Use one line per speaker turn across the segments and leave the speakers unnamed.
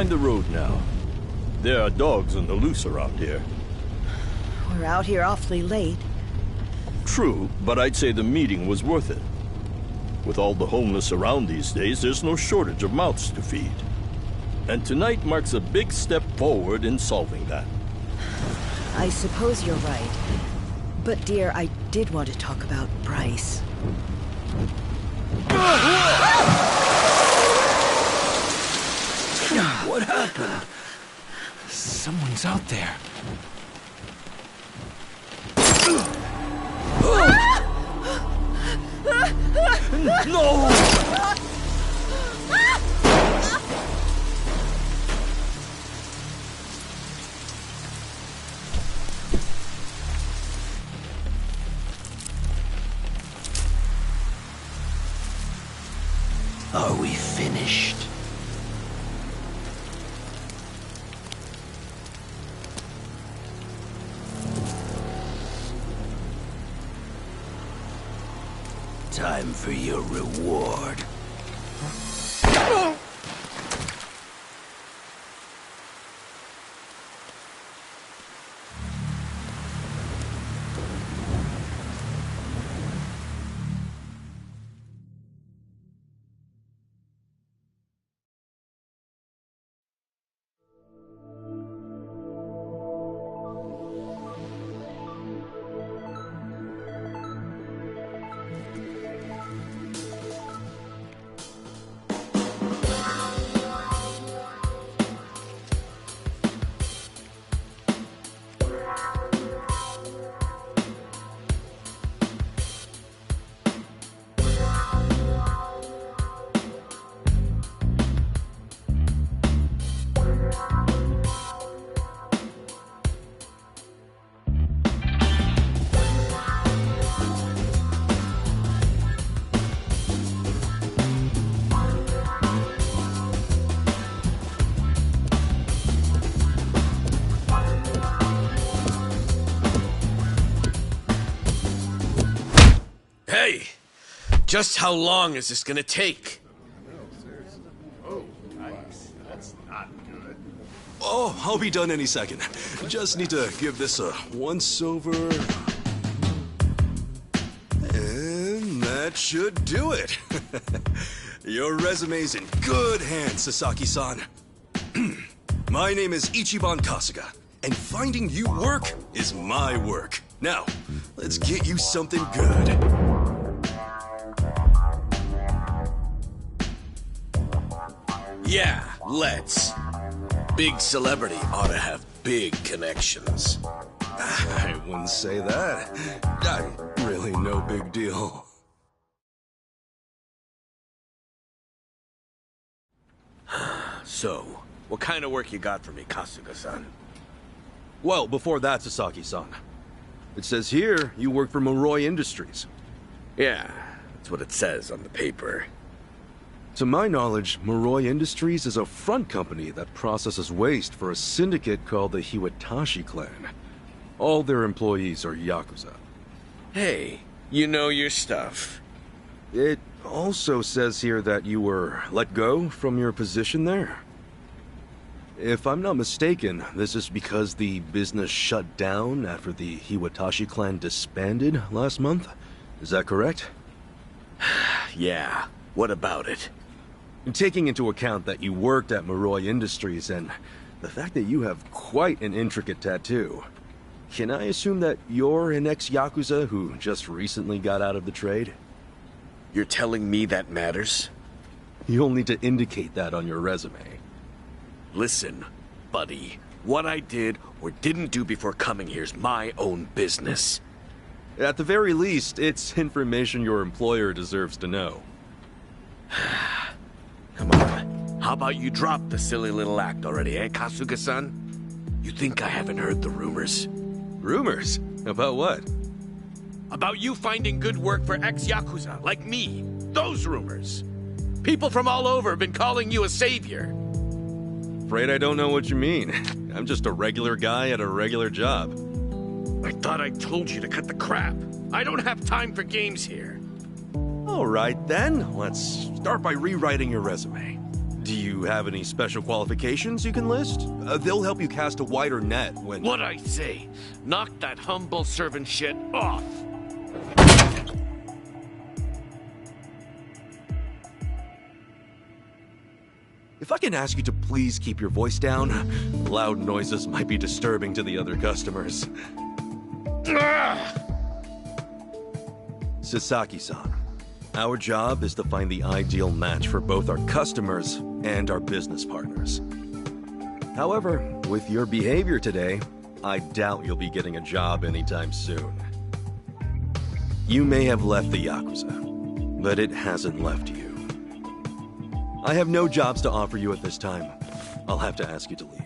mind the road now. There are dogs on the loose around here.
We're out here awfully late.
True, but I'd say the meeting was worth it. With all the homeless around these days, there's no shortage of mouths to feed. And tonight marks a big step forward in solving that.
I suppose you're right. But dear, I did want to talk about Bryce.
What happened? Someone's out there.
No!
Are we finished? Time for your reward.
Hey! Just how long is this gonna take?
Oh, I'll be done any second. Just need to give this a once-over. And that should do it. Your resume's in good hands, Sasaki-san. My name is Ichiban Kasuga, and finding you work is my work. Now, let's get you something good.
Yeah, let's. Big celebrity ought to have big connections.
I wouldn't say that. I'm really no big deal.
So, what kind of work you got for me, Kasuga-san?
Well, before that, Sasaki-san. It says here you work for Moroi Industries.
Yeah, that's what it says on the paper.
To my knowledge, Moroi Industries is a front company that processes waste for a syndicate called the Hiwatashi clan. All their employees are yakuza.
Hey, you know your stuff.
It also says here that you were let go from your position there. If I'm not mistaken, this is because the business shut down after the Hiwatashi clan disbanded last month? Is that correct?
Yeah, what about it?
Taking into account that you worked at Moroi Industries and the fact that you have quite an intricate tattoo, can I assume that you're an ex-yakuza who just recently got out of the trade?
You're telling me that matters?
You'll need to indicate that on your resume.
Listen, buddy, what I did or didn't do before coming here is my own business.
At the very least, it's information your employer deserves to know.
Come on, how about you drop the silly little act already, eh, Kasuga-san? You think I haven't heard the rumors?
Rumors? About what?
About you finding good work for ex-yakuza, like me. Those rumors. People from all over have been calling you a savior.
Afraid I don't know what you mean. I'm just a regular guy at a regular job.
I thought I told you to cut the crap. I don't have time for games here.
All right then, let's start by rewriting your resume. Do you have any special qualifications you can list? They'll help you cast a wider net when...
What I say? Knock that humble servant shit off!
If I can ask you to please keep your voice down, loud noises might be disturbing to the other customers. Sasaki-san, our job is to find the ideal match for both our customers and our business partners. However, with your behavior today, I doubt you'll be getting a job anytime soon. You may have left the yakuza, but it hasn't left you. I have no jobs to offer you at this time. I'll have to ask you to leave.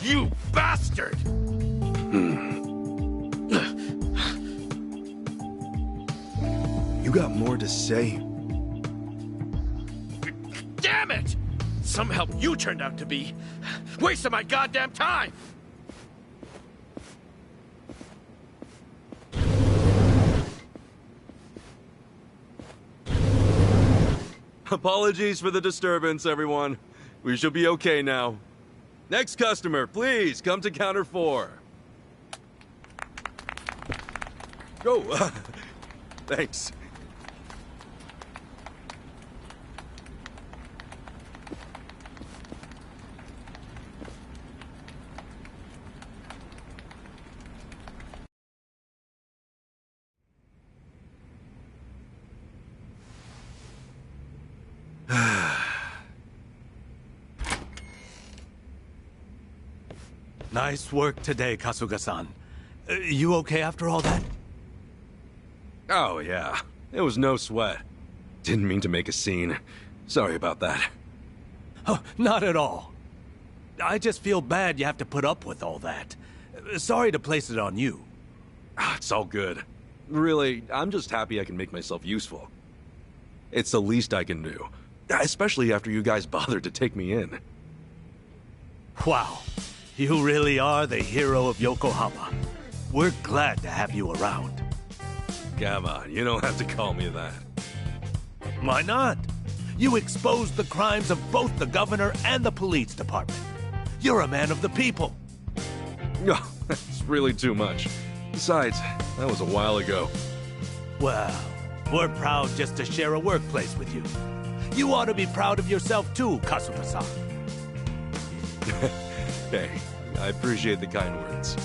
You bastard!
You got more to say?
Damn it! Some help you turned out to be. Wasting my goddamn time!
Apologies for the disturbance, everyone. We should be okay now. Next customer, please come to counter 4. Go. Thanks.
Nice work today, Kasuga-san. You okay after all that?
Oh, yeah. It was no sweat. Didn't mean to make a scene. Sorry about that.
Oh, not at all. I just feel bad you have to put up with all that. Sorry to place it on you.
It's all good. Really, I'm just happy I can make myself useful. It's the least I can do. Especially after you guys bothered to take me in.
Wow. You really are the hero of Yokohama. We're glad to have you around.
Come on, you don't have to call me that.
Why not? You exposed the crimes of both the governor and the police department. You're a man of the people.
No, that's really too much. Besides, that was a while ago.
Well, we're proud just to share a workplace with you. You ought to be proud of yourself too, Kasuga-san.
Hey, I appreciate the kind words.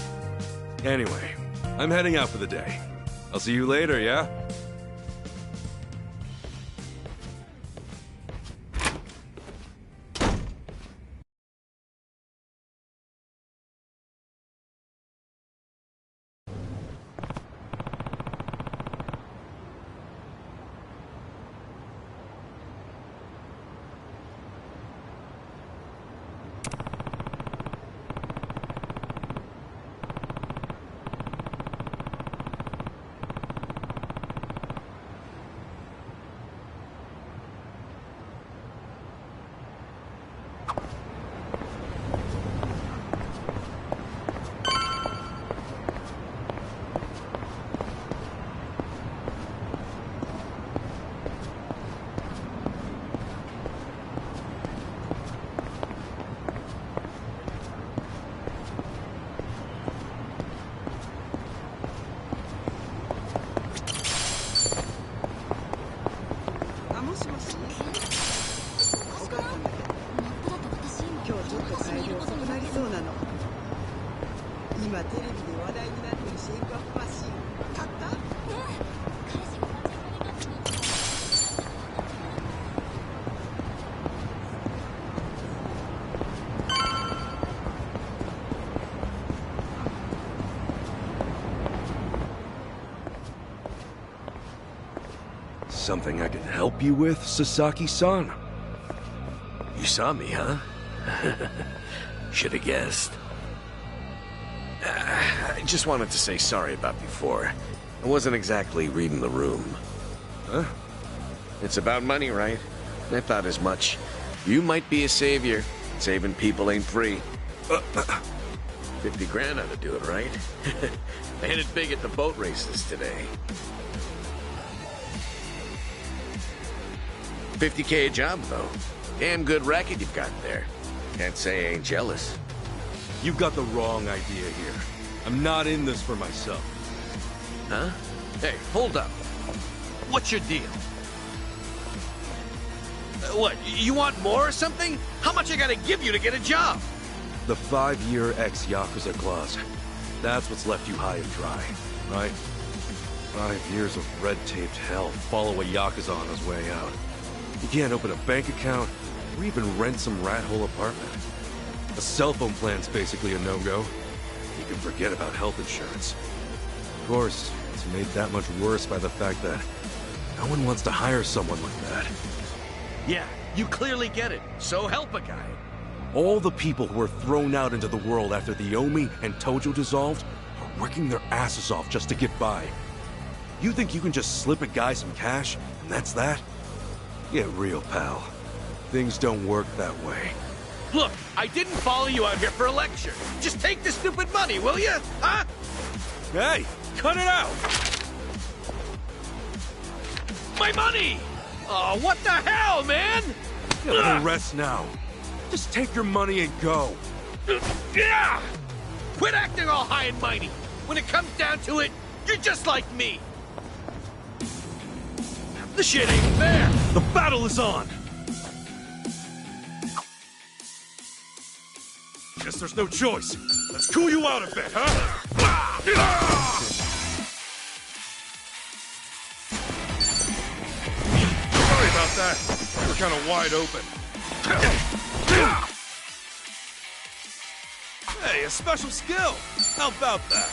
Anyway, I'm heading out for the day. I'll see you later, yeah? Something I can help you with, Sasaki-san?
You saw me, huh? Should have guessed. I just wanted to say sorry about before. I wasn't exactly reading the room.
Huh?
It's about money, right? I thought as much. You might be a savior. Saving people ain't free. 50 grand ought to do it, right? I hit it big at the boat races today. 50K a job, though. Damn good racket you've got there. Can't say I ain't jealous.
You've got the wrong idea here. I'm not in this for myself.
Huh? Hey, hold up. What's your deal? What, you want more or something? How much I gotta give you to get a job?
The 5-year ex-yakuza clause. That's what's left you high and dry, right? 5 years of red-taped hell follow a yakuza on his way out. You can't open a bank account, or even rent some rat-hole apartment. A cell phone plan's basically a no-go. You can forget about health insurance. Of course, it's made that much worse by the fact that no one wants to hire someone like that.
Yeah, you clearly get it. So help a guy.
All the people who were thrown out into the world after the Omi and Tojo dissolved are working their asses off just to get by. You think you can just slip a guy some cash, and that's that? Get real, pal. Things don't work that way.
Look, I didn't follow you out here for a lecture. Just take the stupid money, will you? Huh?
Hey, cut it out!
My money! Oh, what the hell, man?
Get a little rest now. Just take your money and go.
Yeah! Quit acting all high and mighty. When it comes down to it, you're just like me. The shit ain't fair.
The battle is on! Guess there's no choice. Let's cool you out a bit, huh? Sorry about that. We're kind of wide open. Hey, a special skill. How about that?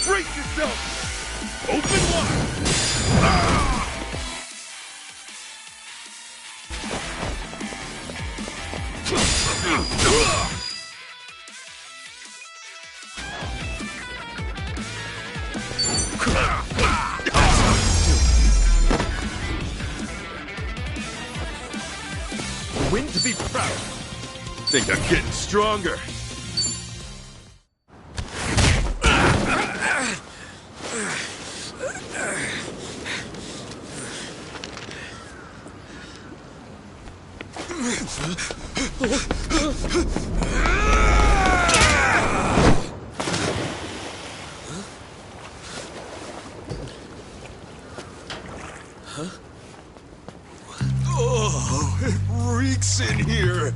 Brace yourself. Open wide. Win to be proud. Think I'm getting stronger. Oh, it reeks in here.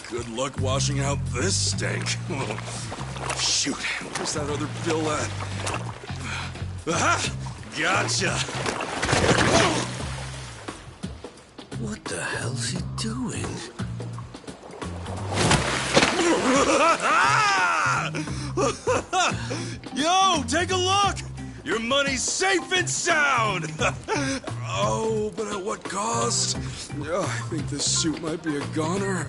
Good luck washing out this stank. Oh, shoot, where's that other bill at? Aha! Gotcha!
What the hell's he doing?
Yo, take a look! Your money's safe and sound! Oh, but at what cost? Oh, I think this suit might be a goner.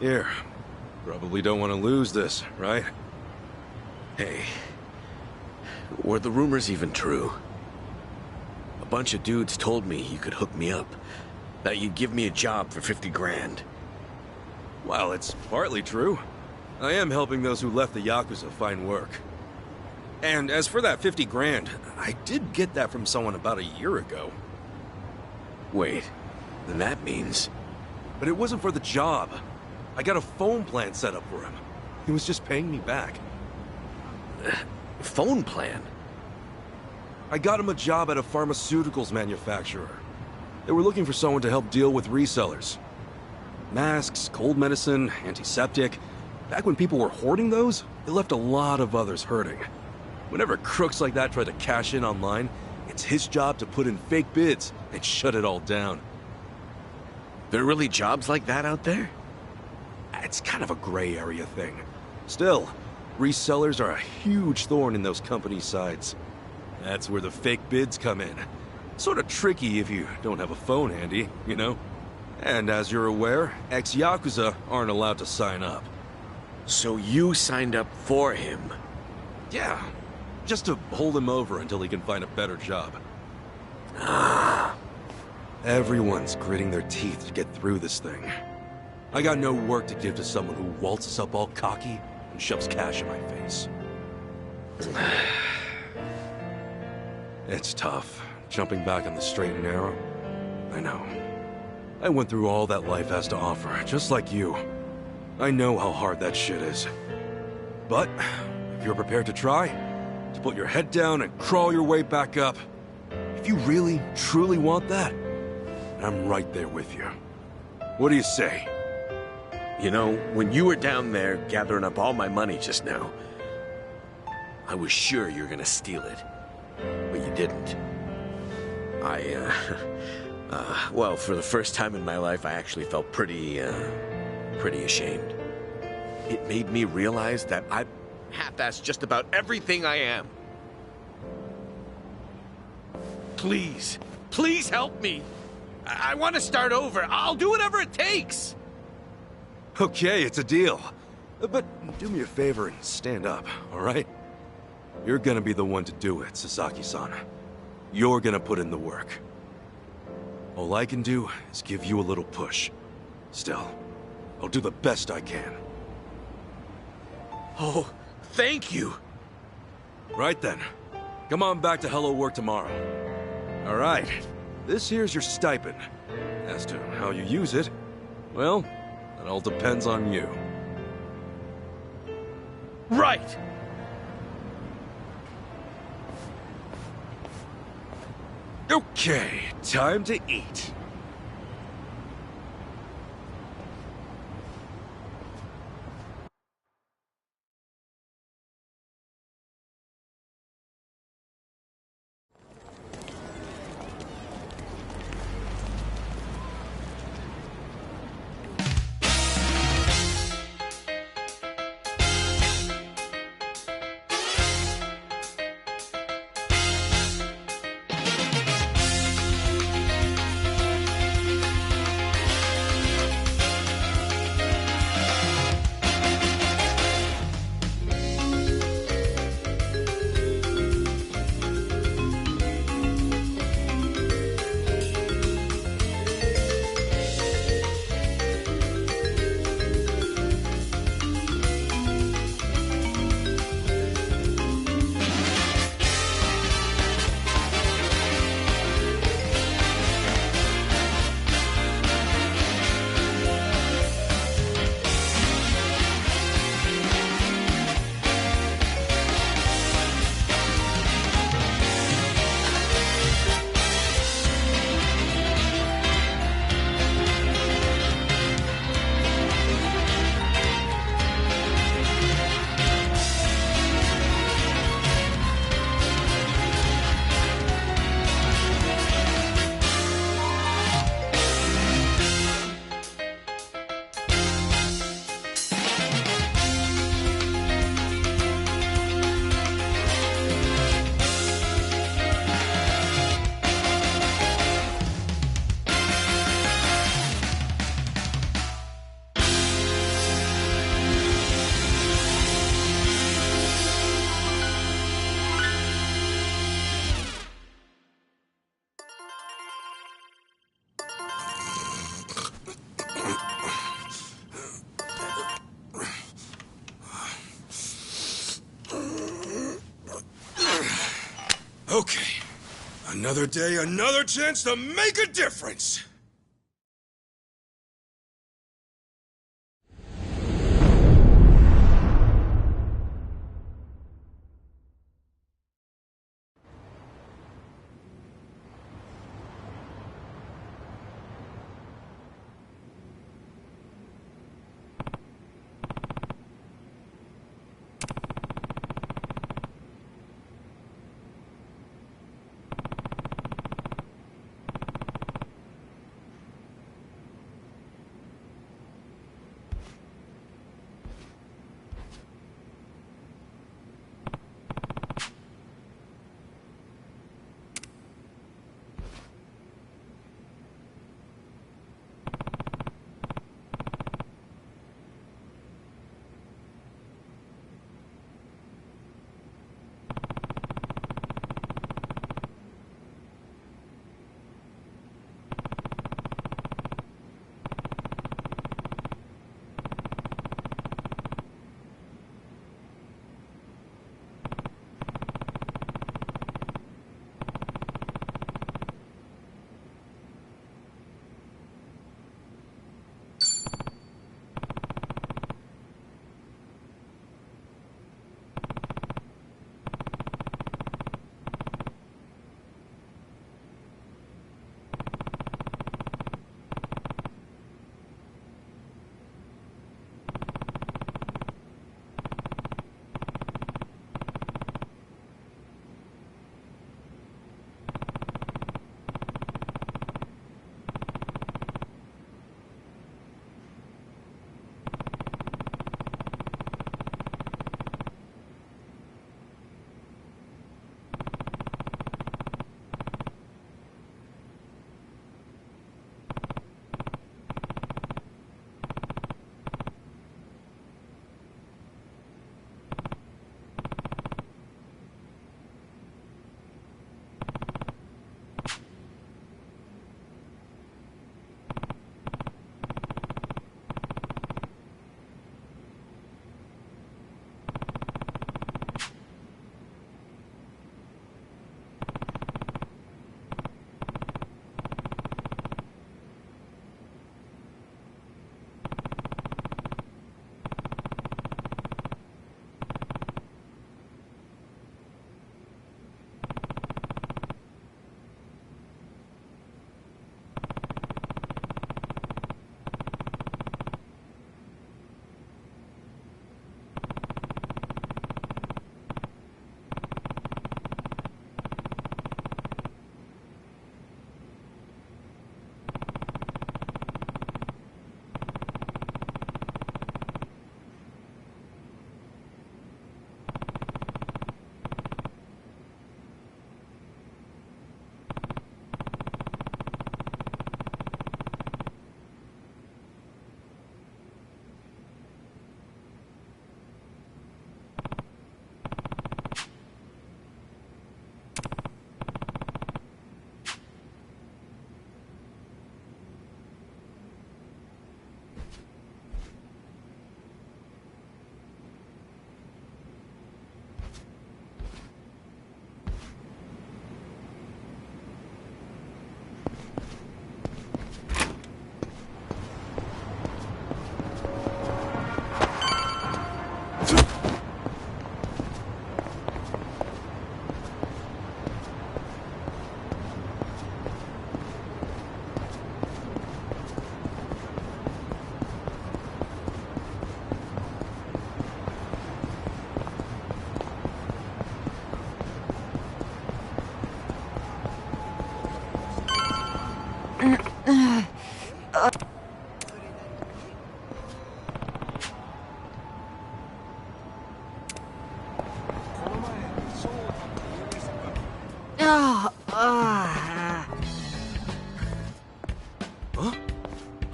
Here. Probably don't want to lose this, right?
Hey, were the rumors even true? A bunch of dudes told me you could hook me up, that you'd give me a job for 50 grand.
Well, it's partly true. I am helping those who left the Yakuza find work. And as for that 50 grand, I did get that from someone about a year ago.
Wait, then that means...
But it wasn't for the job. I got a phone plan set up for him. He was just paying me back.
Phone plan?
I got him a job at a pharmaceuticals manufacturer. They were looking for someone to help deal with resellers. Masks, cold medicine, antiseptic. Back when people were hoarding those, it left a lot of others hurting. Whenever crooks like that try to cash in online, it's his job to put in fake bids and shut it all down.
There are really jobs like that out there?
It's kind of a gray area thing. Still, resellers are a huge thorn in those companies' sides. That's where the fake bids come in. Sort of tricky if you don't have a phone handy, you know? And as you're aware, ex-Yakuza aren't allowed to sign up.
So you signed up for him?
Yeah, just to hold him over until he can find a better job.
Ah.
Everyone's gritting their teeth to get through this thing. I got no work to give to someone who waltzes up all cocky and shoves cash in my face. It's tough, jumping back on the straight and narrow. I know. I went through all that life has to offer, just like you. I know how hard that shit is. But, if you're prepared to try, to put your head down and crawl your way back up, if you really, truly want that, I'm right there with you. What do you say?
You know, when you were down there gathering up all my money just now, I was sure you were gonna steal it. But you didn't. Well, for the first time in my life, I actually felt pretty ashamed. It made me realize that I half-assed just about everything I am. Please, please help me. I want to start over. I'll do whatever it takes.
Okay, it's a deal. But do me a favor and stand up, all right? You're gonna be the one to do it, Sasaki-san. You're gonna put in the work. All I can do is give you a little push. Still, I'll do the best I can.
Oh, thank you.
Right then. Come on back to Hello Work tomorrow. All right. This here's your stipend. As to how you use it, well, it all depends on you.
Right.
Okay, time to eat. Okay. Another day, another chance to make a difference!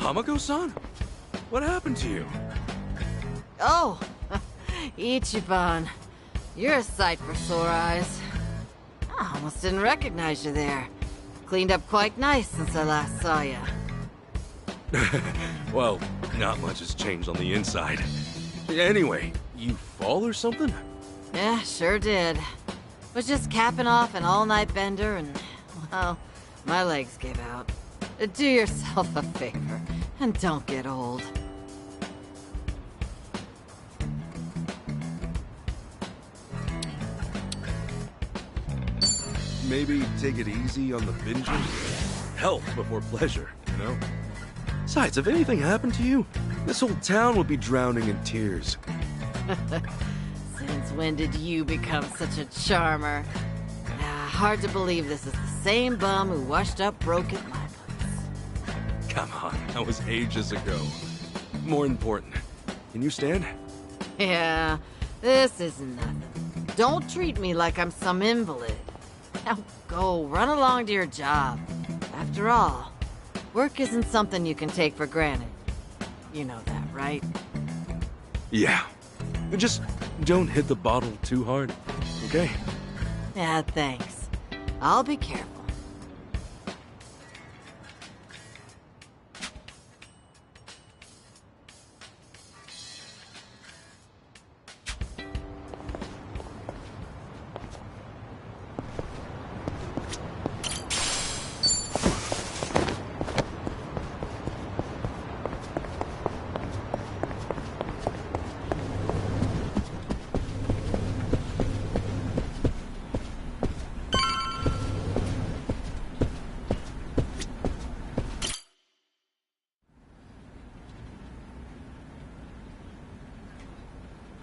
Hamako-san? What happened to you?
Oh, Ichiban. You're a sight for sore eyes. I almost didn't recognize you there. Cleaned up quite nice since I last saw you.
Well, not much has changed on the inside. Anyway, you fall or something?
Yeah, sure did. Was just capping off an all-night bender and, well, my legs gave out. Do yourself a favor and don't get old.
Maybe take it easy on the binging? Health before pleasure, you know? Besides, if anything happened to you, this whole town would be drowning in tears.
Since when did you become such a charmer? Hard to believe this is the same bum who washed up broke at my place.
Come on, that was ages ago. More important, can you stand?
Yeah, this is nothing. Don't treat me like I'm some invalid. Now go, run along to your job. After all, work isn't something you can take for granted. You know that, right?
Yeah. Just don't hit the bottle too hard, okay?
Yeah, thanks. I'll be careful.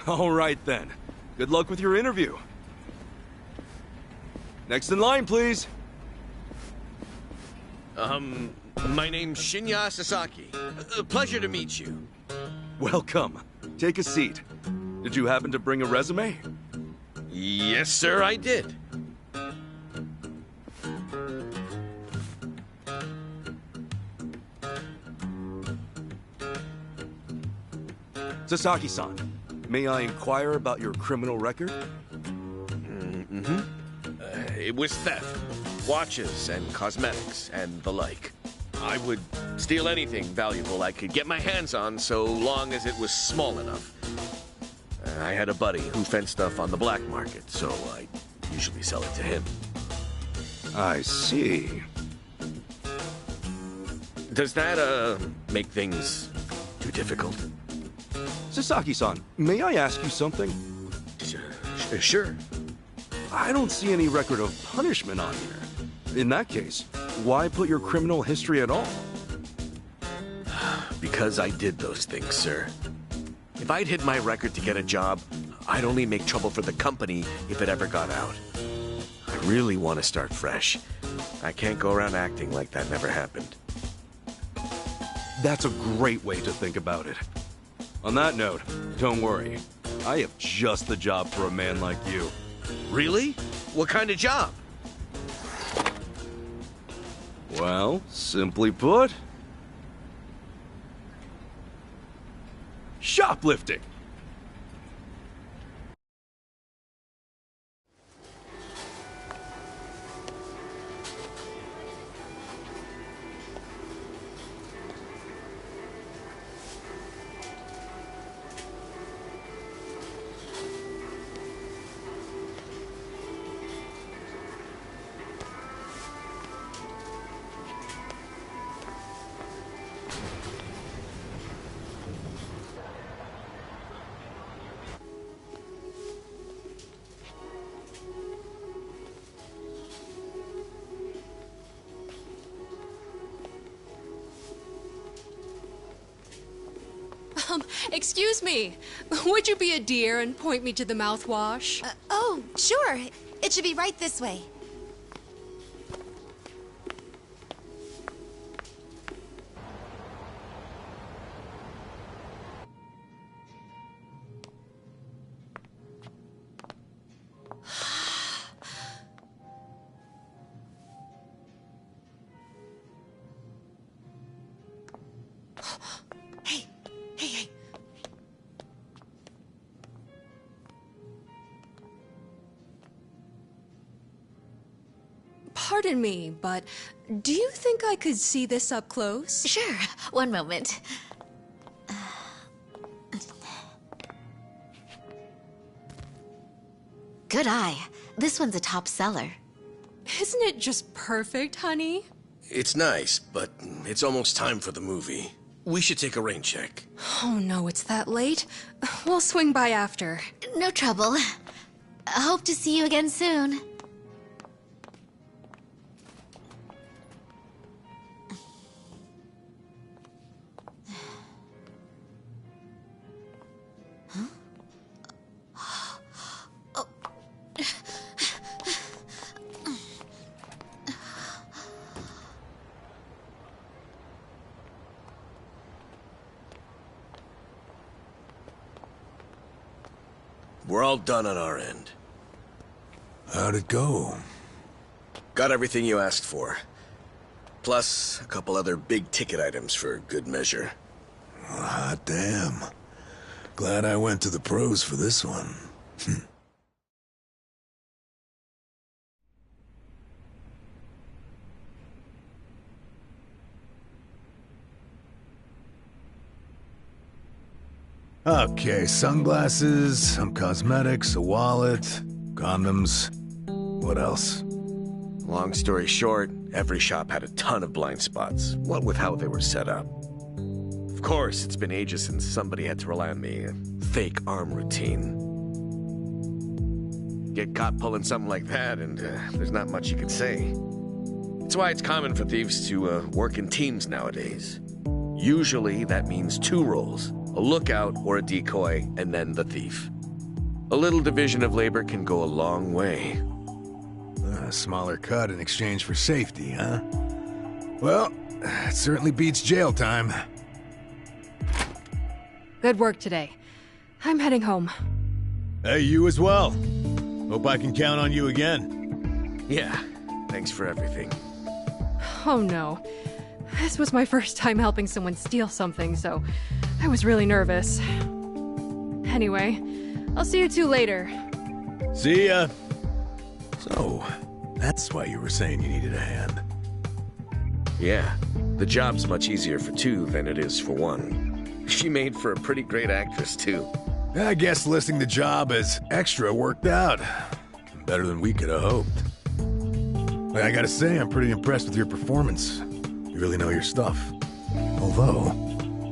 All right then. Good luck with your interview. Next in line, please.
My name's Shinya Sasaki. Pleasure to meet you.
Welcome. Take a seat. Did you happen to bring a resume?
Yes, sir, I did.
Sasaki-san, may I inquire about your criminal record?
It was theft, watches and cosmetics and the like. I would steal anything valuable I could get my hands on so long as it was small enough. I had a buddy who fenced stuff on the black market, so I usually sell it to him.
I see.
Does that, make things too difficult?
Sasaki-san, may I ask you something?
Sure.
I don't see any record of punishment on here. In that case, why put your criminal history at all?
Because I did those things, sir. If I'd hid my record to get a job, I'd only make trouble for the company if it ever got out. I really want to start fresh. I can't go around acting like that never happened.
That's a great way to think about it. On that note, don't worry. I have just the job for a man like you.
Really? What kind of job?
Well, simply put... shoplifting!
Excuse me. Would you be a dear and point me to the mouthwash?
Oh, sure. It should be right this way. Hey, hey, hey.
Pardon me, but do you think I could see this up close?
Sure, one moment. Good eye. This one's a top seller.
Isn't it just perfect, honey?
It's nice, but it's almost time for the movie. We should take a rain check.
Oh no, it's that late. We'll swing by after.
No trouble. Hope to see you again soon.
We're all done on our end.
How'd it go?
Got everything you asked for. Plus, a couple other big-ticket items for good measure.
Ah, damn. Glad I went to the pros for this one. Okay, sunglasses, some cosmetics, a wallet, condoms. What else?
Long story short, every shop had a ton of blind spots, what with how they were set up. Of course, it's been ages since somebody had to rely on the fake arm routine. Get caught pulling something like that, and there's not much you can say. It's why it's common for thieves to work in teams nowadays. Usually, that means 2 roles. A lookout or a decoy, and then the thief. A little division of labor can go a long way.
A smaller cut in exchange for safety, huh? Well, it certainly beats jail time.
Good work today. I'm heading home.
Hey, you as well. Hope I can count on you again.
Yeah, thanks for everything.
Oh no. This was my first time helping someone steal something, so I was really nervous. Anyway, I'll see you two later.
See ya. So, that's why you were saying you needed a hand.
Yeah, the job's much easier for 2 than it is for 1. She made for a pretty great actress, too.
I guess listing the job as extra worked out. Better than we could have hoped. But I gotta say, I'm pretty impressed with your performance. You really know your stuff. Although,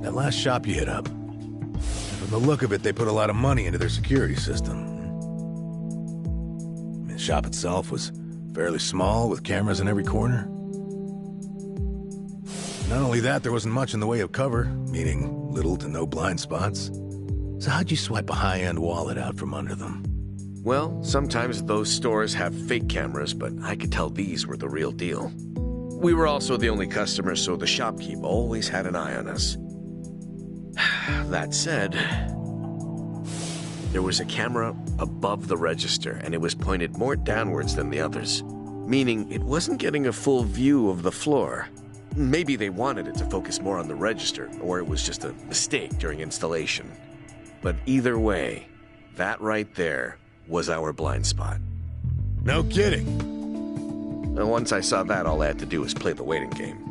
that last shop you hit up, from the look of it, they put a lot of money into their security system. The shop itself was fairly small, with cameras in every corner. Not only that, there wasn't much in the way of cover, meaning little to no blind spots. So how'd you swipe a high-end wallet out from under them?
Well, sometimes those stores have fake cameras, but I could tell these were the real deal. We were also the only customers, so the shopkeep always had an eye on us. That said, there was a camera above the register, and it was pointed more downwards than the others, meaning it wasn't getting a full view of the floor. Maybe they wanted it to focus more on the register, or it was just a mistake during installation. But either way, that right there was our blind spot.
No kidding.
And once I saw that, all I had to do was play the waiting game.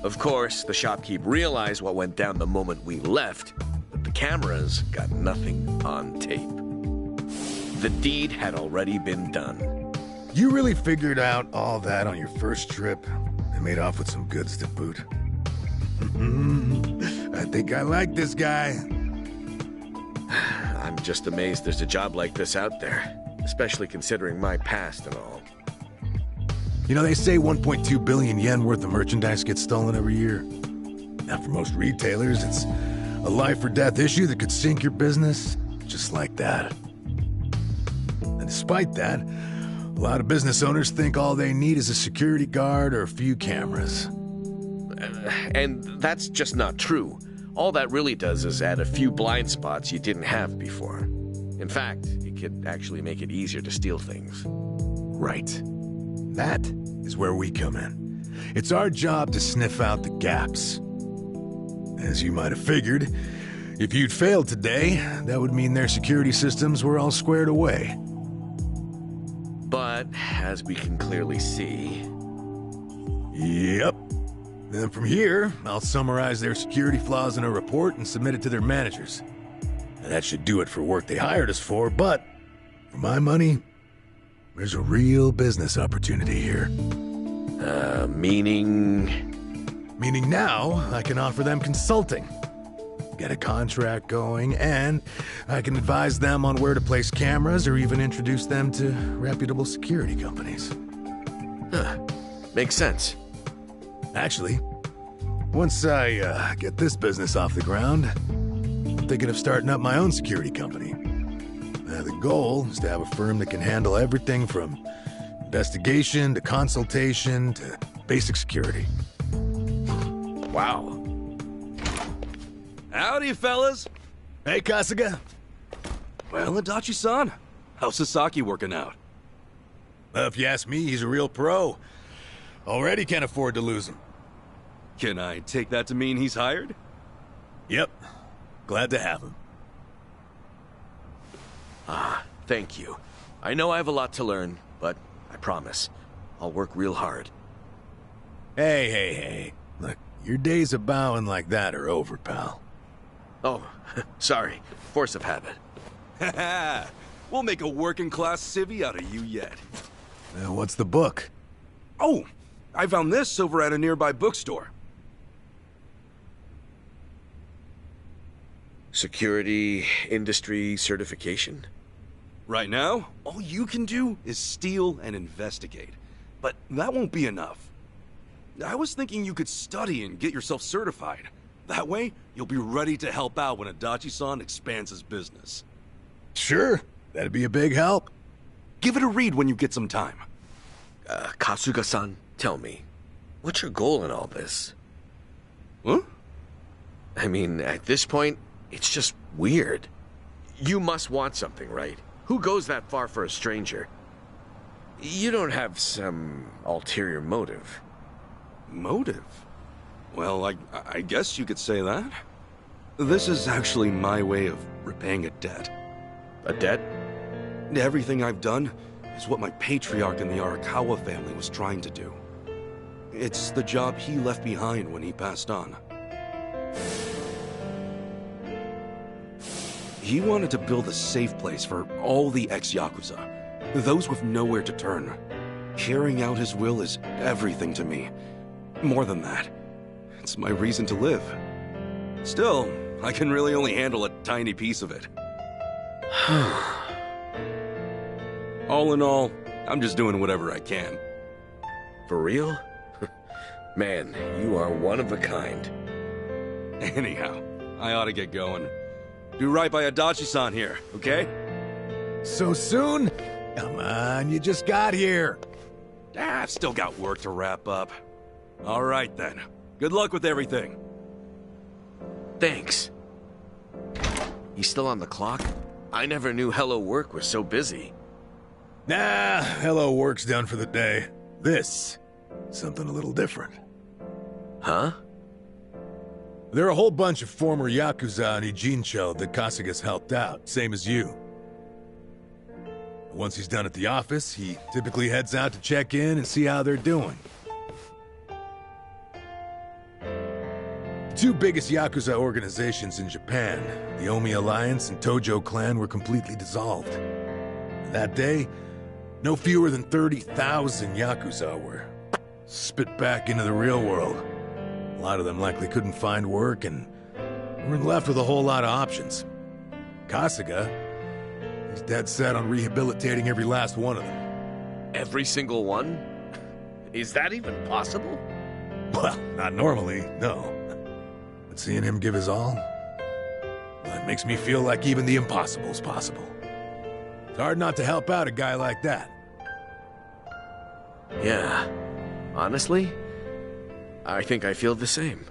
Of course, the shopkeep realized what went down the moment we left, but the cameras got nothing on tape. The deed had already been done.
You really figured out all that on your first trip and made off with some goods to boot. I think I like this guy.
I'm just amazed there's a job like this out there, especially considering my past and all.
You know, they say 1.2 billion yen worth of merchandise gets stolen every year. Now, for most retailers, it's a life-or-death issue that could sink your business, just like that. And despite that, a lot of business owners think all they need is a security guard or a few cameras.
And that's just not true. All that really does is add a few blind spots you didn't have before. In fact, it could actually make it easier to steal things.
Right. That is where we come in. It's our job to sniff out the gaps. As you might have figured, if you'd failed today, that would mean their security systems were all squared away.
But, as we can clearly see...
Yep. Then from here, I'll summarize their security flaws in a report and submit it to their managers. And that should do it for work they hired us for, but for my money, there's a real business opportunity here.
Meaning...
Meaning now, I can offer them consulting. Get a contract going, and I can advise them on where to place cameras or even introduce them to reputable security companies.
Makes sense.
Actually, once I get this business off the ground, I'm thinking of starting up my own security company. The goal is to have a firm that can handle everything from investigation to consultation to basic security.
Wow.
Howdy, fellas.
Hey, Kasuga.
Well, Adachi-san, how's Sasaki working out?
If you ask me, he's a real pro. Already can't afford to lose him.
Can I take that to mean he's hired?
Yep. Glad to have him.
Thank you. I know I have a lot to learn, but I promise, I'll work real hard.
Hey. Look, your days of bowing like that are over, pal.
Oh, sorry. Force of habit.
Haha, we'll make a working-class civvy out of you yet.
What's the book?
Oh, I found this over at a nearby bookstore.
Security industry certification?
Right now, all you can do is steal and investigate. But that won't be enough. I was thinking you could study and get yourself certified. That way, you'll be ready to help out when Adachi-san expands his business.
Sure, that'd be a big help.
Give it a read when you get some time.
Kasuga-san, tell me, what's your goal in all this?
Huh?
I mean, at this point, it's just weird. You must want something, right? Who goes that far for a stranger? You don't have some ulterior motive.
Motive? Well, I guess you could say that. This is actually my way of repaying a debt.
A debt?
Everything I've done is what my patriarch in the Arakawa family was trying to do. It's the job he left behind when he passed on. He wanted to build a safe place for all the ex-yakuza, those with nowhere to turn. Carrying out his will is everything to me. More than that, it's my reason to live. Still, I can really only handle a tiny piece of it. All in all, I'm just doing whatever I can.
For real? Man, you are one of a kind.
Anyhow, I ought to get going. Do right by Adachi-san here, okay?
So soon? Come on, you just got here.
I've still got work to wrap up. All right, then. Good luck with everything.
Thanks. He's still on the clock? I never knew Hello Work was so busy.
Nah, hello work's done for the day. This, something a little different.
Huh?
There are a whole bunch of former yakuza in Ijincho that Kasuga's helped out, same as you. Once he's done at the office, he typically heads out to check in and see how they're doing. The two biggest yakuza organizations in Japan, the Omi Alliance and Tojo Clan, were completely dissolved. That day, no fewer than 30,000 yakuza were spit back into the real world. A lot of them likely couldn't find work and weren't left with a whole lot of options. Kasuga, he's dead set on rehabilitating every last one of them.
Every single one? Is that even possible?
Well, not normally, no. But seeing him give his all, well, it makes me feel like even the impossible's possible. It's hard not to help out a guy like that.
Yeah. Honestly, I think I feel the same.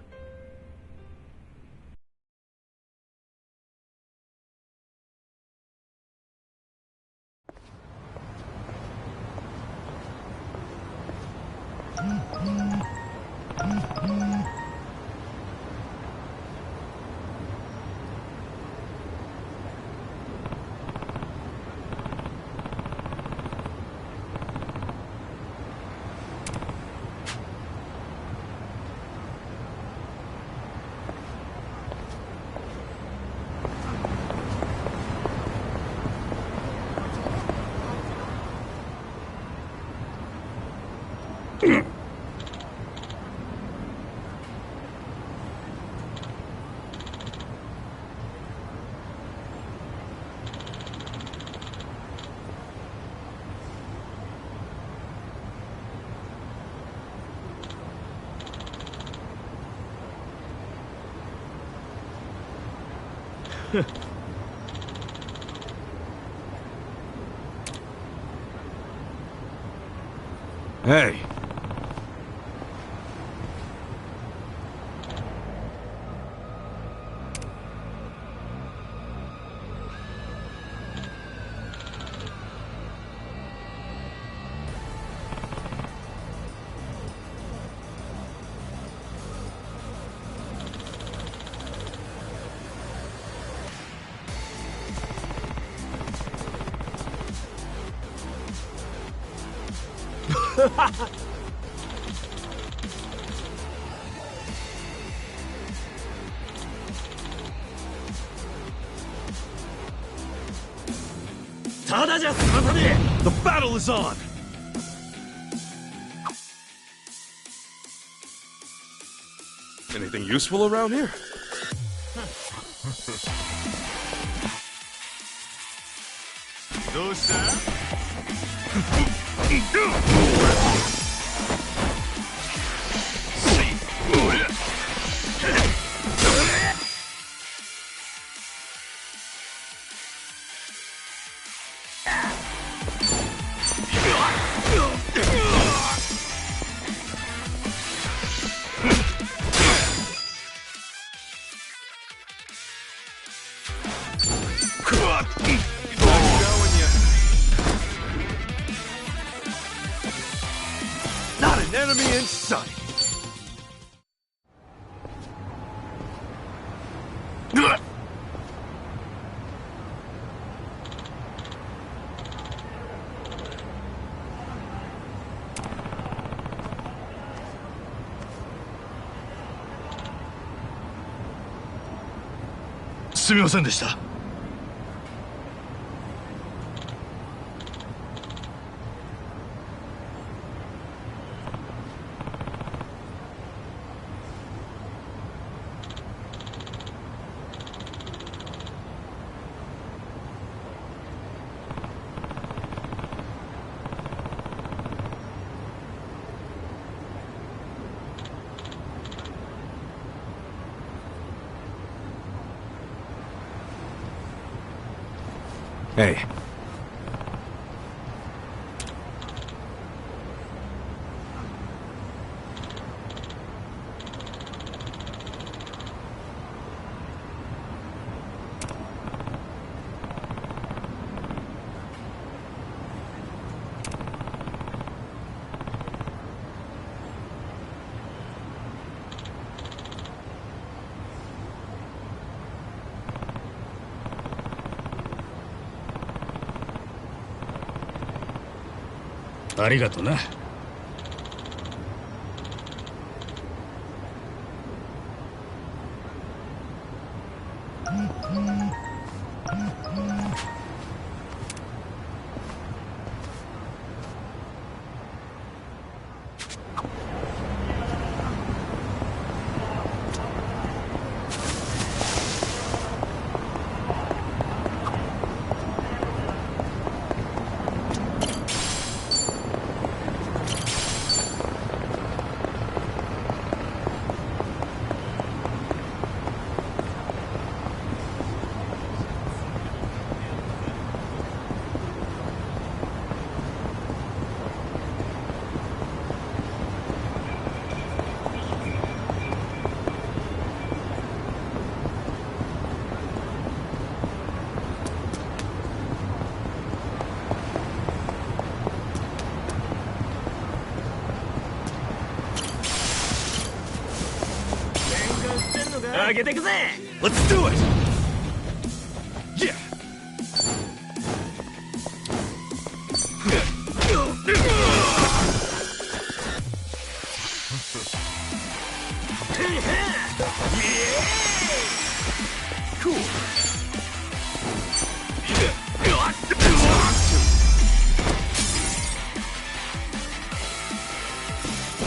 Hey. The battle is on! Anything useful around here? Not an enemy in sight! Hey.
ありがとな。
Let's do it! Yeah! Cool.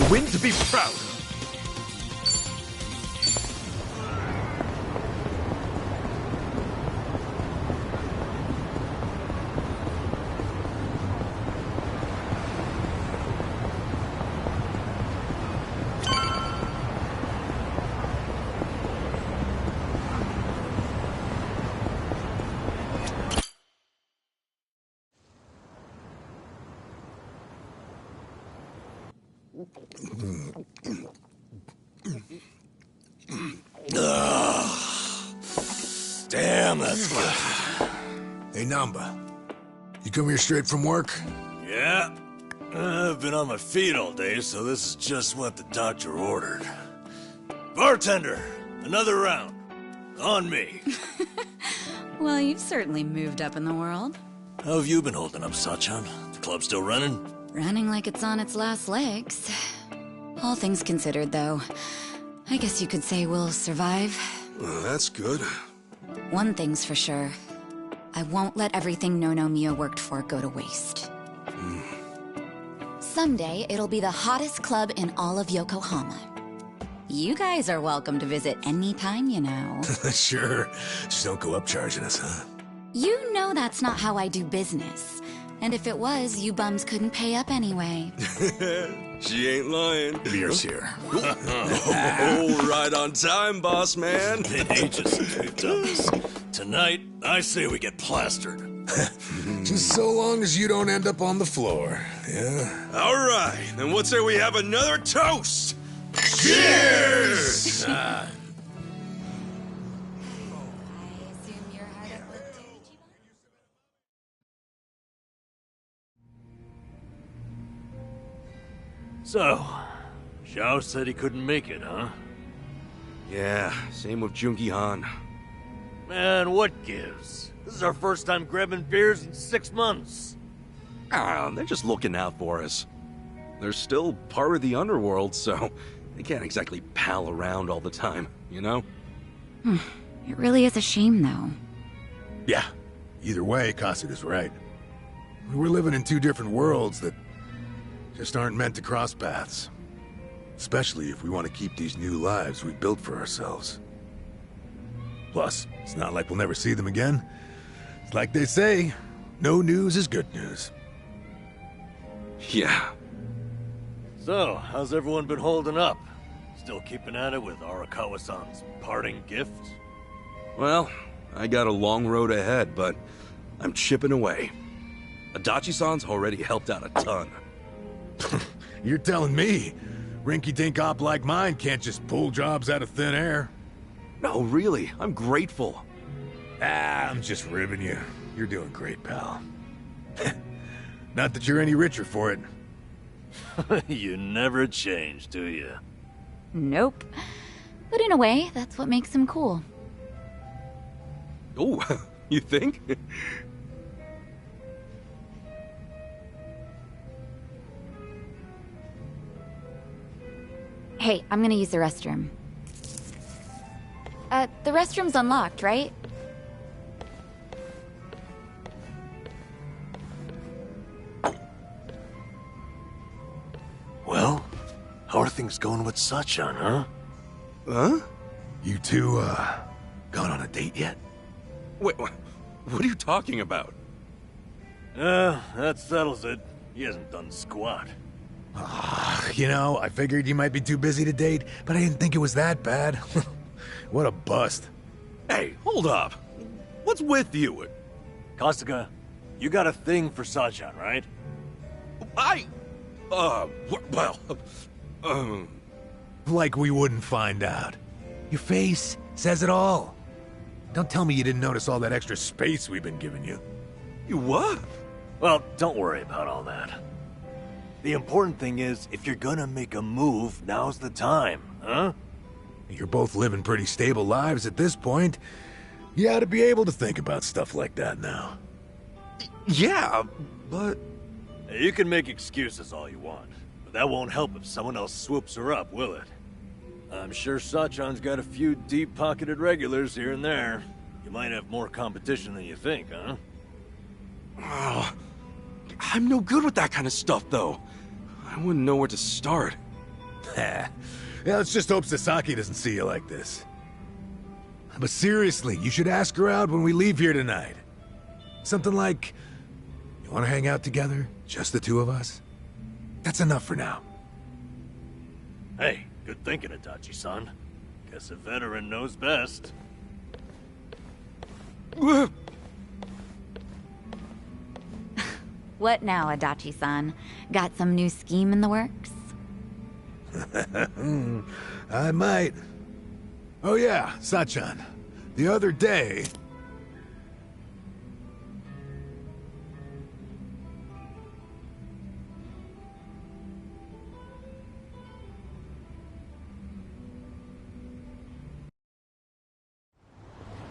a win to be proud of.
Damn, that's good. Hey, Namba. You come here straight from work?
Yeah. I've been on my feet all day, so this is just what the doctor ordered. Bartender, another round. On me.
Well, you've certainly moved up in the world.
How have you been holding up, Sachan? The club still running?
Running like it's on its last legs. All things considered, though, I guess you could say we'll survive.
Well, that's good.
One thing's for sure. I won't let everything No Mia worked for go to waste. Someday, it'll be the hottest club in all of Yokohama. You guys are welcome to visit anytime, you know.
Sure. Just don't go up charging us, huh?
You know that's not how I do business. And if it was, you bums couldn't pay up anyway.
She ain't lying.
Beer's here.
Oh, right on time, boss man.
Been ages since we've done this. Tonight, I say we get plastered.
Just so long as you don't end up on the floor, yeah?
All right, then what say we have another toast?
Cheers!
So, Zhao said he couldn't make it, huh?
Yeah, same with Junki Han.
Man, what gives? This is our first time grabbing beers in 6 months.
Ah, they're just looking out for us. They're still part of the underworld, so they can't exactly pal around all the time, you know?
It really is a shame, though.
Yeah. Either way, Kasuga's right. We're living in two different worlds that just aren't meant to cross paths. Especially if we want to keep these new lives we've built for ourselves. Plus, it's not like we'll never see them again. It's like they say, no news is good news.
Yeah.
So, how's everyone been holding up? Still keeping at it with Arakawa-san's parting gift?
Well, I got a long road ahead, but I'm chipping away. Adachi-san's already helped out a ton.
You're telling me rinky-dink op like mine can't just pull jobs out of thin air?
No, really, I'm grateful.
I'm just ribbing you. You're doing great, pal. Not that you're any richer for it.
You never change, do you?
Nope. But in a way, that's what makes him cool.
Oh, you think?
Hey, I'm gonna use the restroom. The restroom's unlocked, right?
Well, how are things going with Sachan, huh?
Huh?
You two, gone on a date yet?
Wait, what are you talking about?
That settles it. He hasn't done squat.
You know, I figured you might be too busy to date, but I didn't think it was that bad. What a bust.
Hey, hold up. What's with you?
Kasuga, you got a thing for Sachan, right?
Like we wouldn't find out. Your face says it all. Don't tell me you didn't notice all that extra space we've been giving you.
You what?
Well, don't worry about all that. The important thing is, if you're gonna make a move, now's the time, huh?
You're both living pretty stable lives at this point. You ought to be able to think about stuff like that now.
Yeah, but...
You can make excuses all you want, but that won't help if someone else swoops her up, will it? I'm sure Sachan's got a few deep-pocketed regulars here and there. You might have more competition than you think, huh?
I'm no good with that kind of stuff, though. I wouldn't know where to start.
Yeah, let's just hope Sasaki doesn't see you like this. But seriously, you should ask her out when we leave here tonight. Something like, you want to hang out together? Just the two of us? That's enough for now.
Hey, good thinking, Itachi-san. Guess a veteran knows best.
What now, Adachi-san? Got some new scheme in the works?
I might. Oh yeah, Sachan. The other day...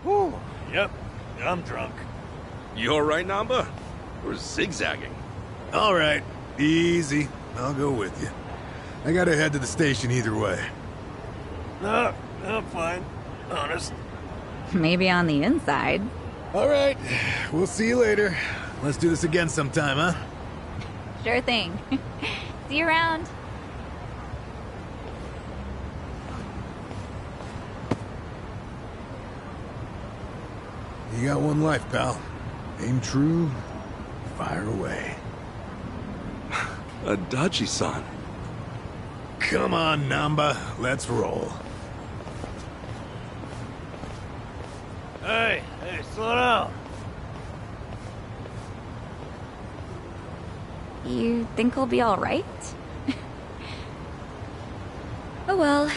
Whew. Yep, I'm drunk.
You alright, Namba? We're zigzagging.
All right, easy. I'll go with you. I gotta head to the station either way.
No, I'm fine. Honest.
Maybe on the inside.
All right, we'll see you later. Let's do this again sometime, huh?
Sure thing. See you around.
You got one life, pal. Aim true, fire away.
Adachi-san.
Come on, Namba. Let's roll.
Hey, slow down.
You think we'll be all right? Oh well.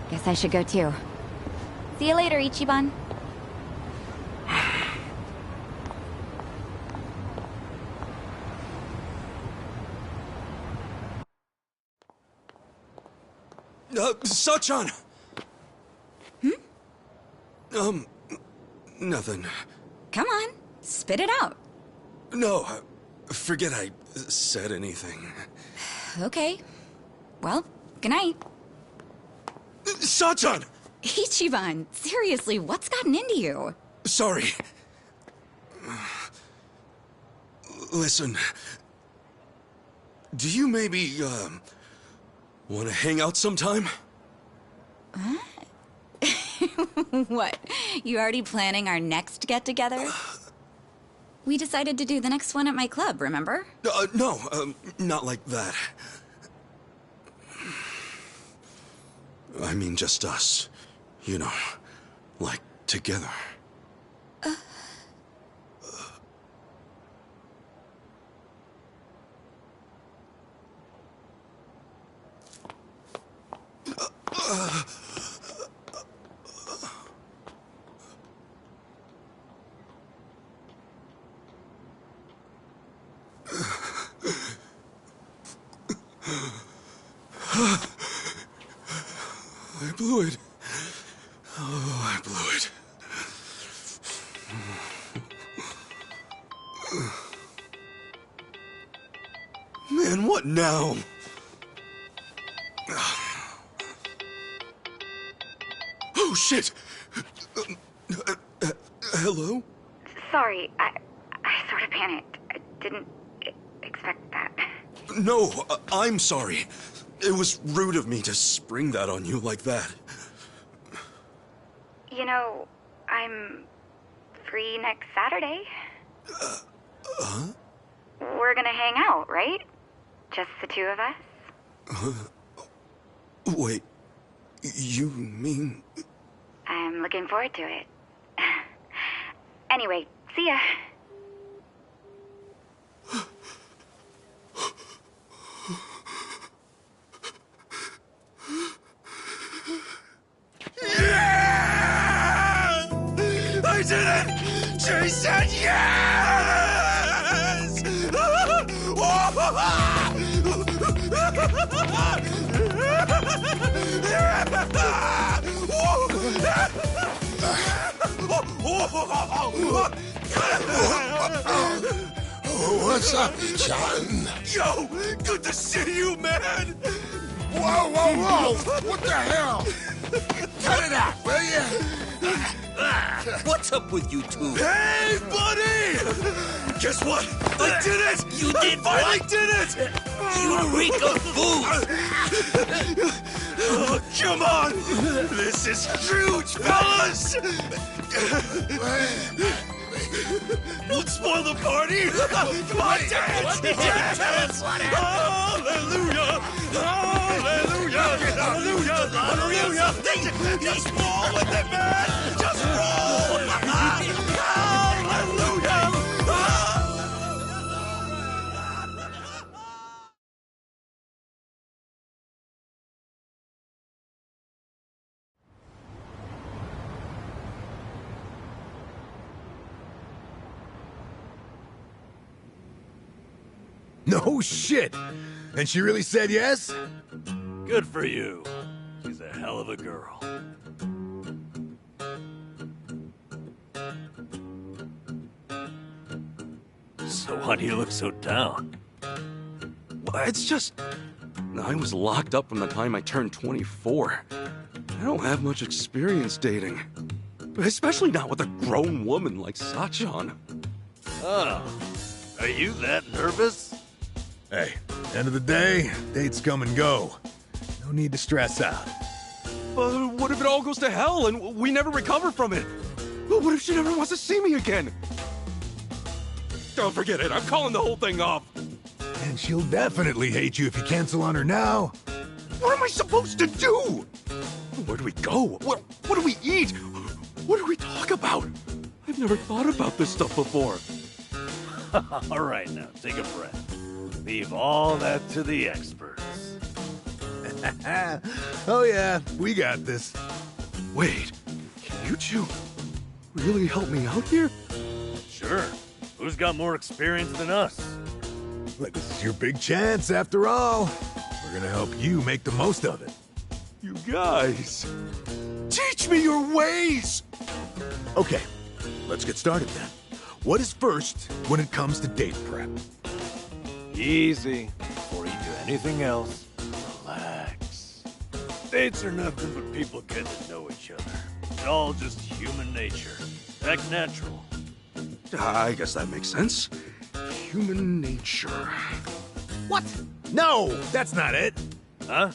Guess I should go too. See you later, Ichiban.
Sachan! Nothing.
Come on, spit it out.
No, forget I said anything.
Okay. Well, good night.
Sachan!
Ichiban, seriously, what's gotten into you?
Sorry. Listen. Do you maybe, want to hang out sometime?
Huh? What? You already planning our next get-together? We decided to do the next one at my club, remember?
No, not like that. I mean just us. You know, like together. I blew it. Oh, I blew it. Man, what now? Oh, shit! Hello?
Sorry, I sort of panicked. I didn't expect that.
No, I'm sorry. It was rude of me to spring that on you like that.
You know, I'm free next Saturday.
Huh?
We're gonna hang out, right? Just the two of us?
Wait, you mean...
I'm looking forward to it. Anyway, see ya.
I did it! She said yes!
What's up, Ichan?
Yo, good to see you, man!
Whoa, whoa, whoa! What the hell? Cut it out, will you?
What's up with you two?
Hey, buddy! Guess what? I did it!
You did
I finally
what?
did it! Eureka food! Oh, come on! This is huge, fellas! Don't spoil the party! Come on, dance! Dance! Hallelujah! Hallelujah! Hallelujah! Hallelujah! Just roll with it, man! Just roll! Hallelujah!
No shit! And she really said yes?
Good for you. She's a hell of a girl. So why do you look so down?
Well, it's just... I was locked up from the time I turned 24. I don't have much experience dating. Especially not with a grown woman like Sachan.
Oh, are you that nervous?
Hey, end of the day, dates come and go. No need to stress out.
But what if it all goes to hell and we never recover from it? What if she never wants to see me again? Don't forget it, I'm calling the whole thing off.
And she'll definitely hate you if you cancel on her now.
What am I supposed to do? Where do we go? What do we eat? What do we talk about? I've never thought about this stuff before.
All right, now, take a breath. Leave all that to the experts.
Oh yeah, we got this.
Wait, can you two really help me out here?
Sure. Who's got more experience than us?
Look, this is your big chance after all. We're gonna help you make the most of it.
You guys, teach me your ways!
Okay, let's get started then. What is first when it comes to date prep?
Easy. Before you do anything else, relax. Dates are nothing but people getting to know each other. It's all just human nature. Act natural.
I guess that makes sense. Human nature.
What? No, that's not it.
Huh?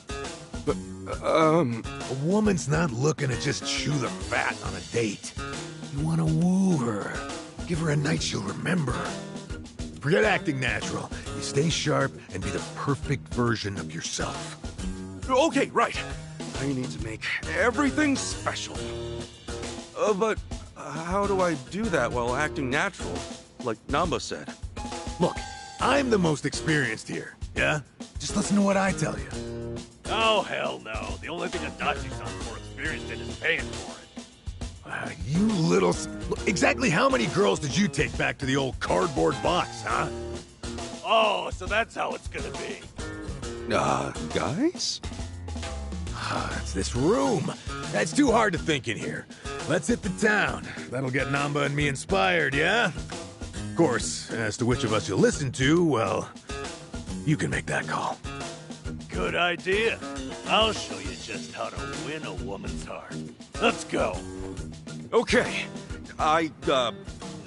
But,
A woman's not looking to just chew the fat on a date. You want to woo her. Give her a night she'll remember. Forget acting natural. You stay sharp and be the perfect version of yourself.
Okay, right. I need to make everything special. But how do I do that while acting natural? Like Namba said.
Look, I'm the most experienced here, yeah? Just listen to what I tell you.
Oh, hell no. The only thing Adachi-san's more experienced in is paying for it.
You little... Exactly how many girls did you take back to the old cardboard box, huh?
Oh, so that's how it's gonna be.
Guys?
It's this room. That's too hard to think in here. Let's hit the town. That'll get Namba and me inspired, yeah? Of course, as to which of us you'll listen to, well, you can make that call.
Good idea. I'll show you just how to win a woman's heart. Let's go.
Okay. I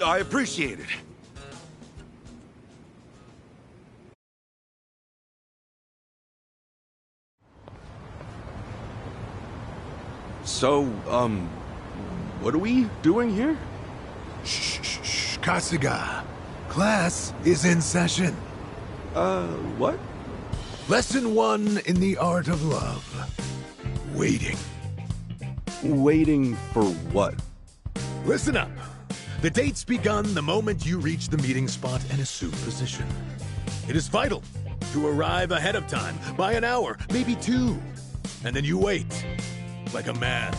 appreciate it. So, what are we doing here?
Shh, Kasuga. Class is in session.
What?
Lesson 1 in the art of love. Waiting.
Waiting for what?
Listen up. The date's begun the moment you reach the meeting spot and assume position. It is vital to arrive ahead of time, by an hour, maybe 2. And then you wait, like a man.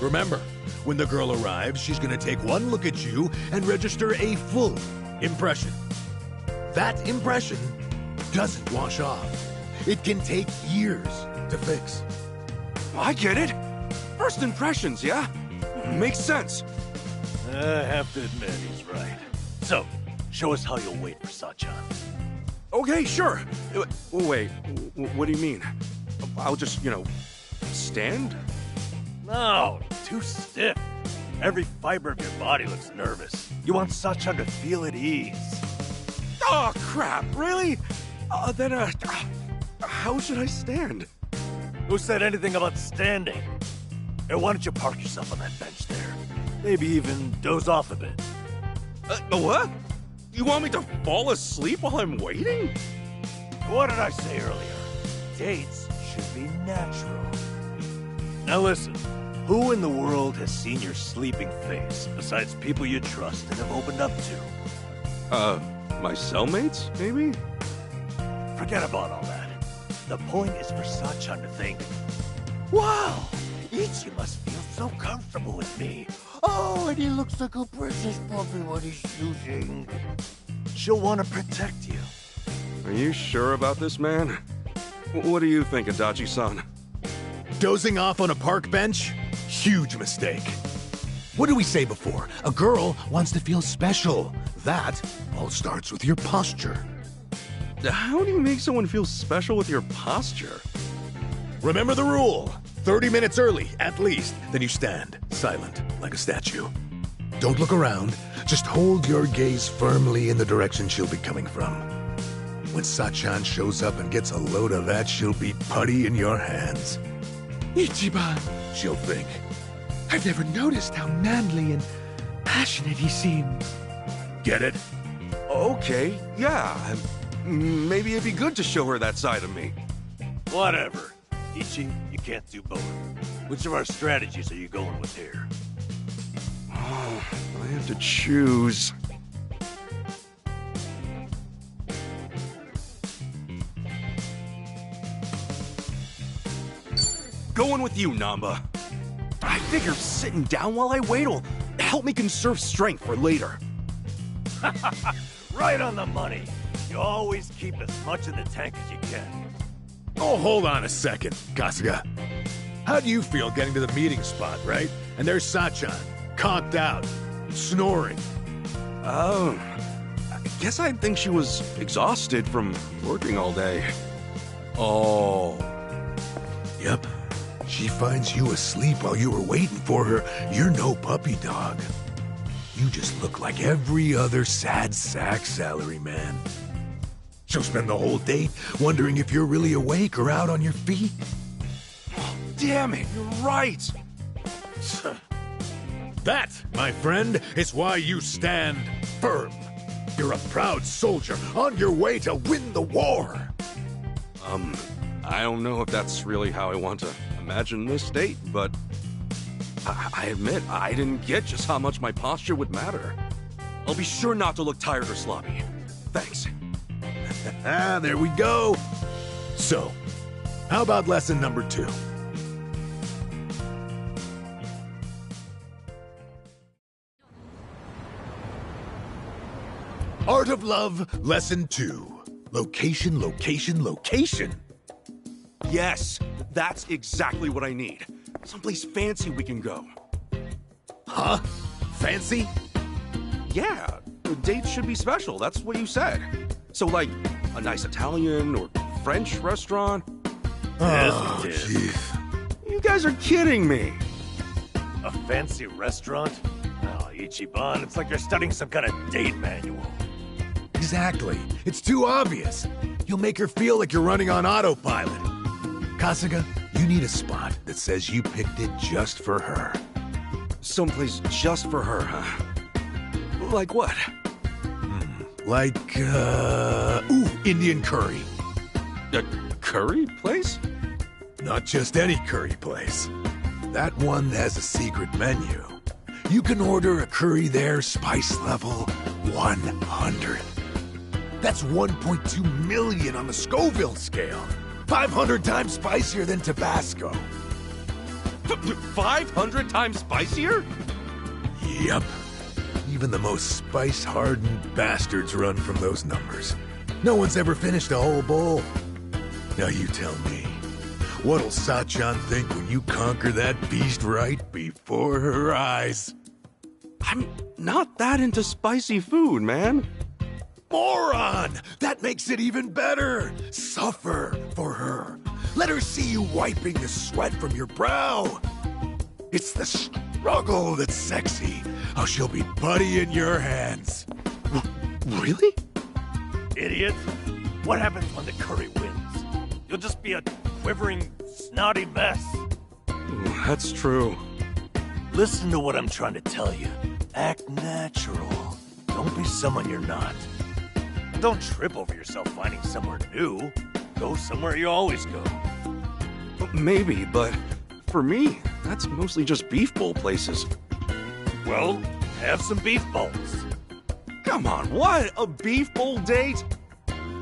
Remember, when the girl arrives, she's gonna take one look at you and register a full impression. That impression doesn't wash off. It can take years to fix.
I get it. First impressions, yeah? Makes sense.
I have to admit, he's right. So, show us how you'll wait for Sachan.
Okay, sure. Wait, what do you mean? I'll just, stand?
No, too stiff. Every fiber of your body looks nervous. You want Sachan to feel at ease.
Oh, crap, really? How should I stand?
Who said anything about standing? Hey, why don't you park yourself on that bench there? Maybe even doze off a bit.
What? You want me to fall asleep while I'm waiting?
What did I say earlier? Dates should be natural. Now listen, who in the world has seen your sleeping face, besides people you trust and have opened up to?
My cellmates, maybe?
Forget about all that. The point is for Sachan to think, wow, Ichi must feel so comfortable with me. Oh, and he looks like a precious puppy when he's choosing. She'll want to protect you.
Are you sure about this, man? What do you think, Adachi-san?
Dozing off on a park bench? Huge mistake. What did we say before? A girl wants to feel special. That all starts with your posture.
How do you make someone feel special with your posture?
Remember the rule. 30 minutes early, at least. Then you stand, silent, like a statue. Don't look around. Just hold your gaze firmly in the direction she'll be coming from. When Sachan shows up and gets a load of that, she'll be putty in your hands.
Ichiban,
she'll think.
I've never noticed how manly and passionate he seems.
Get it?
Okay, yeah. Maybe it'd be good to show her that side of me.
Whatever. Ichi, you can't do both. Which of our strategies are you going with here?
Oh, I have to choose. Going with you, Namba. I figure sitting down while I wait will help me conserve strength for later.
Right on the money. You always keep as much in the tank as you can.
Oh, hold on a second, Kasuga. How do you feel getting to the meeting spot, right? And there's Sachan, conked out, snoring.
I guess I'd think she was exhausted from working all day. Oh.
Yep. She finds you asleep while you were waiting for her. You're no puppy dog. You just look like every other sad sack salaryman. She'll spend the whole date wondering if you're really awake or out on your feet.
Oh, damn it, you're right.
That, my friend, is why you stand firm. You're a proud soldier on your way to win the war.
I don't know if that's really how I want to imagine this date, but I admit I didn't get just how much my posture would matter. I'll be sure not to look tired or sloppy. Thanks.
There we go. So, how about lesson number 2? Art of Love, lesson 2. Location, location, location.
Yes, that's exactly what I need. Someplace fancy we can go.
Huh? Fancy?
Yeah, the date should be special, that's what you said. So like, a nice Italian or French restaurant?
Oh, jeez.
You guys are kidding me.
A fancy restaurant? Oh, Ichiban, it's like you're studying some kind of date manual.
Exactly. It's too obvious. You'll make her feel like you're running on autopilot. Kasuga, you need a spot that says you picked it just for her.
Someplace just for her, huh? Like what?
Like, Indian curry.
A curry place?
Not just any curry place. That one has a secret menu. You can order a curry there, spice level 100. That's 1.2 million on the Scoville scale. 500 times spicier than Tabasco.
500 times spicier?
Yep. Even the most spice-hardened bastards run from those numbers. No one's ever finished a whole bowl. Now you tell me, what'll Sachan think when you conquer that beast right before her eyes?
I'm not that into spicy food, man.
Moron! That makes it even better! Suffer for her. Let her see you wiping the sweat from your brow. It's the struggle that's sexy. How she'll be putty in your hands.
Really?
Idiot. What happens when the curry wins? You'll just be a quivering, snotty mess.
That's true.
Listen to what I'm trying to tell you. Act natural. Don't be someone you're not. Don't trip over yourself finding somewhere new. Go somewhere you always go.
Maybe, but for me, that's mostly just beef bowl places.
Well, have some beef bowls.
Come on, what? A beef bowl date?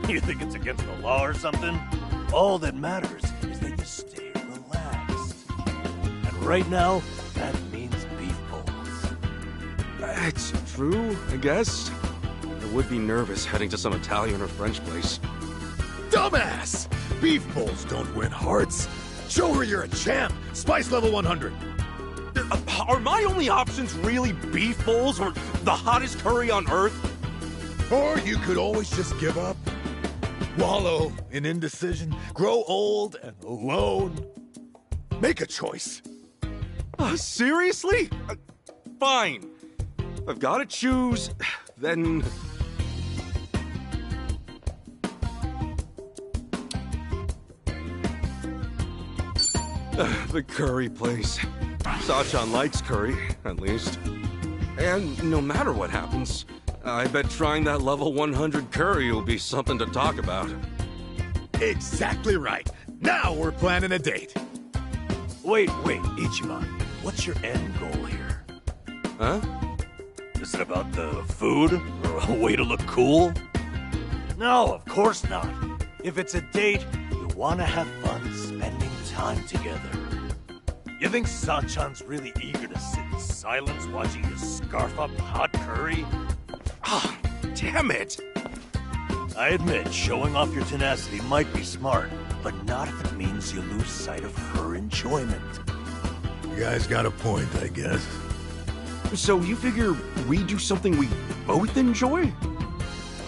You think it's against the law or something? All that matters is that you stay relaxed. And right now, that means beef bowls.
It's true, I guess. I would be nervous heading to some Italian or French place.
Dumbass! Beef bowls don't win hearts. Show her you're a champ. Spice level 100.
Are my only options really beef bowls or the hottest curry on earth?
Or you could always just give up. Wallow in indecision. Grow old and alone. Make a choice.
Seriously? Fine. I've got to choose, then... the curry place. Sachan likes curry, at least. And no matter what happens, I bet trying that level 100 curry will be something to talk about.
Exactly right. Now we're planning a date.
Wait, Ichiban. What's your end goal here?
Huh?
Is it about the food? Or a way to look cool? No, of course not. If it's a date, you want to have fun spending time together. You think Sachan's really eager to sit in silence watching you scarf up hot curry?
Ah, damn it!
I admit, showing off your tenacity might be smart, but not if it means you lose sight of her enjoyment.
You guys got a point, I guess.
So you figure we do something we both enjoy?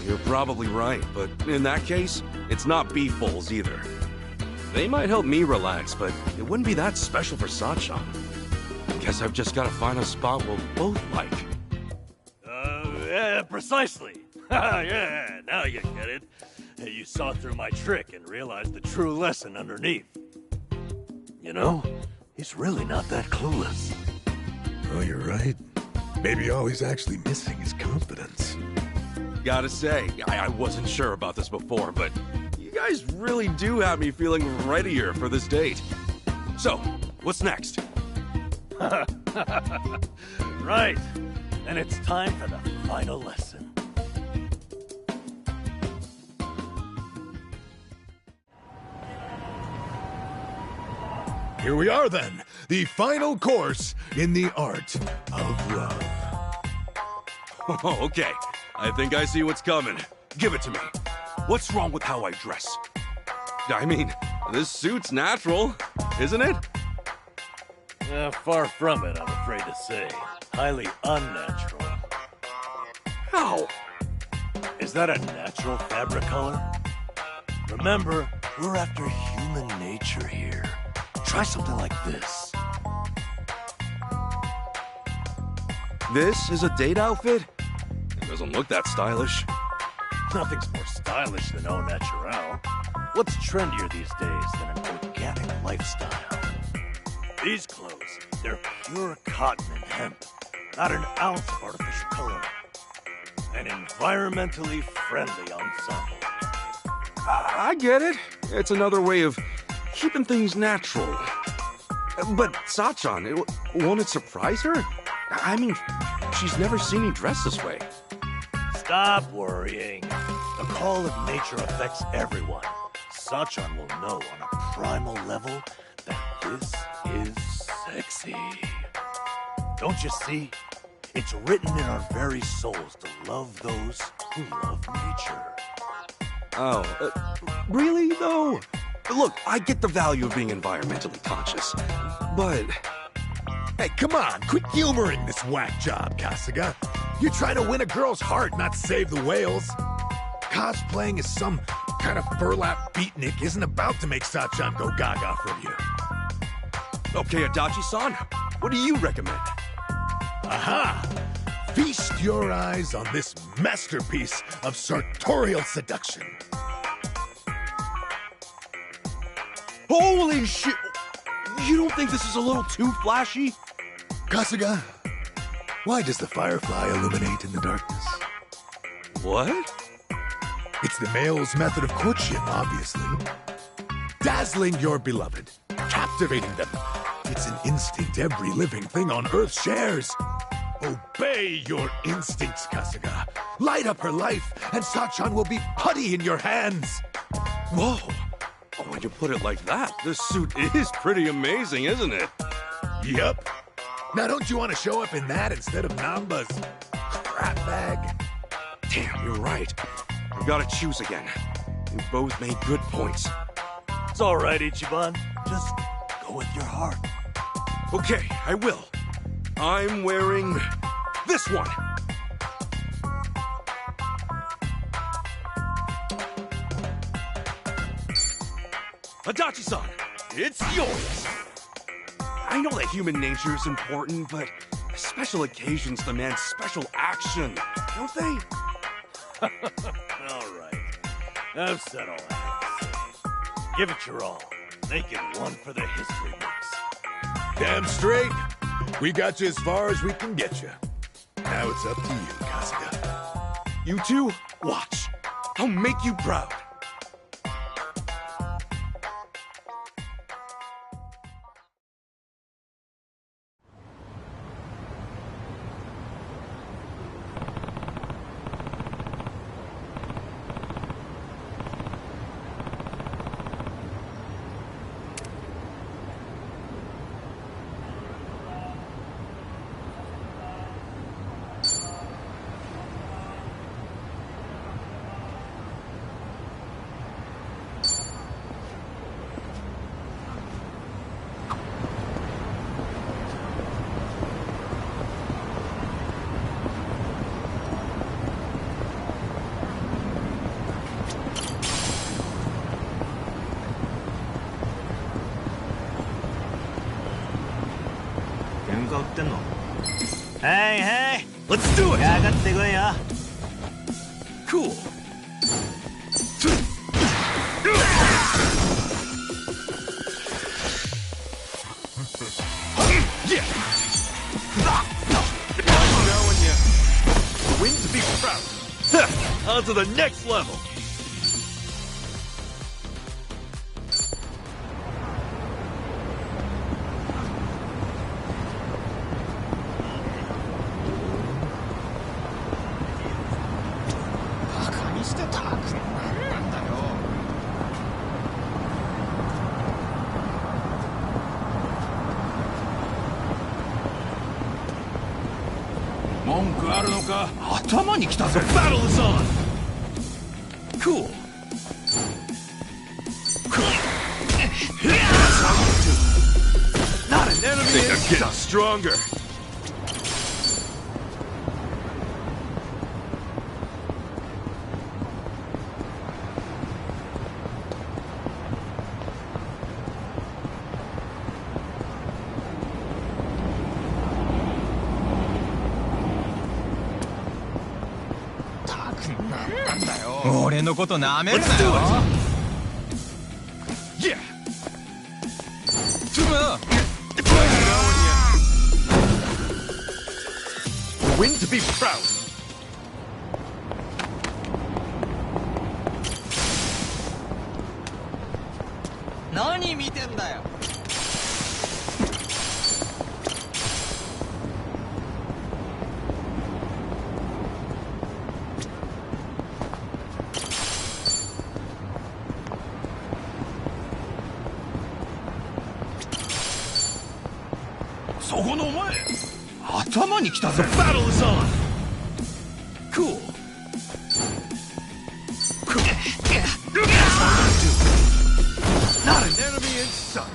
You're probably right, but in that case, it's not beef bowls either. They might help me relax, but it wouldn't be that special for Sachan. Guess I've just gotta find a spot we'll both like.
Yeah, precisely. Yeah, now you get it. You saw through my trick and realized the true lesson underneath. You know, he's really not that clueless.
Oh, you're right. Maybe all he's actually missing is confidence.
Gotta say, I wasn't sure about this before, but you guys really do have me feeling readier for this date. So, what's next?
Right. And it's time for the final lesson.
Here we are then, the final course in the art of love.
Oh, okay. I think I see what's coming. Give it to me. What's wrong with how I dress? I mean, this suit's natural, isn't it?
Far from it, I'm afraid to say. Highly unnatural.
How?
Is that a natural fabric color? Remember, we're after human nature here. Try something like this.
This is a date outfit? It doesn't look that stylish.
Nothing's more stylish than au naturel. What's trendier these days than an organic lifestyle? These clothes, they're pure cotton and hemp. Not an ounce of artificial color. An environmentally friendly ensemble.
I get it. It's another way of keeping things natural. But Sachan, won't it surprise her? I mean, she's never seen me dress this way.
Stop worrying. The call of nature affects everyone. Sachan will know on a primal level that this is sexy. Don't you see? It's written in our very souls to love those who love nature.
Oh, really though? Look, I get the value of being environmentally conscious, but...
Hey, come on, quit humoring this whack job, Kasuga. You're trying to win a girl's heart, not save the whales. Cosplaying as some kind of burlap beatnik isn't about to make Sachan go gaga from you.
Okay, Adachi-san, what do you recommend?
Aha! Feast your eyes on this masterpiece of sartorial seduction.
Holy shit! You don't think this is a little too flashy?
Kasuga, why does the firefly illuminate in the darkness?
What?
It's the male's method of courtship, obviously. Dazzling your beloved, captivating them. It's an instinct every living thing on Earth shares. Obey your instincts, Kasuga. Light up her life, and Sachan will be putty in your hands.
Whoa! Oh, when you put it like that, this suit is pretty amazing, isn't it?
Yep. Now don't you want to show up in that instead of Namba's crap bag?
Damn, you're right. I gotta choose again. You both made good points.
It's all right, Ichiban. Just go with your heart.
Okay, I will. I'm wearing this one. Adachi-san, it's yours. I know that human nature is important, but special occasions demand special action, don't they?
All right. I've said all I have to say. Give it your all. Make it one for the history books.
Damn straight. We got you as far as we can get you. Now it's up to you, Kasuga.
You two, watch. I'll make you proud.
Hey, hey! Let's do it!
Cool. Yeah. Now when you win to be proud.
On to the next level!
The battle is on! Cool. Not an enemy. Think I'm getting stronger.
Let's do it!
Yeah! Win to be proud! The battle is on! Cool. Not an enemy in sight.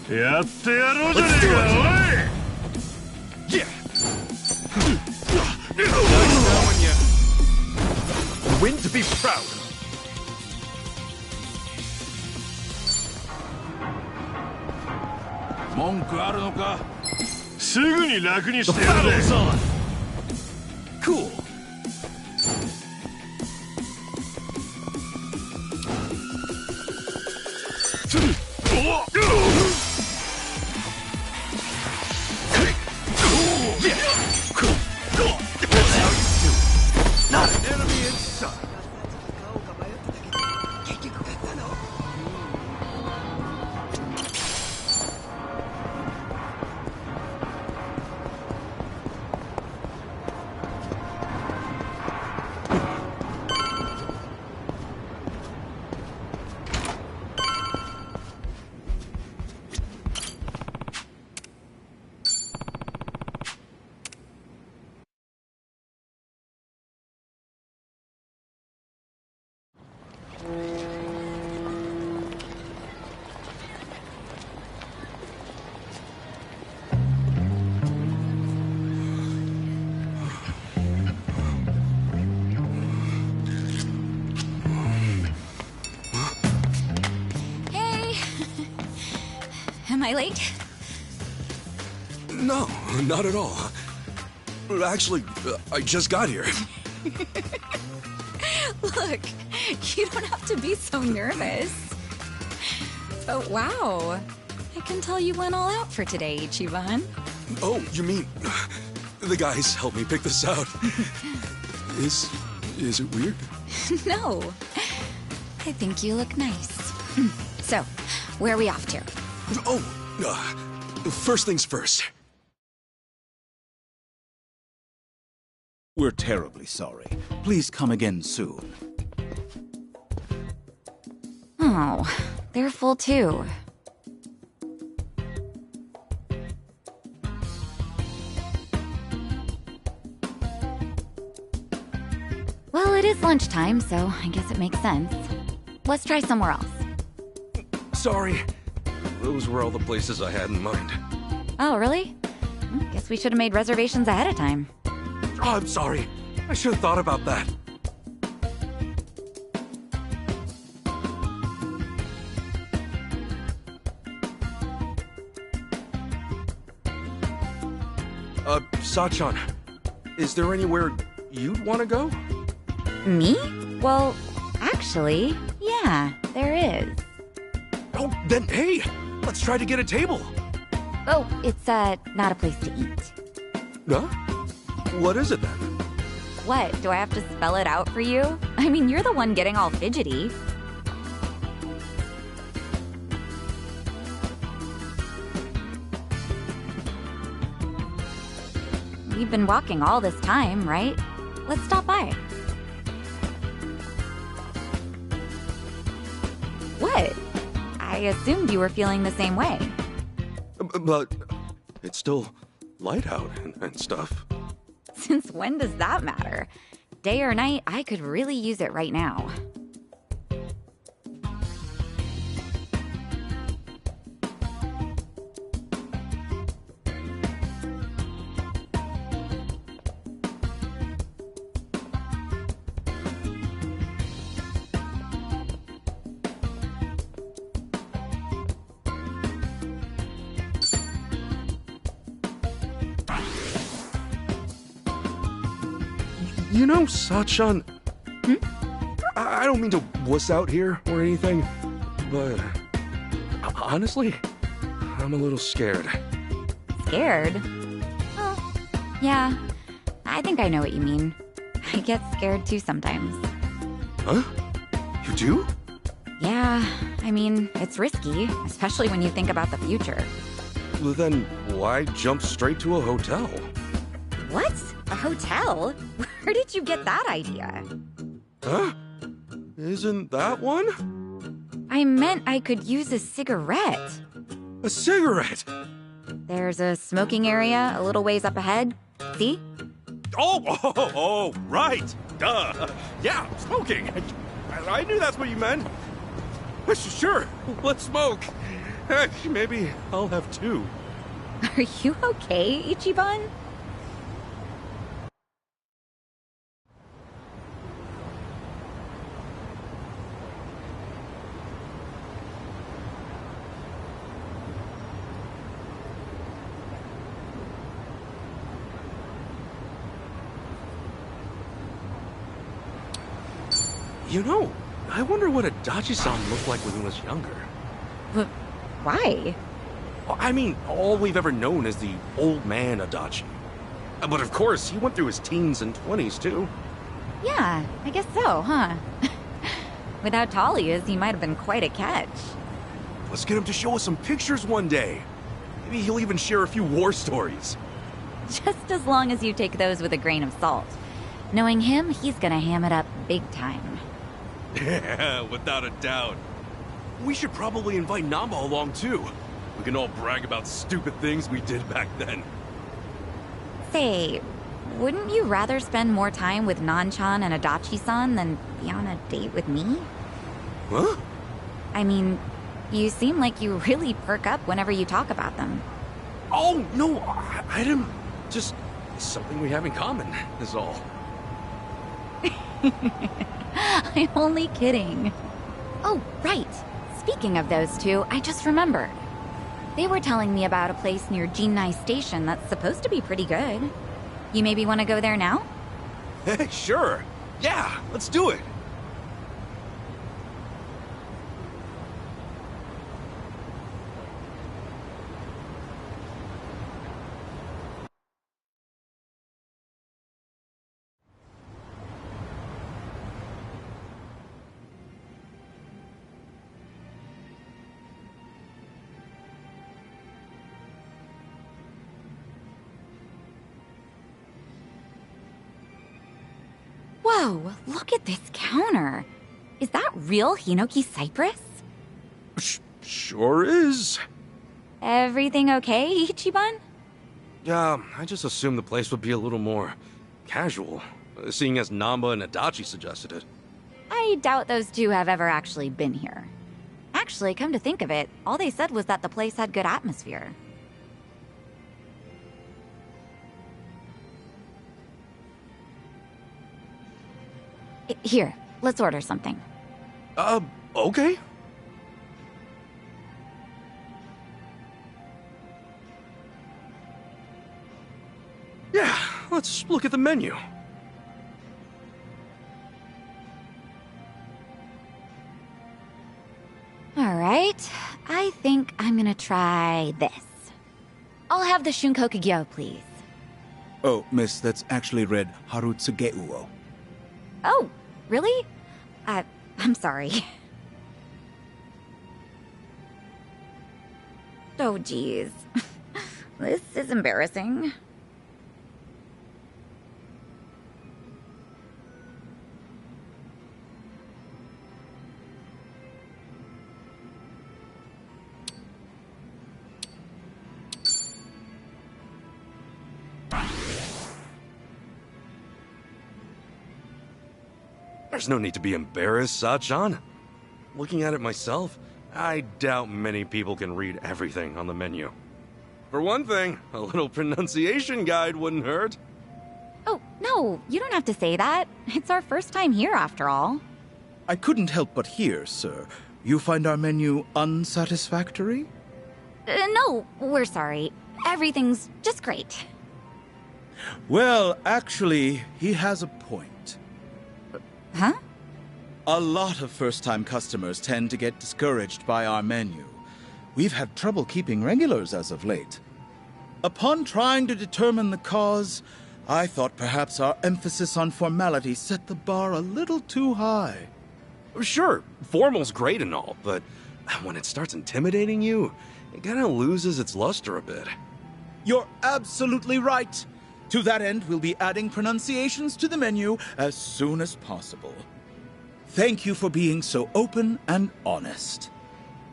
Let's do it!
Yeah! Now when you win to be proud.
文句あるのか？すぐに楽にしてやるぜ。
Cool.
Not an enemy in sight.
Am I late?
No, not at all. Actually, I just got here.
Look, you don't have to be so nervous. Oh, wow. I can tell you went all out for today, Ichiban.
Oh, you mean the guys helped me pick this out? Is it weird?
No. I think you look nice. So, where are we off to?
Oh, first things first.
We're terribly sorry. Please come again soon.
Oh, they're full too. Well, it is lunchtime, so I guess it makes sense. Let's try somewhere else.
Sorry. Those were all the places I had in mind.
Oh, really? Guess we should have made reservations ahead of time.
Oh, I'm sorry. I should have thought about that. Sachan, is there anywhere you'd want to go?
Me? Well, actually, yeah, there is.
Oh, then hey, let's try to get a table.
Oh, it's, not a place to eat.
Huh? What is it then?
What, do I have to spell it out for you? I mean, you're the one getting all fidgety. We've been walking all this time, right? Let's stop by. What? I assumed you were feeling the same way.
But it's still light out and stuff.
Since when does that matter? Day or night, I could really use it right now.
You know, Sachan, I don't mean to wuss out here or anything, but honestly, I'm a little scared.
Scared? Oh, yeah. I think I know what you mean. I get scared too sometimes.
Huh? You do?
Yeah, I mean, it's risky, especially when you think about the future.
Well, then why jump straight to a hotel?
What? A hotel? Where did you get that idea?
Huh? Isn't that one?
I meant I could use a cigarette.
A cigarette?
There's a smoking area a little ways up ahead. See?
Oh, right. Duh. Yeah, smoking. I knew that's what you meant. Sure, let's smoke. Maybe I'll have two.
Are you okay, Ichiban?
You know, I wonder what Adachi-san looked like when he was younger.
But why?
I mean, all we've ever known is the old man Adachi. But of course, he went through his teens and 20s, too.
Yeah, I guess so, huh? With how tall he is, he might have been quite a catch.
Let's get him to show us some pictures one day. Maybe he'll even share a few war stories.
Just as long as you take those with a grain of salt. Knowing him, he's gonna ham it up big time.
Yeah, without a doubt. We should probably invite Namba along, too. We can all brag about stupid things we did back then.
Say, wouldn't you rather spend more time with Nanchan and Adachi-san than be on a date with me?
Huh?
I mean, you seem like you really perk up whenever you talk about them.
Oh, no, I didn't... Just something we have in common, is all.
I'm only kidding. Oh, right. Speaking of those two, I just remembered. They were telling me about a place near Jinnai Station that's supposed to be pretty good. You maybe want to go there now?
Sure. Yeah, let's do it.
Whoa, look at this counter. Is that real Hinoki cypress?
Sure is.
Everything okay, Ichiban?
Yeah, I just assumed the place would be a little more casual, seeing as Namba and Adachi suggested it.
I doubt those two have ever actually been here. Actually, come to think of it, all they said was that the place had good atmosphere. Here, let's order something.
Okay. Yeah, let's look at the menu.
Alright, I think I'm gonna try this. I'll have the Shunkokugyo, please.
Oh, miss, that's actually read Harutsugeuo.
Oh, really? I'm sorry. Oh, geez. This is embarrassing.
There's no need to be embarrassed, Sachan. Looking at it myself, I doubt many people can read everything on the menu. For one thing, a little pronunciation guide wouldn't hurt.
Oh, no, you don't have to say that. It's our first time here, after all.
I couldn't help but hear, sir. You find our menu unsatisfactory?
No, we're sorry. Everything's just great.
Well, actually, he has a point.
Huh?
A lot of first-time customers tend to get discouraged by our menu. We've had trouble keeping regulars as of late. Upon trying to determine the cause, I thought perhaps our emphasis on formality set the bar a little too high.
Sure, formal's great and all, but when it starts intimidating you, it kind of loses its luster a bit.
You're absolutely right. To that end, we'll be adding pronunciations to the menu as soon as possible. Thank you for being so open and honest.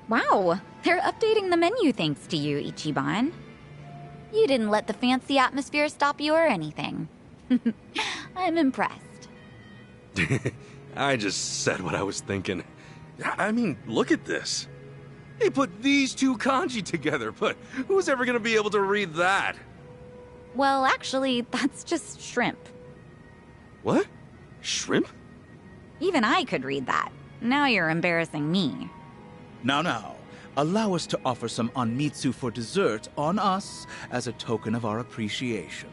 Wow, they're updating the menu thanks to you, Ichiban. You didn't let the fancy atmosphere stop you or anything. I'm impressed.
I just said what I was thinking. I mean, look at this. They put these two kanji together, but who's ever gonna be able to read that?
Well, actually, that's just shrimp.
What? Shrimp?
Even I could read that. Now you're embarrassing me.
Now, allow us to offer some onmitsu for dessert on us as a token of our appreciation.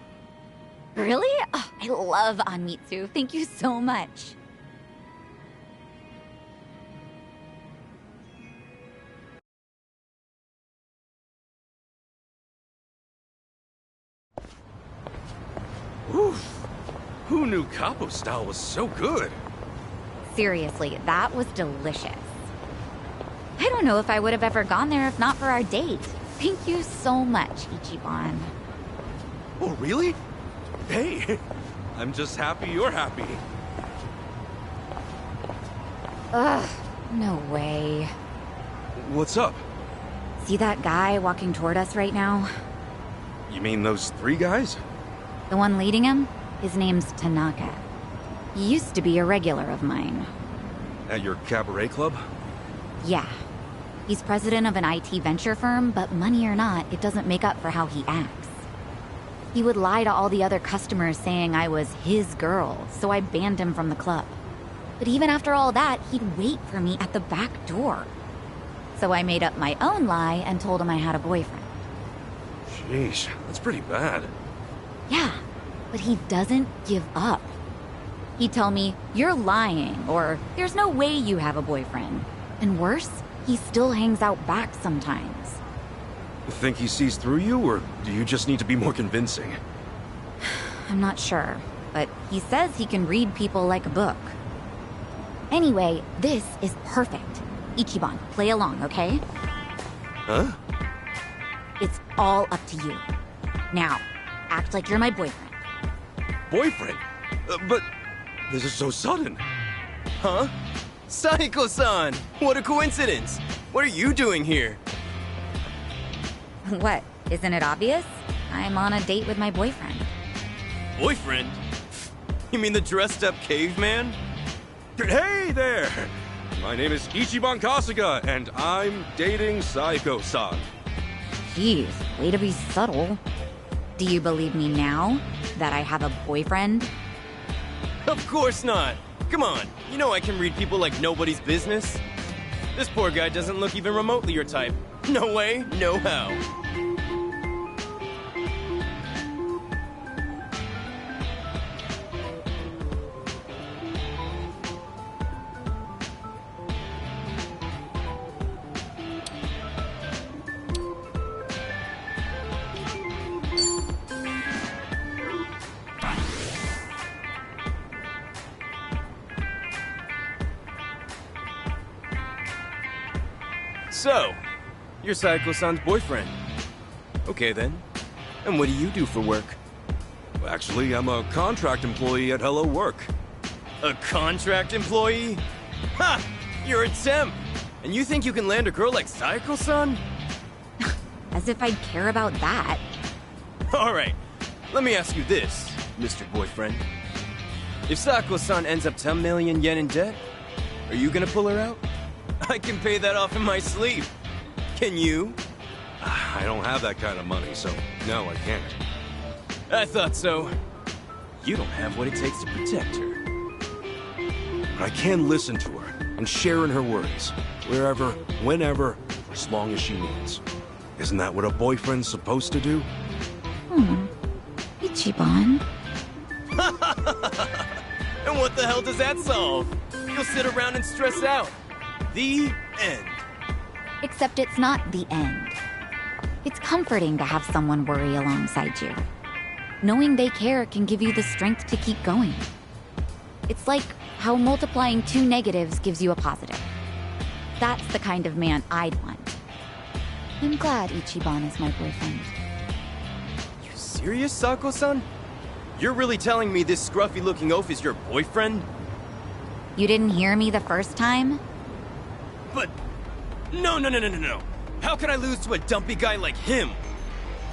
Really? Oh, I love onmitsu. Thank you so much.
Oof. Who knew capo style was so good?
Seriously, that was delicious. I don't know if I would have ever gone there if not for our date. Thank you so much, Ichiban.
Oh, really? Hey, I'm just happy you're happy.
Ugh, no way.
What's up?
See that guy walking toward us right now?
You mean those 3 guys?
The one leading him? His name's Tanaka. He used to be a regular of mine.
At your cabaret club?
Yeah. He's president of an IT venture firm, but money or not, it doesn't make up for how he acts. He would lie to all the other customers saying I was his girl, so I banned him from the club. But even after all that, he'd wait for me at the back door. So I made up my own lie and told him I had a boyfriend.
Sheesh, that's pretty bad.
Yeah, but he doesn't give up. He'd tell me, "You're lying," or "There's no way you have a boyfriend." And worse, he still hangs out back sometimes.
Think he sees through you, or do you just need to be more convincing?
I'm not sure, but he says he can read people like a book. Anyway, this is perfect. Ichiban, play along, okay?
Huh?
It's all up to you. Now, act like you're my boyfriend.
Boyfriend? But this is so sudden.
Huh? Saiko-san! What a coincidence! What are you doing here?
What? Isn't it obvious? I'm on a date with my boyfriend.
Boyfriend? You mean the dressed-up caveman?
Hey there! My name is Ichiban Kasuga, and I'm dating Saiko-san.
Jeez, way to be subtle. Do you believe me now? That I have a boyfriend?
Of course not! Come on, you know I can read people like nobody's business. This poor guy doesn't look even remotely your type. No way, no how. So, you're Saiko-san's boyfriend. Okay then. And what do you do for work?
Actually, I'm a contract employee at Hello Work.
A contract employee? Ha! You're a temp! And you think you can land a girl like Saiko-san?
As if I'd care about that.
Alright, let me ask you this, Mr. Boyfriend. If Saiko-san ends up 10 million yen in debt, are you gonna pull her out? I can pay that off in my sleep. Can you?
I don't have that kind of money, so no, I can't.
I thought so. You don't have what it takes to protect her.
But I can listen to her and share in her worries, wherever, whenever, for as long as she needs. Isn't that what a boyfriend's supposed to do?
Ichiban.
And what the hell does that solve? You'll sit around and stress out. The end.
Except it's not the end. It's comforting to have someone worry alongside you. Knowing they care can give you the strength to keep going. It's like how multiplying 2 negatives gives you a positive. That's the kind of man I'd want. I'm glad Ichiban is my boyfriend.
You serious, Sako-san? You're really telling me this scruffy-looking oaf is your boyfriend?
You didn't hear me the first time?
But... No. How can I lose to a dumpy guy like him?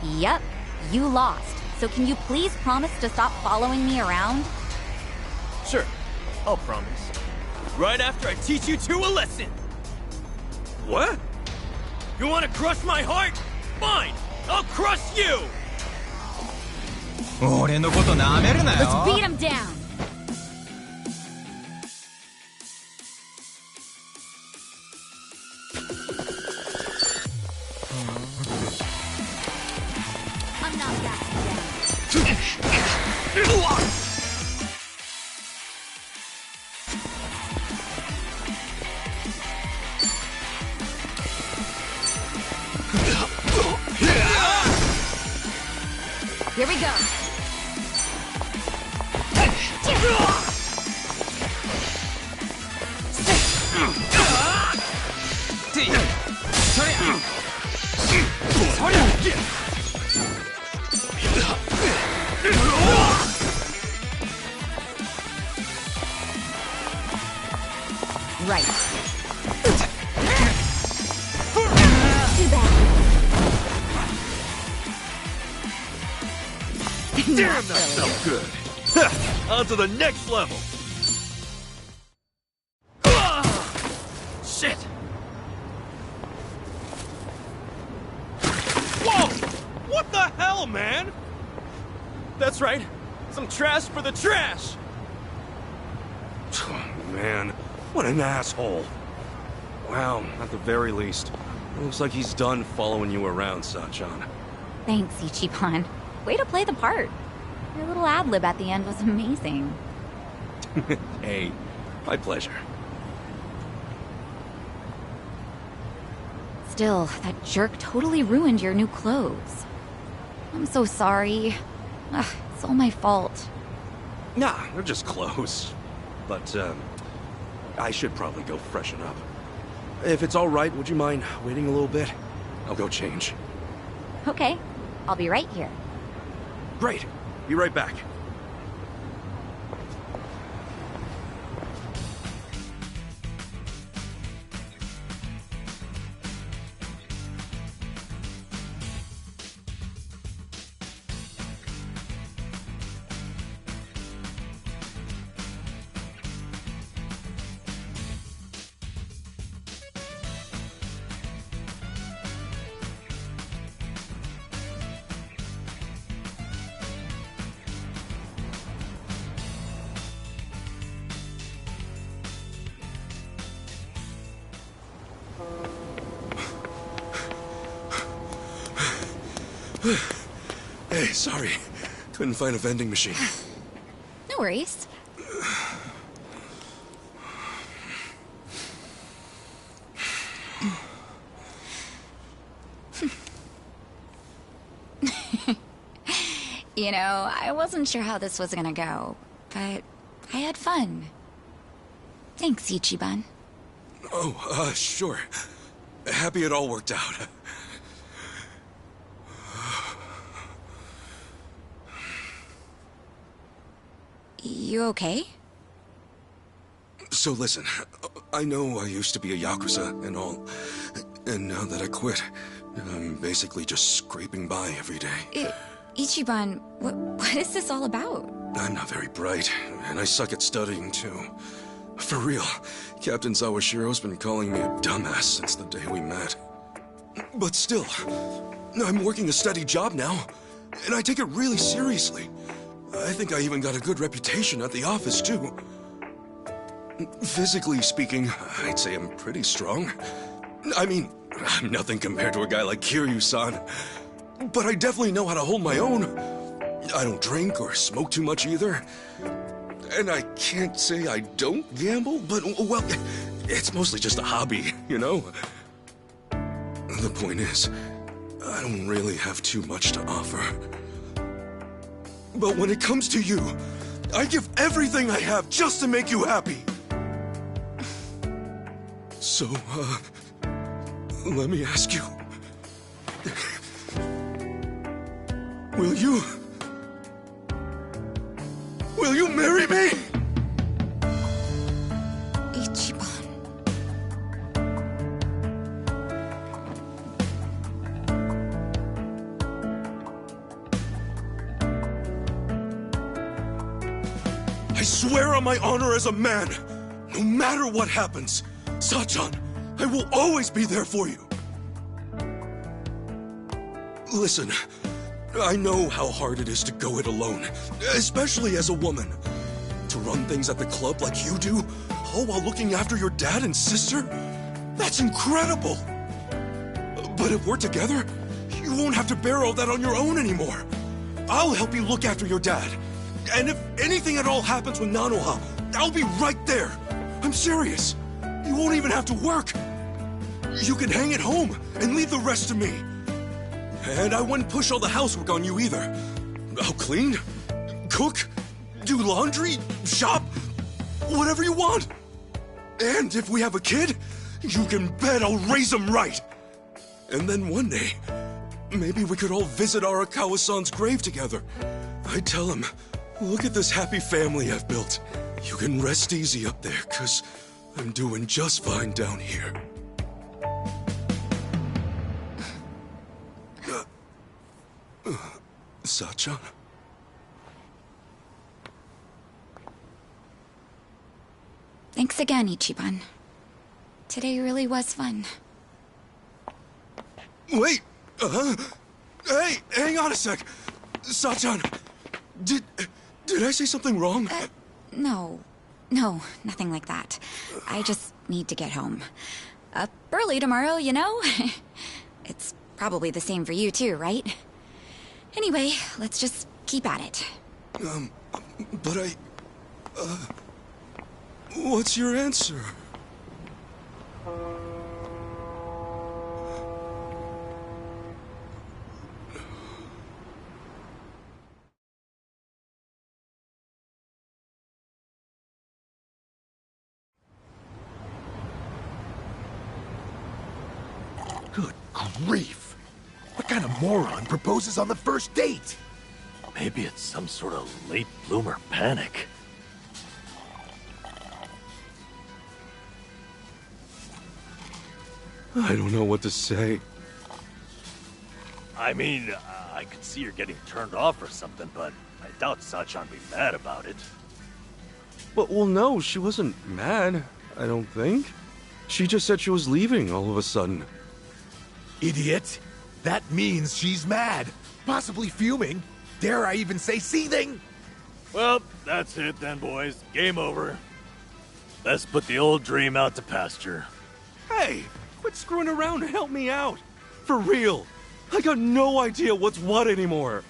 Yep, you lost. So can you please promise to stop following me around?
Sure, I'll promise. Right after I teach you 2 a lesson!
What?
You want to crush my heart? Fine! I'll crush you!
Let's beat him down! I'm not backing down. Here we go. Right. Too bad.
Damn, that felt good. On to the next level. Shit.
Whoa! What the hell, man? That's right. Some trash for the trash.
Oh, man, what an asshole. Wow, at the very least, it looks like he's done following you around, Sachan.
Thanks, Ichiban. Way to play the part. Your little ad-lib at the end was amazing.
Hey, my pleasure.
Still, that jerk totally ruined your new clothes. I'm so sorry. Ugh, it's all my fault.
Nah, they're just clothes. But, I should probably go freshen up. If it's all right, would you mind waiting a little bit? I'll go change.
Okay, I'll be right here.
Great. Be right back. Hey, sorry. Couldn't find a vending machine.
No worries. You know, I wasn't sure how this was gonna go, but I had fun. Thanks, Ichiban.
Oh, sure. Happy it all worked out.
You okay?
So listen, I know I used to be a yakuza and all, and now that I quit, I'm basically just scraping by every day.
Ichiban, what is this all about?
I'm not very bright, and I suck at studying too. For real, Captain Sawashiro's been calling me a dumbass since the day we met. But still, I'm working a steady job now, and I take it really seriously. I think I even got a good reputation at the office, too. Physically speaking, I'd say I'm pretty strong. I mean, I'm nothing compared to a guy like Kiryu-san. But I definitely know how to hold my own. I don't drink or smoke too much either. And I can't say I don't gamble, but, well, it's mostly just a hobby, you know? The point is, I don't really have too much to offer. But when it comes to you, I give everything I have just to make you happy. So, let me ask you. Will you marry me?
Ichiban.
I swear on my honor as a man, no matter what happens, Sachan, I will always be there for you. Listen, I know how hard it is to go it alone, especially as a woman. To run things at the club like you do, all while looking after your dad and sister? That's incredible! But if we're together, you won't have to bear all that on your own anymore. I'll help you look after your dad. And if anything at all happens with Nanoha, I'll be right there. I'm serious. You won't even have to work. You can hang at home and leave the rest to me. And I wouldn't push all the housework on you either. I'll clean, cook, do laundry, shop, whatever you want. And if we have a kid, you can bet I'll raise him right. And then one day, maybe we could all visit Arakawa-san's grave together. I'd tell him, look at this happy family I've built. You can rest easy up there, 'cause I'm doing just fine down here. Sachan?
Thanks again, Ichiban. Today really was fun.
Wait! Hey, hang on a sec! Sachan, did I say something wrong?
No, nothing like that. I just need to get home. Up early tomorrow, you know? It's probably the same for you too, right? Anyway, let's just keep at it.
But what's your answer?
Good grief! What kind of moron proposes on the first date?
Maybe it's some sort of late bloomer panic.
I don't know what to say.
I mean, I could see her getting turned off or something, but I doubt Sachan'd be mad about it.
Well, no, she wasn't mad, I don't think. She just said she was leaving all of a sudden.
Idiot! That means she's mad, possibly fuming. Dare I even say seething?
Well, that's it then, boys. Game over. Let's put the old dream out to pasture.
Hey, quit screwing around and help me out. For real. I got no idea what's what anymore.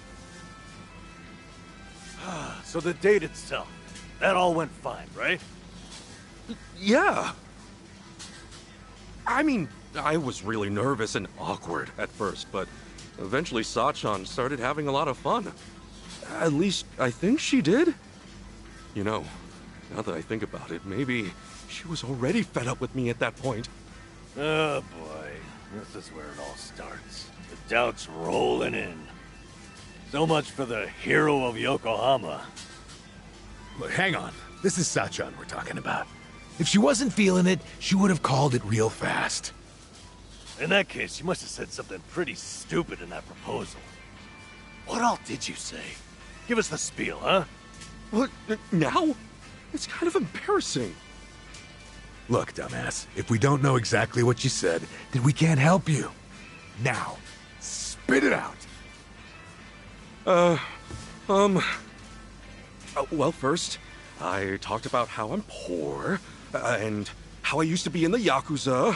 So the date itself, that all went fine, right?
Yeah. I mean, I was really nervous and awkward at first, but eventually Sachan started having a lot of fun. At least, I think she did. You know, now that I think about it, maybe she was already fed up with me at that point.
Oh boy, this is where it all starts. The doubt's rolling in. So much for the hero of Yokohama.
Look, hang on. This is Sachan we're talking about. If she wasn't feeling it, she would have called it real fast.
In that case, you must have said something pretty stupid in that proposal. What all did you say? Give us the spiel, huh?
What, now? It's kind of embarrassing.
Look, dumbass, if we don't know exactly what you said, then we can't help you. Now, spit it out.
Well, first, I talked about how I'm poor, and how I used to be in the yakuza.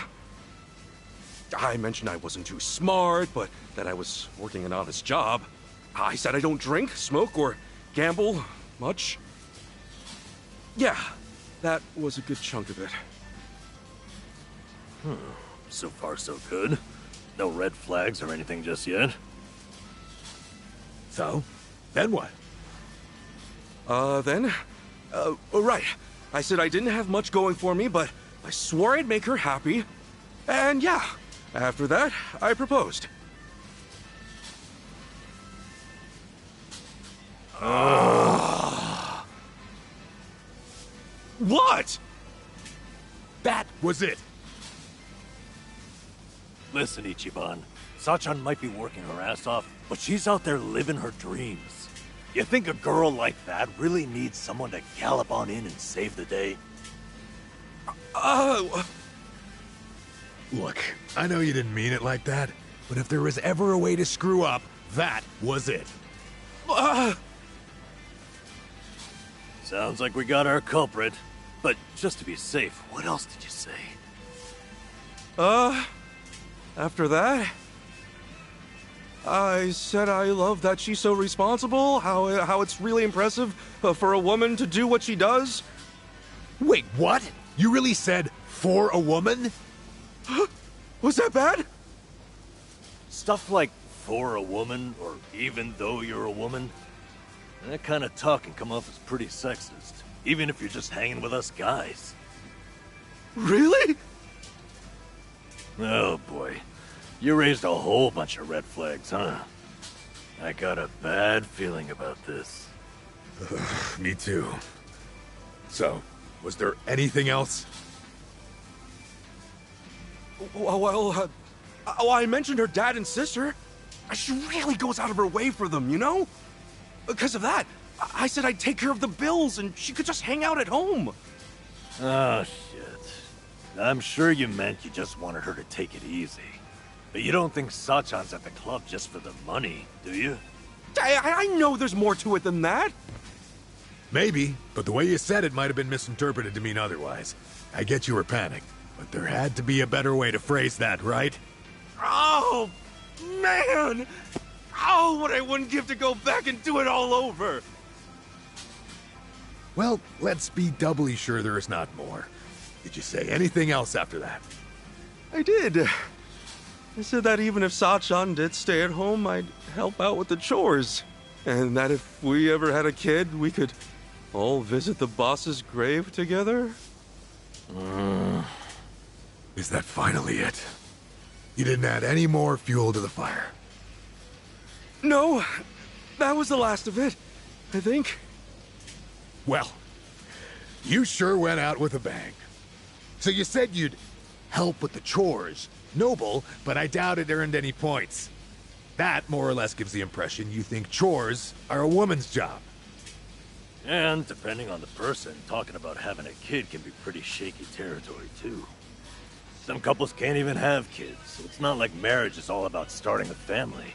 I mentioned I wasn't too smart, but that I was working an honest job. I said I don't drink, smoke, or gamble much. Yeah, that was a good chunk of it.
So far, so good. No red flags or anything just yet.
So, then what?
Right. I said I didn't have much going for me, but I swore I'd make her happy. And yeah, after that, I proposed. What?
That was it.
Listen, Ichiban. Sachan might be working her ass off, but she's out there living her dreams. You think a girl like that really needs someone to gallop on in and save the day?
Look, I know you didn't mean it like that, but if there was ever a way to screw up, that was it.
Sounds like we got our culprit. But just to be safe, what else did you say?
After that, I said I love that she's so responsible, how it's really impressive for a woman to do what she does.
Wait, what? You really said, for a woman?
Was that bad?
Stuff like, for a woman, or even though you're a woman, That kind of talk can come off as pretty sexist, even if you're just hanging with us guys.
Really?
Oh boy, you raised a whole bunch of red flags, huh? I got a bad feeling about this.
Me too. So, was there anything else?
Well, I mentioned her dad and sister. She really goes out of her way for them, you know? Because of that, I said I'd take care of the bills and she could just hang out at home.
Oh, shit. I'm sure you meant you just wanted her to take it easy. But you don't think Sachan's at the club just for the money, do you?
I know there's more to it than that.
Maybe, but the way you said it might have been misinterpreted to mean otherwise. I get you were panicked, but there had to be a better way to phrase that, right?
Oh, man! Oh, what I wouldn't give to go back and do it all over!
Well, let's be doubly sure there is not more. Did you say anything else after that?
I did. I said that even if Sachan did stay at home, I'd help out with the chores. And that if we ever had a kid, we could all visit the boss's grave together.
Is that finally it? You didn't add any more fuel to the fire?
No, that was the last of it, I think.
Well, you sure went out with a bang. So you said you'd help with the chores. Noble, but I doubt it earned any points. That more or less gives the impression you think chores are a woman's job.
And depending on the person, talking about having a kid can be pretty shaky territory too. Some couples can't even have kids, so it's not like marriage is all about starting a family.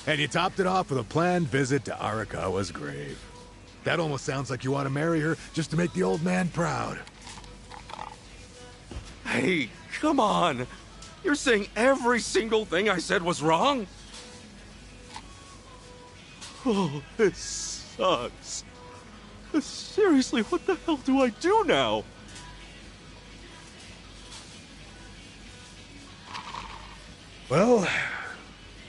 And you topped it off with a planned visit to Arakawa's grave. That almost sounds like you want to marry her just to make the old man proud.
Hey, come on! You're saying every single thing I said was wrong? Oh, this sucks. Seriously, what the hell do I do now?
Well,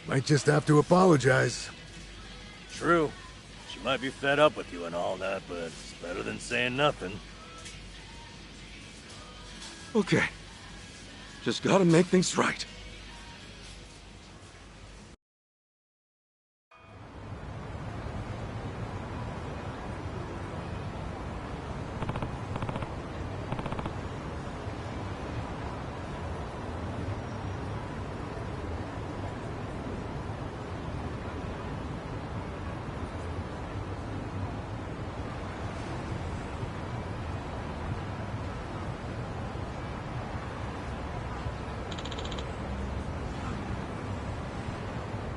might just have to apologize.
True. She might be fed up with you and all that, but it's better than saying nothing.
Okay. Just gotta make things right.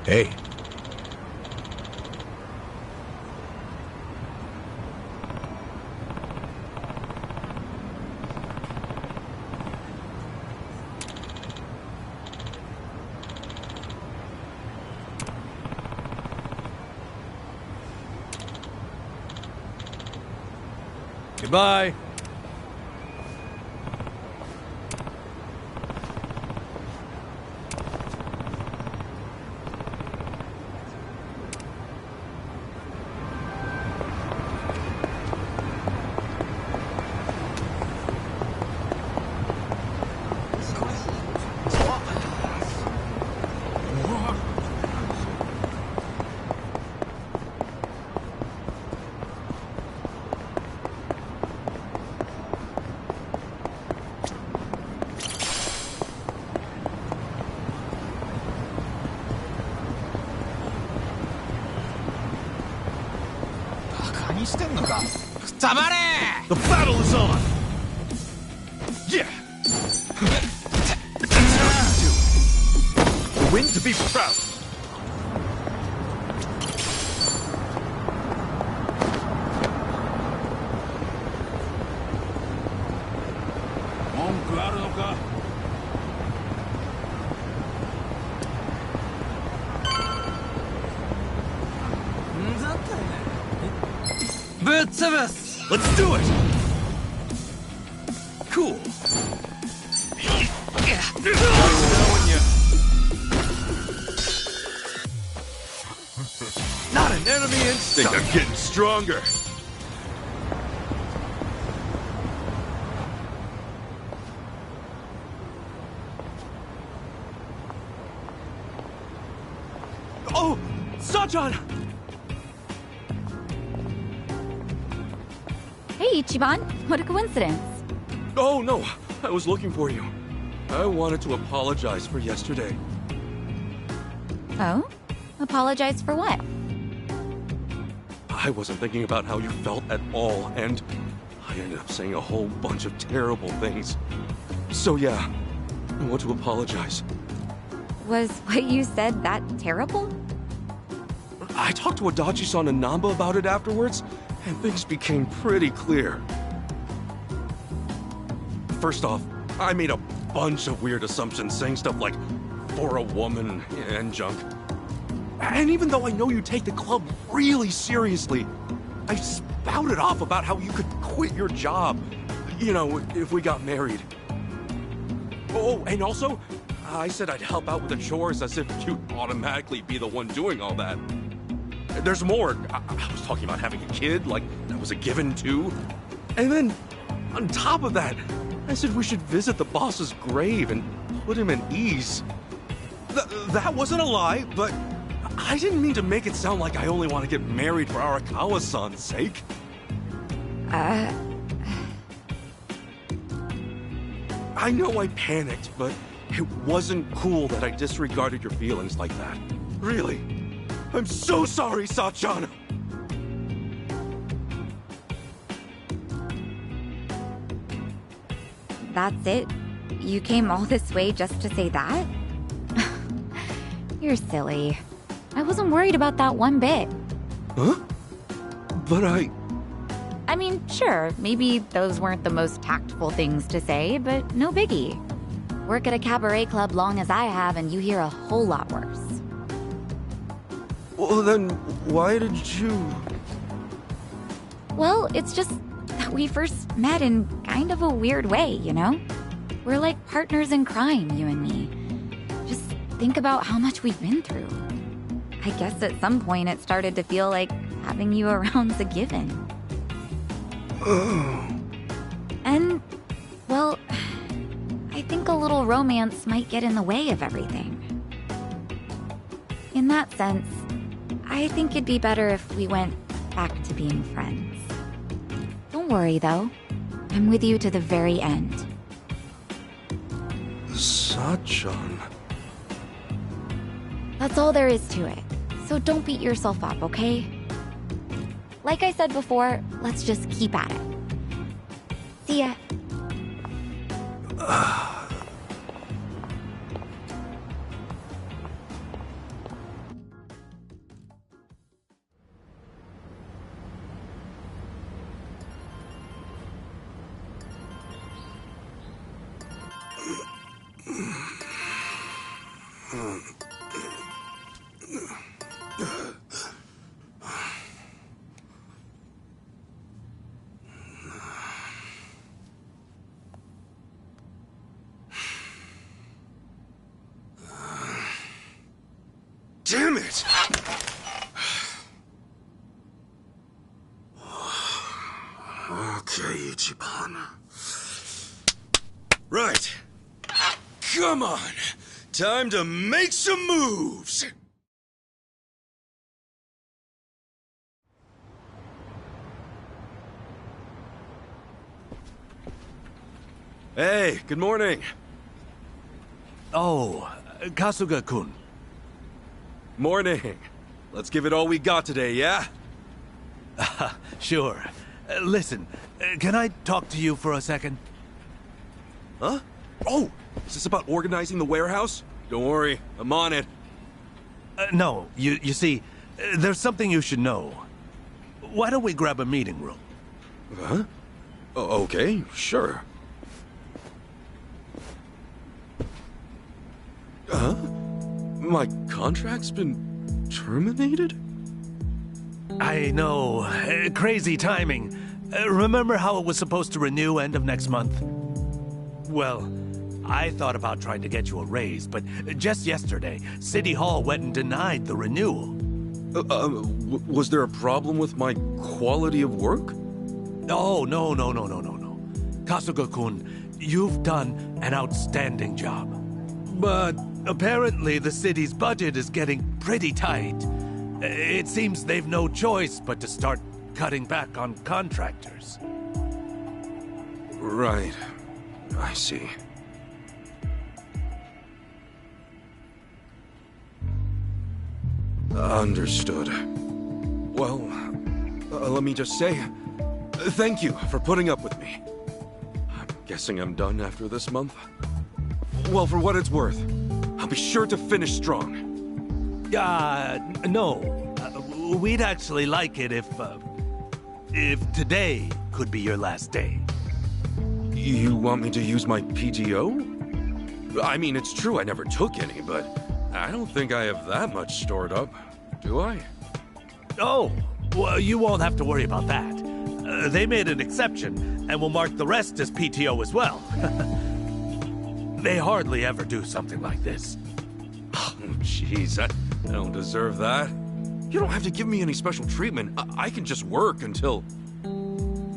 Hey.
Goodbye.
The battle is on! Yeah! The win to be proud! Let's do it! Cool. Not
an enemy in sight. Think I'm getting stronger.
Oh! Sachan!
Hey, Ichiban. What a coincidence.
Oh, no. I was looking for you. I wanted to apologize for yesterday.
Oh? Apologize for what?
I wasn't thinking about how you felt at all, and I ended up saying a whole bunch of terrible things. So yeah, I want to apologize.
Was what you said that terrible?
I talked to Adachi-san and Namba about it afterwards, and things became pretty clear. First off, I made a bunch of weird assumptions saying stuff like, for a woman, and junk. And even though I know you take the club really seriously, I spouted off about how you could quit your job, you know, if we got married. Oh, and also, I said I'd help out with the chores as if you'd automatically be the one doing all that. There's more. I was talking about having a kid, like that was a given too. And then, on top of that, I said we should visit the boss's grave and put him at ease. That wasn't a lie, but I didn't mean to make it sound like I only want to get married for Arakawa-san's sake. I know I panicked, but it wasn't cool that I disregarded your feelings like that. Really. I'm so sorry, Sachan!
That's it? You came all this way just to say that? You're silly. I wasn't worried about that one bit.
Huh? But
I mean, sure, maybe those weren't the most tactful things to say, but no biggie. Work at a cabaret club long as I have, and you hear a whole lot worse.
Well, then, why did you...
Well, it's just that we first met in kind of a weird way, you know? We're like partners in crime, you and me. Just think about how much we've been through. I guess at some point it started to feel like having you around's a given. And, well, I think a little romance might get in the way of everything. In that sense, I think it'd be better if we went back to being friends. Don't worry, though. I'm with you to the very end.
Sachan...
That's all there is to it. So don't beat yourself up, okay? Like I said before, let's just keep at it. See ya.
Damn it! Okay, Ichiban. Right. Come on. Time to make some moves!
Hey, good morning.
Oh, Kasuga-kun.
Morning. Let's give it all we got today, yeah?
Sure. Listen, can I talk to you for a second?
Huh? Oh, is this about organizing the warehouse? Don't worry, I'm on it.
No, you see, there's something you should know. Why don't we grab a meeting room?
Huh? Okay, sure. Huh? My contract's been terminated?
I know. Crazy timing. Remember how it was supposed to renew end of next month? Well, I thought about trying to get you a raise, but just yesterday, City Hall went and denied the renewal.
Was there a problem with my quality of work?
Oh, no. Kasuga-kun, you've done an outstanding job. But apparently the city's budget is getting pretty tight. It seems they've no choice but to start cutting back on contractors.
Right. I see. Understood. Well, let me just say, thank you for putting up with me. I'm guessing I'm done after this month. Well, for what it's worth, I'll be sure to finish strong.
No. We'd actually like it if today could be your last day.
You want me to use my PTO? I mean, it's true I never took any, but I don't think I have that much stored up, do I?
Oh, well, you won't have to worry about that. They made an exception, and will mark the rest as PTO as well. They hardly ever do something like this.
Oh, jeez, I don't deserve that. You don't have to give me any special treatment. I can just work until...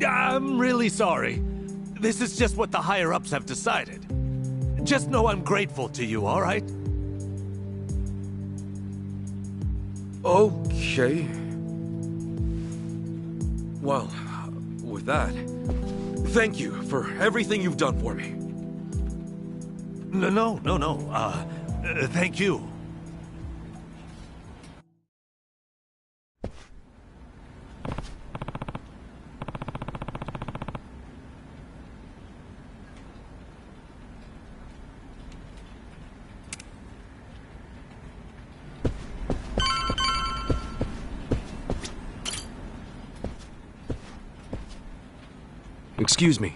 I'm really sorry. This is just what the higher-ups have decided. Just know I'm grateful to you, all right?
Okay. Well, with that, thank you for everything you've done for me.
No. Thank you.
Excuse me.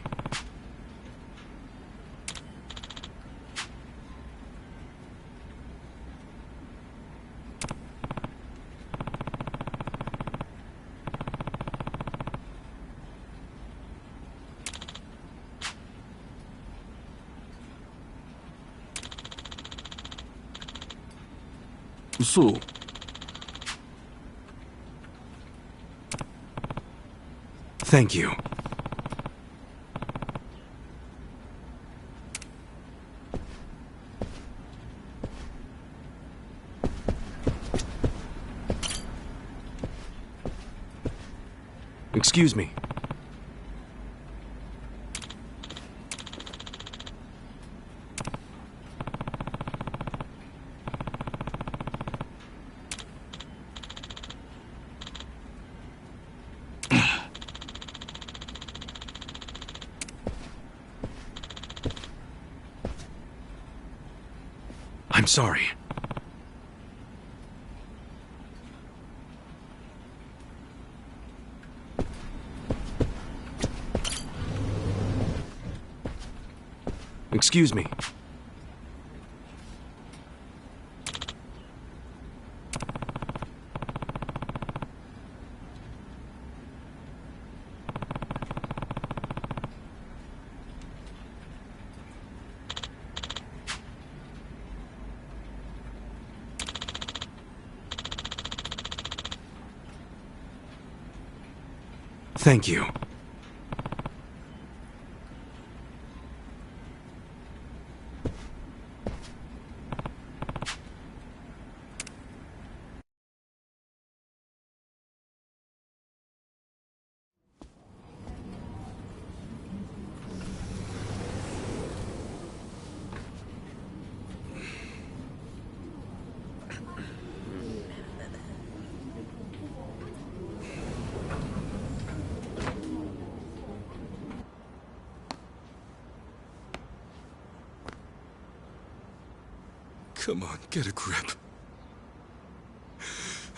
So... Thank you. Excuse me. I'm sorry. Excuse me. Thank you. Come on, get a grip.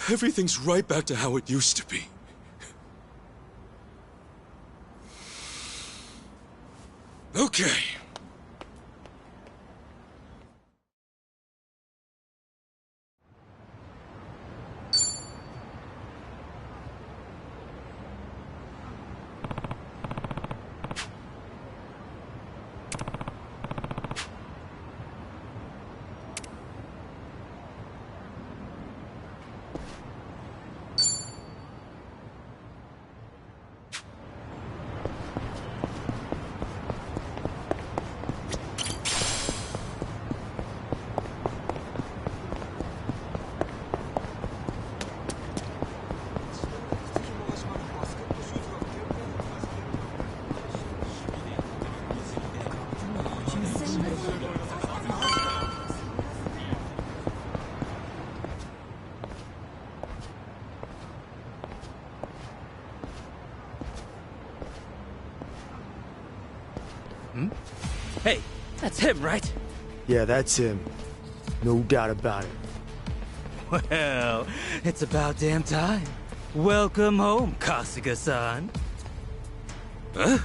Everything's right back to how it used to be. Okay.
Hmm? Hey, that's him, right?
Yeah, that's him. No doubt about it.
Well, it's about damn time. Welcome home, Kasuga-san.
Huh?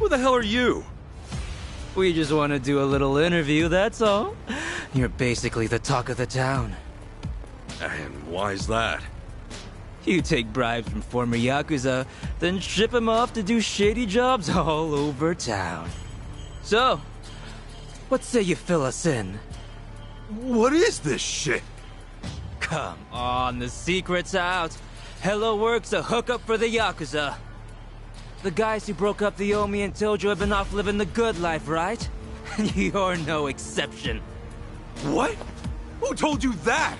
Who the hell are you?
We just want to do a little interview, that's all. You're basically the talk of the town.
And why's that?
You take bribes from former yakuza, then ship them off to do shady jobs all over town. So, what say you fill us in?
What is this shit?
Come on, the secret's out. Hello Work's a hookup for the yakuza. The guys who broke up the Omi and Tojo have been off living the good life, right? You're no exception.
What? Who told you that?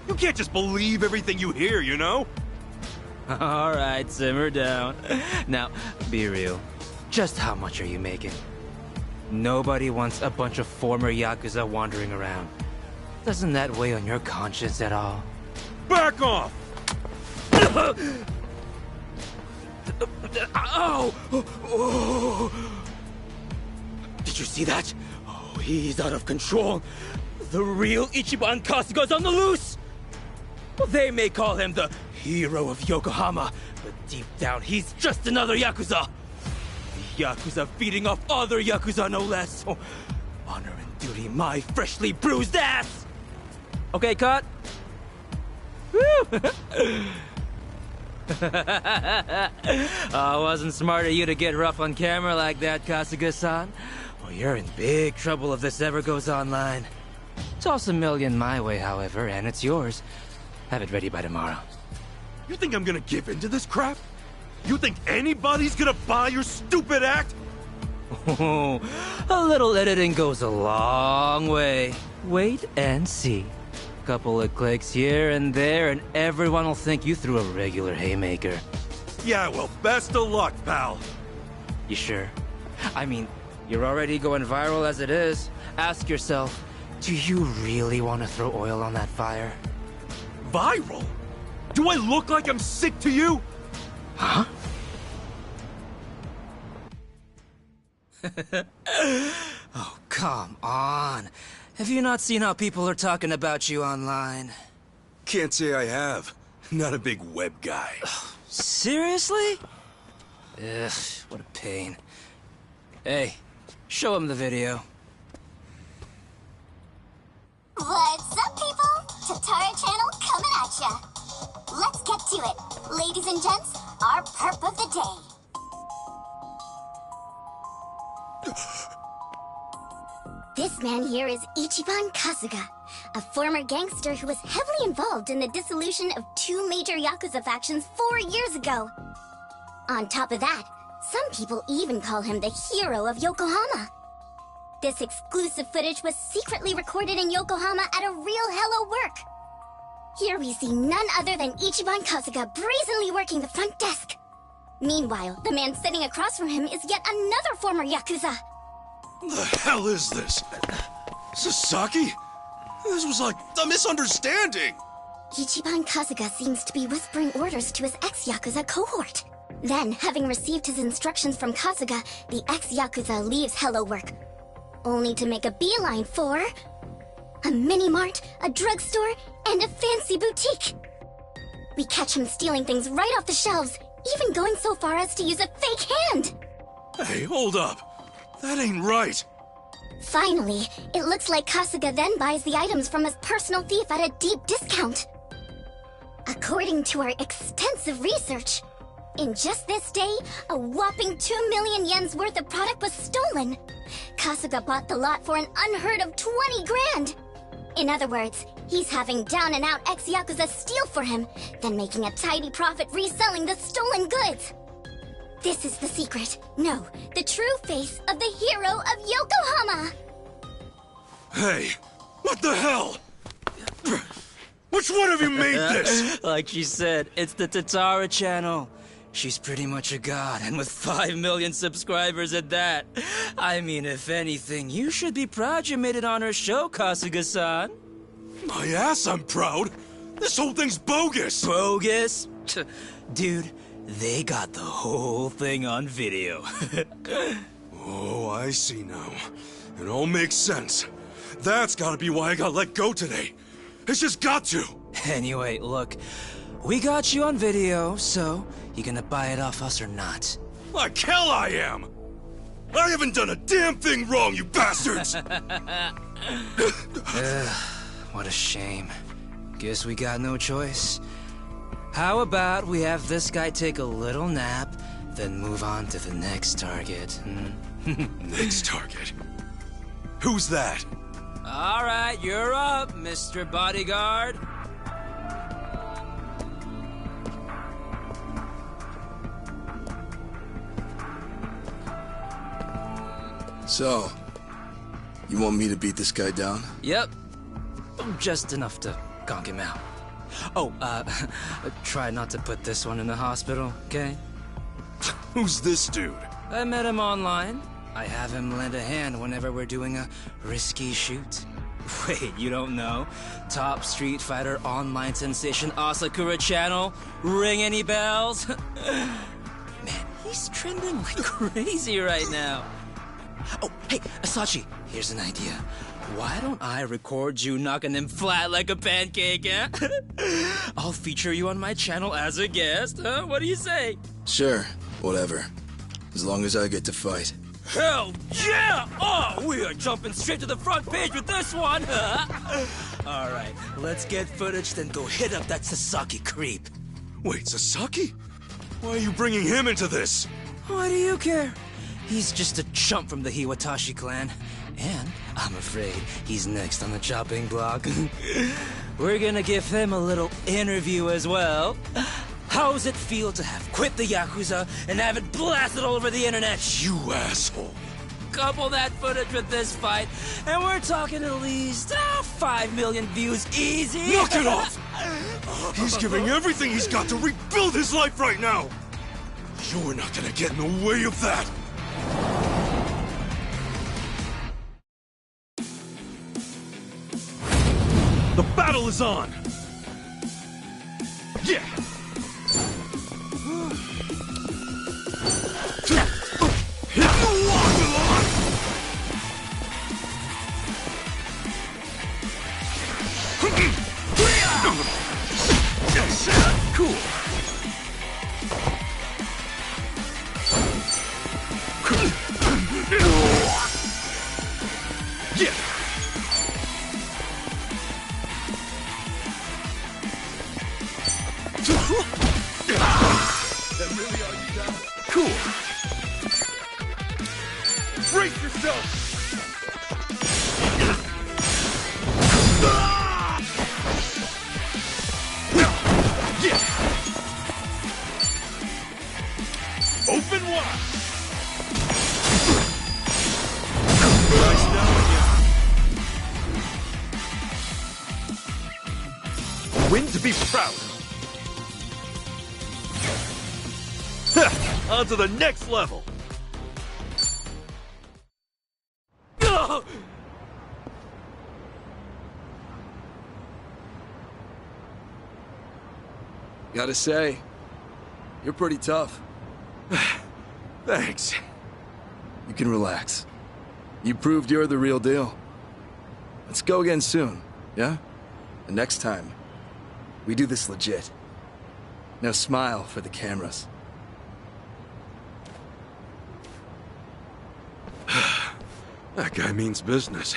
You can't just believe everything you hear, you know?
All right, simmer down. Now, be real. Just how much are you making? Nobody wants a bunch of former yakuza wandering around. Doesn't that weigh on your conscience at all?
Back off!
Ow! Oh. Did you see that? Oh, he's out of control. The real Ichiban Kasuga's on the loose! Well, they may call him the hero of Yokohama, but deep down he's just another yakuza. The yakuza feeding off other yakuza, no less. Oh, honor and duty, my freshly bruised ass! Okay, cut. Woo! Wasn't smart of you to get rough on camera like that, Kasuga-san. Well, you're in big trouble if this ever goes online. Toss $1 million my way, however, and it's yours. Have it ready by tomorrow.
You think I'm gonna give in to this crap? You think anybody's gonna buy your stupid act?
Oh, a little editing goes a long way. Wait and see. Couple of clicks here and there, and everyone will think you threw a regular haymaker.
Yeah, well, best of luck, pal.
You sure? I mean, you're already going viral as it is. Ask yourself, do you really want to throw oil on that fire?
Viral? Do I look like I'm sick to you?
Huh? Oh, come on. Have you not seen how people are talking about you online?
Can't say I have. Not a big web guy.
Seriously? Ugh, what a pain. Hey, show him the video.
What's up, people? Tatara Channel coming at ya. Let's get to it. Ladies and gents, our perp of the day. This man here is Ichiban Kasuga, a former gangster who was heavily involved in the dissolution of 2 major yakuza factions 4 years ago. On top of that, some people even call him the hero of Yokohama. This exclusive footage was secretly recorded in Yokohama at a real Hello Work. Here we see none other than Ichiban Kasuga brazenly working the front desk. Meanwhile, the man sitting across from him is yet another former yakuza.
The hell is this? Sasaki? This was like a misunderstanding.
Ichiban Kasuga seems to be whispering orders to his ex-yakuza cohort. Then, having received his instructions from Kasuga, the ex-yakuza leaves Hello Work, only to make a beeline for a mini-mart, a drugstore, and a fancy boutique. We catch him stealing things right off the shelves, even going so far as to use a fake hand.
Hey, hold up. That ain't right.
Finally, it looks like Kasuga then buys the items from his personal thief at a deep discount. According to our extensive research, in just this day, a whopping 2 million yen's worth of product was stolen. Kasuga bought the lot for an unheard of 20 grand. In other words, he's having down-and-out ex-yakuza steal for him, then making a tidy profit reselling the stolen goods. This is the secret, no, the true face of the hero of Yokohama!
Hey, what the hell? Which one of you made this?
Like she said, it's the Tatara channel. She's pretty much a god, and with 5 million subscribers at that. I mean, if anything, you should be proud you made it on her show, Kasuga-san.
My ass, I'm proud. This whole thing's bogus.
Bogus? Dude, they got the whole thing on video.
Oh, I see now. It all makes sense. That's gotta be why I got let go today. It's just got to!
Anyway, look, we got you on video, so you gonna buy it off us or not?
Like hell I am! I haven't done a damn thing wrong, you bastards!
What a shame. Guess we got no choice. How about we have this guy take a little nap, then move on to the next target?
Next target? Who's that?
Alright, you're up, Mr. Bodyguard.
So, you want me to beat this guy down?
Yep. Just enough to conk him out. Oh, try not to put this one in the hospital, okay?
Who's this dude?
I met him online. I have him lend a hand whenever we're doing a risky shoot. Wait, you don't know? Top Street Fighter online sensation Asakura channel? Ring any bells? Man, he's trending like crazy right now. Oh, hey, Asachi, here's an idea. Why don't I record you knocking him flat like a pancake, eh? I'll feature you on my channel as a guest, huh? What do you say?
Sure, whatever. As long as I get to fight.
Hell yeah! Oh, we are jumping straight to the front page with this one! Alright, let's get footage, then go hit up that Sasaki creep.
Wait, Sasaki? Why are you bringing him into this?
Why do you care? He's just a chump from the Hiwatashi clan. And I'm afraid he's next on the chopping block. We're gonna give him a little interview as well. How's it feel to have quit the yakuza and have it blasted all over the internet?
You asshole.
Couple that footage with this fight, and we're talking at least 5 million views easy.
Knock it off! He's giving everything he's got to rebuild his life right now. You're not gonna get in the way of that. The battle is on! Yeah! Cool! Yeah! That really all you got? Cool. Brace yourself. Yeah. Open wide. Nice down again. Win to be proud of. On to the next level!
Gotta say, you're pretty tough.
Thanks.
You can relax. You proved you're the real deal. Let's go again soon, yeah? And next time, we do this legit. Now smile for the cameras.
That guy means business.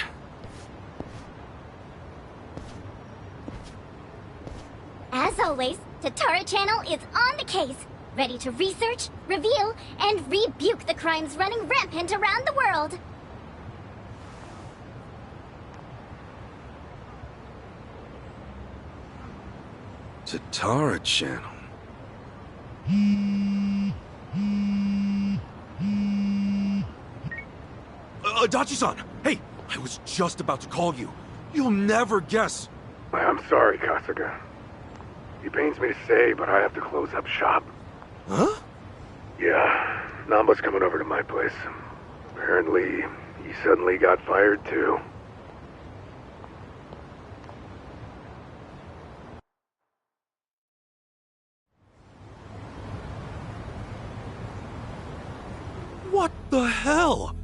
As always, Tatara Channel is on the case, ready to research, reveal, and rebuke the crimes running rampant around the world.
Tatara Channel. Adachi-san! Hey! I was just about to call you. You'll never guess.
I'm sorry, Kasuga. It pains me to say, but I have to close up shop.
Huh?
Yeah, Namba's coming over to my place. Apparently, he suddenly got fired too.
What the hell?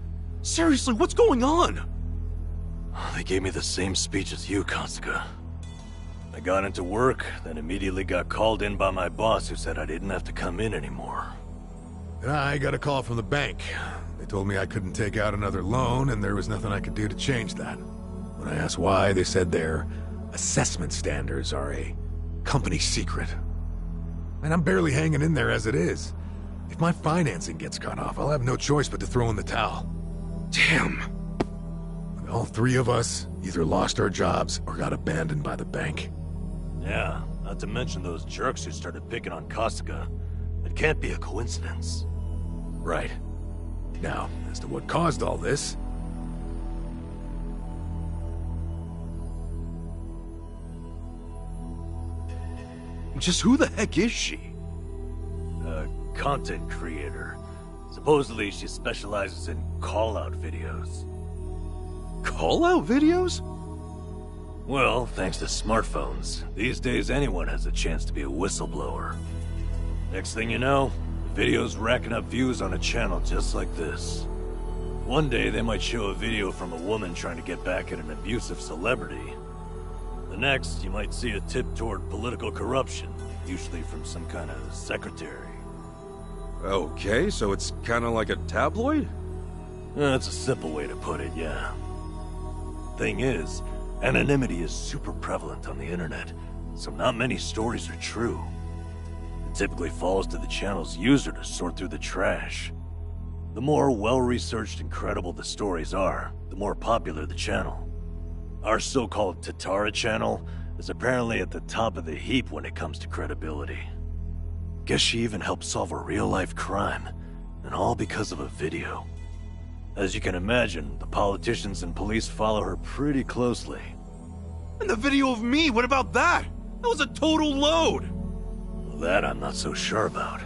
Seriously, what's going on?
They gave me the same speech as you, Kasuga. I got into work, then immediately got called in by my boss who said I didn't have to come in anymore.
And I got a call from the bank. They told me I couldn't take out another loan, and there was nothing I could do to change that. When I asked why, they said their assessment standards are a company secret. And I'm barely hanging in there as it is. If my financing gets cut off, I'll have no choice but to throw in the towel.
Damn.
All three of us either lost our jobs or got abandoned by the bank.
Yeah, not to mention those jerks who started picking on Kasuga. It can't be a coincidence.
Right. Now, as to what caused all this...
Just who the heck is she?
A content creator. Supposedly she specializes in call-out videos.
Call-out videos?
Well, thanks to smartphones, these days anyone has a chance to be a whistleblower. Next thing you know, the video's racking up views on a channel just like this. One day they might show a video from a woman trying to get back at an abusive celebrity. The next, you might see a tip toward political corruption, usually from some kind of secretary.
Okay, so it's kind of like a tabloid?
That's a simple way to put it, yeah. Thing is, anonymity is super prevalent on the internet, so not many stories are true. It typically falls to the channel's user to sort through the trash. The more well-researched and credible the stories are, the more popular the channel. Our so-called Tatara channel is apparently at the top of the heap when it comes to credibility. Guess she even helped solve a real-life crime, and all because of a video. As you can imagine, the politicians and police follow her pretty closely.
And the video of me, what about that? That was a total load!
Well, that I'm not so sure about.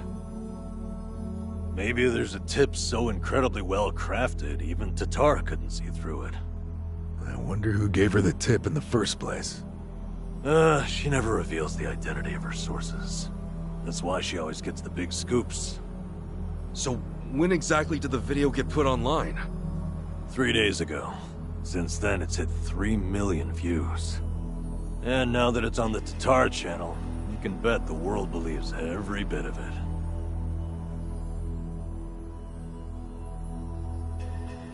Maybe there's a tip so incredibly well crafted, even Tatara couldn't see through it.
I wonder who gave her the tip in the first place.
She never reveals the identity of her sources. That's why she always gets the big scoops.
So, when exactly did the video get put online?
3 days ago. Since then, it's hit 3 million views. And now that it's on the Tatara channel, you can bet the world believes every bit of it.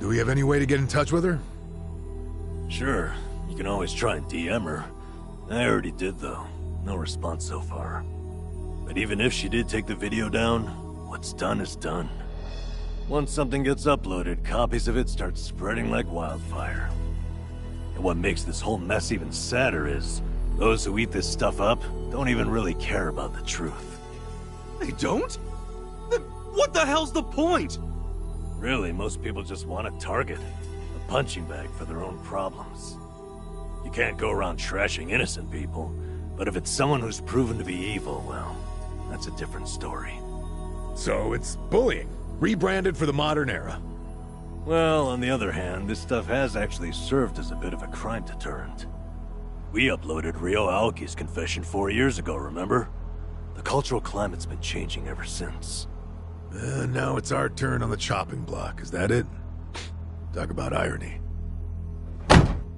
Do we have any way to get in touch with her?
Sure, you can always try and DM her. I already did, though. No response so far. But even if she did take the video down, what's done is done. Once something gets uploaded, copies of it start spreading like wildfire. And what makes this whole mess even sadder is, those who eat this stuff up don't even really care about the truth.
They don't? Then what the hell's the point?
Really, most people just want a target. A punching bag for their own problems. You can't go around trashing innocent people, but if it's someone who's proven to be evil, well, that's a different story.
So it's bullying, rebranded for the modern era.
Well, on the other hand, this stuff has actually served as a bit of a crime deterrent. We uploaded Ryo Aoki's confession 4 years ago, remember? The cultural climate's been changing ever since.
Now it's our turn on the chopping block, is that it? Talk about irony.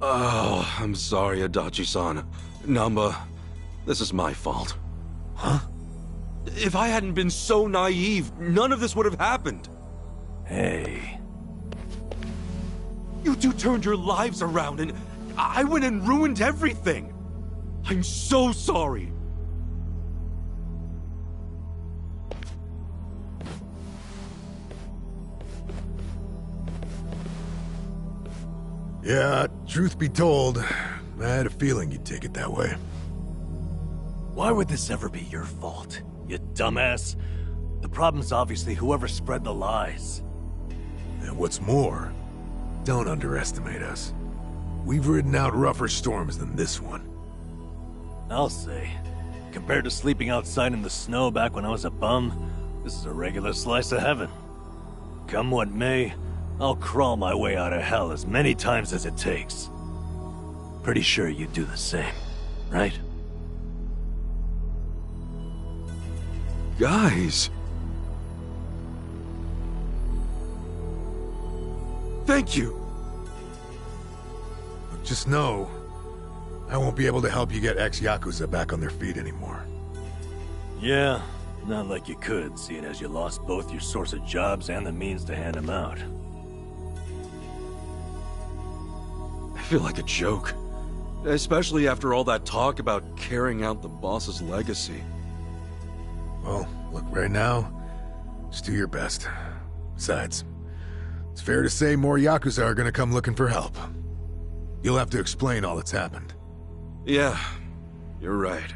Oh, I'm sorry, Adachi-san. Namba, this is my fault.
Huh?
If I hadn't been so naive, none of this would have happened.
Hey.
You two turned your lives around and I went and ruined everything. I'm so sorry.
Yeah, truth be told, I had a feeling you'd take it that way.
Why would this ever be your fault, you dumbass? The problem's obviously whoever spread the lies.
And what's more, don't underestimate us. We've ridden out rougher storms than this one.
I'll say, compared to sleeping outside in the snow back when I was a bum, this is a regular slice of heaven. Come what may, I'll crawl my way out of hell as many times as it takes. Pretty sure you'd do the same, right?
Guys. Thank you.
Just know, I won't be able to help you get ex-yakuza back on their feet anymore.
Yeah, not like you could, seeing as you lost both your source of jobs and the means to hand them out.
I feel like a joke. Especially after all that talk about carrying out the boss's legacy.
Well, look, right now, just do your best. Besides, it's fair to say more yakuza are gonna come looking for help. You'll have to explain all that's happened.
Yeah, you're right.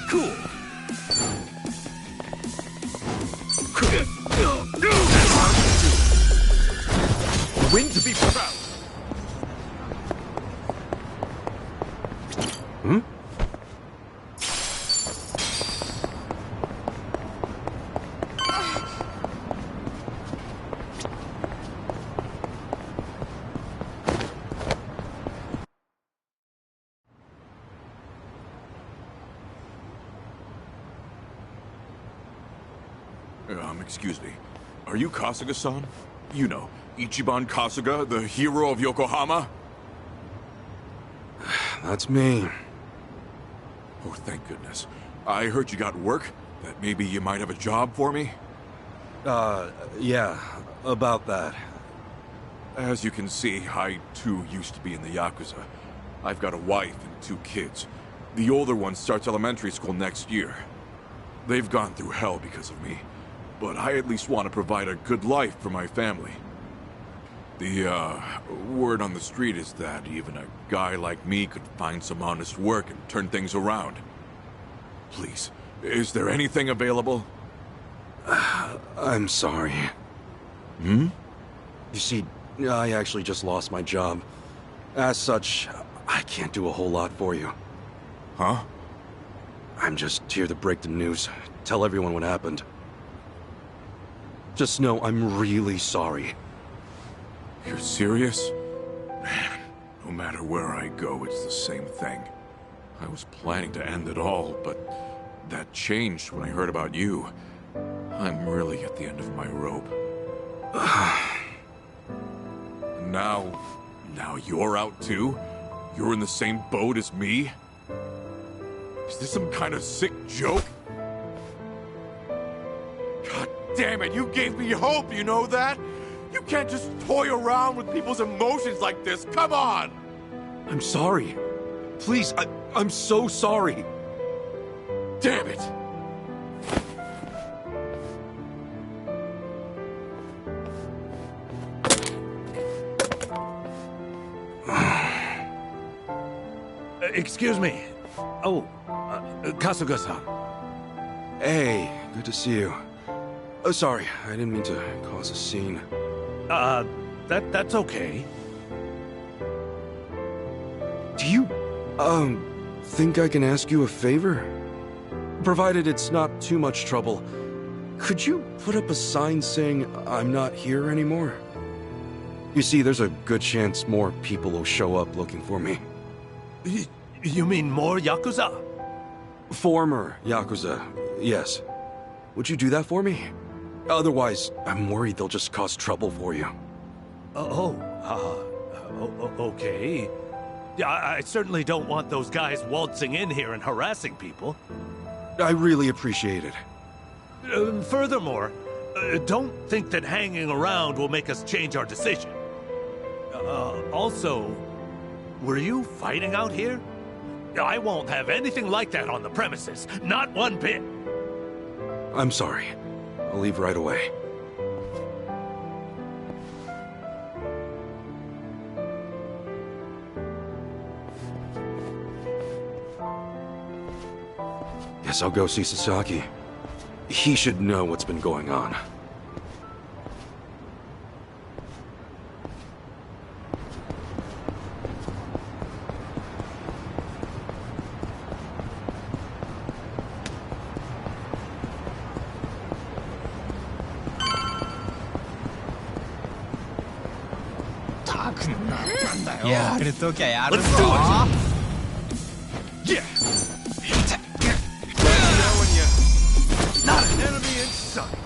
Cool.
Win to be proud. Hmm?
Excuse me. Are you Kasuga-san? You know, Ichiban Kasuga, the hero of Yokohama?
That's me.
Oh, thank goodness. I heard you got work. That maybe you might have a job for me?
Yeah, about that.
As you can see, I too used to be in the Yakuza. I've got a wife and 2 kids. The older one starts elementary school next year. They've gone through hell because of me. But I at least want to provide a good life for my family. The, word on the street is that even a guy like me could find some honest work and turn things around. Please, is there anything available?
I'm sorry.
Hmm?
You see, I actually just lost my job. As such, I can't do a whole lot for you.
Huh?
I'm just here to break the news, tell everyone what happened. Just know I'm really sorry.
You're serious? Man, no matter where I go, it's the same thing. I was planning to end it all, but that changed when I heard about you. I'm really at the end of my rope. Now you're out too? You're in the same boat as me? Is this some kind of sick joke? God damn it, you gave me hope, you know that? You can't just toy around with people's emotions like this, come on!
I'm sorry. Please, I'm so sorry.
Damn it!
Excuse me. Oh, Kasuga-san.
Hey, good to see you. Oh, sorry, I didn't mean to cause a scene.
That's okay.
Do you, think I can ask you a favor? Provided it's not too much trouble, could you put up a sign saying I'm not here anymore? You see, there's a good chance more people will show up looking for me.
You mean more Yakuza?
Former Yakuza, yes. Would you do that for me? Otherwise, I'm worried they'll just cause trouble for you.
Okay. Yeah, I certainly don't want those guys waltzing in here and harassing people.
I really appreciate it.
Furthermore, don't think that hanging around will make us change our decision. Also, were you fighting out here? I won't have anything like that on the premises, not one bit.
I'm sorry. I'll leave right away. Guess I'll go see Sasaki. He should know what's been going on.
야, 그래도꽤 야르.
Let's do it. Yeah. Let me know when you're not an enemy in sight.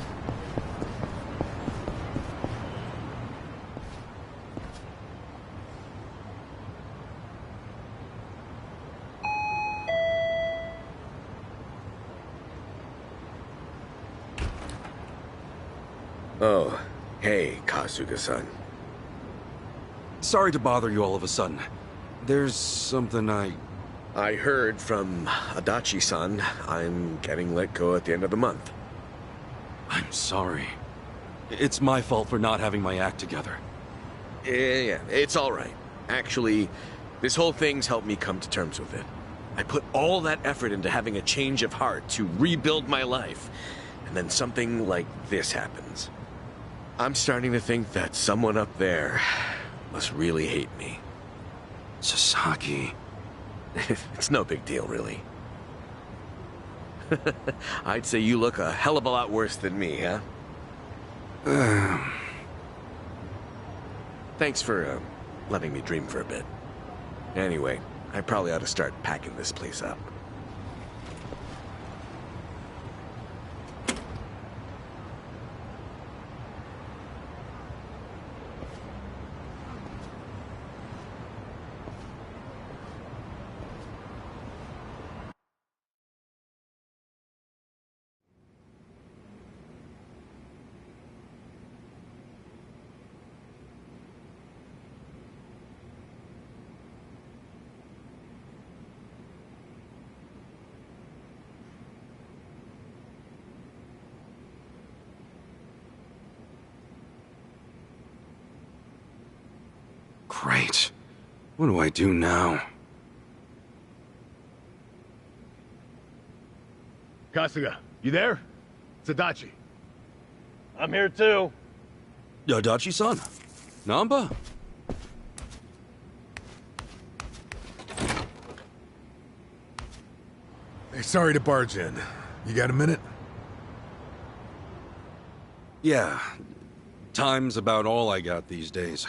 Oh, hey, Kasuga-san.
Sorry to bother you all of a sudden. There's something
I heard from Adachi-san. I'm getting let go at the end of the month.
I'm sorry. It's my fault for not having my act together.
Yeah, it's all right. Actually, this whole thing's helped me come to terms with it. I put all that effort into having a change of heart to rebuild my life, and then something like this happens. I'm starting to think that someone up there must really hate me.
Sasaki.
It's no big deal, really. I'd say you look a hell of a lot worse than me, huh? Thanks for letting me dream for a bit. Anyway, I probably ought to start packing this place up.
Great. What do I do now?
Kasuga, you there? It's Adachi.
I'm here too.
Adachi-san? Namba?
Hey, sorry to barge in. You got a minute?
Yeah. Time's about all I got these days.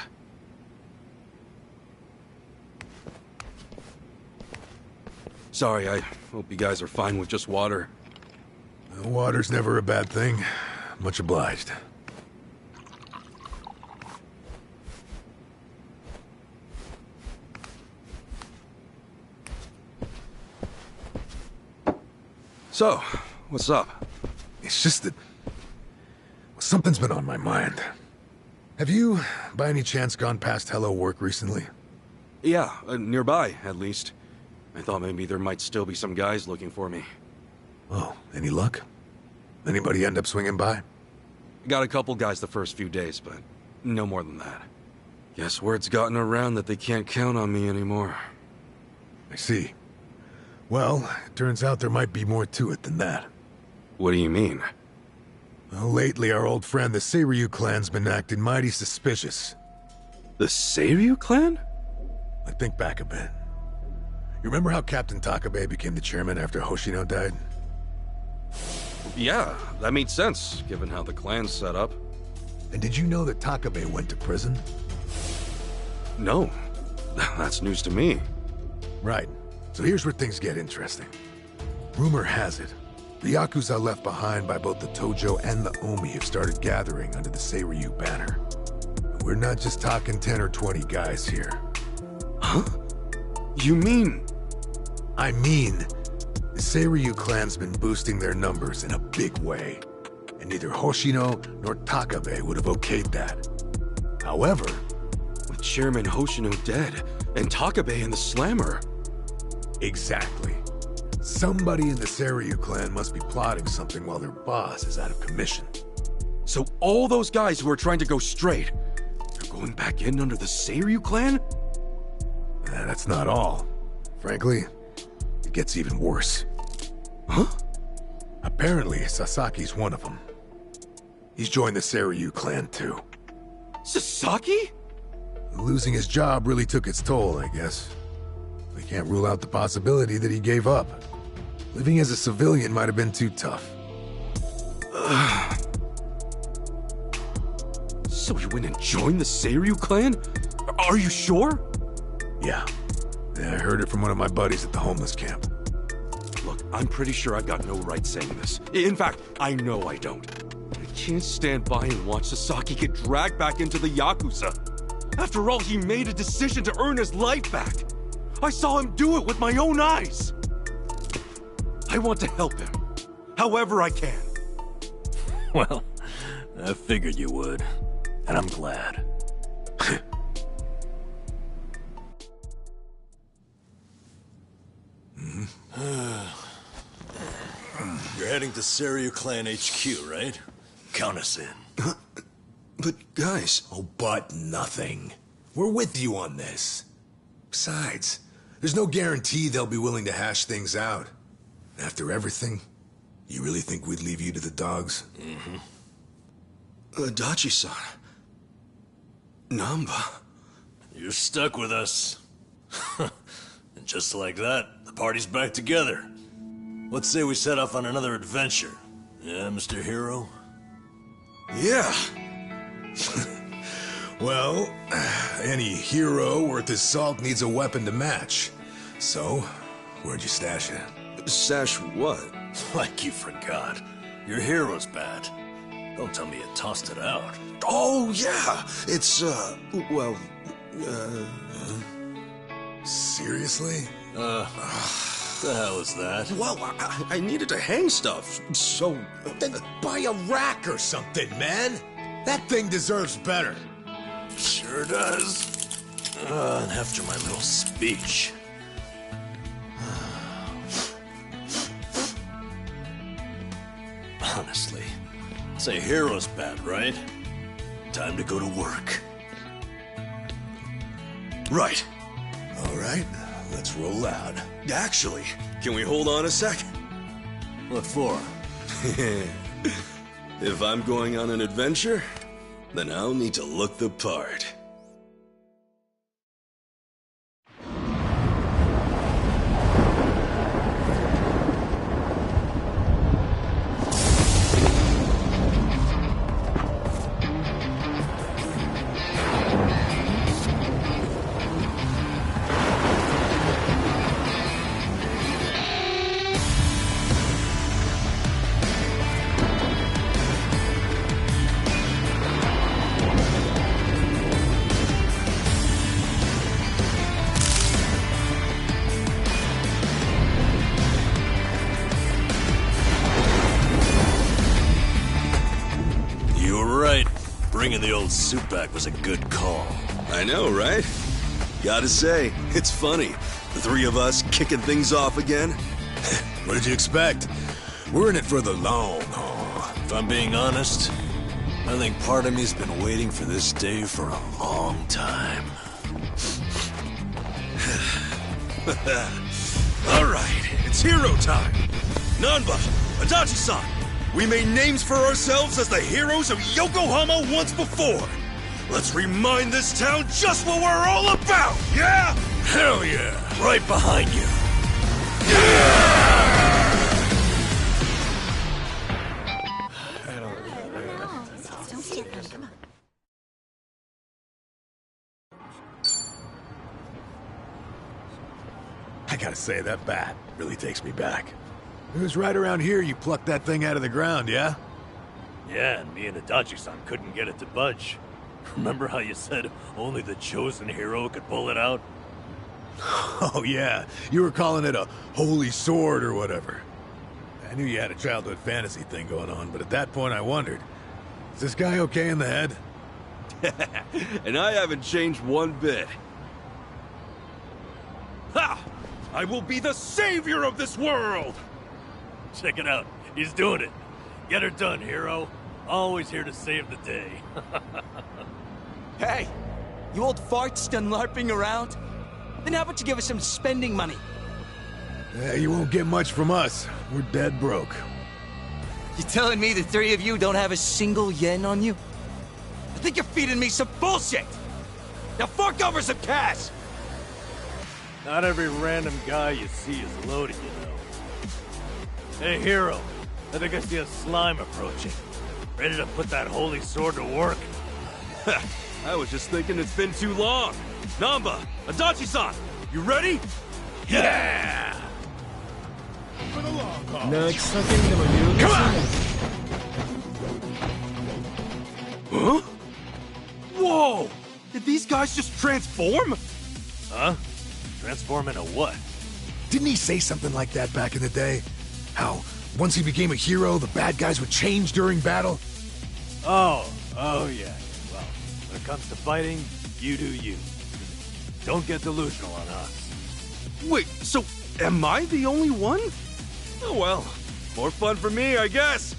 Sorry, I hope you guys are fine with just water.
Water's never a bad thing. Much obliged.
So, what's up?
It's just that something's been on my mind. Have you, by any chance, gone past Hello Work recently?
Yeah, nearby, at least. I thought maybe there might still be some guys looking for me.
Oh, any luck? Anybody end up swinging by?
Got a couple guys the first few days, but no more than that. Guess word's gotten around that they can't count on me anymore.
I see. Well, it turns out there might be more to it than that.
What do you mean?
Well, lately our old friend, the Seiryu clan's been acting mighty suspicious.
The Seiryu clan?
Think back a bit. You remember how Captain Takabe became the chairman after Hoshino died?
Yeah, that made sense, given how the clan's set up.
And did you know that Takabe went to prison?
No. That's news to me.
Right. So here's where things get interesting. Rumor has it, the yakuza left behind by both the Tojo and the Omi have started gathering under the Seiryu banner. We're not just talking 10 or 20 guys here.
Huh? You mean...
I mean, the Seiryu clan's been boosting their numbers in a big way, and neither Hoshino nor Takabe would have okayed that. However...
With Chairman Hoshino dead, and Takabe in the slammer...
Exactly. Somebody in the Seiryu clan must be plotting something while their boss is out of commission.
So all those guys who are trying to go straight, they're going back in under the Seiryu clan?
That's not all. Frankly, it gets even worse.
Huh?
Apparently, Sasaki's one of them. He's joined the Seiryu clan too.
Sasaki?
Losing his job really took its toll, I guess. We can't rule out the possibility that he gave up. Living as a civilian might have been too tough.
So he went and joined the Seiryu clan? Are you sure?
Yeah. I heard it from one of my buddies at the homeless camp.
Look, I'm pretty sure I've got no right saying this. In fact, I know I don't. I can't stand by and watch Sasaki get dragged back into the yakuza. After all, he made a decision to earn his life back. I saw him do it with my own eyes. I want to help him, however I can.
Well, I figured you would, and I'm glad. You're heading to Seiryu Clan HQ, right? Count us in.
But guys...
Oh, but nothing. We're with you on this. Besides, there's no guarantee they'll be willing to hash things out. After everything, you really think we'd leave you to the dogs?
Dachi-san. Namba.
You're stuck with us. And just like that, the party's back together. Let's say we set off on another adventure. Yeah, Mr. Hero?
Yeah. Well, any hero worth his salt needs a weapon to match. So, where'd you stash it?
Stash what?
Like you forgot. Your hero's bat. Don't tell me you tossed it out.
Oh, yeah. It's, well,
Seriously?
The hell is that?
Well, I needed to hang stuff, so...
Then buy a rack or something, man. That thing deserves better.
Sure does. And after my little speech... Honestly, it's a hero's bat, right? Time to go to work.
Right.
All right, let's roll out.
Actually, can we hold on a sec?
What for?
If I'm going on an adventure, then I'll need to look the part.
Bringing the old suit back was a good call.
I know, right? Gotta say, it's funny. The three of us kicking things off again.
What did you expect? We're in it for the long haul.
If I'm being honest, I think part of me's been waiting for this day for a long time.
All right, it's hero time. Nanba, Adachi-san, we made names for ourselves as the heroes of Yokohama once before. Let's remind this town just what we're all about, yeah?
Hell yeah! Right behind you.
I gotta say, that bat really takes me back. It was right around here you plucked that thing out of the ground, yeah?
Yeah, and me and Adachi-san couldn't get it to budge. Remember how you said only the chosen hero could pull it out?
Oh yeah, you were calling it a holy sword or whatever. I knew you had a childhood fantasy thing going on, but at that point I wondered, is this guy okay in the head?
And I haven't changed one bit. Ha! I will be the savior of this world!
Check it out. He's doing it. Get her done, hero. Always here to save the day.
Hey, you old farts done LARPing around? Then how about you give us some spending money?
You won't get much from us. We're dead broke.
You telling me the three of you don't have a single yen on you? I think you're feeding me some bullshit! Now fork over some cash!
Not every random guy you see is loaded, you know. Hey, hero. I think I see a slime approaching. Ready to put that holy sword to work?
I was just thinking it's been too long. Namba, Adachi-san, you ready? Yeah!
Come on!
Huh? Whoa! Did these guys just transform?
Huh? Transform into what?
Didn't he say something like that back in the day? How, once he became a hero, the bad guys would change during battle?
Oh yeah. Well, when it comes to fighting, you do you. Don't get delusional on us.
Wait, so am I the only one? Oh well, more fun for me, I guess.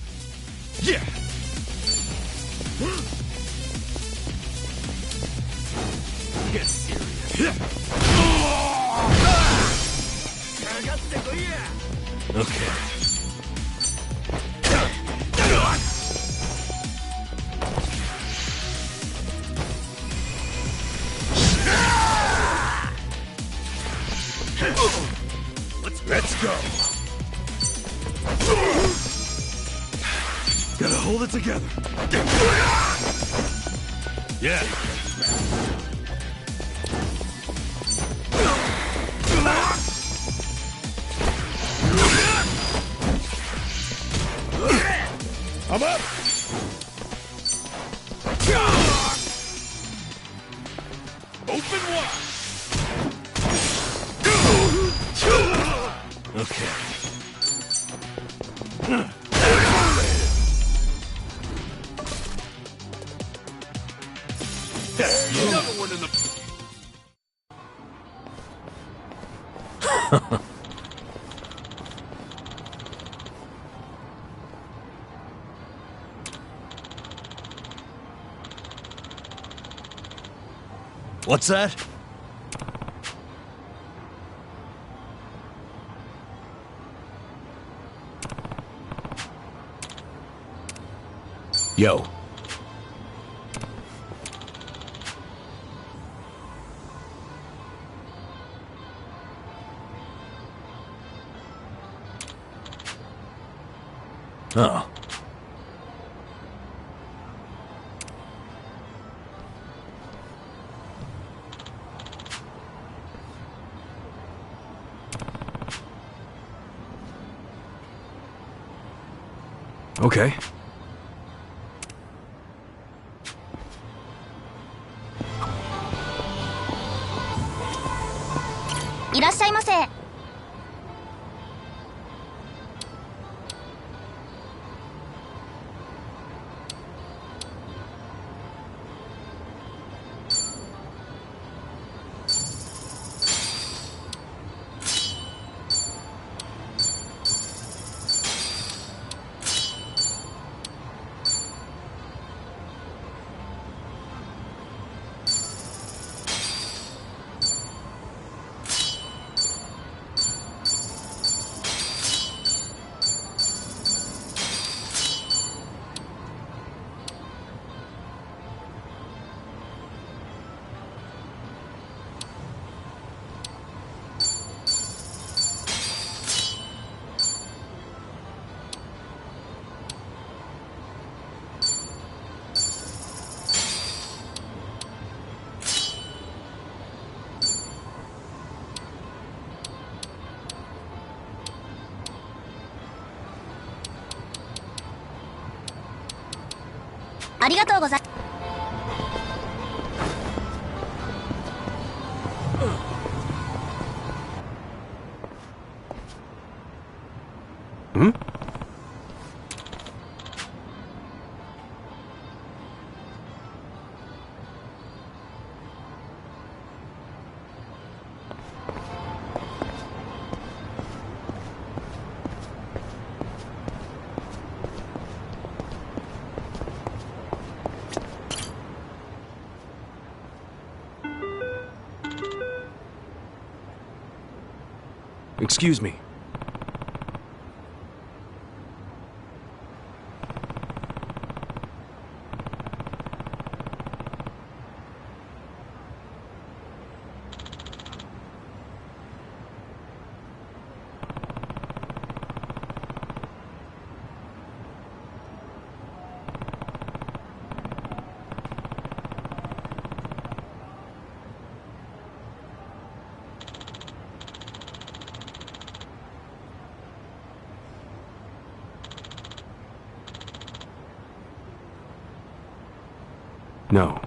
Yeah! Get serious.
Okay.
Let's go.
Gotta hold it together.
Yeah.
I'm up.
Open wide.
Okay.
Another one in the...
What's that?
Yo.
Oh.
Okay.
いらっしゃいませ。ありがとうございます。
Hmm?
Excuse me. No.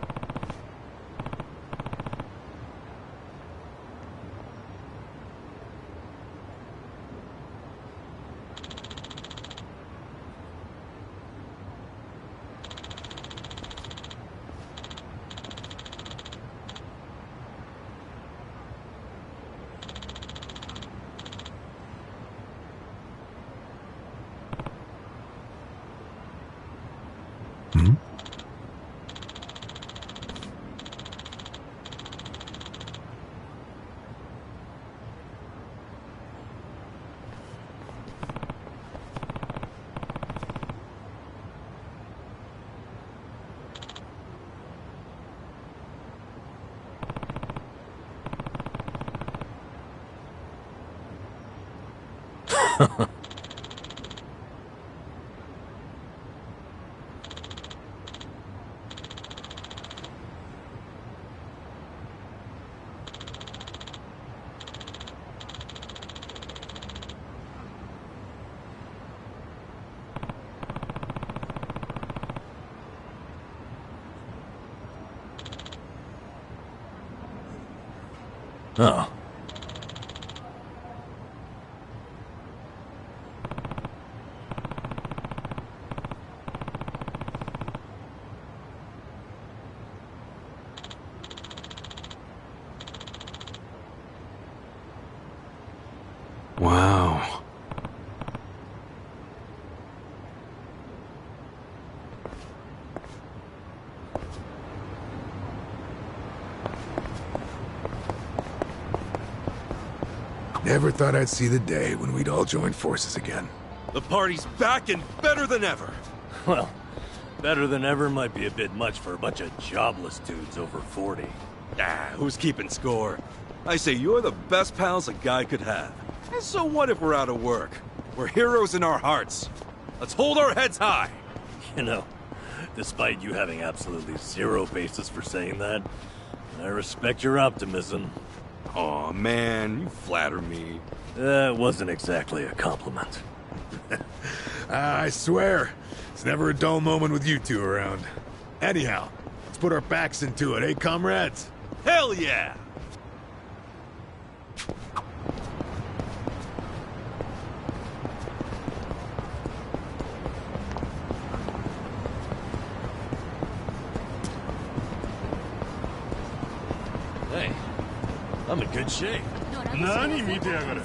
Oh. Wow.
Never thought I'd see the day when we'd all join forces again.
The party's back and better than ever.
Well, better than ever might be a bit much for a bunch of jobless dudes over 40.
Ah, who's keeping score? I say you're the best pals a guy could have. And so what if we're out of work? We're heroes in our hearts. Let's hold our heads high.
You know, despite you having absolutely zero basis for saying that, I respect your optimism.
Aw, man, you flatter me.
That wasn't exactly a compliment.
I swear, it's never a dull moment with you two around. Anyhow, let's put our backs into it, eh, comrades?
Hell yeah!
Hey, I'm in good shape.
何見てやがる。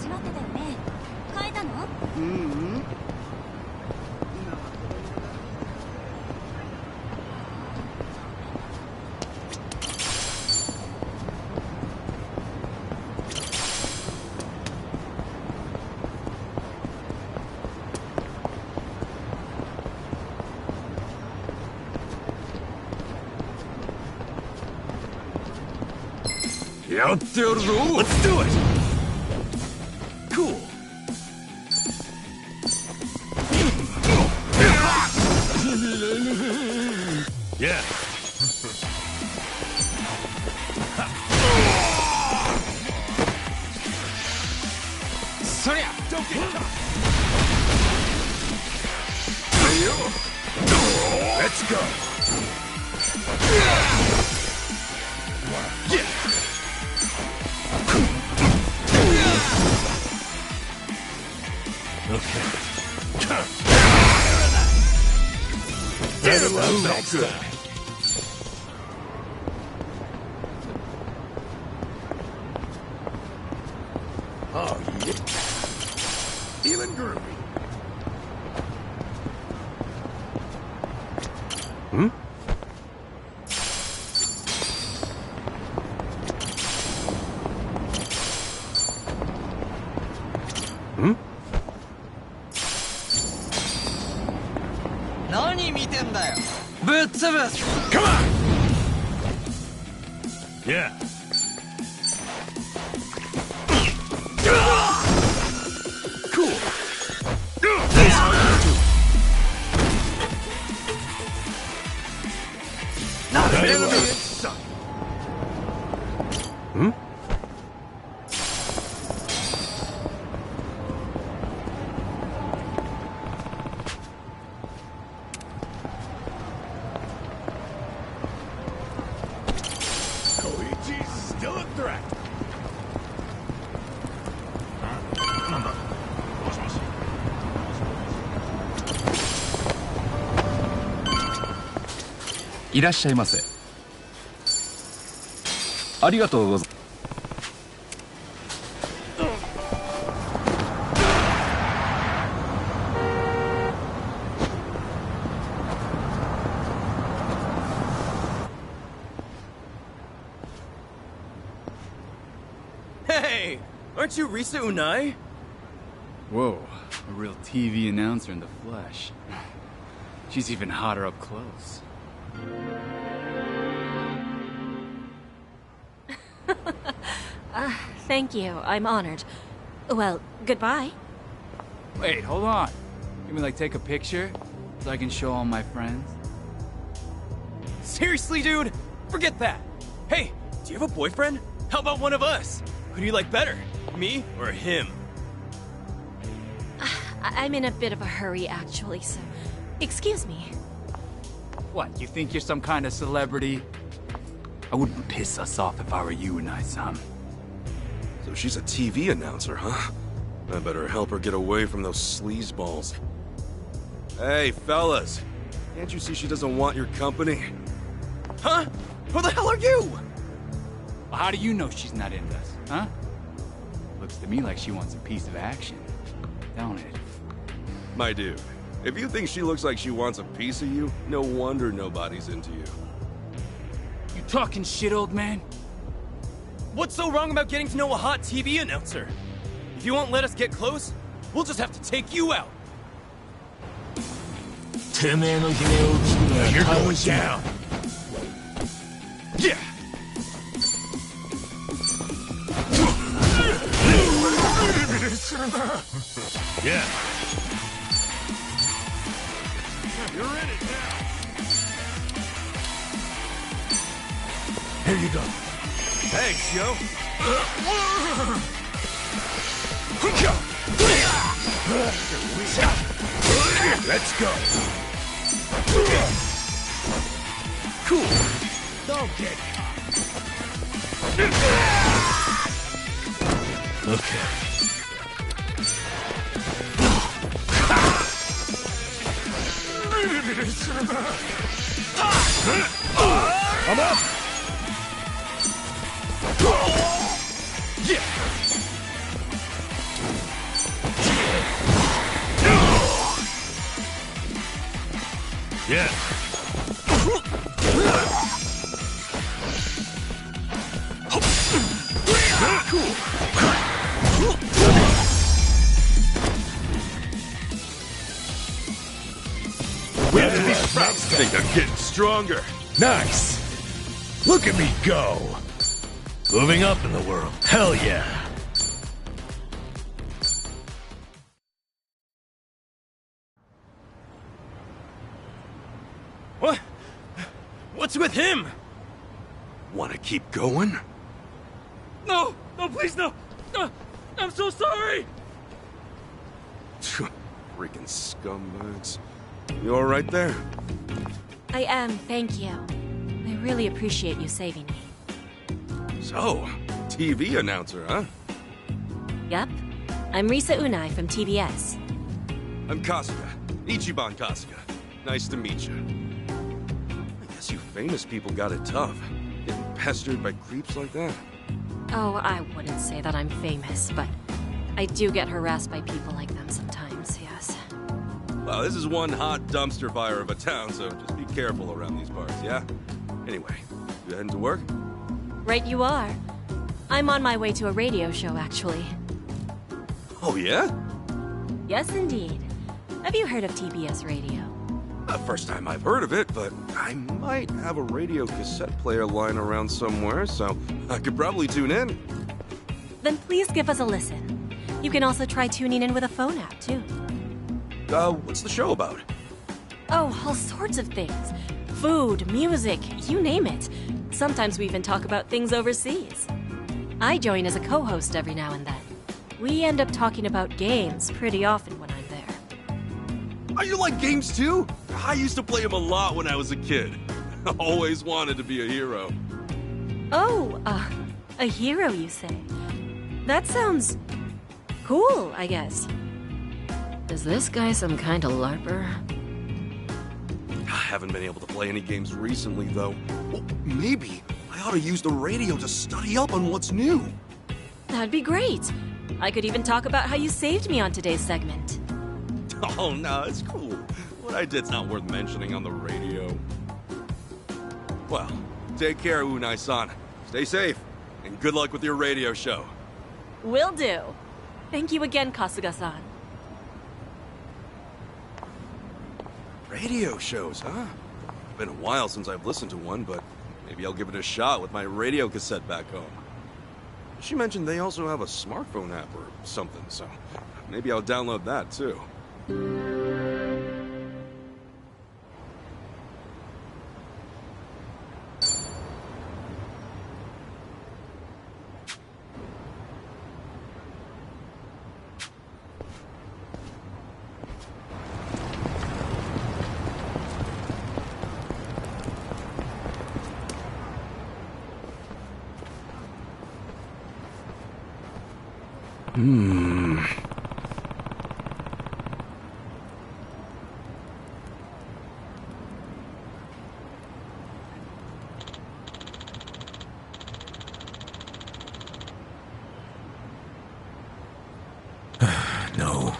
やってやるぞ Let's do it! Cool!
Yeah!
Don't get caught! Let's go! Yeah!
Okay.
Better luck next time. Oh, yeah. Feeling groovy. Hmm?
Hmm?
Come on! Yeah. Cool. That's how you do. Not an enemy in sight.
Hmm?
Koichi's still a threat.
Hey! Aren't you Risa Unai?
Whoa, a real TV announcer in the flesh. She's even hotter up close.
Thank you. I'm honored. Well, goodbye.
Wait, hold on. Can we, like, take a picture? So I can show all my friends?
Seriously, dude? Forget that. Hey, do you have a boyfriend? How about one of us? Who do you like better? Me or him?
I'm in a bit of a hurry, actually, so... Excuse me.
What, you think you're some kind of celebrity? I wouldn't piss us off if I were you, Unai-san.
So she's a TV announcer, huh? I better help her get away from those sleazeballs. Hey, fellas. Can't you see she doesn't want your company?
Huh? Who the hell are you?
Well, how do you know she's not into us, huh? Looks to me like she wants a piece of action, don't it?
My dude, if you think she looks like she wants a piece of you, no wonder nobody's into you.
You talking shit, old man?
What's so wrong about getting to know a hot TV announcer? If you won't let us get close, we'll just have to take you out.
You're going down. Yeah. Yeah. You're in it now. Here you go.
Thanks, yo.
Let's go.
Cool.
Don't get
Okay.
I'm up. Yeah. Yeah.
We have to be proud. I think I'm getting stronger.
Nice. Look at me go. Moving up in the world. Hell yeah.
What? What's with him?
Want to keep going?
No! No, please, no! I'm so sorry!
Freaking scumbags. You all right there?
I am, thank you. I really appreciate you saving me.
So, TV announcer, huh?
Yep. I'm Risa Unai from TBS.
I'm Kasuga. Ichiban Kasuga. Nice to meet you. I guess you famous people got it tough. Getting pestered by creeps like that.
Oh, I wouldn't say that I'm famous, but I do get harassed by people like them sometimes, yes.
Well, this is one hot dumpster fire of a town, so just be careful around these parts, yeah? Anyway, you heading to work?
Right you are. I'm on my way to a radio show, actually.
Oh, yeah?
Yes, indeed. Have you heard of TBS Radio?
First time I've heard of it, but I might have a radio cassette player lying around somewhere, so I could probably tune in.
Then please give us a listen. You can also try tuning in with a phone app, too.
What's the show about?
Oh, all sorts of things. Food, music, you name it. Sometimes we even talk about things overseas. I join as a co-host every now and then. We end up talking about games pretty often when I'm there.
Are you like games too? I used to play them a lot when I was a kid. Always wanted to be a hero.
Oh, a hero, you say? That sounds cool, I guess. Is this guy some kind of LARPer?
I haven't been able to play any games recently, though. Well, maybe I ought to use the radio to study up on what's new.
That'd be great. I could even talk about how you saved me on today's segment.
Oh, no, it's cool. What I did's not worth mentioning on the radio. Well, take care, Unai-san. Stay safe, and good luck with your radio show.
Will do. Thank you again, Kasuga-san.
Radio shows, huh? Been a while since I've listened to one, but maybe I'll give it a shot with my radio cassette back home. She mentioned they also have a smartphone app or something, so maybe I'll download that too.
No.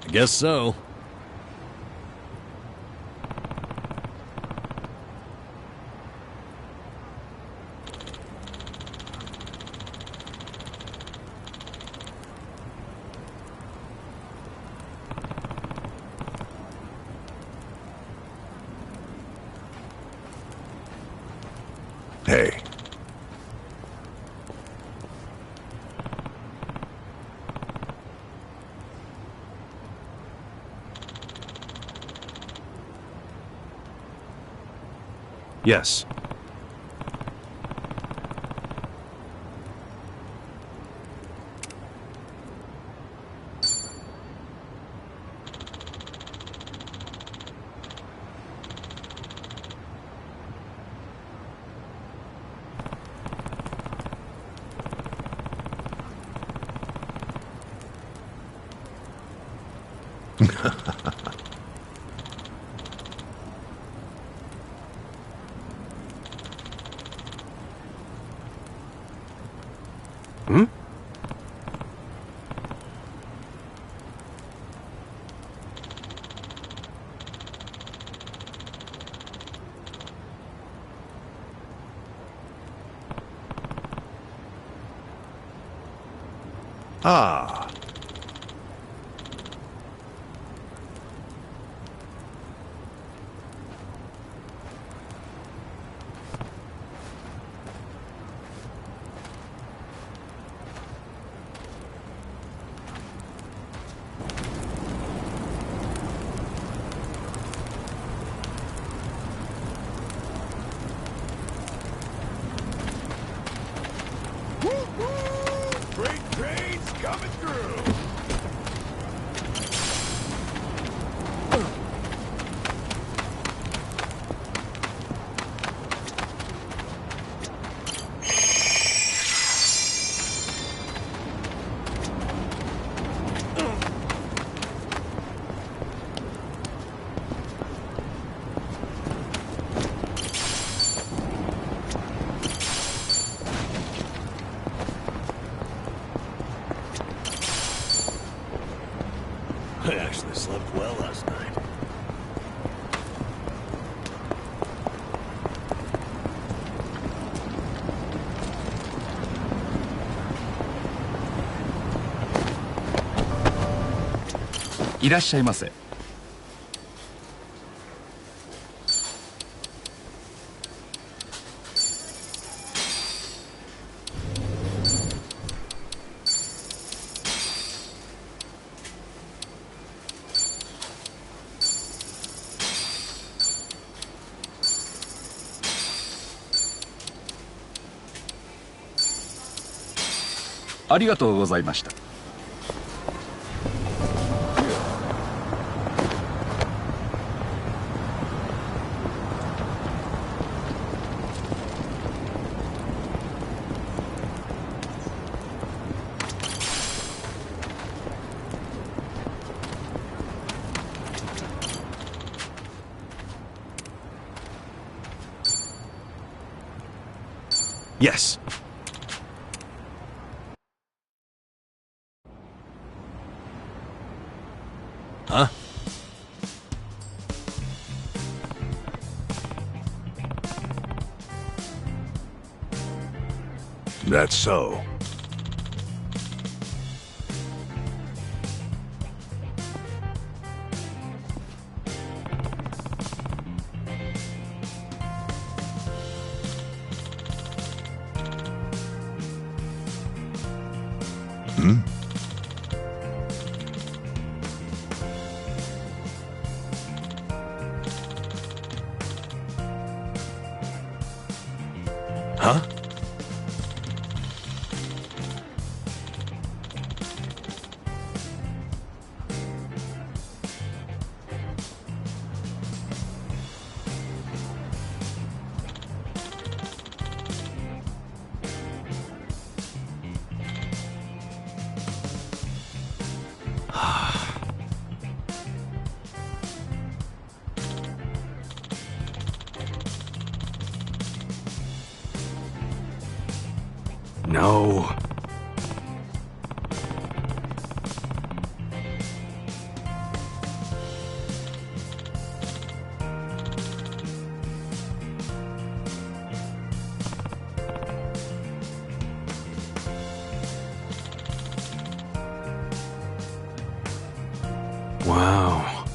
I guess so.
Hey.
Yes.
Hmm? Ah.
Freight train's coming through.
I actually slept well last night.
いらっしゃいませ。ありがとうございました。
Yes. Huh? That's so. Hmm? Huh? No. Wow.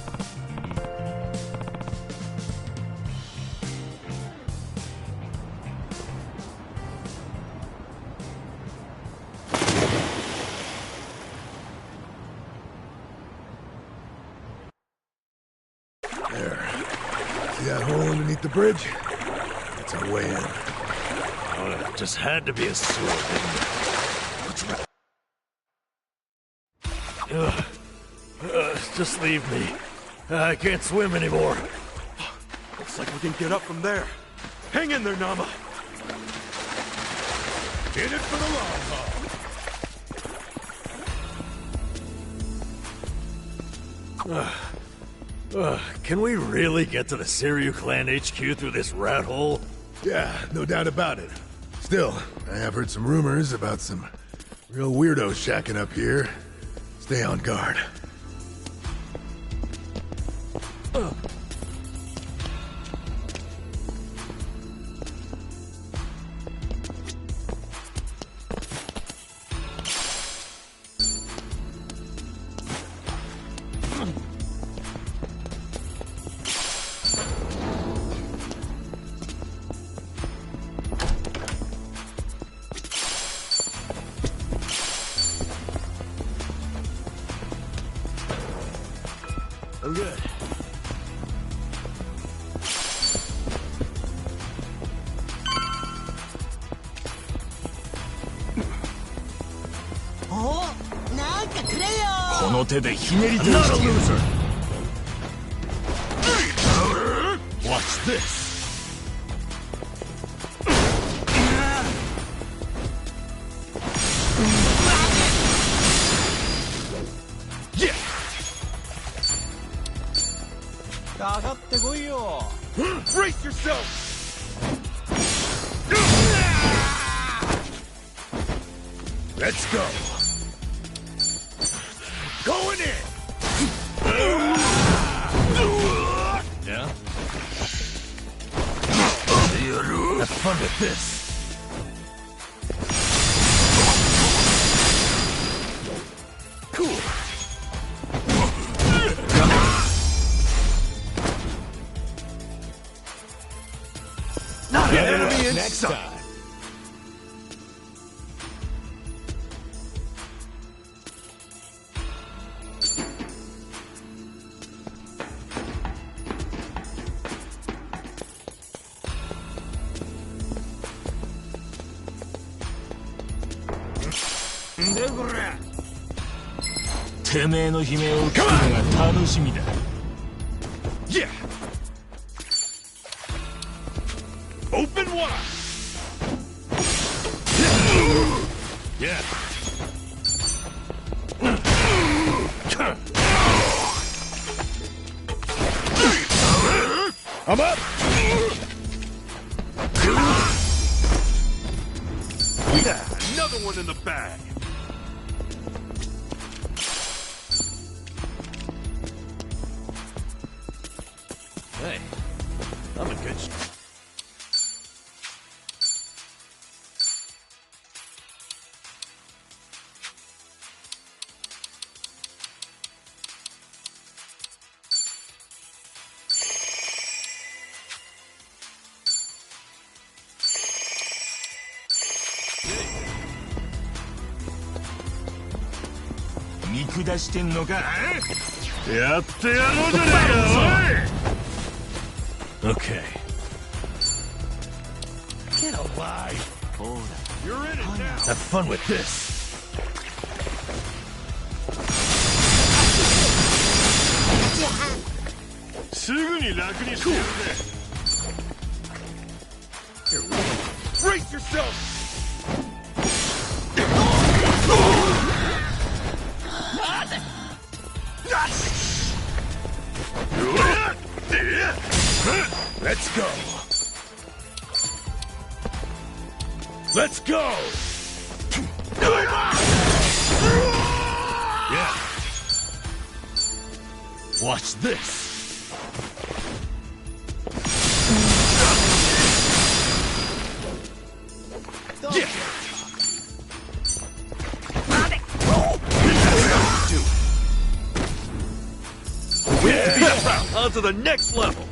There. See that hole underneath the bridge? That's our way in.
Oh, it just had to be a sewer, didn't it?
What's right?
Just leave me. I can't swim anymore.
Looks like we can get up from there. Hang in there, Nama.
In it for the long haul.
Can we really get to the Kiryu clan HQ through this rat hole?
Yeah, no doubt about it. Still, I have heard some rumors about some real weirdos shacking up here. Stay on guard.
I'm good.
Oh,
Not a loser.
Watch this.
Brace yourself!
Let's go. Going in.
Have fun with this. Cool.
Not
Better
enemy
luck
in
next
sight.
time. Yeah. Open wide. Yeah. I'm up. Yeah, another one in the bag. Hey, I'm in good shape. Okay. Get alive. You're in it now. Have fun with this. Brace yourself. Let's go. Let's go. Yeah. Watch this. Yeah. Yeah. On to the next level.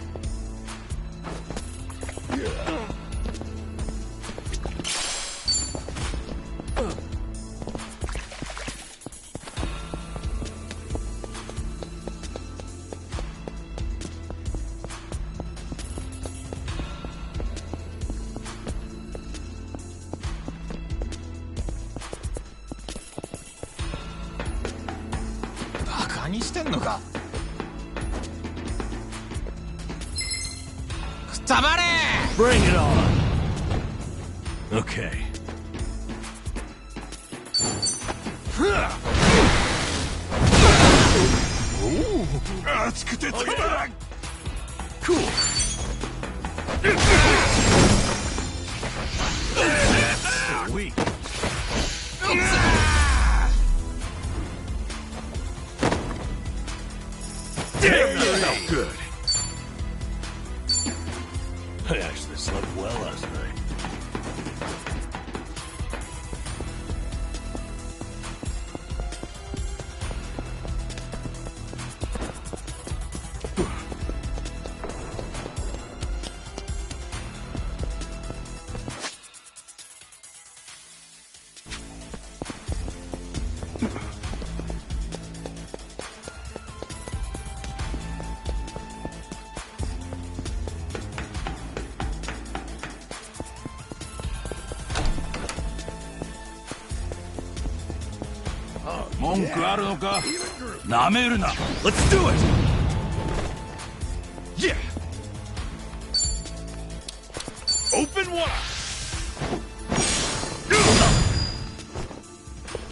Bring it on. Okay. Ooh. Cool. Sweet. Damn, that felt good. I actually slept well last night. Let's do it! Yeah! Open wide!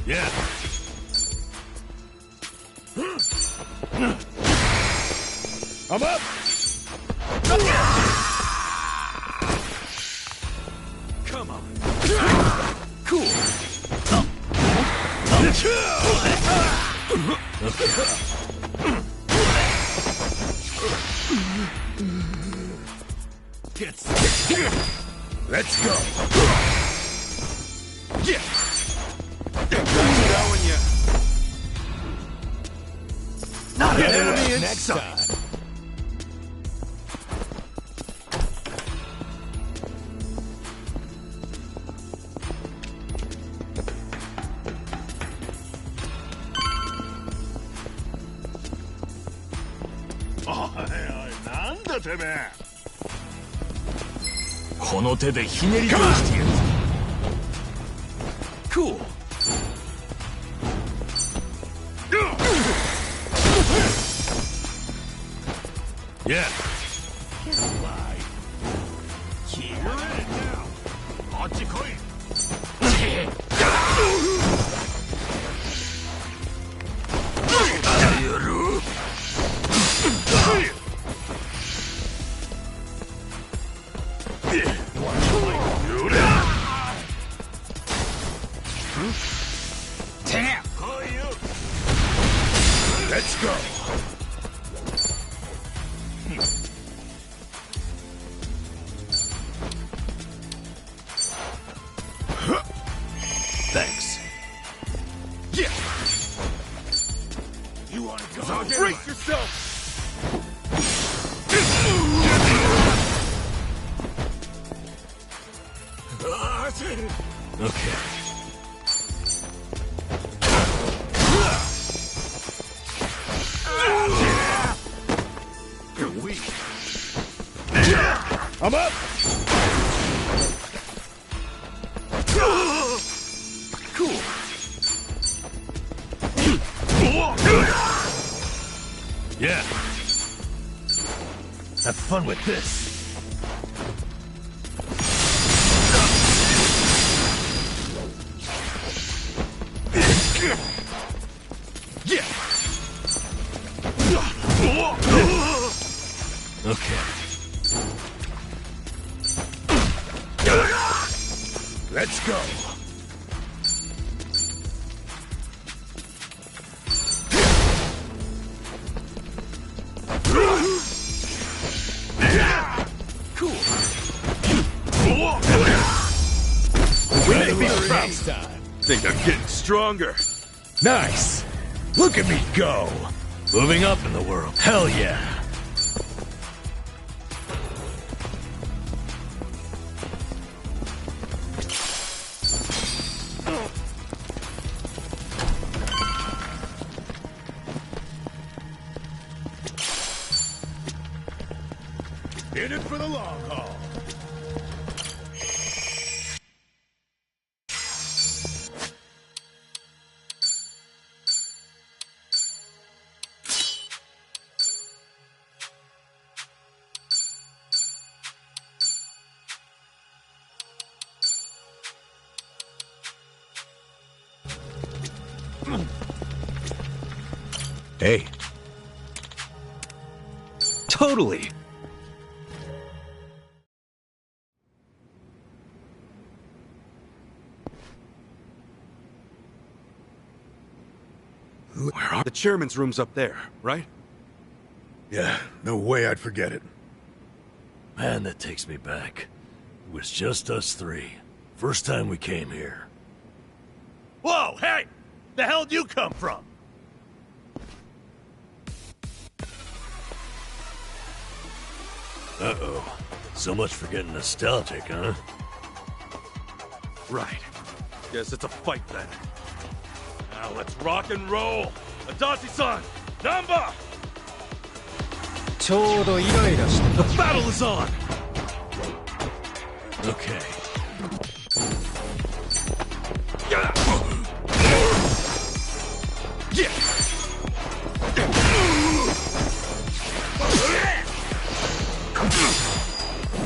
Yeah! I'm up! Come on! Cool! Get
Let's go.
Yeah. Going ya.
Not an
Yeah,
enemy in
next
sight.
time.
Cool. Yeah.
Let's go.
Thanks.
Yeah.
You want to go?
Brace yourself.
Okay.
You're weak.
I'm up.
Cool.
Yeah. Have fun with this.
Yeah.
Okay.
Let's go.
Cool.
We may be next time.
Think I'm getting stronger.
Nice. Look at me go.
Moving up in the world. Hell yeah.
In it for the long haul.
Hey. Totally.
Where are the chairman's room's up there, right?
Yeah, no way I'd forget it.
Man, that takes me back. It was just us three. First time we came here. Whoa, hey! The hell'd you come from? Uh-oh. So much for getting nostalgic, huh?
Right. Guess it's a fight then. Now let's rock and roll! Adachi-san! Namba! The battle is on!
Okay.
Yeah!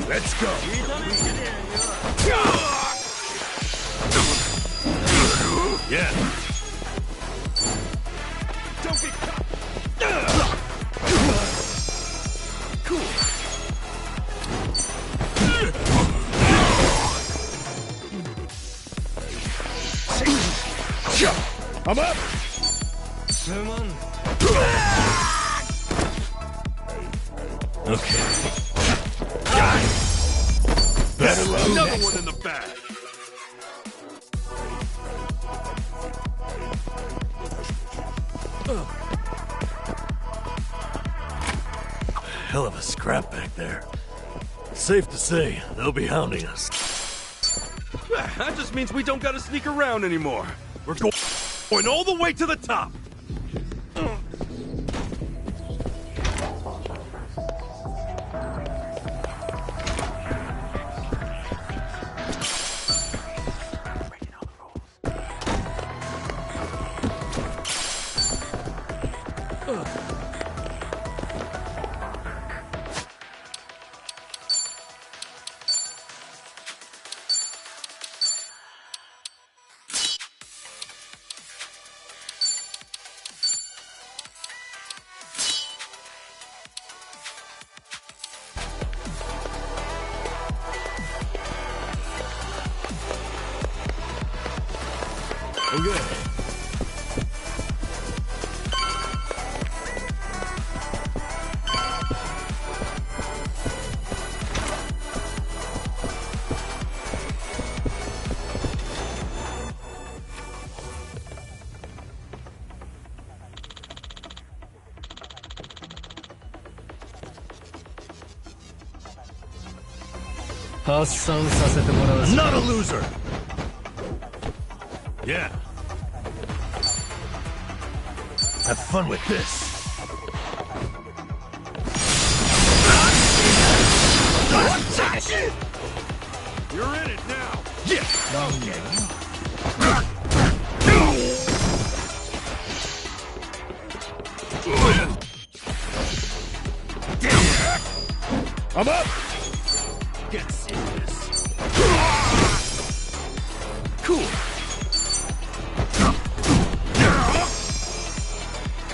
Let's go.
Yeah.
Don't get caught! Cool.
I'm up.
Okay.
Another one in the bag.
Hell of a scrap back there. Safe to say, they'll be hounding us.
That just means we don't gotta sneak around anymore. We're going all the way to the top.
Okay. Not a loser! Yeah. Have fun with this.
You're in it now.
Yeah.
I'm up.
Get serious. Cool.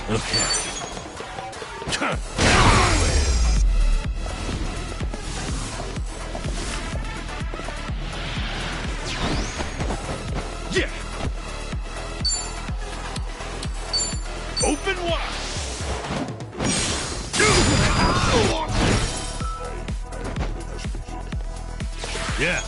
Okay.
Yeah. Open wide.
Yeah.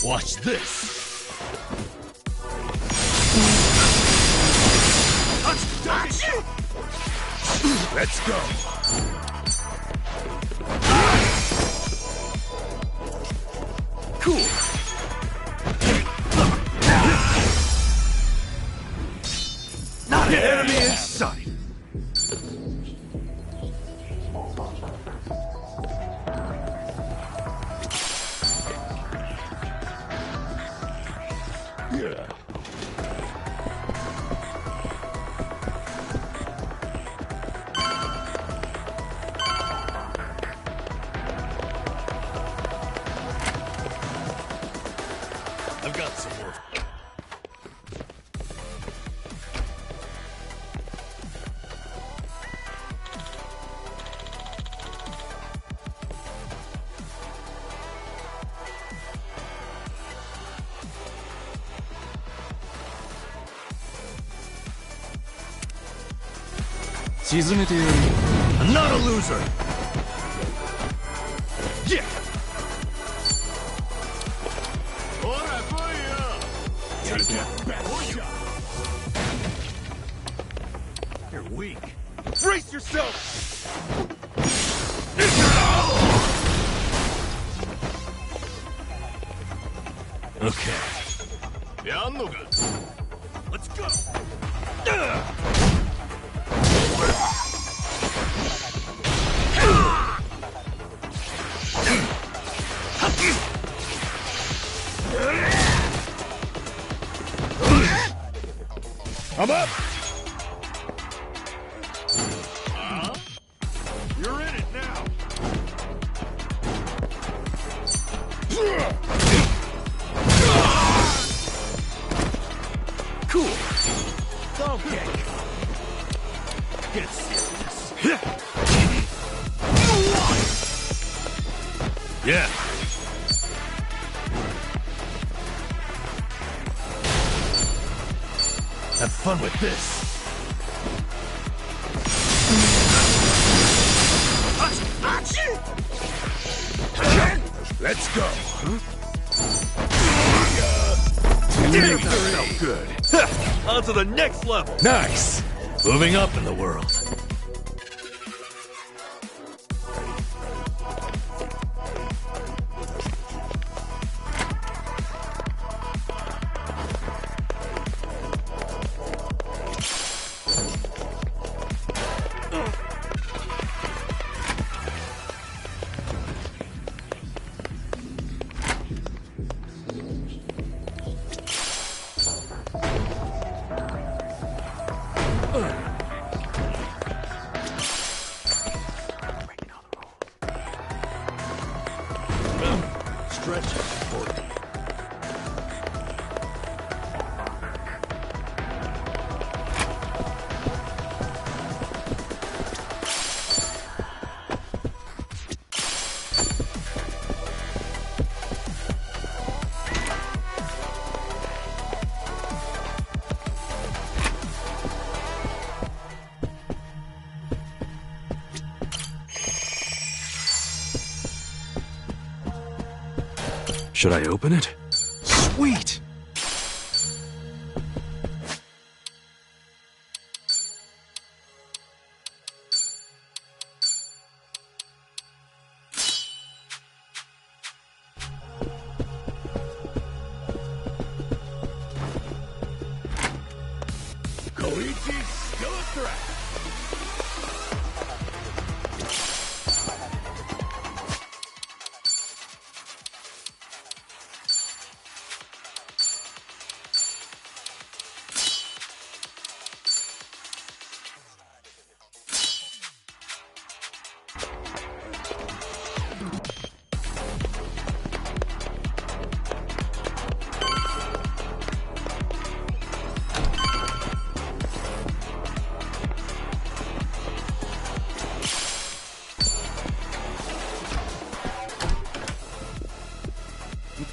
Watch this. Let's go. Cool.
Not an enemy in sight.
Yeah. I've got some more. Not a loser!
Yeah.
You're weak.
Brace yourself.
Okay.
Let's go.
I'm up!
You're in it now.
Cool. Okay. Get serious. Yeah. Have fun with this.
Let's go.
Damn, that felt good. On to the next level.
Nice.
Moving up in the world. Should I open it? Sweet!
Koichi's still a threat.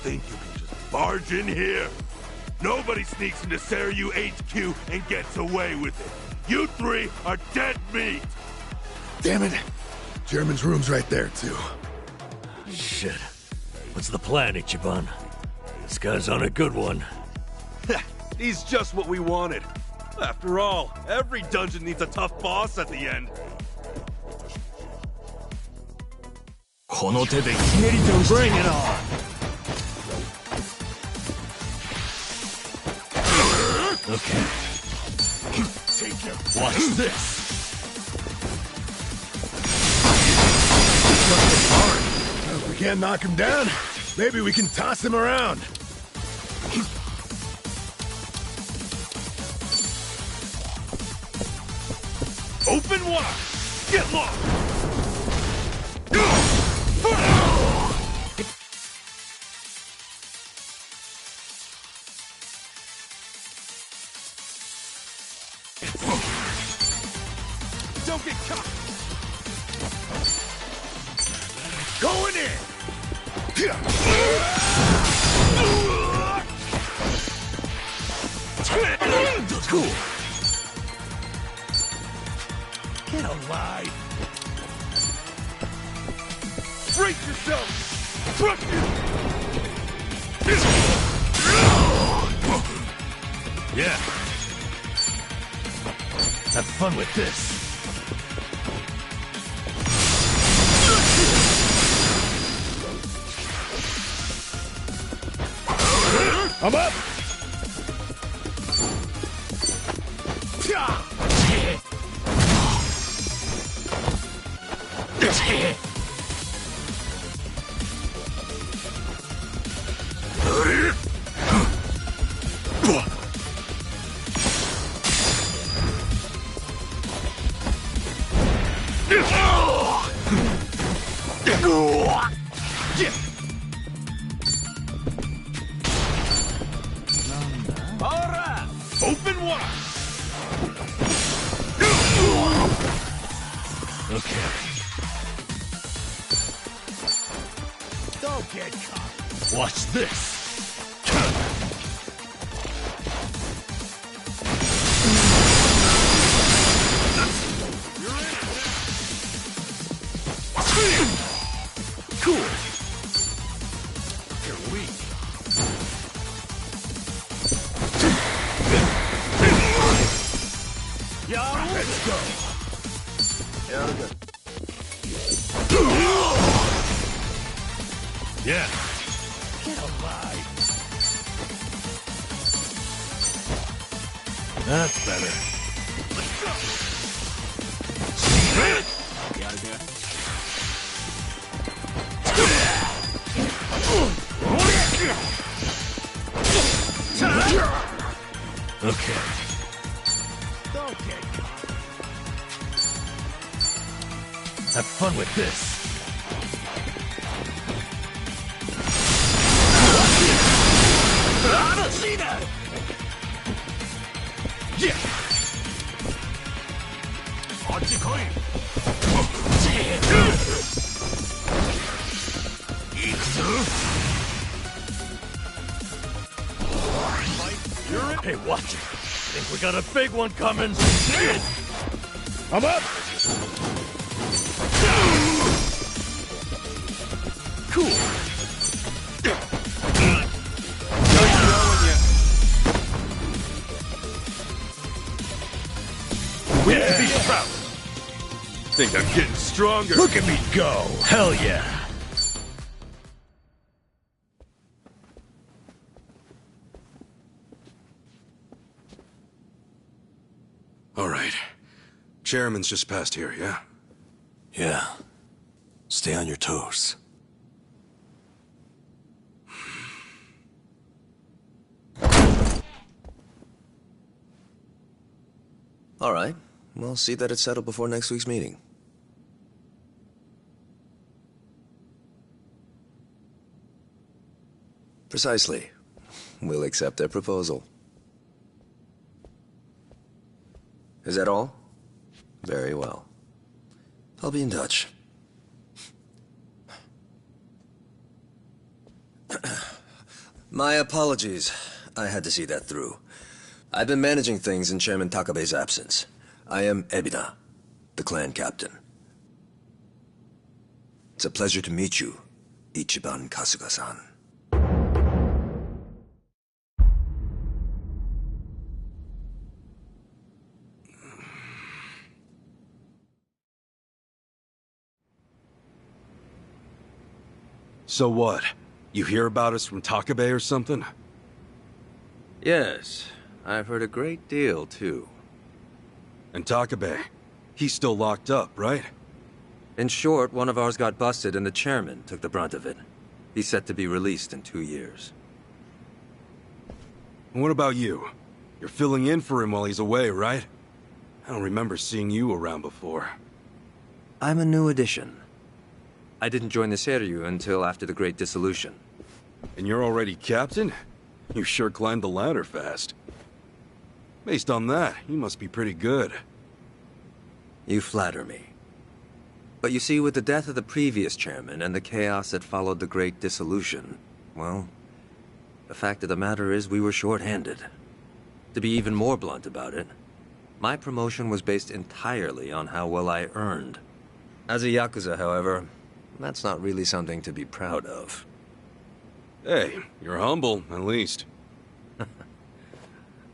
Think you can just barge in here? Nobody sneaks into Seiryu HQ and gets away with it. You three are dead meat!
Damn it. German's room's right there, too.
Shit. What's the plan, Ichiban? This guy's on a good one.
He's just what we wanted. After all, every dungeon needs a tough boss at the end.
Bring it on! Okay. Watch this!
If we can't knock him down, maybe we can toss him around.
Open wide! Get lost!
Don't get caught!
Going in!
Cool! Get alive!
Brace yourself! Trust
Yeah. Have fun with this.
I'm up!
Open wide! Okay.
Don't get caught.
Watch this! Cool! You're weak. Yeah, let's go. Yeah. Get alive. That's better. Let's go.
You out of there?
Okay. Have fun with this. I don't see that. Yeah. Hey, watch it. Think we got a big one coming. I'm up. Cool. Win to be proud.
Think I'm getting stronger.
Look at me go. Hell yeah.
All right. Chairman's just past here, yeah?
Yeah. Stay on your toes.
All right. We'll see that it's settled before next week's meeting. Precisely. We'll accept their proposal. Is that all? Very well. I'll be in touch. My apologies. I had to see that through. I've been managing things in Chairman Takabe's absence. I am Ebina, the clan captain. It's a pleasure to meet you, Ichiban Kasuga-san.
So what? You hear about us from Takabe or something?
Yes, I've heard a great deal, too.
And Takabe, he's still locked up, right?
In short, one of ours got busted and the chairman took the brunt of it. He's set to be released in 2 years.
And what about you? You're filling in for him while he's away, right? I don't remember seeing you around before.
I'm a new addition. I didn't join the Kiryu until after the Great Dissolution.
And you're already captain? You sure climbed the ladder fast. Based on that, you must be pretty good.
You flatter me. But you see, with the death of the previous chairman and the chaos that followed the Great Dissolution, well, the fact of the matter is we were short-handed. To be even more blunt about it, my promotion was based entirely on how well I earned. As a yakuza, however, that's not really something to be proud of.
Hey, you're humble, at least.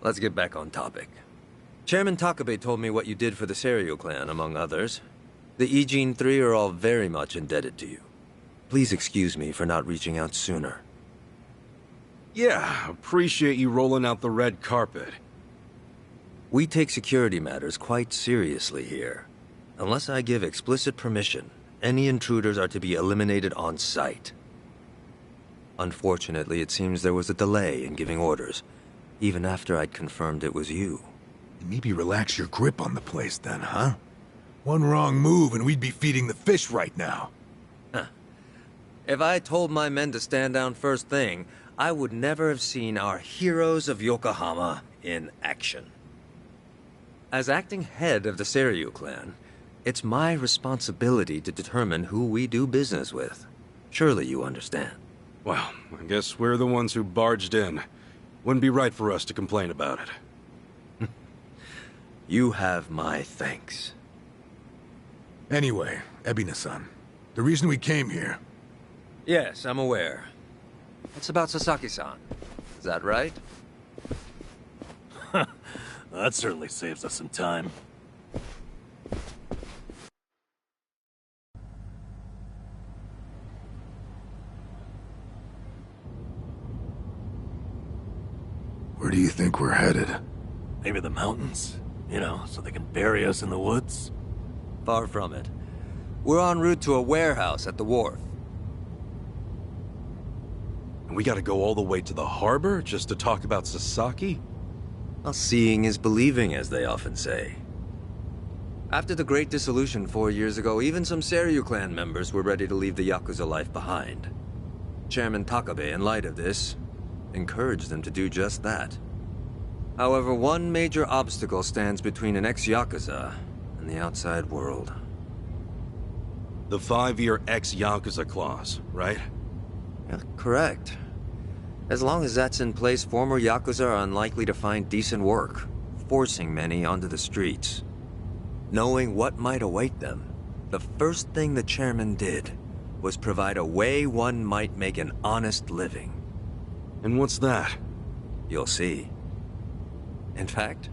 Let's get back on topic. Chairman Takabe told me what you did for the Seiryu clan, among others. The Ijin 3 are all very much indebted to you. Please excuse me for not reaching out sooner.
Yeah, appreciate you rolling out the red carpet.
We take security matters quite seriously here. Unless I give explicit permission, any intruders are to be eliminated on sight. Unfortunately, it seems there was a delay in giving orders, even after I'd confirmed it was you.
Maybe relax your grip on the place then, huh? One wrong move and we'd be feeding the fish right now.
Huh. If I told my men to stand down first thing, I would never have seen our heroes of Yokohama in action. As acting head of the Seiryu clan, it's my responsibility to determine who we do business with. Surely you understand.
Well, I guess we're the ones who barged in. Wouldn't be right for us to complain about it.
You have my thanks.
Anyway, Ebina-san, the reason we came here...
Yes, I'm aware. It's about Sasaki-san. Is that right?
That certainly saves us some time.
Where do you think we're headed?
Maybe the mountains? You know, so they can bury us in the woods?
Far from it. We're en route to a warehouse at the wharf.
And we gotta go all the way to the harbor just to talk about Sasaki?
Well, seeing is believing, as they often say. After the Great Dissolution 4 years ago, even some Seiryu clan members were ready to leave the yakuza life behind. Chairman Takabe, in light of this, encouraged them to do just that. However, one major obstacle stands between an ex-yakuza and the outside world.
The 5-year ex-yakuza clause, right?
Yeah, correct. As long as that's in place, former yakuza are unlikely to find decent work, forcing many onto the streets. Knowing what might await them, the first thing the chairman did was provide a way one might make an honest living.
And what's that?
You'll see. In fact,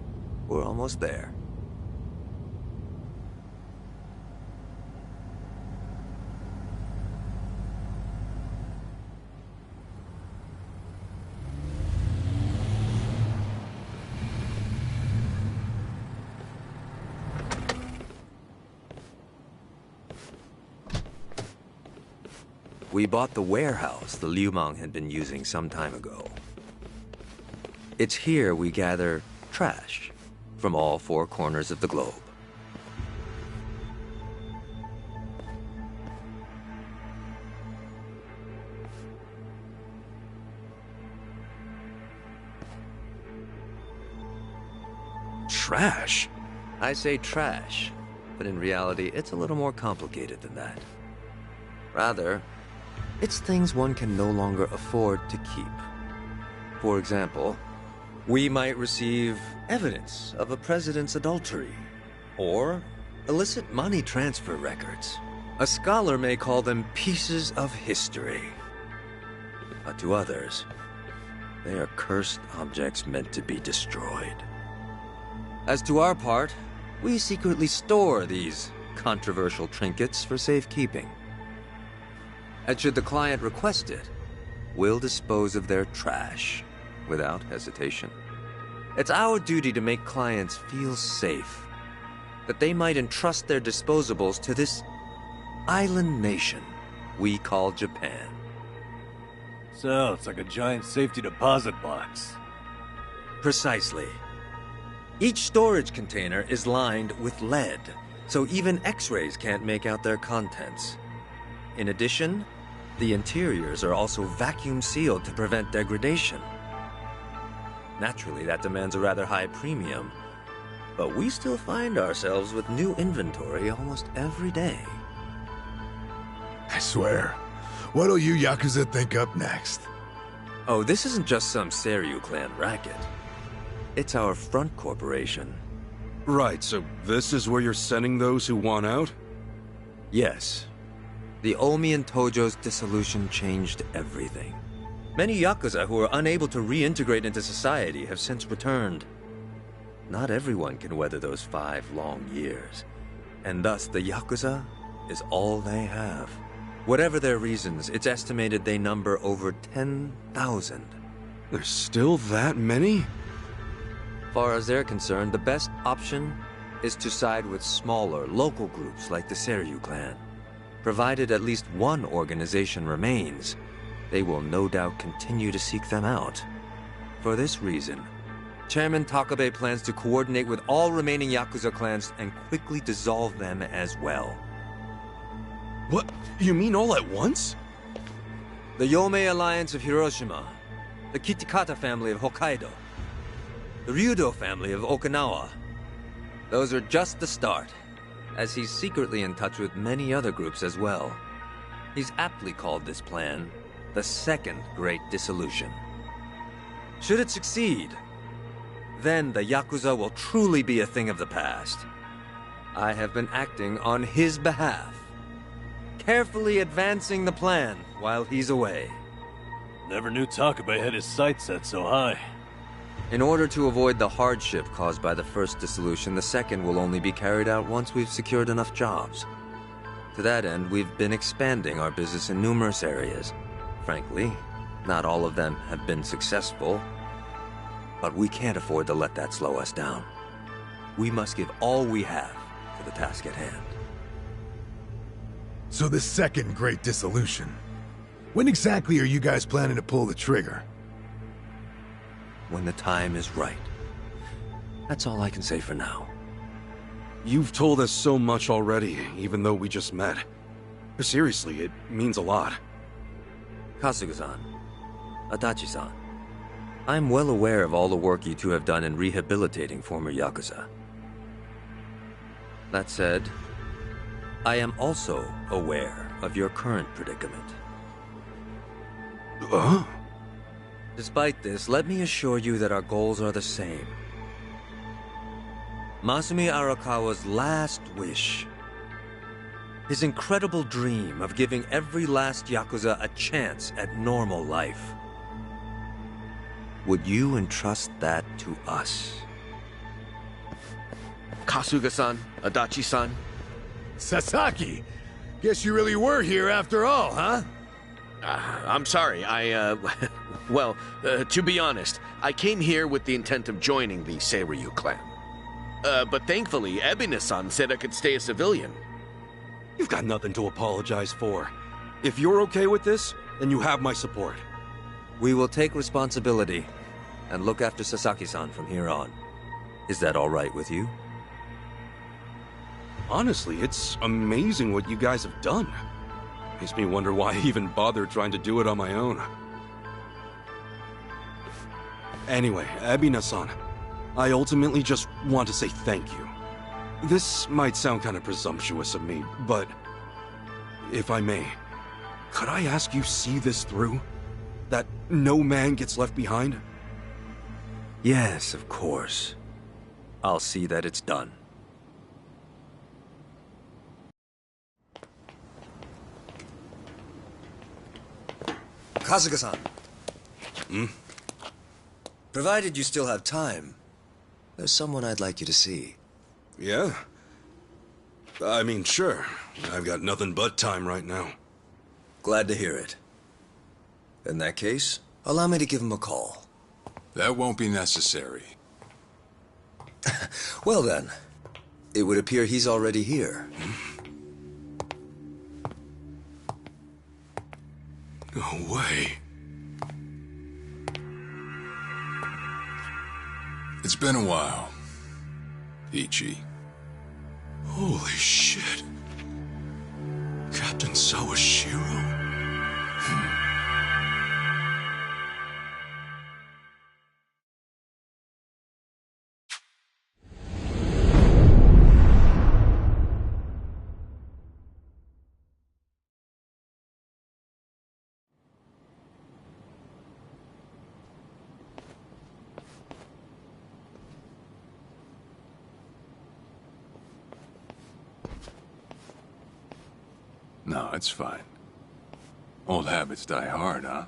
we're almost there. We bought the warehouse the Liumang had been using some time ago. It's here we gather trash from all 4 corners of the globe.
Trash?
I say trash, but in reality, it's a little more complicated than that. Rather, it's things one can no longer afford to keep. For example, we might receive evidence of a president's adultery, or illicit money transfer records. A scholar may call them pieces of history. But to others, they are cursed objects meant to be destroyed. As to our part, we secretly store these controversial trinkets for safekeeping. And should the client request it, we'll dispose of their trash without hesitation. It's our duty to make clients feel safe, that they might entrust their disposables to this island nation we call Japan.
So, it's like a giant safety deposit box.
Precisely. Each storage container is lined with lead, so even X-rays can't make out their contents. In addition, the interiors are also vacuum sealed to prevent degradation. Naturally, that demands a rather high premium, but we still find ourselves with new inventory almost every day.
I swear. What'll you Yakuza think up next?
Oh, this isn't just some Seiryu clan racket. It's our front corporation.
Right, so this is where you're sending those who want out?
Yes. The Omi and Tojo's dissolution changed everything. Many Yakuza who are unable to reintegrate into society have since returned. Not everyone can weather those 5 long years, and thus the Yakuza is all they have. Whatever their reasons, it's estimated they number over 10,000.
There's still that many?
Far as they're concerned, the best option is to side with smaller, local groups like the Seiryu clan. Provided at least one organization remains, they will no doubt continue to seek them out. For this reason, Chairman Takabe plans to coordinate with all remaining Yakuza clans and quickly dissolve them as well.
What? You mean all at once?
The Yomei Alliance of Hiroshima, the Kitakata family of Hokkaido, the Ryudo family of Okinawa. Those are just the start, as he's secretly in touch with many other groups as well. He's aptly called this plan the Second Great Dissolution. Should it succeed, then the Yakuza will truly be a thing of the past. I have been acting on his behalf, carefully advancing the plan while he's away.
Never knew Takabe had his sights set so high.
In order to avoid the hardship caused by the first dissolution, the second will only be carried out once we've secured enough jobs. To that end, we've been expanding our business in numerous areas. Frankly, not all of them have been successful, but we can't afford to let that slow us down. We must give all we have to the task at hand.
So the second great dissolution. When exactly are you guys planning to pull the trigger?
When the time is right. That's all I can say for now.
You've told us so much already, even though we just met. Seriously, it means a lot.
Kasuga-san, Adachi-san, I'm well aware of all the work you two have done in rehabilitating former yakuza. That said, I am also aware of your current predicament. Despite this, let me assure you that our goals are the same. Masumi Arakawa's last wish, his incredible dream of giving every last yakuza a chance at normal life. Would you entrust that to us?
Kasuga-san, Adachi-san.
Sasaki! Guess you really were here after all, huh?
I'm sorry, well, to be honest, I came here with the intent of joining the Seiryu clan. But thankfully, Ebina-san said I could stay a civilian.
You've got nothing to apologize for. If you're okay with this, then you have my support.
We will take responsibility and look after Sasaki-san from here on. Is that all right with you?
Honestly, it's amazing what you guys have done. Makes me wonder why I even bothered trying to do it on my own. Anyway, Ebina-san, I ultimately just want to say thank you. This might sound kind of presumptuous of me, but if I may, could I ask you see this through? That no man gets left behind?
Yes, of course. I'll see that it's done.
Kasuga-san.
Hmm?
Provided you still have time, there's someone I'd like you to see.
Yeah? I mean, sure. I've got nothing but time right now.
Glad to hear it. In that case, allow me to give him a call.
That won't be necessary.
Well then, it would appear he's already here.
No way. It's been a while, Ichi. Holy shit. Captain Sawashiro? No, it's fine. Old habits die hard, huh?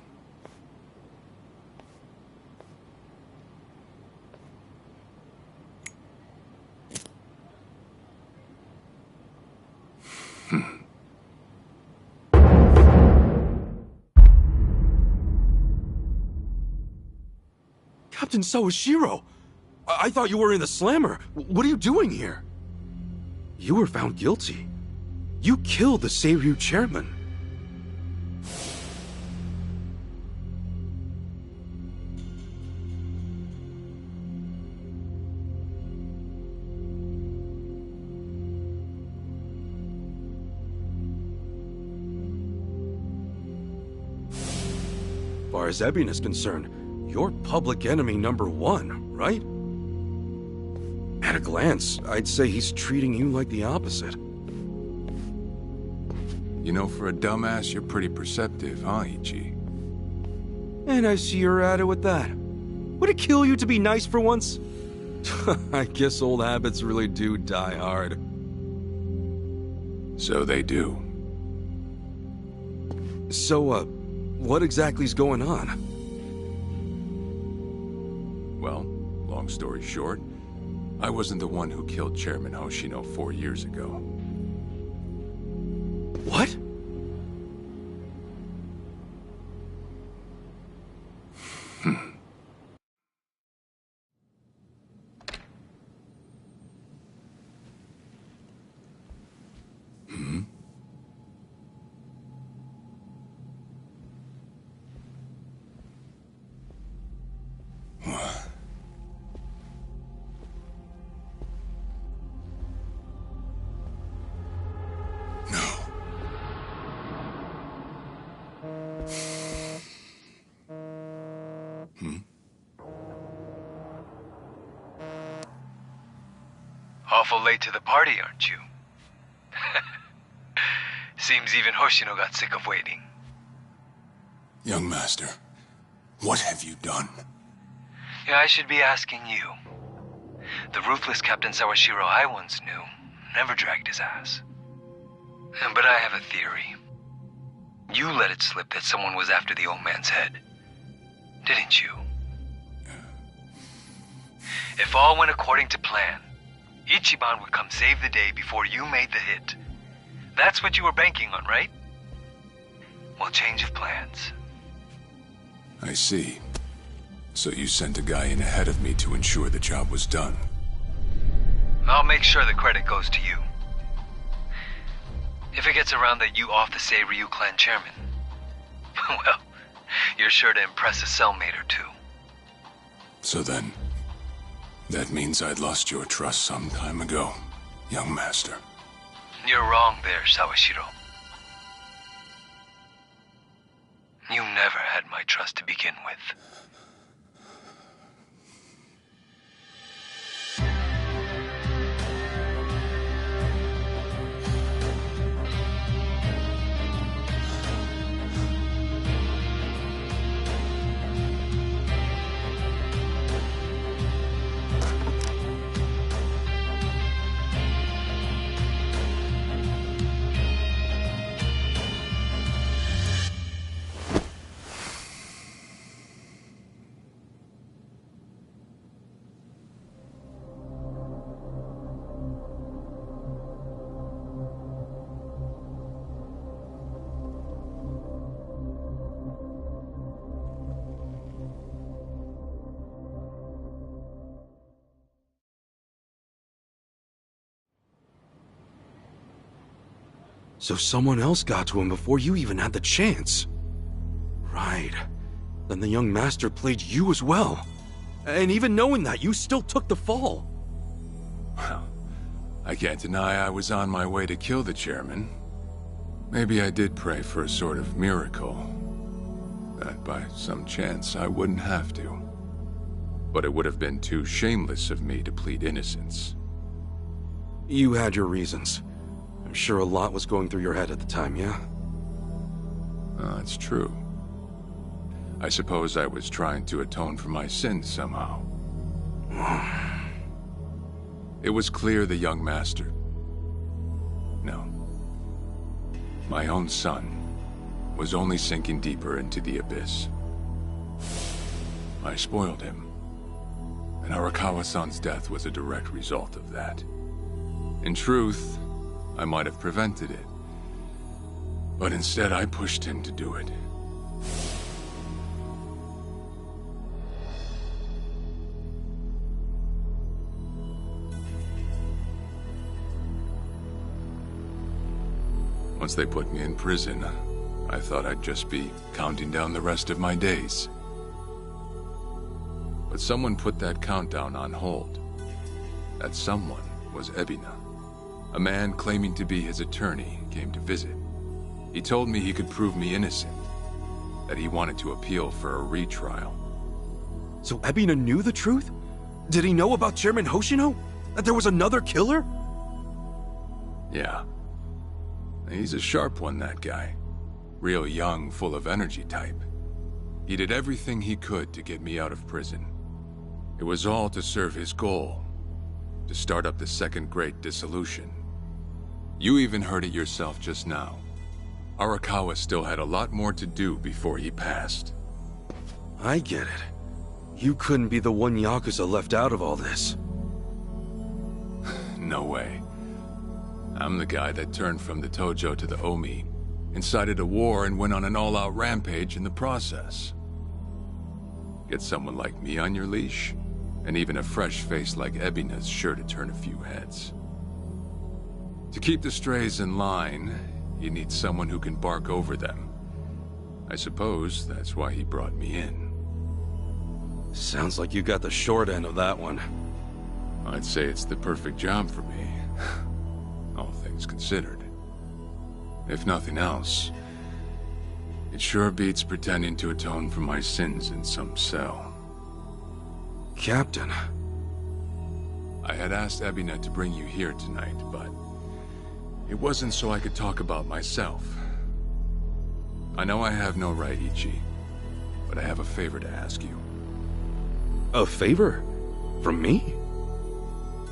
Captain Sawashiro! I thought you were in the slammer. What are you doing here? You were found guilty. You killed the Seiryu chairman. As far as Ebin is concerned, you're public enemy #1, right? At a glance, I'd say he's treating you like the opposite.
You know, for a dumbass, you're pretty perceptive, huh, Ichi?
And I see you're at it with that. Would it kill you to be nice for once? I guess old habits really do die hard.
So they do.
So, what exactly is going on?
Well, long story short, I wasn't the one who killed Chairman Hoshino 4 years ago.
What?
Awful late to the party, aren't you? Seems even Hoshino got sick of waiting.
Young master, what have you done?
Yeah, I should be asking you. The ruthless Captain Sawashiro I once knew never dragged his ass. But I have a theory. You let it slip that someone was after the old man's head, didn't you? If all went according to plan, Ichiban would come save the day before you made the hit. That's what you were banking on, right? Well, change of plans.
I see. So you sent a guy in ahead of me to ensure the job was done.
I'll make sure the credit goes to you. If it gets around that you off the Seiryu clan chairman, well, you're sure to impress a cellmate or two.
So then, that means I'd lost your trust some time ago, young master.
You're wrong there, Sawashiro. You never had my trust to begin with.
So someone else got to him before you even had the chance. Right. Then the young master played you as well. And even knowing that, you still took the fall.
Well, I can't deny I was on my way to kill the chairman. Maybe I did pray for a sort of miracle. That by some chance I wouldn't have to. But it would have been too shameless of me to plead innocence.
You had your reasons. I'm sure a lot was going through your head at the time, yeah?
That's true. I suppose I was trying to atone for my sins somehow. It was clear the young master... No. My own son was only sinking deeper into the abyss. I spoiled him. And Arakawa-san's death was a direct result of that. In truth, I might have prevented it. But instead, I pushed him to do it. Once they put me in prison, I thought I'd just be counting down the rest of my days. But someone put that countdown on hold. That someone was Ebina. A man claiming to be his attorney came to visit. He told me he could prove me innocent, that he wanted to appeal for a retrial.
So Ebina knew the truth? Did he know about Chairman Hoshino? That there was another killer?
Yeah. He's a sharp one, that guy. Real young, full of energy type. He did everything he could to get me out of prison. It was all to serve his goal, to start up the second great dissolution. You even heard it yourself just now.
Arakawa still had a lot more to do before he passed.
I get it. You couldn't be the one yakuza left out of all this.
No way. I'm the guy that turned from the Tojo to the Omi, incited a war and went on an all-out rampage in the process. Get someone like me on your leash, and even a fresh face like Ebina's sure to turn a few heads. To keep the strays in line, you need someone who can bark over them. I suppose that's why he brought me in.
Sounds like you got the short end of that one.
I'd say it's the perfect job for me, all things considered. If nothing else, it sure beats pretending to atone for my sins in some cell.
Captain.
I had asked Ebina to bring you here tonight, but it wasn't so I could talk about myself. I know I have no right, Ichi, but I have a favor to ask you.
A favor? From me?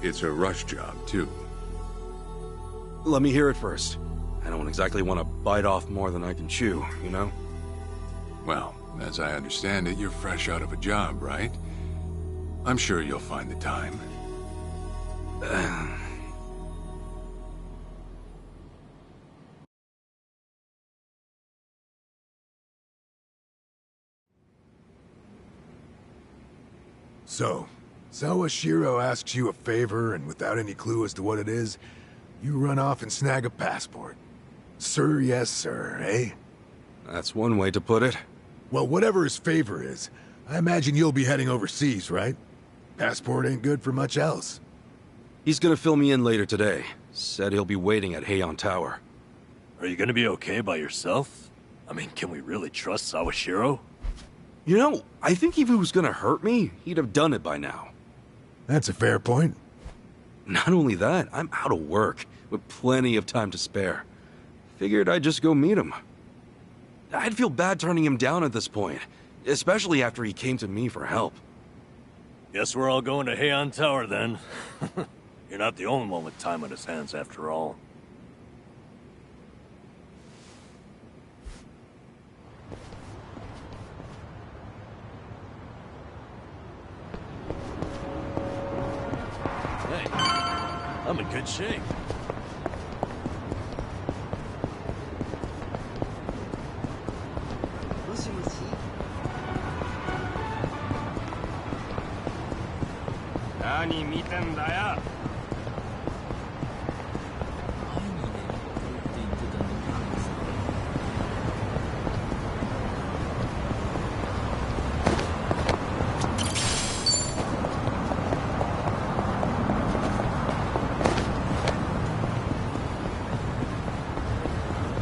It's a rush job, too.
Let me hear it first. I don't exactly want to bite off more than I can chew, you know?
Well, as I understand it, you're fresh out of a job, right? I'm sure you'll find the time.
So, Sawashiro asks you a favor, and without any clue as to what it is, you run off and snag a passport. Sir, yes, sir, eh?
That's one way to put it.
Well, whatever his favor is, I imagine you'll be heading overseas, right? Passport ain't good for much else.
He's gonna fill me in later today. Said he'll be waiting at Heian Tower.
Are you gonna be okay by yourself? I mean, can we really trust Sawashiro?
You know, I think if he was gonna hurt me, he'd have done it by now.
That's a fair point.
Not only that, I'm out of work, with plenty of time to spare. Figured I'd just go meet him. I'd feel bad turning him down at this point, especially after he came to me for help.
Guess we're all going to Heian Tower then. You're not the only one with time on his hands after all. Hey, I'm in good shape.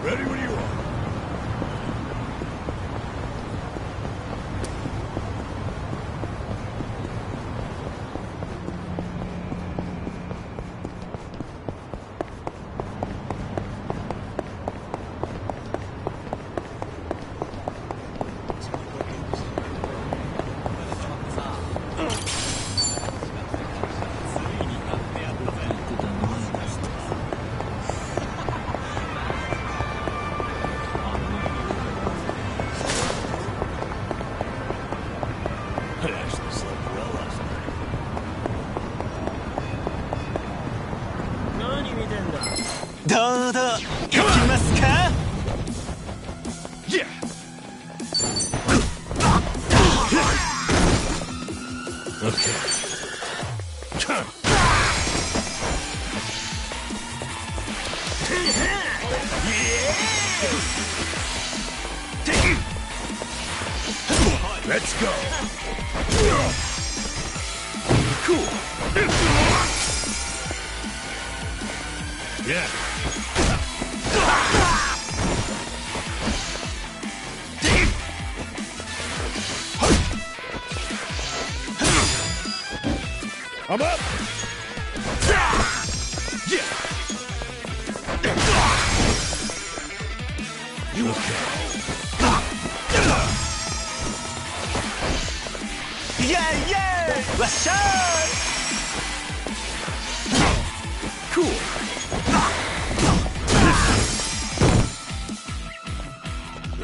Ready when you are.
I actually slept well last night.
どうぞ行きますか
Yeah!
Let's go.
Cool. Yeah.
I'm up.
Yeah.
You okay?
Yeah, yeah! What's up?
Cool.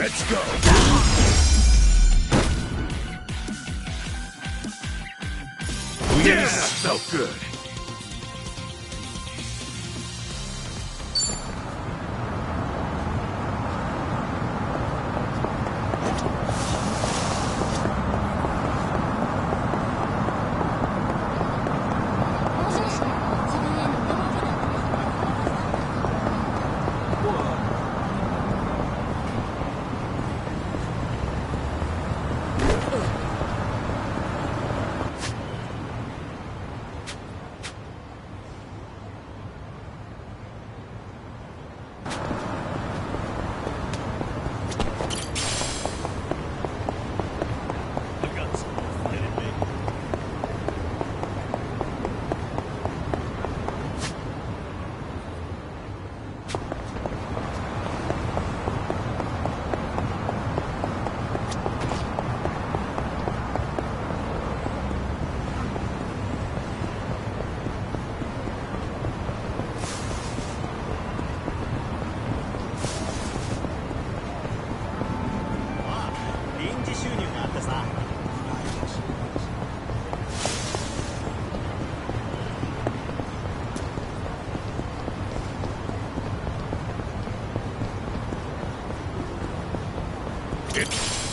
Let's go!
Yeah! Felt good.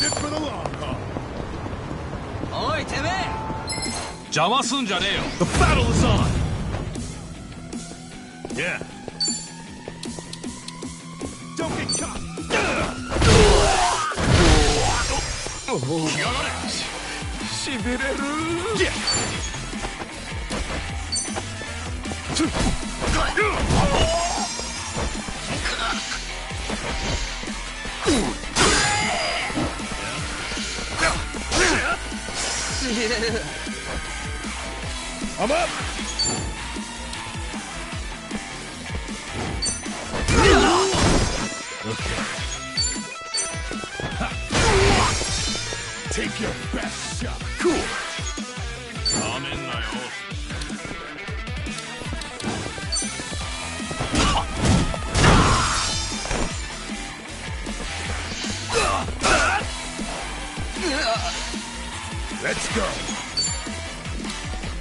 It's for the long haul.
おいてめえ
邪魔すんじゃねえよ The battle is on!
Yeah. Don't get caught!
やがれしびれる
I'm up!
Okay.
Take your best shot.
Cool.
なめんなよ
Let's go.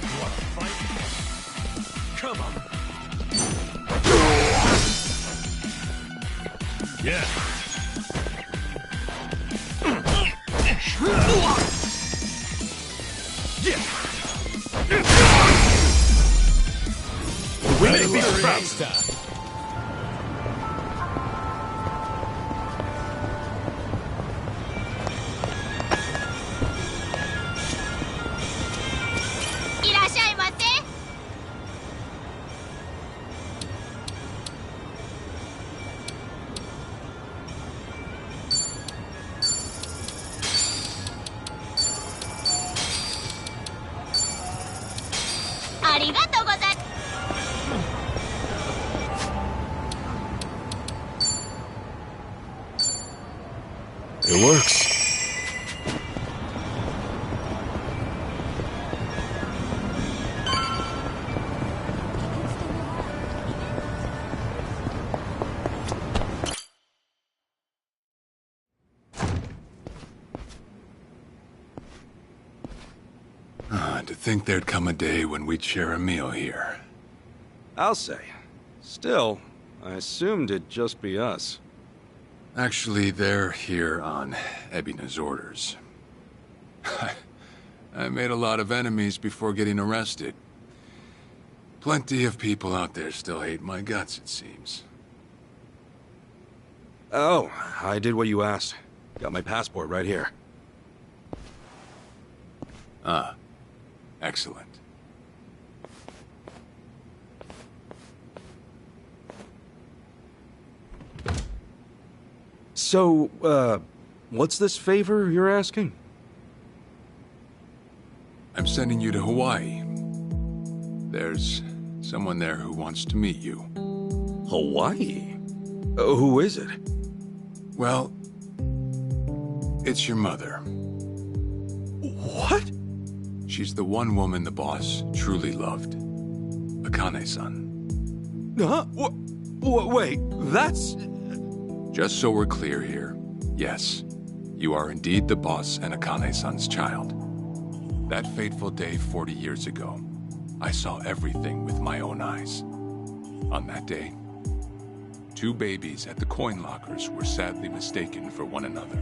You wanna fight? Come on.
Yeah.
We may be faster.
いらっしゃいませ。ありがとうございます。
It works. To think there'd come a day when we'd share a meal here.
I'll say. Still, I assumed it'd just be us.
Actually, they're here on Ebina's orders. I made a lot of enemies before getting arrested. Plenty of people out there still hate my guts, it seems.
Oh, I did what you asked. Got my passport right here.
Ah, excellent.
So, what's this favor you're asking?
I'm sending you to Hawaii. There's someone there who wants to meet you.
Hawaii? Who is it?
Well, it's your mother.
What?
She's the one woman the boss truly loved. Akane-san.
Huh? Wait, that's...
Just so we're clear here,
Yes, you are indeed the boss and Akane-san's child. That fateful day 40 years ago, I saw everything with my own eyes. On that day, 2 babies at the coin lockers were sadly mistaken for one another.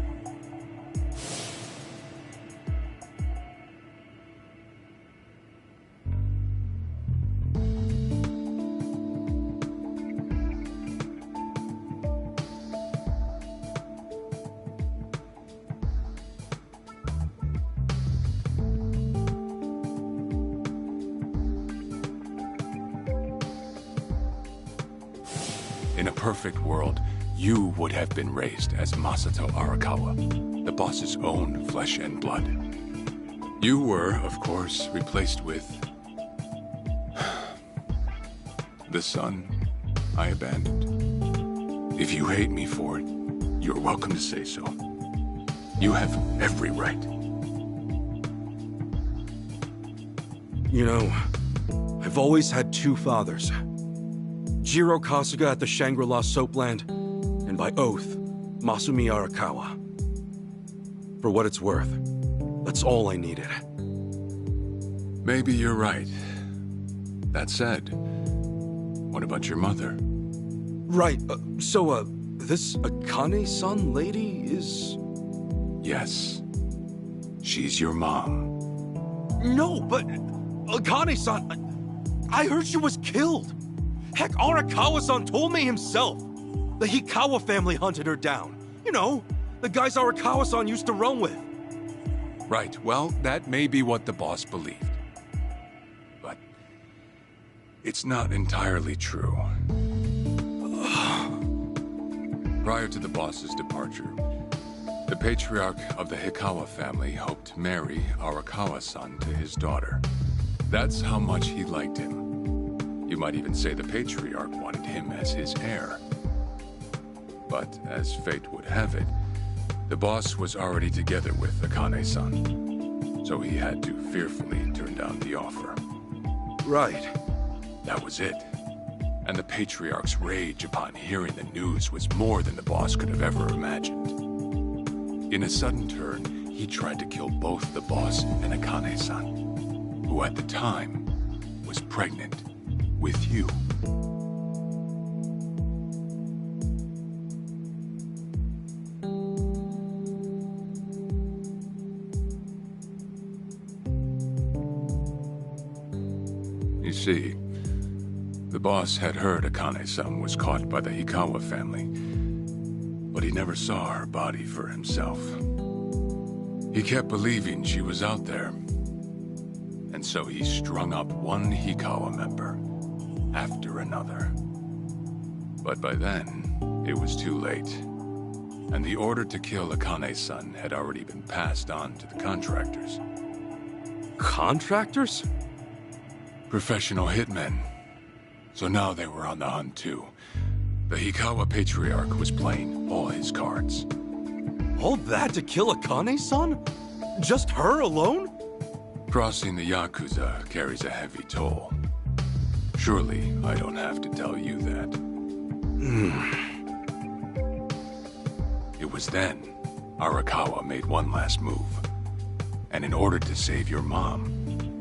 In a perfect world, you would have been raised as Masato Arakawa, the boss's own flesh and blood. You were, of course, replaced with the son I abandoned. If you hate me for it, you're welcome to say so. You have every right.
You know, I've always had 2 fathers. Jiro Kasuga at the Shangri-La Soapland, and by oath, Masumi Arakawa. For what it's worth, that's all I needed.
Maybe you're right. That said, what about your mother?
Right, so, this Akane-san lady is...
Yes. She's your mom.
No, but... Akane-san... I heard she was killed! Heck, Arakawa-san told me himself! The Hikawa family hunted her down. You know, the guys Arakawa-san used to roam with.
Right, well, that may be what the boss believed. But... it's not entirely true. Prior to the boss's departure, the patriarch of the Hikawa family hoped to marry Arakawa-san to his daughter. That's how much he liked him. You might even say the patriarch wanted him as his heir. But as fate would have it, the boss was already together with Akane-san, so he had to fearfully turn down the offer.
Right.
That was it. And the patriarch's rage upon hearing the news was more than the boss could have ever imagined. In a sudden turn, he tried to kill both the boss and Akane-san, who at the time was pregnant with you. You see, the boss had heard Akane-san was caught by the Hikawa family, but he never saw her body for himself. He kept believing she was out there, and so he strung up one Hikawa member after another. But by then, it was too late, and the order to kill Akane-san had already been passed on to the contractors.
Contractors?
Professional hitmen. So now they were on the hunt too. The Hikawa Patriarch was playing all his cards.
All that to kill Akane-san? Just her alone?
Crossing the yakuza carries a heavy toll. Surely I don't have to tell you that. It was then Arakawa made one last move. And in order to save your mom,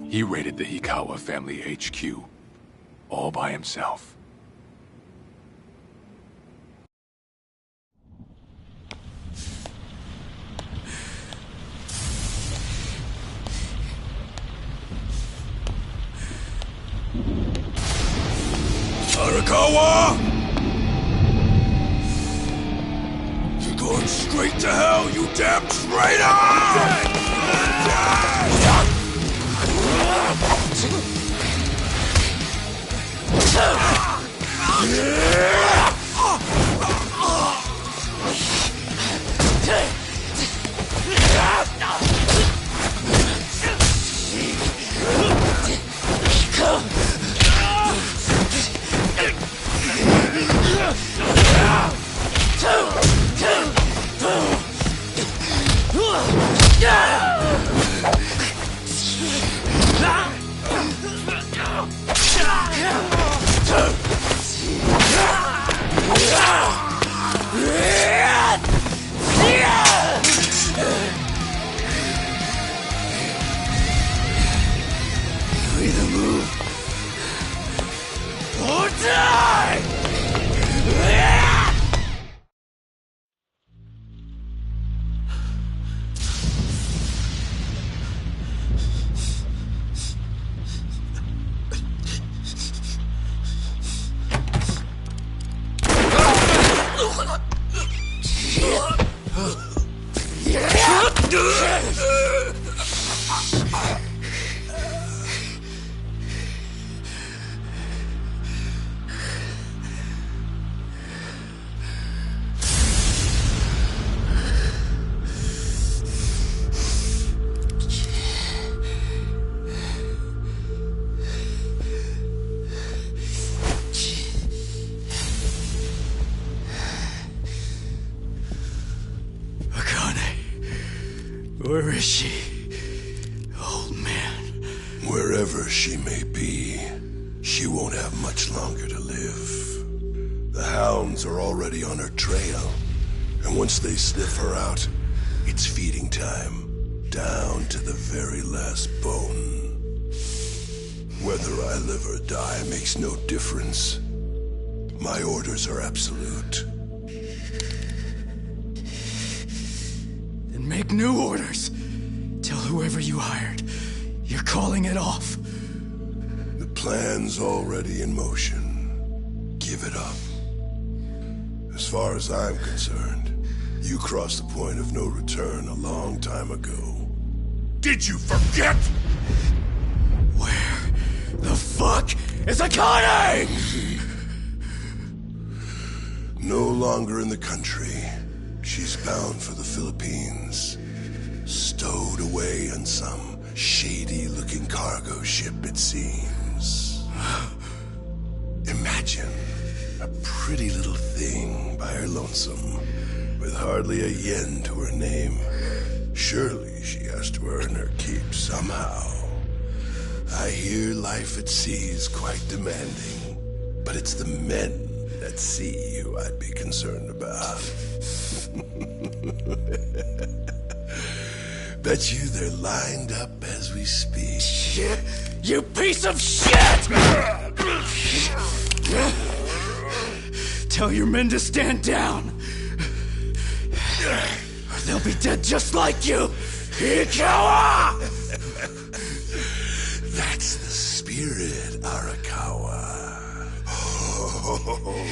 he raided the Hikawa family HQ, all by himself.
Arakawa! You're going straight to hell, you damn traitor! Yeah! she may be, she won't have much longer to live. The hounds are already on her trail, and once they sniff her out, it's feeding time, down to the very last bone. Whether I live or die makes no difference. My orders are absolute.
Then make new orders. Tell whoever you hired, you're calling it off.
The plan's already in motion. Give it up. As far as I'm concerned, you crossed the point of no return a long time ago. Did you forget?
Where the fuck is Akane?
No longer in the country. She's bound for the Philippines. Stowed away on some shady-looking cargo ship, it seems. Imagine a pretty little thing by her lonesome, with hardly a yen to her name. Surely she has to earn her keep somehow. I hear life at sea is quite demanding, but it's the men at sea who I'd be concerned about. Bet you they're lined up as we speak.
Shit! You piece of shit! Tell your men to stand down, or they'll be dead just like you, Ikawa!
That's the spirit, Arakawa. Oh,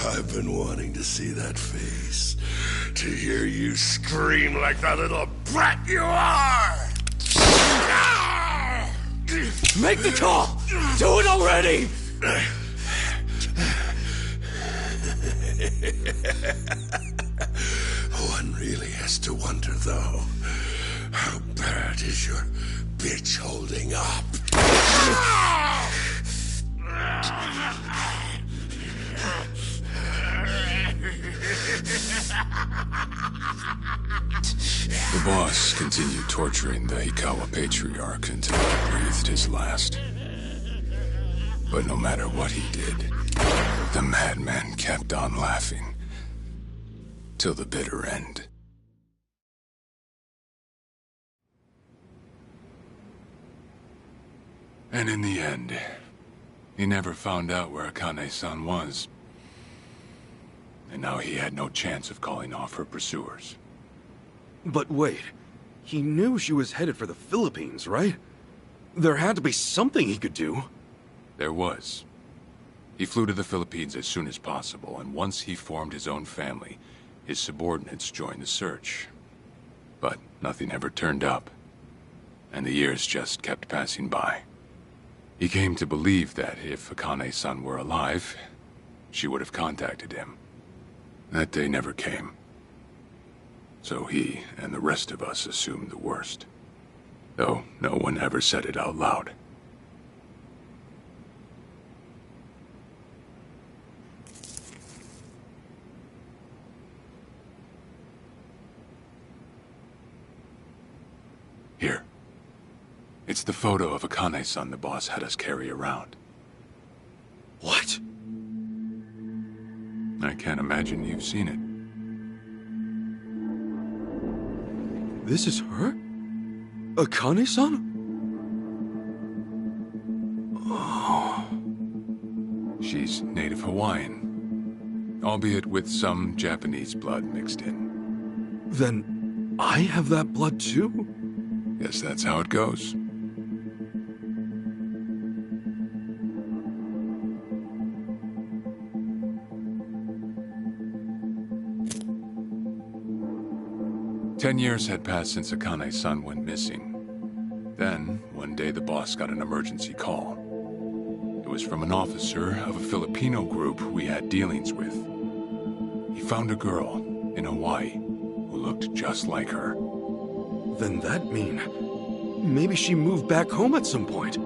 I've been wanting to see that face. To hear you scream like the little brat you are!
Make the call! Do it already!
One really has to wonder, though, how bad is your bitch holding up?
The boss continued torturing the Ikawa patriarch until he breathed his last. But no matter what he did, the madman kept on laughing. Till the bitter end. And in the end, he never found out where Akane-san was. And now he had no chance of calling off her pursuers.
But wait, he knew she was headed for the Philippines, right? There had to be something he could do.
There was. He flew to the Philippines as soon as possible, and once he formed his own family, his subordinates joined the search. But nothing ever turned up, and the years just kept passing by. He came to believe that if Akane-san were alive, she would have contacted him. That day never came. So he and the rest of us assumed the worst. Though no one ever said it out loud. Here. It's the photo of Akane-san the boss had us carry around.
What?
I can't imagine you've seen it.
This is her? Akane-san?
Oh. She's native Hawaiian, albeit with some Japanese blood mixed in.
Then I have that blood too?
Guess that's how it goes. Ten years had passed since Akane-san went missing. Then, one day the boss got an emergency call. It was from an officer of a Filipino group we had dealings with. He found a girl in Hawaii who looked just like her.
Then that mean maybe she moved back home at some point.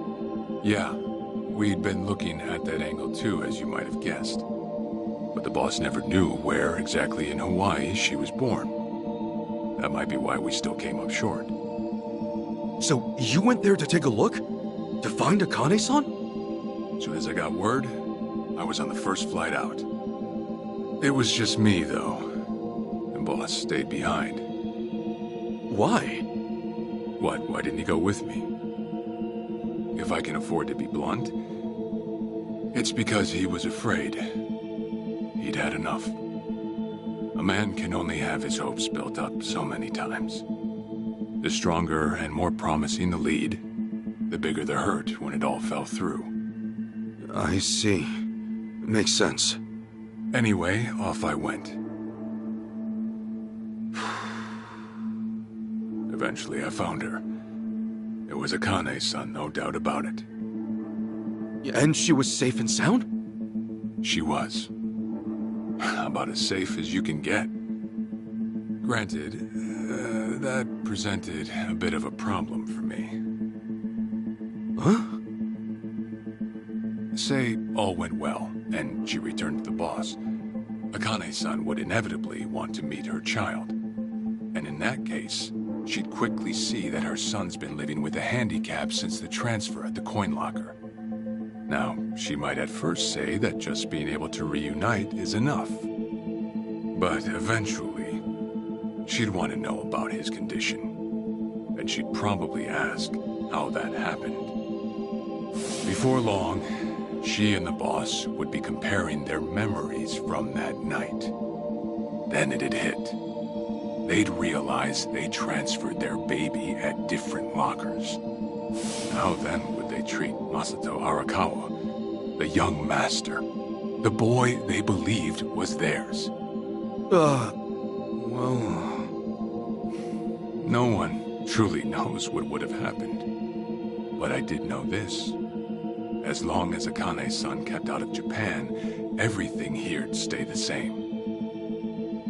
Yeah, we'd been looking at that angle too, as you might have guessed. But the boss never knew where exactly in Hawaii she was born. That might be why we still came up short.
So you went there to take a look? To find Akane-san?
As soon as I got word, I was on the first flight out. It was just me, though. The boss stayed behind.
Why?
What? Why didn't he go with me? If I can afford to be blunt, it's because he was afraid. He'd had enough. A man can only have his hopes built up so many times. The stronger and more promising the lead, the bigger the hurt when it all fell through.
I see. Makes sense.
Anyway, off I went. Eventually I found her. It was Akane-san, no doubt about it.
And she was safe and sound?
She was. About as safe as you can get. Granted, that presented a bit of a problem for me.
Huh?
Say all went well, and she returned to the boss. Akane-san would inevitably want to meet her child. And in that case, she'd quickly see that her son's been living with a handicap since the transfer at the coin locker. Now, she might at first say that just being able to reunite is enough. But eventually, she'd want to know about his condition. And she'd probably ask how that happened. Before long, she and the boss would be comparing their memories from that night. Then it'd hit. They'd realize they transferred their baby at different lockers. How then would they treat Masato Arakawa, the young master, the boy they believed was theirs?
Well...
No one truly knows what would have happened. But I did know this. As long as Akane-san kept out of Japan, everything here'd stay the same.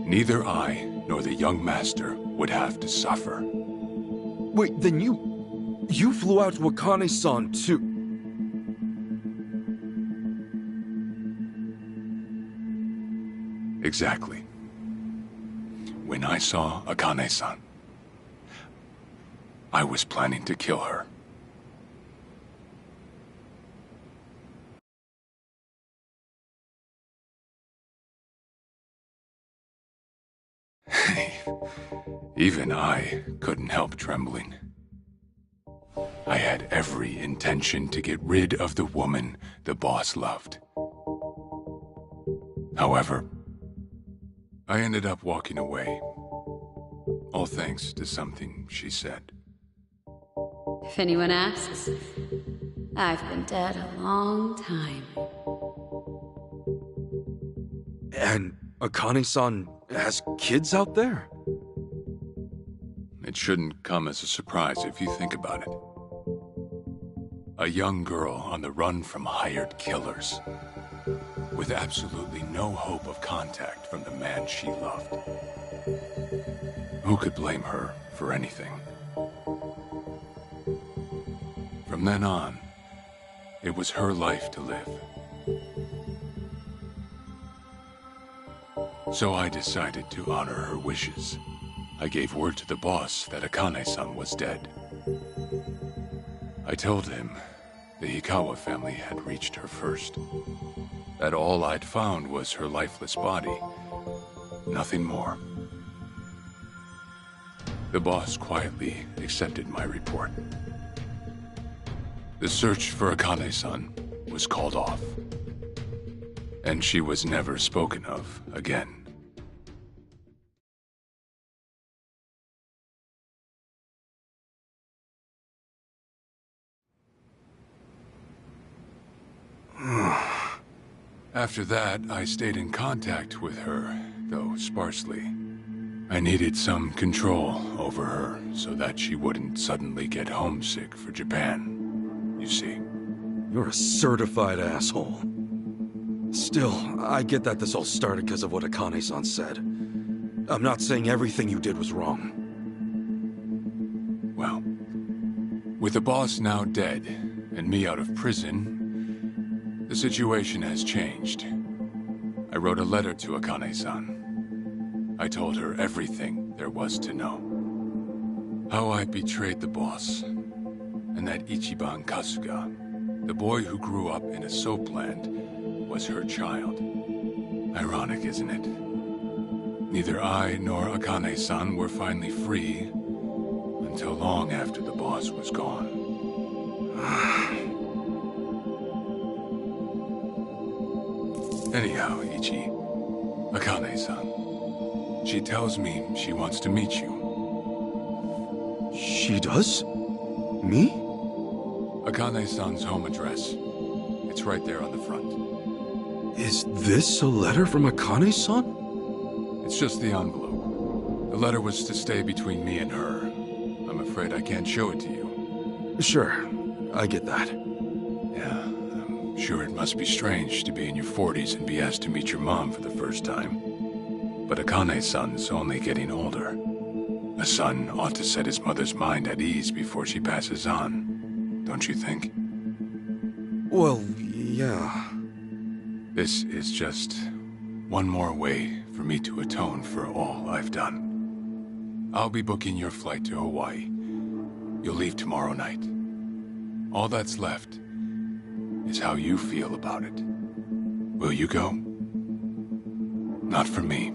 Neither I nor the young master would have to suffer.
Wait, then you flew out to Akane-san too?
Exactly. When I saw Akane-san, I was planning to kill her. Even I couldn't help trembling. I had every intention to get rid of the woman the boss loved. However, I ended up walking away, all thanks to something she said.
If anyone asks, I've been dead a long time.
And Akane-san has kids out there?
It shouldn't come as a surprise if you think about it. A young girl on the run from hired killers, with absolutely no hope of contact from the man she loved. Who could blame her for anything? From then on, it was her life to live. So I decided to honor her wishes. I gave word to the boss that Akane-san was dead. I told him the Hikawa family had reached her first. That all I'd found was her lifeless body. Nothing more. The boss quietly accepted my report. The search for Akane-san was called off. And she was never spoken of again. After that, I stayed in contact with her, though sparsely. I needed some control over her so that she wouldn't suddenly get homesick for Japan, you see.
You're a certified asshole. Still, I get that this all started because of what Akane-san said. I'm not saying everything you did was wrong.
Well, with the boss now dead and me out of prison, the situation has changed. I wrote a letter to Akane-san. I told her everything there was to know. How I betrayed the boss, And that Ichiban Kasuga, the boy who grew up in a soapland, was her child. Ironic, isn't it? Neither I nor Akane-san were finally free until long after the boss was gone. Anyhow, Ichi, Akane-san, she tells me she wants to meet you.
She does? Me?
Akane-san's home address. It's right there on the front.
Is this a letter from Akane-san?
It's just the envelope. The letter was to stay between me and her. I'm afraid I can't show it to you.
Sure, I get that.
Yeah, I'm sure it must be strange to be in your 40s and be asked to meet your mom for the first time. But Akane-san's only getting older. A son ought to set his mother's mind at ease before she passes on, don't you think?
Well, yeah.
This is just one more way for me to atone for all I've done. I'll be booking your flight to Hawaii. You'll leave tomorrow night. All that's left is how you feel about it. Will you go? Not for me,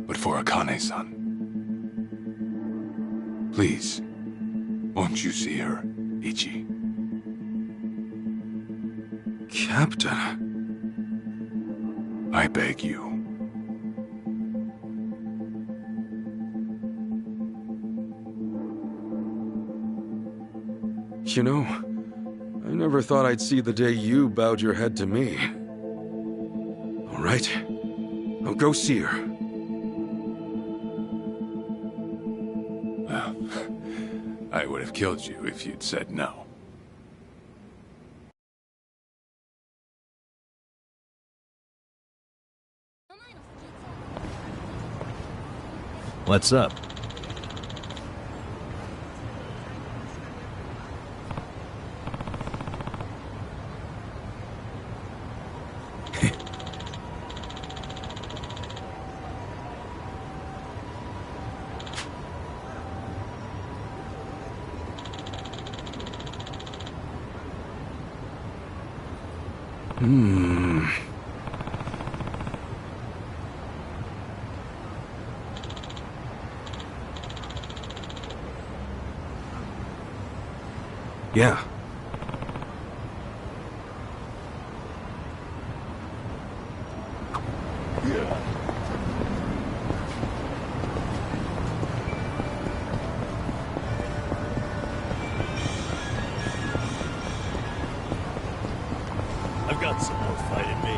but for Akane-san. Please, won't you see her, Ichi?
Captain.
I beg you.
You know, I never thought I'd see the day you bowed your head to me. All right, I'll go see her.
Well, I would have killed you if you'd said no.
What's up?
Yeah.
I've got some more fight in me.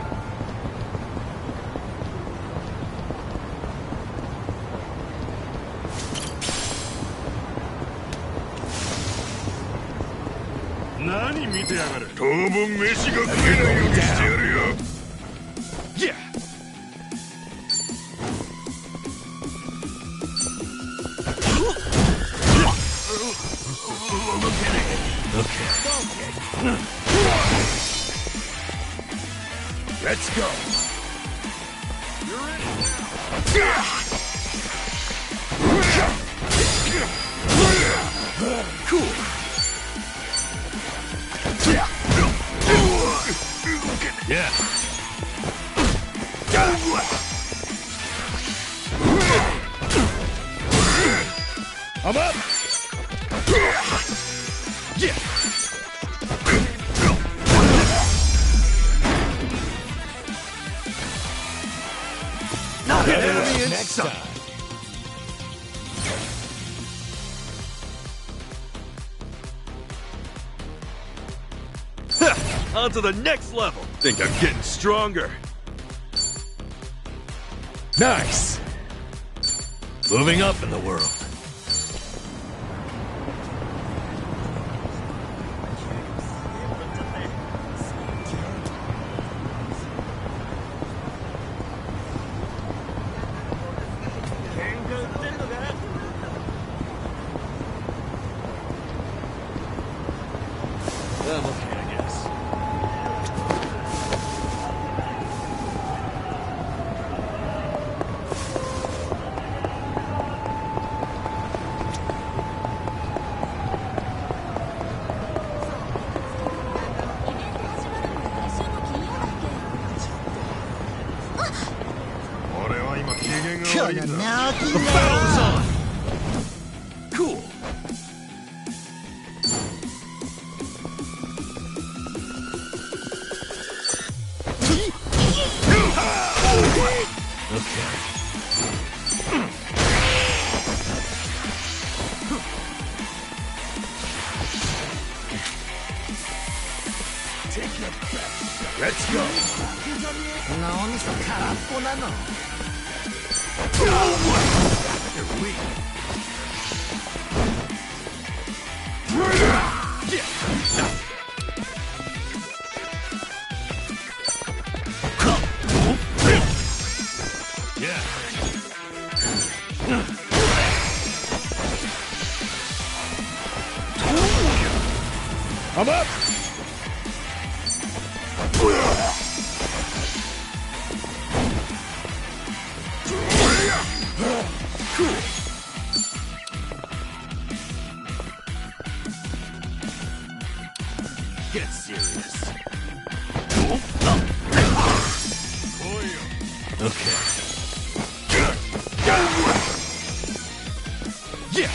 Yeah.
Let's go.
Cool.
Yeah. I'm up.
Yeah.
Not
an enemy in sight.
On to the next level. Think I'm getting stronger.
Nice. Moving up in the world.
I'm okay, I guess.
The battle's on! Cool. Okay. Take your best shot. Let's go. You're weak. I'm up! Cool. Get serious. Okay. Yeah.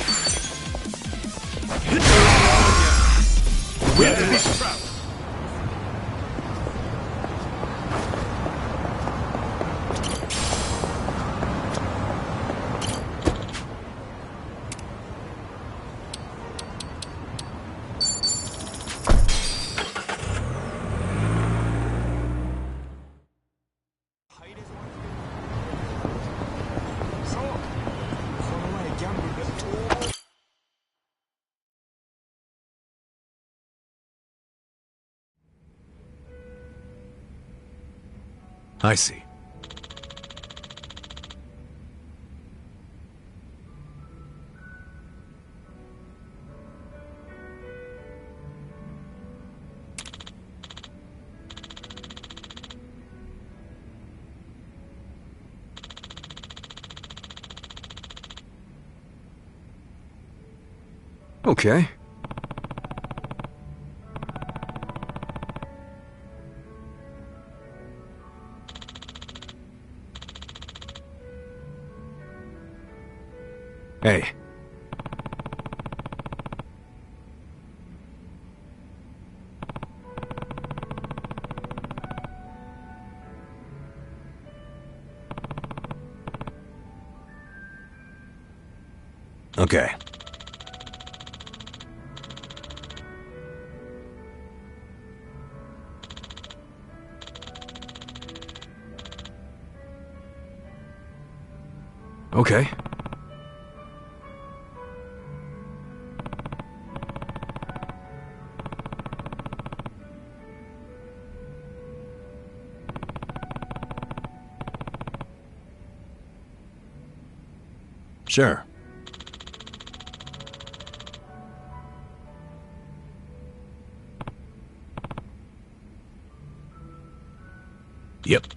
We have to be proud.
I see.
Okay.
Hey. Okay.
Okay.
Sure. Yep.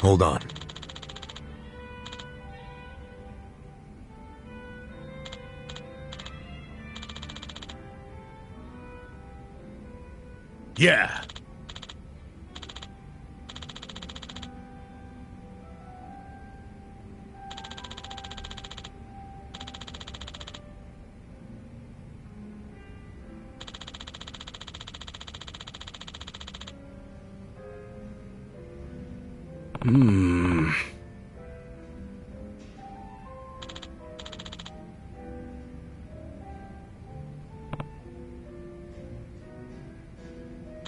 Hold on. Yeah. Hmm.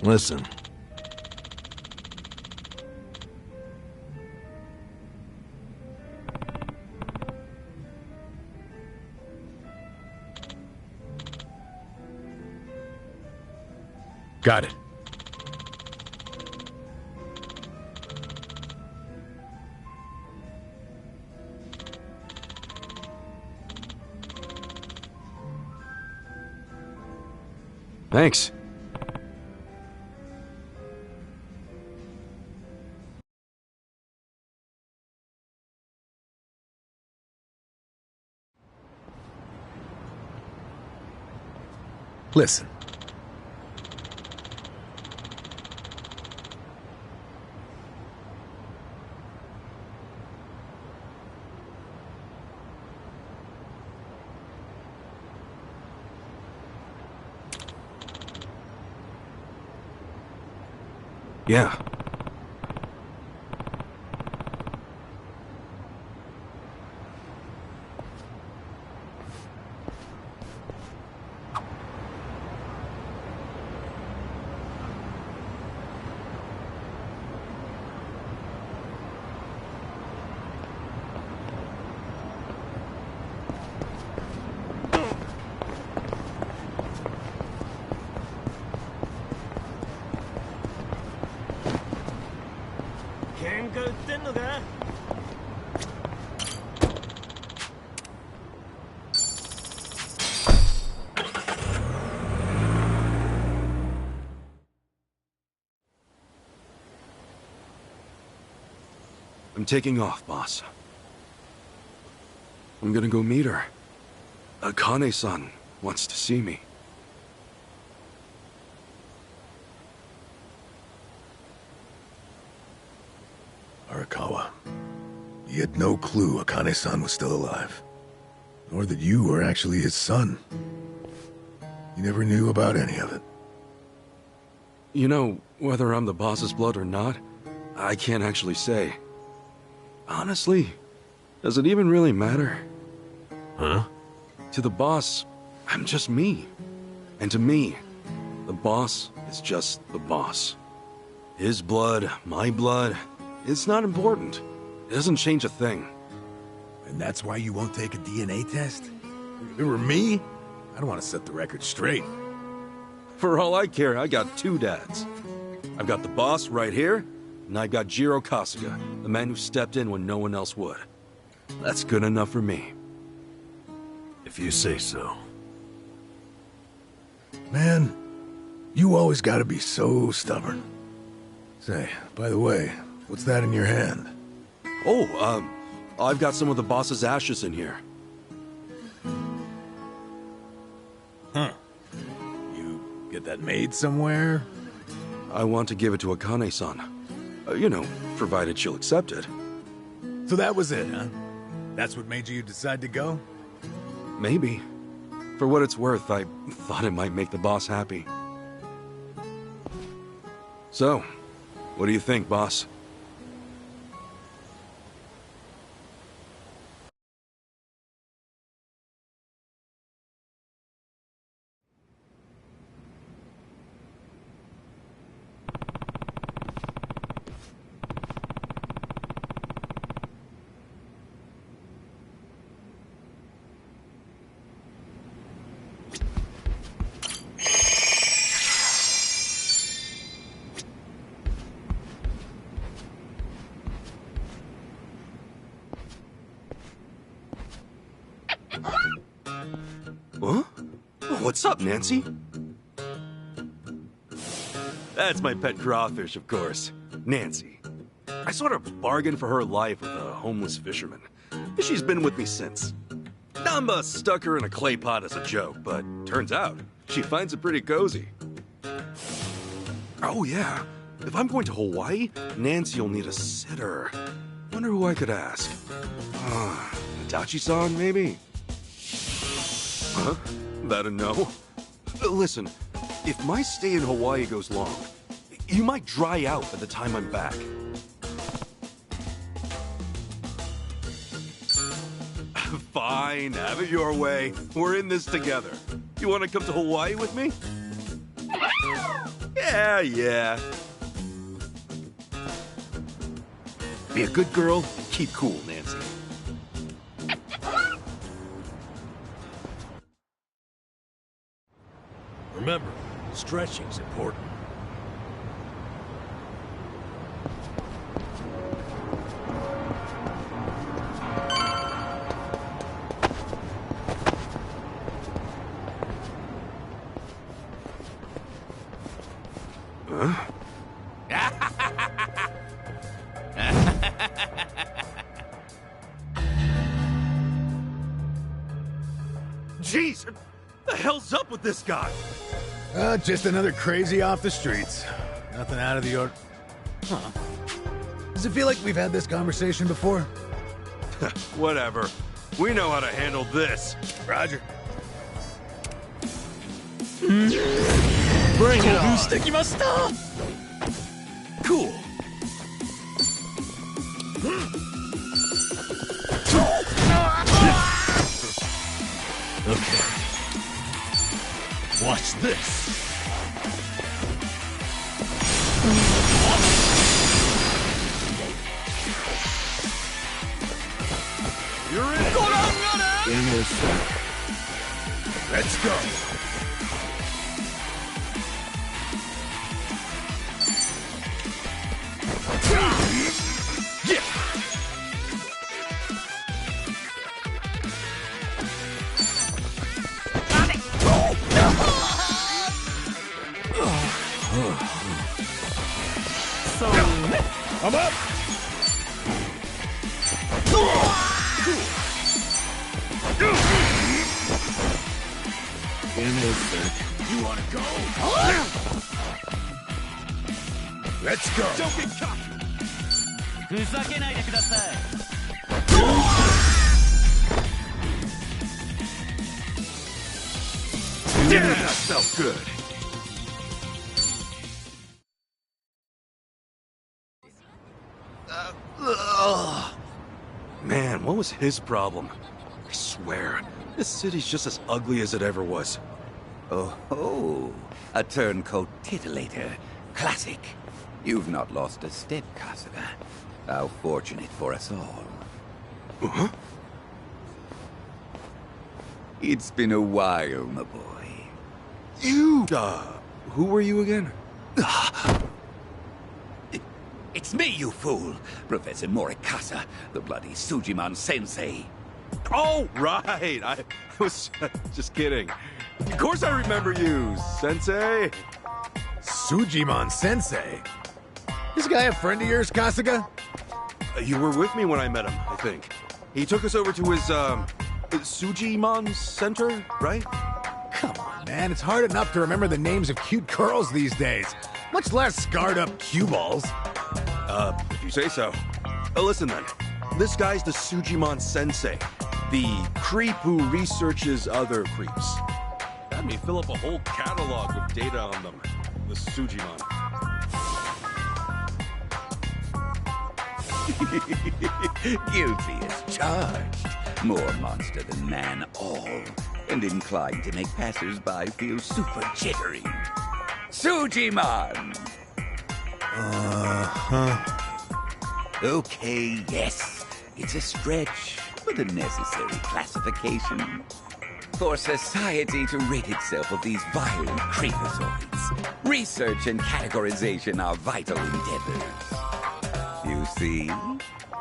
Listen, Got it.
Thanks.
Listen.
Yeah. I'm taking off, boss. I'm gonna go meet her. Akane-san wants to see me.
Arakawa, he had no clue Akane-san was still alive. Nor that you were actually his son. He never knew about any of it.
You know, whether I'm the boss's blood or not, I can't actually say. Honestly, does it even really matter?
Huh?
To the boss, I'm just me. And to me, the boss is just the boss. His blood, my blood, it's not important. It doesn't change a thing.
And that's why you won't take a DNA test? If it were me, I'd want to set the record straight.
For all I care, I got two dads. I've got the boss right here, and I've got Jiro Kasuga, the man who stepped in when no one else would. That's good enough for me.
If you say so.
Man, you always gotta be so stubborn. Say, by the way, what's that in your hand?
Oh, I've got some of the boss's ashes in here.
Huh. You get that made somewhere?
I want to give it to Akane-san. You know, provided she'll accept it.
So that was it, huh? That's what made you decide to go?
Maybe. For what it's worth, I thought it might make the boss happy. So, what do you think, boss? Huh? What's up, Nancy? That's my pet crawfish, of course. Nancy. I sort of bargained for her life with a homeless fisherman. She's been with me since. Namba stuck her in a clay pot as a joke, but turns out she finds it pretty cozy. Oh yeah, if I'm going to Hawaii, Nancy will need a sitter. Wonder who I could ask. Itachi-san, maybe? Huh? That a no? Listen, if my stay in Hawaii goes long, you might dry out by the time I'm back. Fine, have it your way. We're in this together. You want to come to Hawaii with me? Yeah. Be a good girl and keep cool, Nancy.
Remember,
Stretching's important.
Jeez, what the hell's up with this guy?
Just another crazy off the streets. Nothing out of the order. Huh. Does it feel like we've had this conversation before?
Whatever. We know how to handle this.
Roger.
Bring it on.
Cool.
Okay. Watch this.
You're in.
Give me a sec.
Let's go.
Yeah.
I'm up.
Give me a sec.
You wanna go? Let's go.
Don't get cocky.
Yeah, that felt good.
Man, what was his problem? I swear, this city's just as ugly as it ever was.
Oh, a turncoat titillator. Classic. You've not lost a step, Kasuga. How fortunate for us all.
Huh?
It's been a while, my boy.
You, who were you again?
It's me, you fool! Professor Morikasa, the bloody Sujiman sensei.
Oh, right! I was just kidding. Of course I remember you, Sensei!
Sujiman Sensei? This guy a friend of yours, Kasuga?
You were with me when I met him, I think. He took us over to his, Sujiman Center, right?
Come on, man. It's hard enough to remember the names of cute girls these days. Much less scarred-up cue balls.
If you say so. Listen then. This guy's the Sujiman Sensei. The creep who researches other creeps. Had me fill up a whole catalog with data on them. The Sujiman.
Guilty as charged. More monster than man all. And inclined to make passers-by feel super jittery. Sujiman! Okay, yes. It's a stretch, but a necessary classification. For society to rid itself of these violent creepazoids, research and categorization are vital endeavors. You see,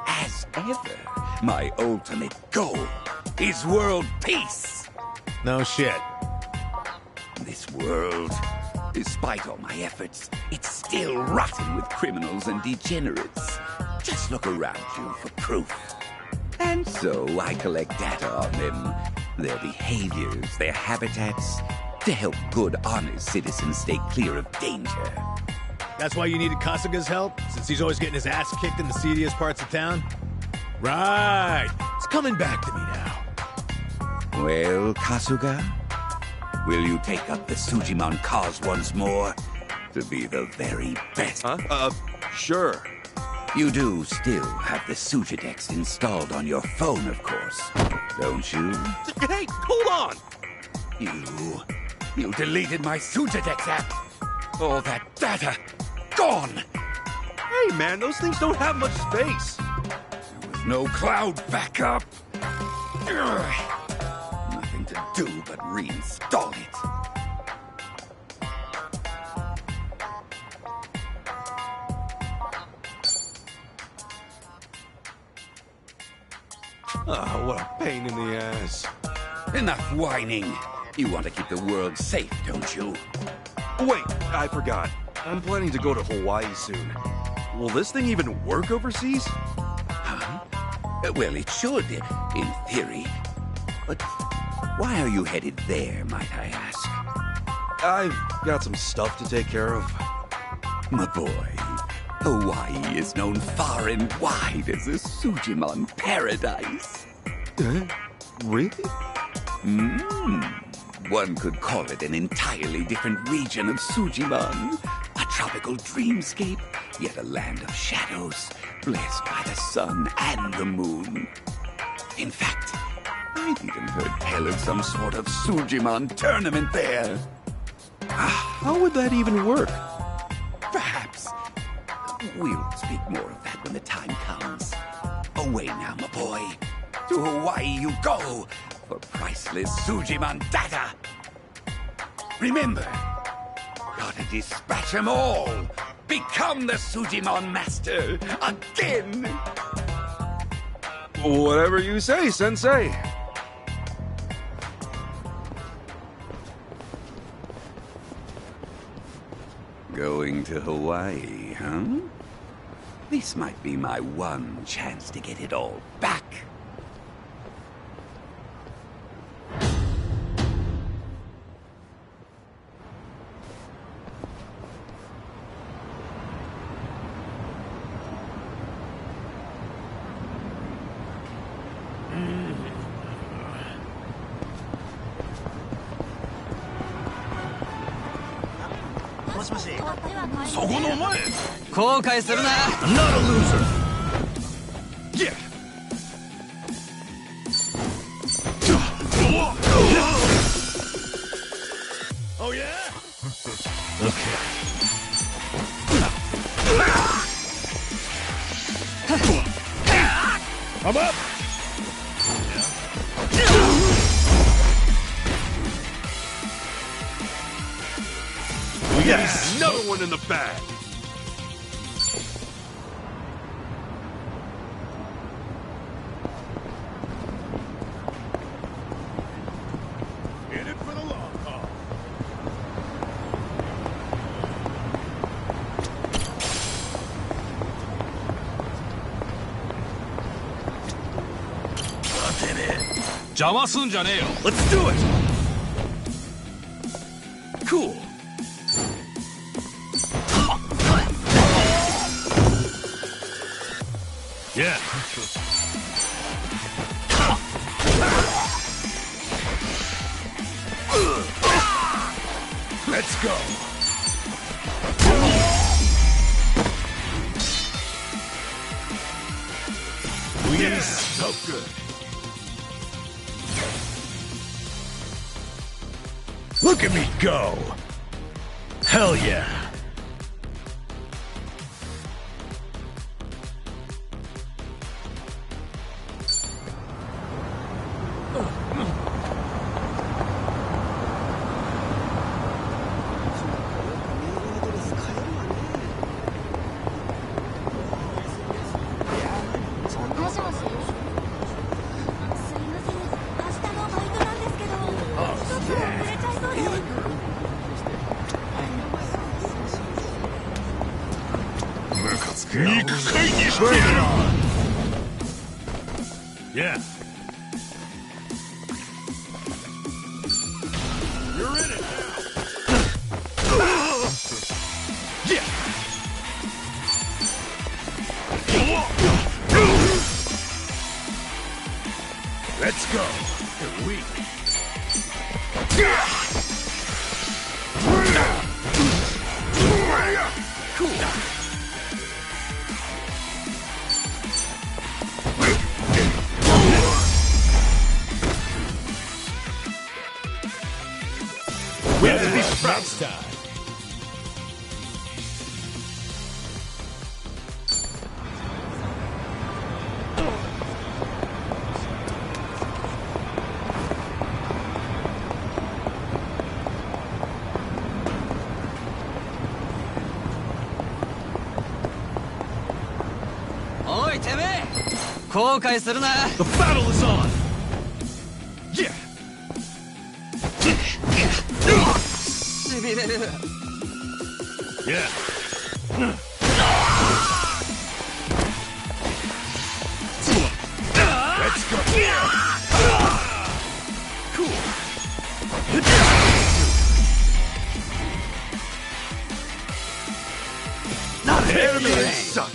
as ever, my ultimate goal is world peace.
No shit.
This world, despite all my efforts, it's still rotten with criminals and degenerates. Just look around you for proof. And so I collect data on them, their behaviors, their habitats, to help good, honest citizens stay clear of danger.
That's why you needed Kasuga's help? Since he's always getting his ass kicked in the seediest parts of town? Right. It's coming back to me now.
Well, Kasuga, will you take up the Sujiman cause once more? To be the very best?
Sure.
You do still have the Sujidex installed on your phone, of course, don't you?
Hey, hold on!
You deleted my Sujidex app. All that data, gone!
Hey, man, those things don't have much space.
There was no cloud backup. Nothing to do but reinstall it.
Oh, what a pain in the ass.
Enough whining. You want to keep the world safe, don't you?
Wait, I forgot. I'm planning to go to Hawaii soon. Will this thing even work overseas?
Huh? Well, it should, in theory. But why are you headed there, might I ask?
I've got some stuff to take care of.
My boy, Hawaii is known far and wide as a Sujimon paradise.
Really?
One could call it an entirely different region of Sujimon. A tropical dreamscape, yet a land of shadows, blessed by the sun and the moon. In fact, I've even heard tell of some sort of Sujimon tournament there.
How would that even work?
Perhaps. We'll speak more of that when the time comes. Away now, my boy. To Hawaii you go for priceless Sujimon data. Remember, gotta dispatch them all. Become the Sujimon master again.
Whatever you say, Sensei.
Going to Hawaii, huh? This might be my one chance to get it all back.
Not
a loser.
Yeah.
Oh yeah?
Okay.
I'm up.
Yes, another one in the bag.
In it for the long haul. Fucking it.
邪魔すんじゃねえよ。
Let's do it.
Cool.
Yeah.
Let's go.
Yes.
So good.
Look at me go. Hell yeah.
Bring it on.
Yeah.
You're in it
Yeah.
Let's go.
You're weak.
Cool.
We have to be next time.
後悔するな。
The battle is on! Yeah!
しびれる。
Yeah. Let's go. Cool. Not here, son.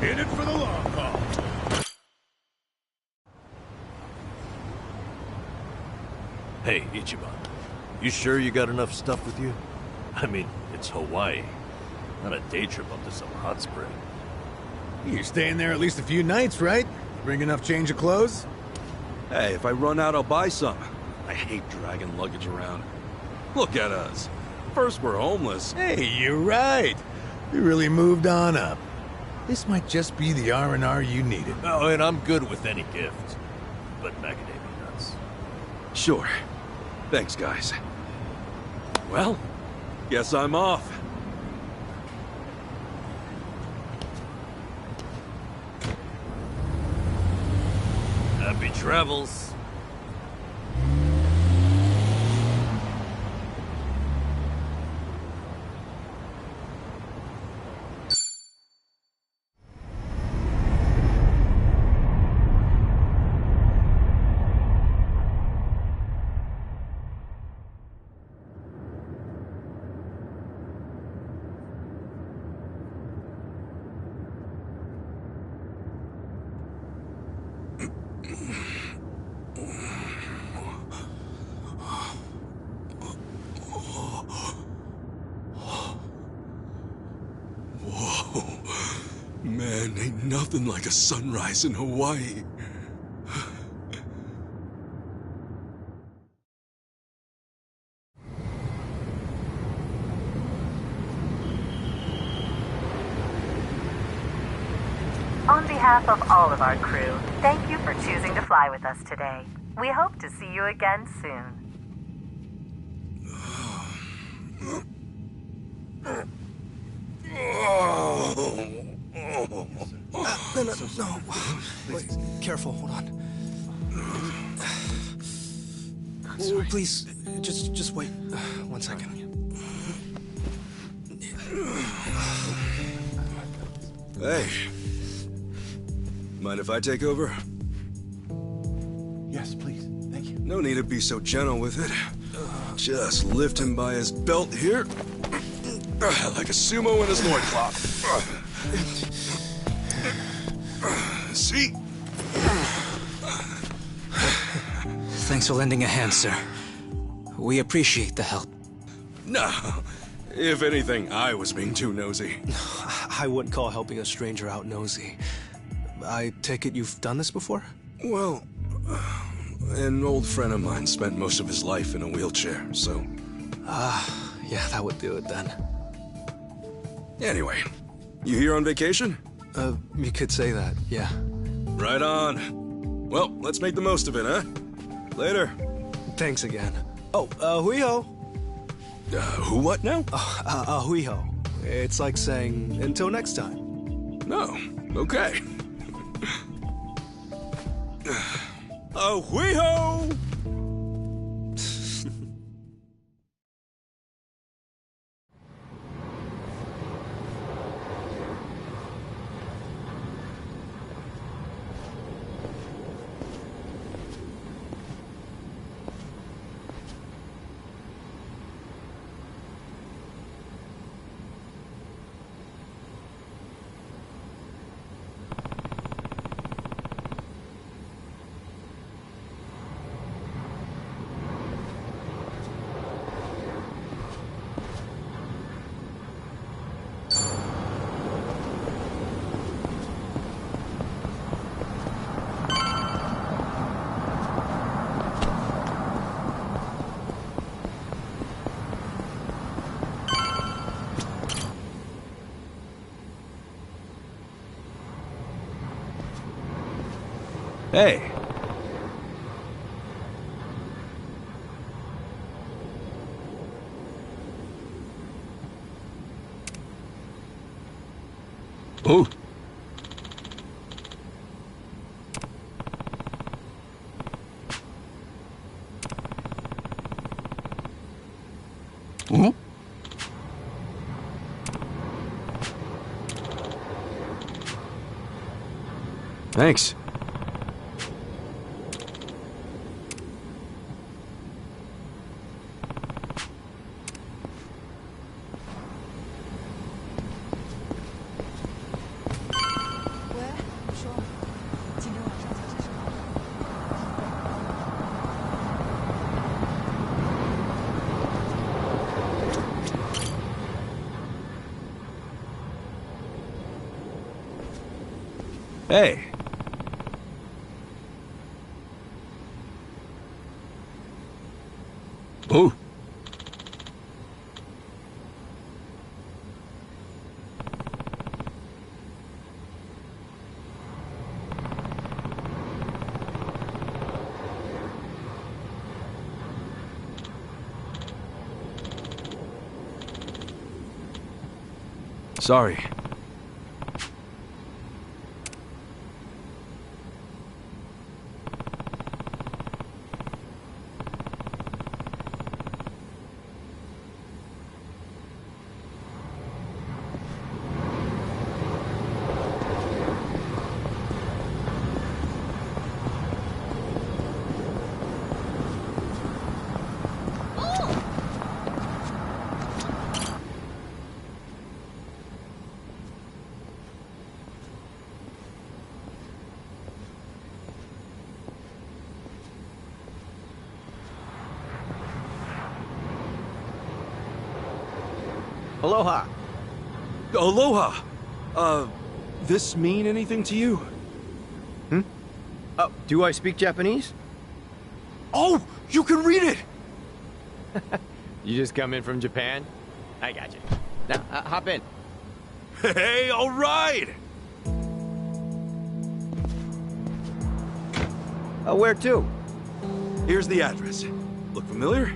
In it for the long haul.
Hey, Ichiban. You sure you got enough stuff with you? I mean, it's Hawaii. Not a day trip up to some hot spring.
You're staying there at least a few nights, right? Bring enough change of clothes?
Hey, if I run out, I'll buy some. I hate dragging luggage around. Look at us. First we're homeless.
Hey, you're right. We really moved on up. This might just be the R&R you needed.
Oh, and I'm good with any gift. But macadamia nuts.
Sure. Thanks, guys. Well, guess I'm off.
Happy travels.
Man, ain't nothing like a sunrise in Hawaii.
On behalf of all of our crew, thank you for choosing to fly with us today. We hope to see you again soon.
No. Wait, careful, hold on. Oh, please, just wait 1 second.
Hey. Mind if I take over?
Yes, please. Thank you.
No need to be so gentle with it. Just lift him by his belt here. Like a sumo in his loincloth. See?
Thanks for lending a hand, sir. We appreciate the help.
No. If anything, I was being too nosy.
I wouldn't call helping a stranger out nosy. I take it you've done this before?
Well, an old friend of mine spent most of his life in a wheelchair, so...
Yeah, that would do it then.
Anyway, you here on vacation?
You could say that, yeah.
Right on. Well, let's make the most of it, huh? Later.
Thanks again. Oh, huiho.
Who what now?
Huiho. It's like saying, until next time.
No, okay. Huiho!
Hey. Oh. Oh. Thanks. Hey. Oh. Sorry.
Aloha.
Aloha! This mean anything to you?
Hmm? Do I speak Japanese?
Oh, you can read it!
You just come in from Japan? I got you. Now, hop in.
Hey, all right!
Where to?
Here's the address. Look familiar?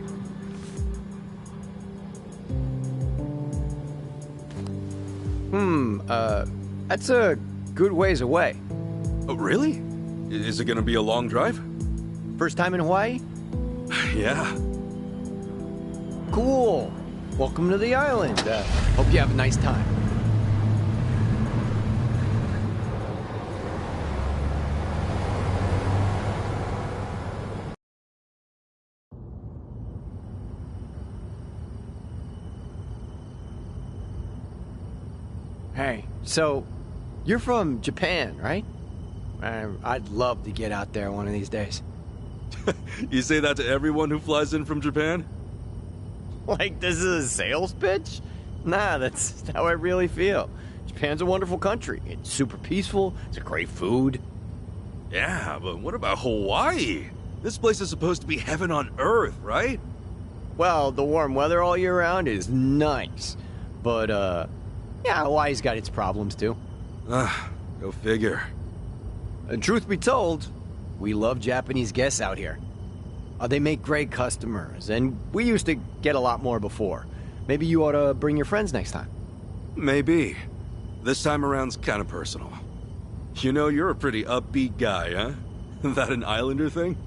That's a good ways away.
Oh, really? Is it gonna be a long drive?
First time in Hawaii?
Yeah.
Cool. Welcome to the island. Hope you have a nice time. Hey, so you're from Japan, right? I'd love to get out there one of these days.
You say that to everyone who flies in from Japan?
Like this is a sales pitch? Nah, that's how I really feel. Japan's a wonderful country. It's super peaceful. It's a great food.
Yeah, but what about Hawaii? This place is supposed to be heaven on earth, right?
Well, the warm weather all year round is nice. But, yeah, Hawaii's got its problems, too.
Go figure.
And truth be told, we love Japanese guests out here. They make great customers, and we used to get a lot more before. Maybe you ought to bring your friends next time.
Maybe. This time around's kind of personal. You know, you're a pretty upbeat guy, huh? That an islander thing?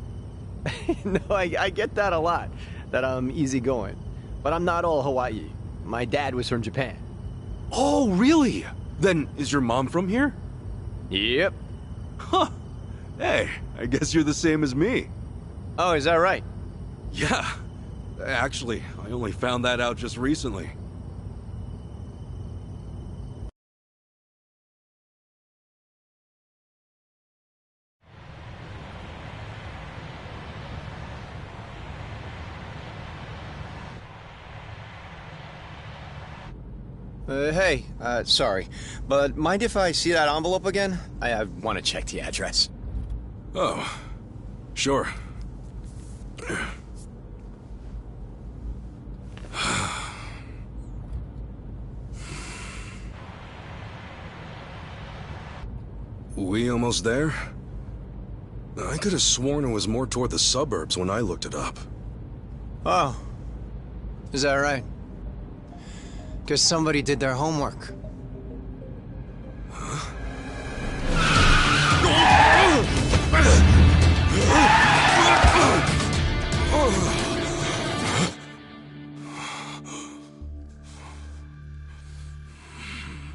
No, I get that a lot, that I'm easygoing. But I'm not all Hawaii. My dad was from Japan.
Oh, really? Then is your mom from here?
Yep.
Huh. Hey, I guess you're the same as me.
Oh, is that right?
Yeah. Actually, I only found that out just recently.
Hey, sorry, but mind if I see that envelope again? I want to check the address.
Oh, sure. We almost there?
I could have sworn it was more toward the suburbs when I looked it up.
Oh. Is that right? Guess somebody did their homework.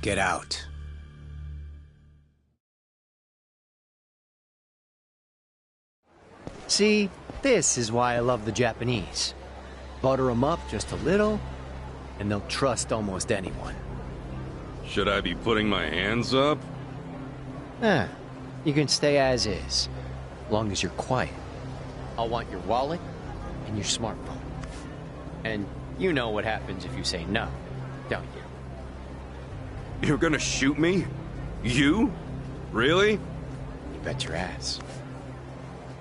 Get out. See, this is why I love the Japanese. Butter them up just a little, and they'll trust almost anyone.
Should I be putting my hands up?
You can stay as is, long as you're quiet. I'll want your wallet and your smartphone. And you know what happens if you say no, don't you?
You're gonna shoot me? You? Really?
You bet your ass.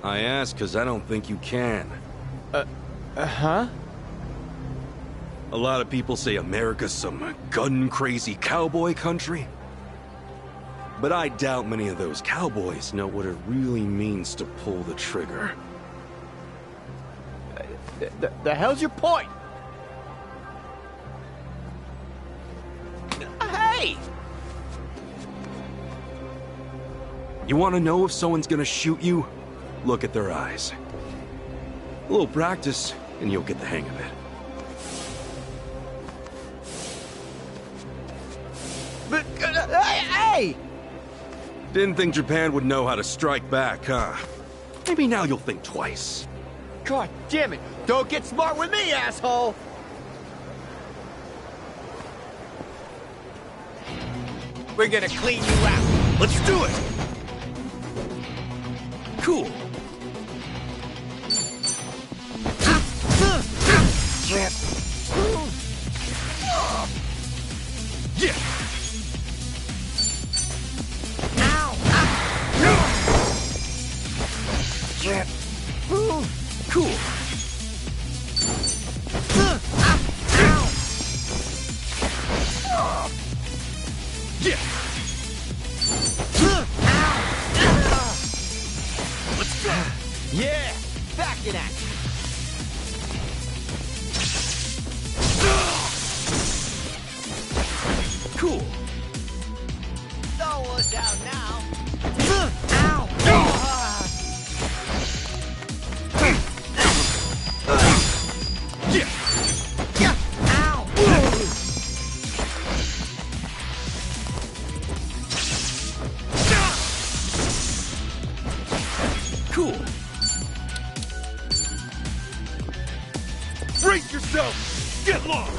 I ask because I don't think you can.
Huh?
A lot of people say America's some gun-crazy cowboy country. But I doubt many of those cowboys know what it really means to pull the trigger.
The hell's your point? Hey!
You want to know if someone's gonna shoot you? Look at their eyes. A little practice, and you'll get the hang of it.
But, hey!
Didn't think Japan would know how to strike back, huh? Maybe now you'll think twice.
God damn it! Don't get smart with me, asshole! We're gonna clean you out.
Let's do it!
Cool.
Yeah. Yeah.
Cool.
Yeah.
Let's go. Yeah, back in action.
Cool.
Don't look out now.
Yeah.
Yeah. Ow.
Cool.
Brace yourself! Get lost!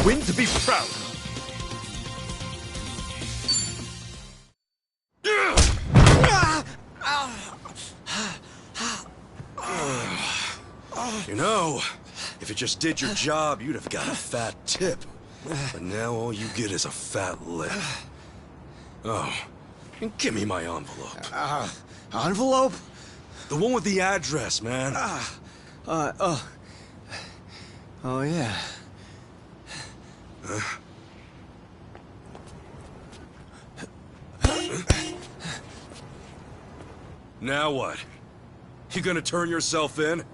Win to be proud.
You know, if you just did your job, you'd have got a fat tip. But now all you get is a fat lip. Oh, and give me my envelope.
Envelope?
The one with the address, man.
Oh, yeah.
Now what? You gonna turn yourself in?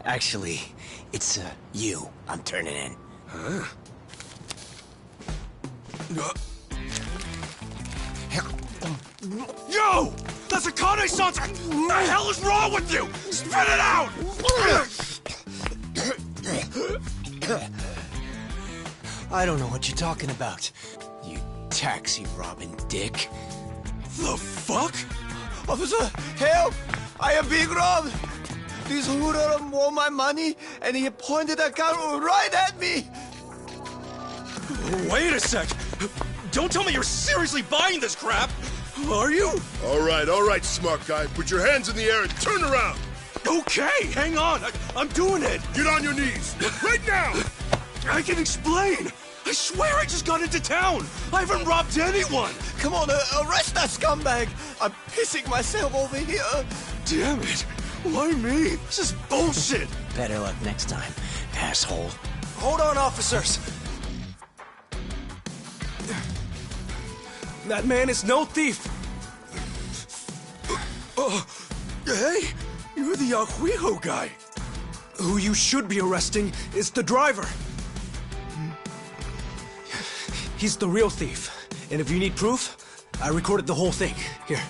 Actually, it's you I'm turning in.
Huh? Yo! That's a Kane-san's! What the hell is wrong with you? Spit it out!
I don't know what you're talking about, you taxi-robbing dick.
The fuck?
Officer, help! I am being robbed! This hoodlum won my money, and he pointed a gun right at me!
Wait a sec! Don't tell me you're seriously buying this crap! Are you?
All right, smart guy. Put your hands in the air and turn around.
Okay, hang on. I'm doing it.
Get on your knees. Right now!
I can explain. I swear I just got into town. I haven't robbed anyone.
Come on, arrest that scumbag! I'm pissing myself over here!
Damn it. Why me? This is bullshit.
Better luck next time, asshole.
Hold on, officers!
That man is no thief!
Hey, you're the Yahuiho guy.
Who you should be arresting is the driver. He's the real thief. And if you need proof, I recorded the whole thing. Here.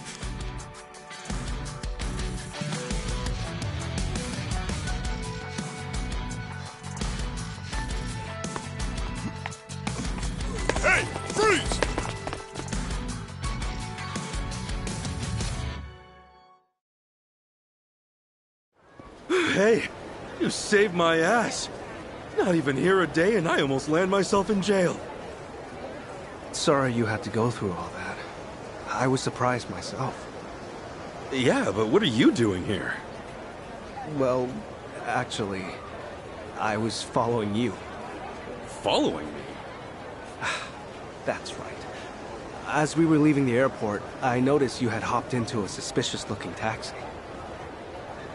Hey, freeze!
Hey, you saved my ass. Not even here a day and I almost land myself in jail.
Sorry you had to go through all that. I was surprised myself.
Yeah, but what are you doing here?
Well, actually, I was following you.
Following me?
That's right. As we were leaving the airport, I noticed you had hopped into a suspicious-looking taxi.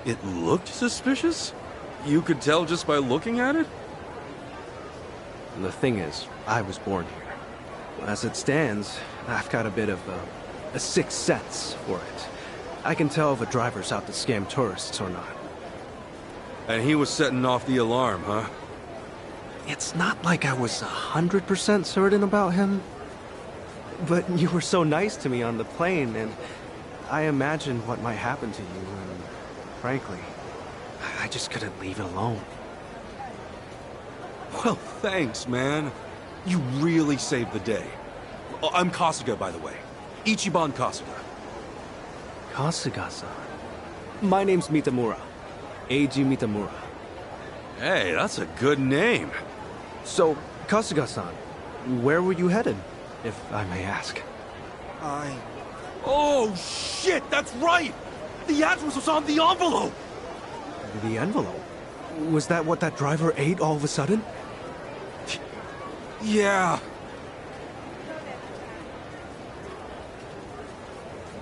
It looked suspicious? You could tell just by looking at it?
The thing is, I was born here. As it stands, I've got a bit of a sixth sense for it. I can tell if a driver's out to scam tourists or not.
And he was setting off the alarm, huh?
It's not like I was 100% certain about him. But you were so nice to me on the plane, and I imagined what might happen to you, and frankly, I just couldn't leave it alone.
Well, thanks, man. You really saved the day. Oh, I'm Kasuga, by the way. Ichiban Kasuga.
Kasuga-san. My name's Mitamura. Eiji Mitamura.
Hey, that's a good name.
So, Kasuga-san, where were you headed, if I may ask?
Oh, shit, that's right! The address was on the envelope!
The envelope? Was that what that driver ate all of a sudden?
Yeah.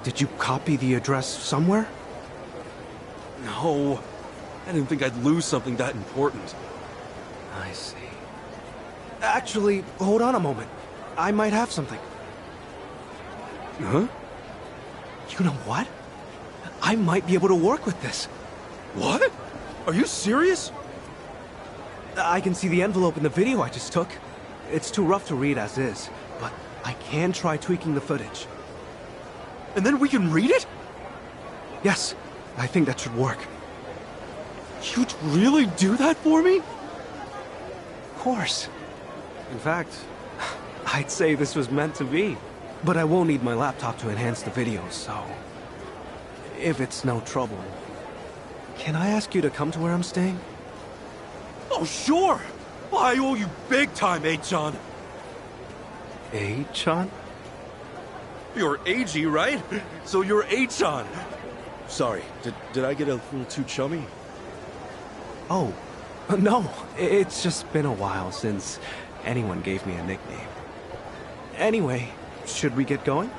Did you copy the address somewhere?
No. I didn't think I'd lose something that important.
I see. Actually, hold on a moment. I might have something.
Huh?
You know what? I might be able to work with this.
What? Are you serious?
I can see the envelope in the video I just took. It's too rough to read as is, but I can try tweaking the footage.
And then we can read it?
Yes, I think that should work.
You'd really do that for me?
Of course. In fact, I'd say this was meant to be. But I won't need my laptop to enhance the video, so... if it's no trouble, can I ask you to come to where I'm staying?
Oh, sure! I owe you big time, Eichan.
Eichan?
You're Eiji, right? So you're Eichan. Sorry, did I get a little too chummy?
Oh, no. It's just been a while since anyone gave me a nickname. Anyway, should we get going?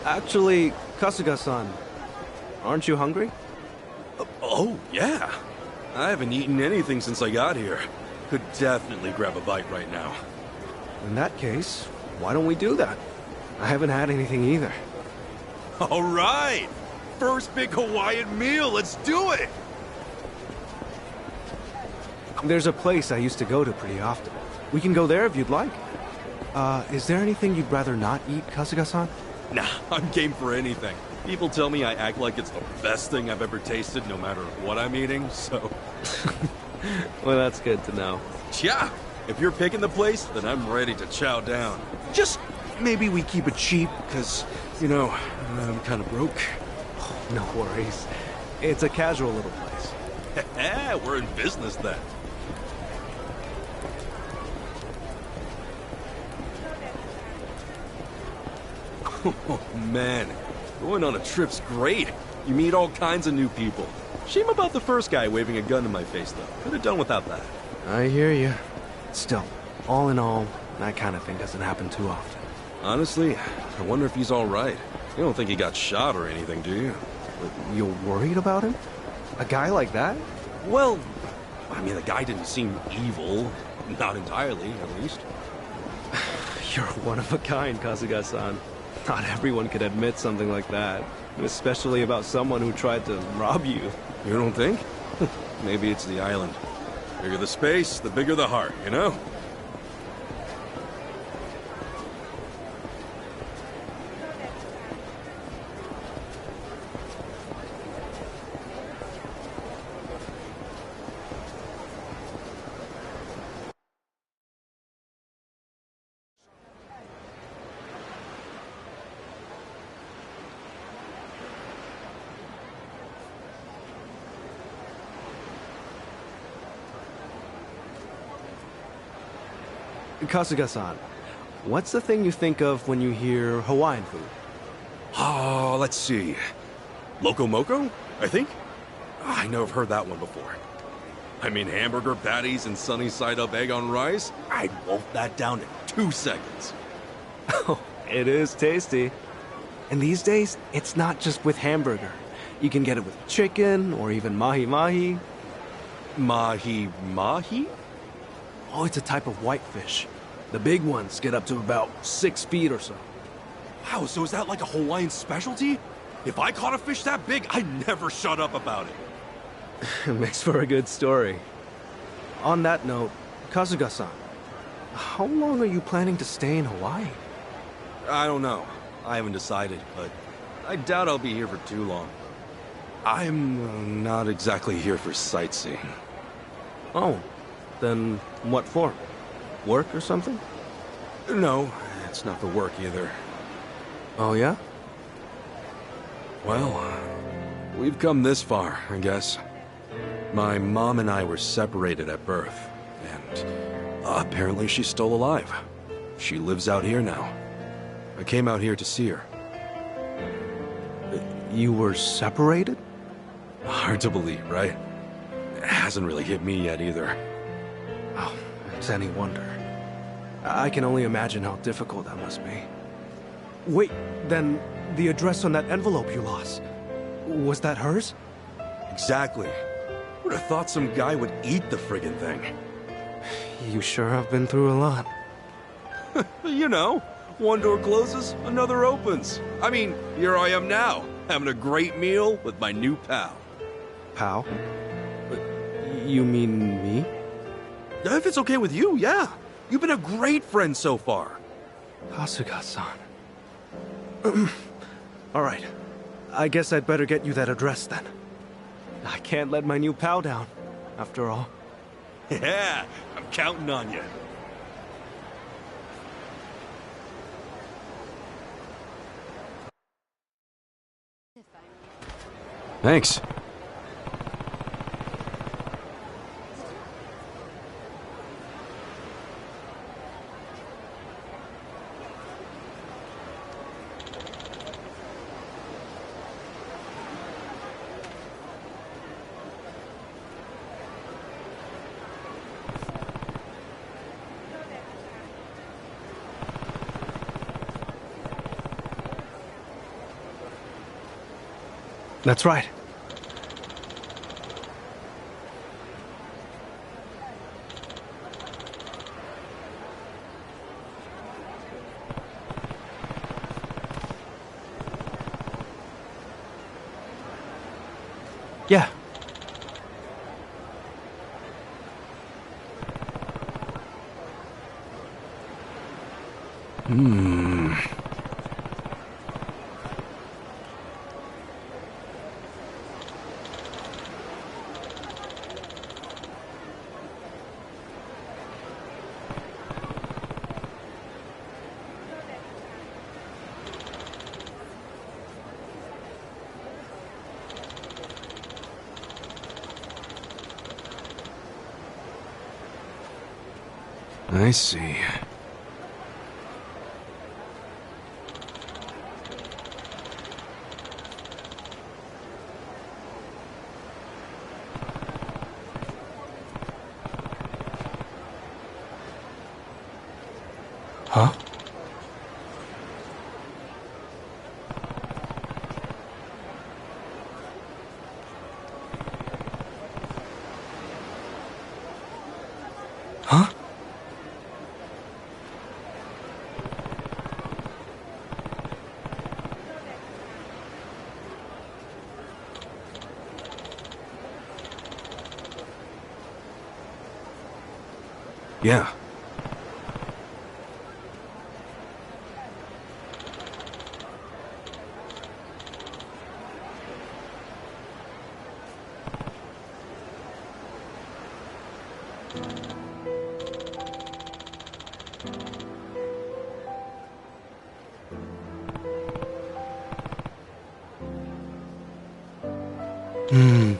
Actually, Kasuga-san, aren't you hungry?
Oh, yeah. I haven't eaten anything since I got here. Could definitely grab a bite right now.
In that case, why don't we do that? I haven't had anything either.
All right! First big Hawaiian meal, let's do it!
There's a place I used to go to pretty often. We can go there if you'd like. Is there anything you'd rather not eat, Kasuga-san?
Nah, I'm game for anything. People tell me I act like it's the best thing I've ever tasted, no matter what I'm eating, so...
Well, that's good to know.
Yeah, if you're picking the place, then I'm ready to chow down. Just maybe we keep it cheap, because, you know, I'm kind of broke.
Oh, no worries. It's a casual little place.
We're in business then. Oh, man. Going on a trip's great. You meet all kinds of new people. Shame about the first guy waving a gun in my face, though. Could have done without that.
I hear you. Still, all in all, that kind of thing doesn't happen too often.
Honestly, I wonder if he's all right. You don't think he got shot or anything, do you?
You're worried about him? A guy like that?
Well, I mean, the guy didn't seem evil. Not entirely, at least.
You're one of a kind, Kasuga-san. Not everyone could admit something like that. Especially about someone who tried to rob you.
You don't think? Maybe it's the island. Bigger the space, the bigger the heart, you know?
Kasuga-san, what's the thing you think of when you hear Hawaiian food?
Oh, let's see. Loco Moco, I think? I know I've heard that one before. I mean, hamburger patties and sunny side up egg on rice? I'd wolf that down in 2 seconds.
Oh, it is tasty. And these days, it's not just with hamburger. You can get it with chicken or even mahi-mahi.
Mahi-mahi?
Oh, it's a type of whitefish. The big ones get up to about 6 feet or so.
Wow, so is that like a Hawaiian specialty? If I caught a fish that big, I'd never shut up about it.
It makes for a good story. On that note, Kasuga-san, how long are you planning to stay in Hawaii?
I don't know. I haven't decided, but I doubt I'll be here for too long. I'm not exactly here for sightseeing.
Oh, then what for? Work or something?
No, it's not for work either.
Oh, yeah?
Well, we've come this far, I guess. My mom and I were separated at birth, and apparently she's still alive. She lives out here now. I came out here to see her.
You were separated?
Hard to believe, right? It hasn't really hit me yet either.
Oh, it's any wonder. I can only imagine how difficult that must be. Wait, then the address on that envelope you lost, was that hers?
Exactly. Would have thought some guy would eat the friggin' thing.
You sure have been through a lot.
You know, one door closes, another opens. I mean, here I am now, having a great meal with my new pal.
Pal? You mean me?
If it's okay with you, yeah. You've been a great friend so far.
Kasuga-san. All right. I guess I'd better get you that address then. I can't let my new pal down, after all.
Yeah, I'm counting on you. Thanks.
That's right. Yeah.
I see.
Huh?
Yeah. Hmm.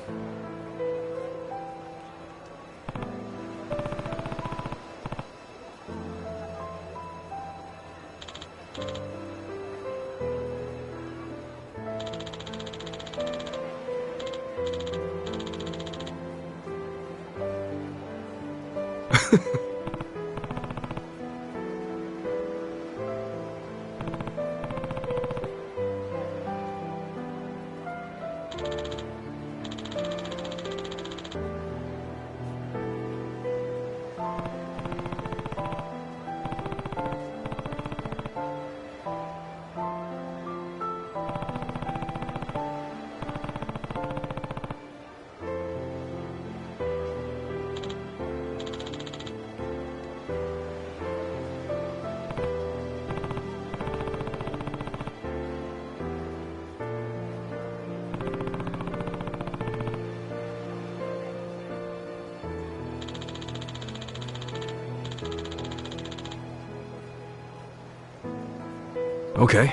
Okay.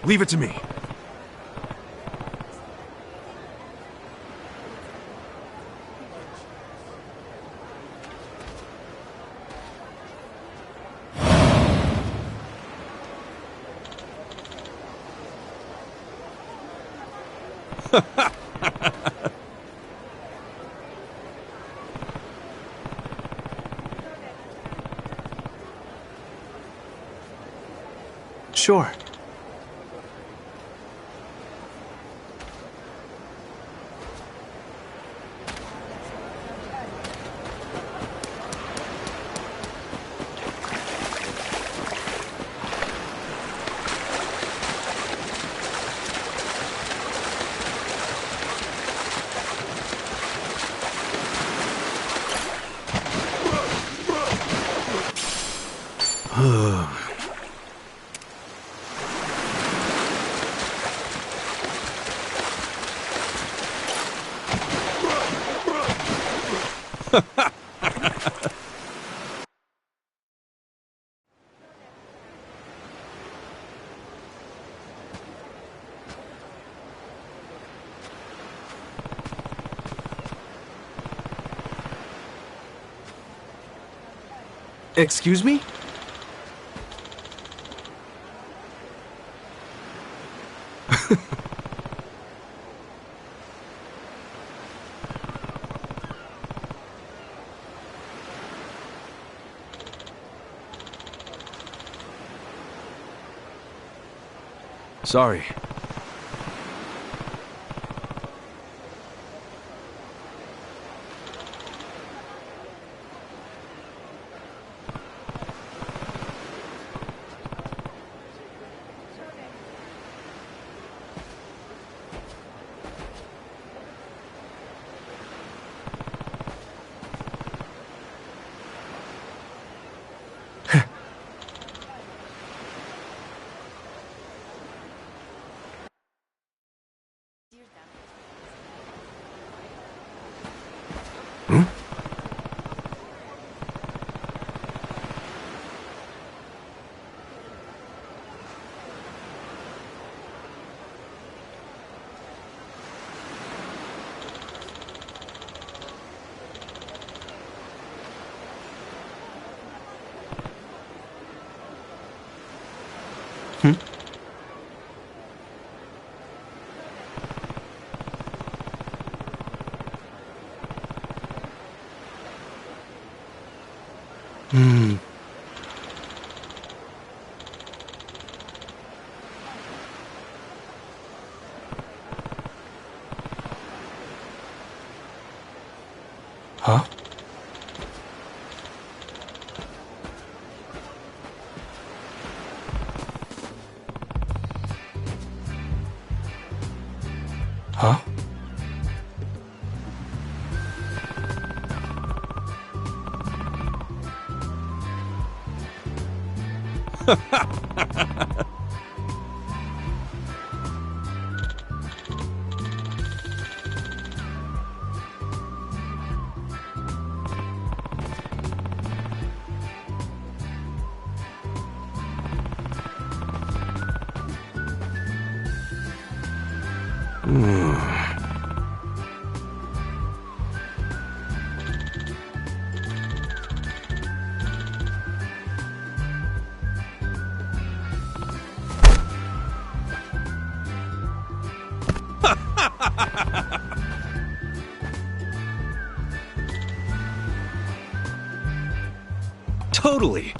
Leave it to me.
Sure. Excuse me?
Sorry.
Hmm. Huh? Huh? Totally.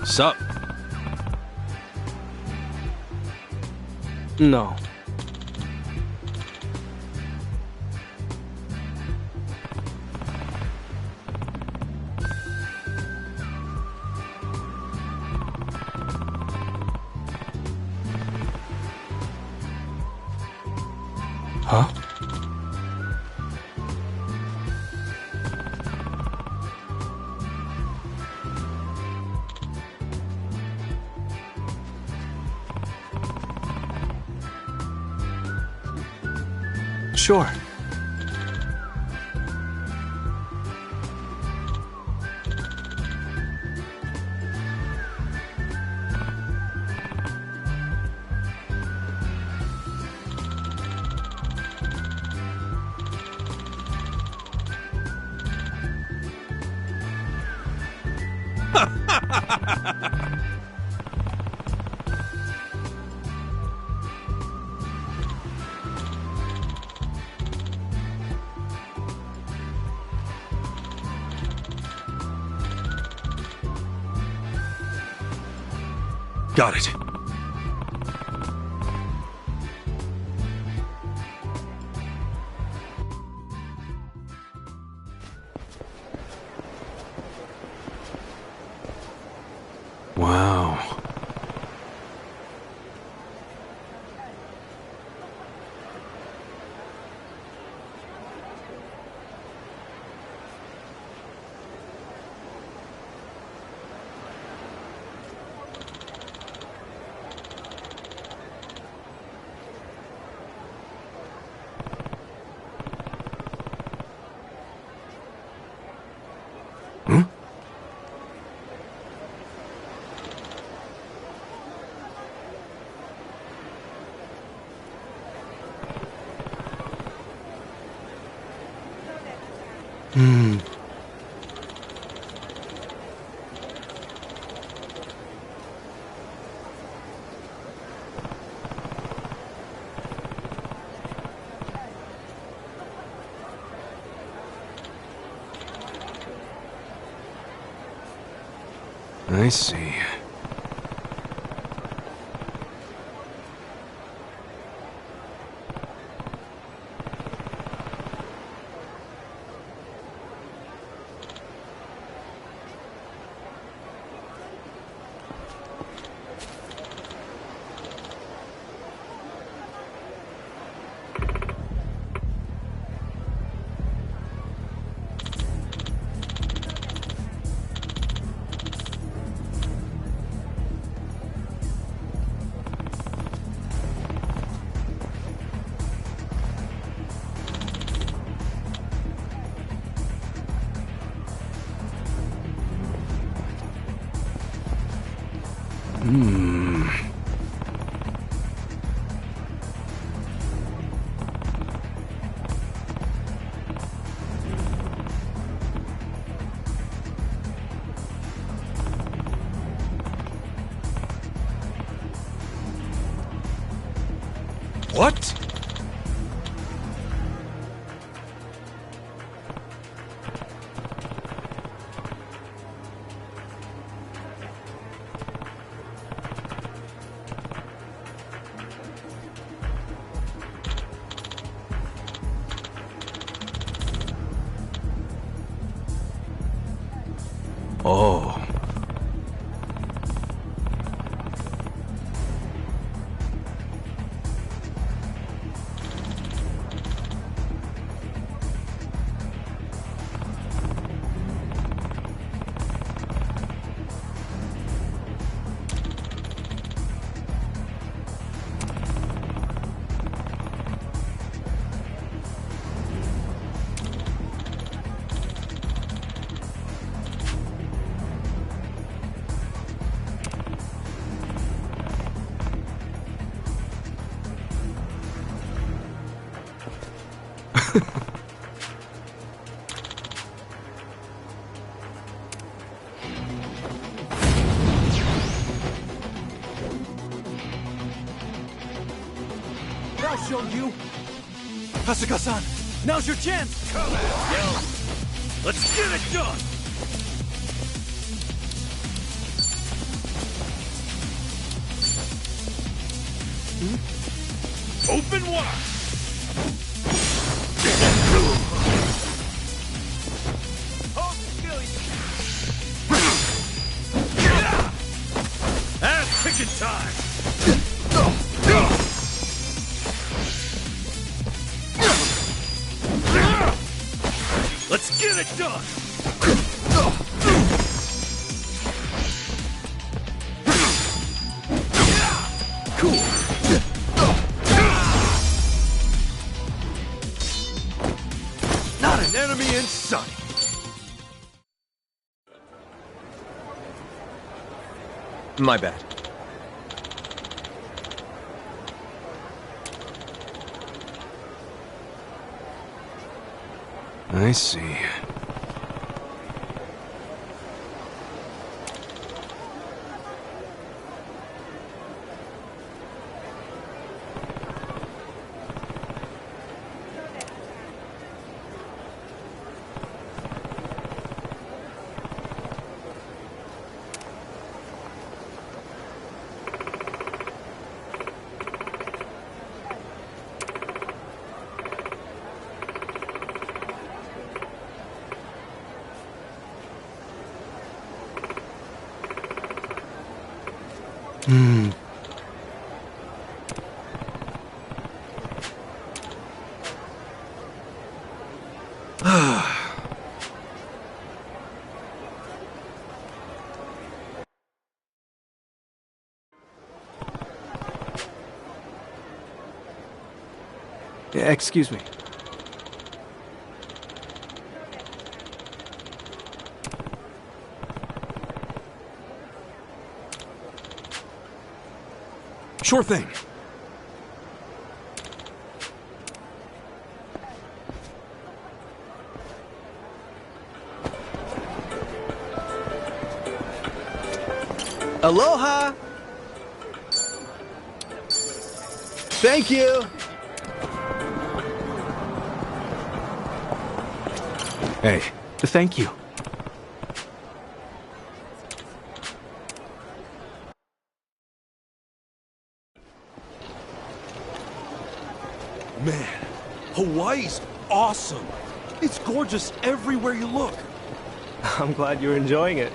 Sup? No. Huh? Sure.
Got it.
Wow. Hmm. I see. Hmm.
What? Oh.
I'll show you! Kasuga-san, now's your chance!
Come at yo! Let's get it done! Open wide! Hold still, you! Ass kicking time! Let's get it done!
Cool. Not an enemy in sight.
My bad.
I see.
Excuse me.
Sure thing.
Aloha! Thank you!
Hey.
Thank you.
Man, Hawaii's awesome. It's gorgeous everywhere you look.
I'm glad you're enjoying it.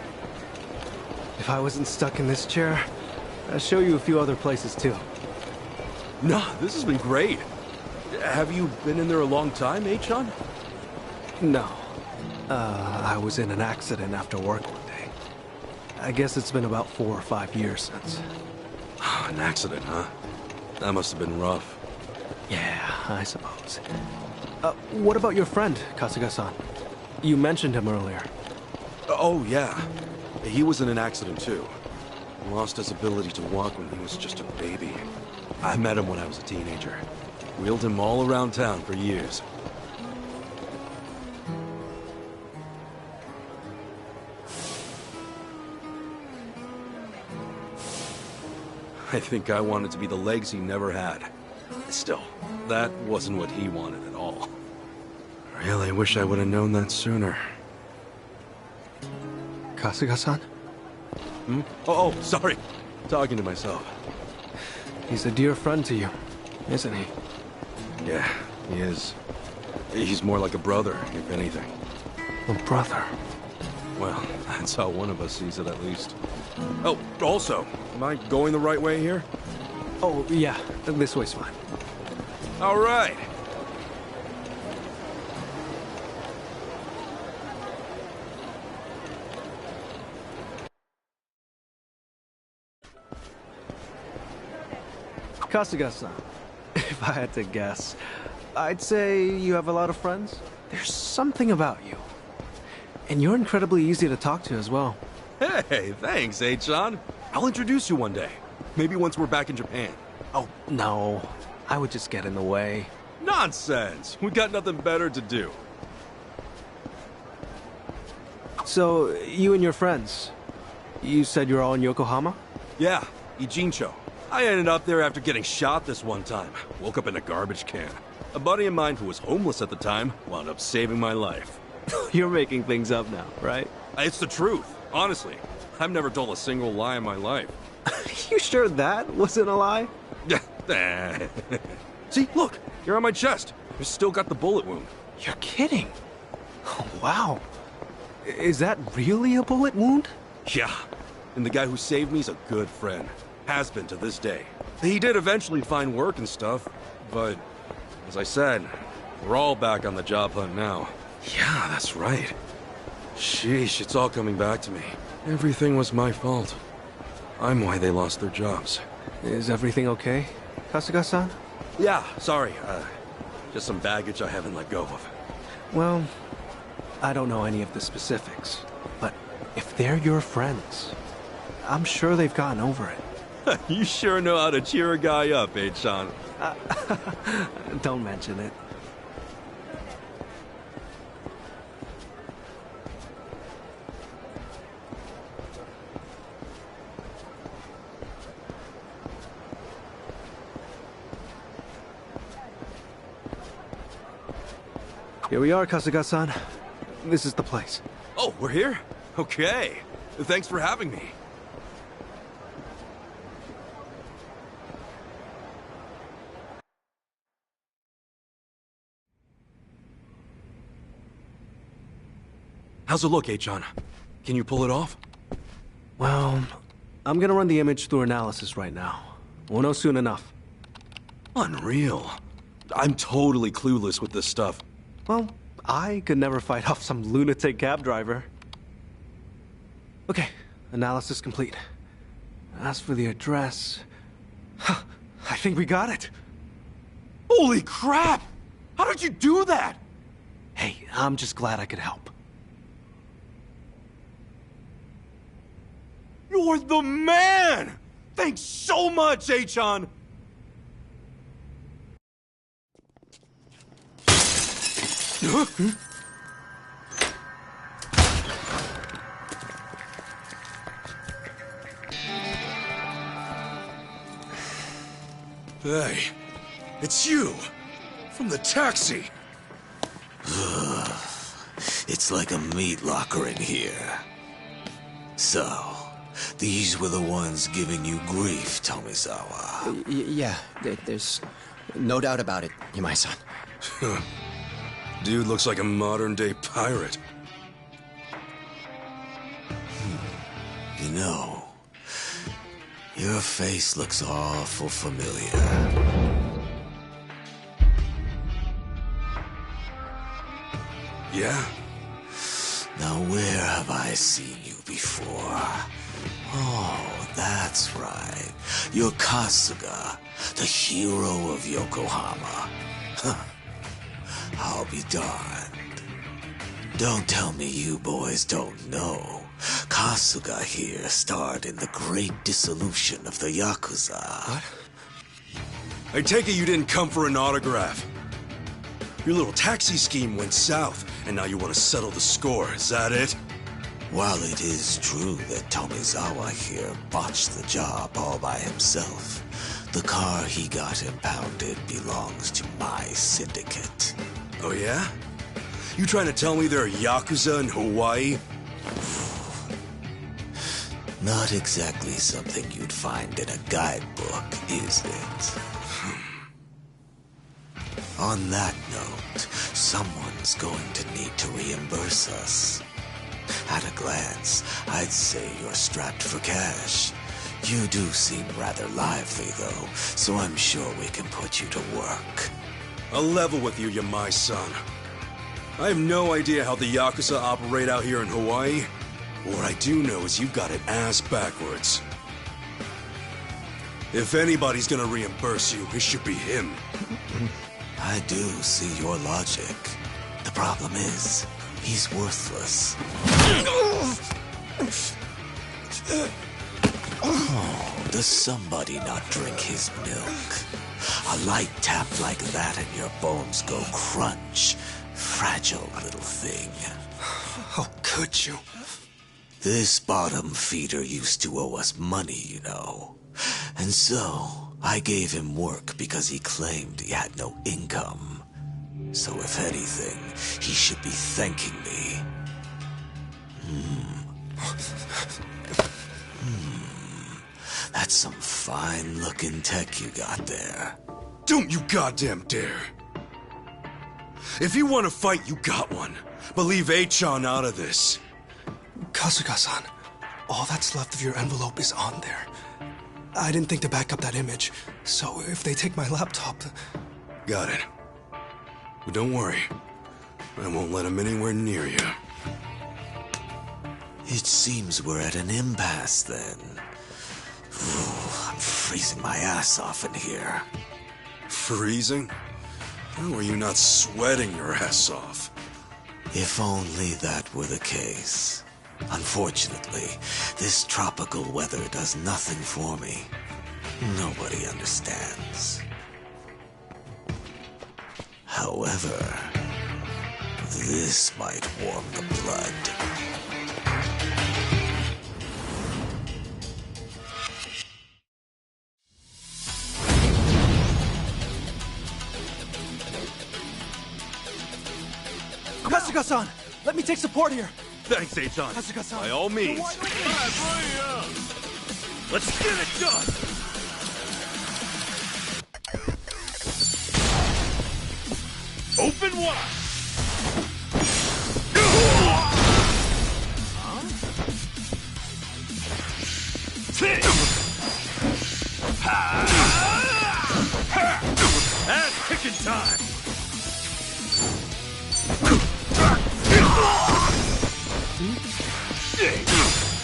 If I wasn't stuck in this chair, I'd show you a few other places too.
Nah, this has been great. Have you been in there a long time, H-Chan?
No. I was in an accident after work one day. I guess it's been about 4 or 5 years since.
An accident, huh? That must have been rough.
Yeah, I suppose. What about your friend, Kasuga-san? You mentioned him earlier.
Oh, yeah. He was in an accident, too. Lost his ability to walk when he was just a baby. I met him when I was a teenager. Wheeled him all around town for years. I think I wanted to be the legs he never had. Still, that wasn't what he wanted at all. Really wish I would have known that sooner.
Kasuga-san?
Hmm? Oh, sorry. Talking to myself.
He's a dear friend to you, isn't he?
Yeah, he is. He's more like a brother, if anything.
A brother?
Well, that's how one of us sees it, at least. Oh, also, am I going the right way here?
Oh, yeah. This way's fine.
All right.
Kasuga-san, if I had to guess, I'd say you have a lot of friends. There's something about you. And you're incredibly easy to talk to as well.
Hey, thanks, H-chan. I'll introduce you one day. Maybe once we're back in Japan.
Oh, no. I would just get in the way.
Nonsense! We got nothing better to do.
So, you and your friends, you said you're all in Yokohama?
Yeah, Ijincho. I ended up there after getting shot this one time. Woke up in a garbage can. A buddy of mine who was homeless at the time wound up saving my life.
You're making things up now, right?
It's the truth, honestly. I've never told a single lie in my life.
You sure that wasn't a lie?
See, look, you're on my chest. You still got the bullet wound.
You're kidding. Oh, wow. Is that really a bullet wound?
Yeah, and the guy who saved me is a good friend. Has been to this day. He did eventually find work and stuff, but as I said, we're all back on the job hunt now. Yeah, that's right. Sheesh, it's all coming back to me. Everything was my fault. I'm why they lost their jobs.
Is everything okay, Kasuga-san?
Yeah, sorry. Just some baggage I haven't let go of.
Well, I don't know any of the specifics, but if they're your friends, I'm sure they've gotten over it.
You sure know how to cheer a guy up, H-chan.
Don't mention it. Here we are, Kasuga-san. This is the place.
Oh, we're here? Okay. Thanks for having me. How's it look, H-chan? Can you pull it off?
Well, I'm gonna run the image through analysis right now. We'll know soon enough.
Unreal. I'm totally clueless with this stuff.
Well, I could never fight off some lunatic cab driver. Okay, analysis complete. As for the address... I think we got it.
Holy crap! How did you do that?
Hey, I'm just glad I could help.
You're the man! Thanks so much, H-chan!
Hey, it's you! From the taxi!
It's like a meat locker in here. So, these were the ones giving you grief, Tomizawa.
Yeah, there's no doubt about it, Yamai-san.
Dude looks like a modern-day pirate.
You know, your face looks awful familiar.
Yeah?
Now where have I seen you before? Oh, that's right. You're Kasuga, the hero of Yokohama. Huh. I'll be darned. Don't tell me you boys don't know. Kasuga here starred in the great dissolution of the yakuza.
What? I take it you didn't come for an autograph. Your little taxi scheme went south, and now you want to settle the score, is that it?
While it is true that Tomizawa here botched the job all by himself, The car he got impounded belongs to my syndicate.
Oh yeah? You trying to tell me there are yakuza in Hawaii?
Not exactly something you'd find in a guidebook, is it? On that note, someone's going to need to reimburse us. At a glance, I'd say you're strapped for cash. You do seem rather lively, though, so I'm sure we can put you to work.
I'll level with you, Yamai-san. I have no idea how the yakuza operate out here in Hawaii. What I do know is you've got it ass backwards. If anybody's gonna reimburse you, it should be him.
I do see your logic. The problem is, he's worthless. Oh, does somebody not drink his milk? A light tap like that and your bones go crunch. Fragile little thing.
How could you?
This bottom feeder used to owe us money, you know. And so, I gave him work because he claimed he had no income. So if anything, he should be thanking me. That's some fine-looking tech you got there.
Don't you goddamn dare. If you want to fight, you got one. But leave A-chan out of this.
Kasuga-san, all that's left of your envelope is on there. I didn't think to back up that image, so if they take my laptop...
Got it. But don't worry. I won't let him anywhere near you.
It seems we're at an impasse, then. I'm freezing my ass off in here.
Freezing? How are you not sweating your ass off?
If only that were the case. Unfortunately, this tropical weather does nothing for me. Nobody understands. However, this might warm the blood.
Kasuga-san, let me take support here.
Thanks, Eitan.
Kasuga-san,
By all means.
Let's get it done! Open wide! Ass kicking time!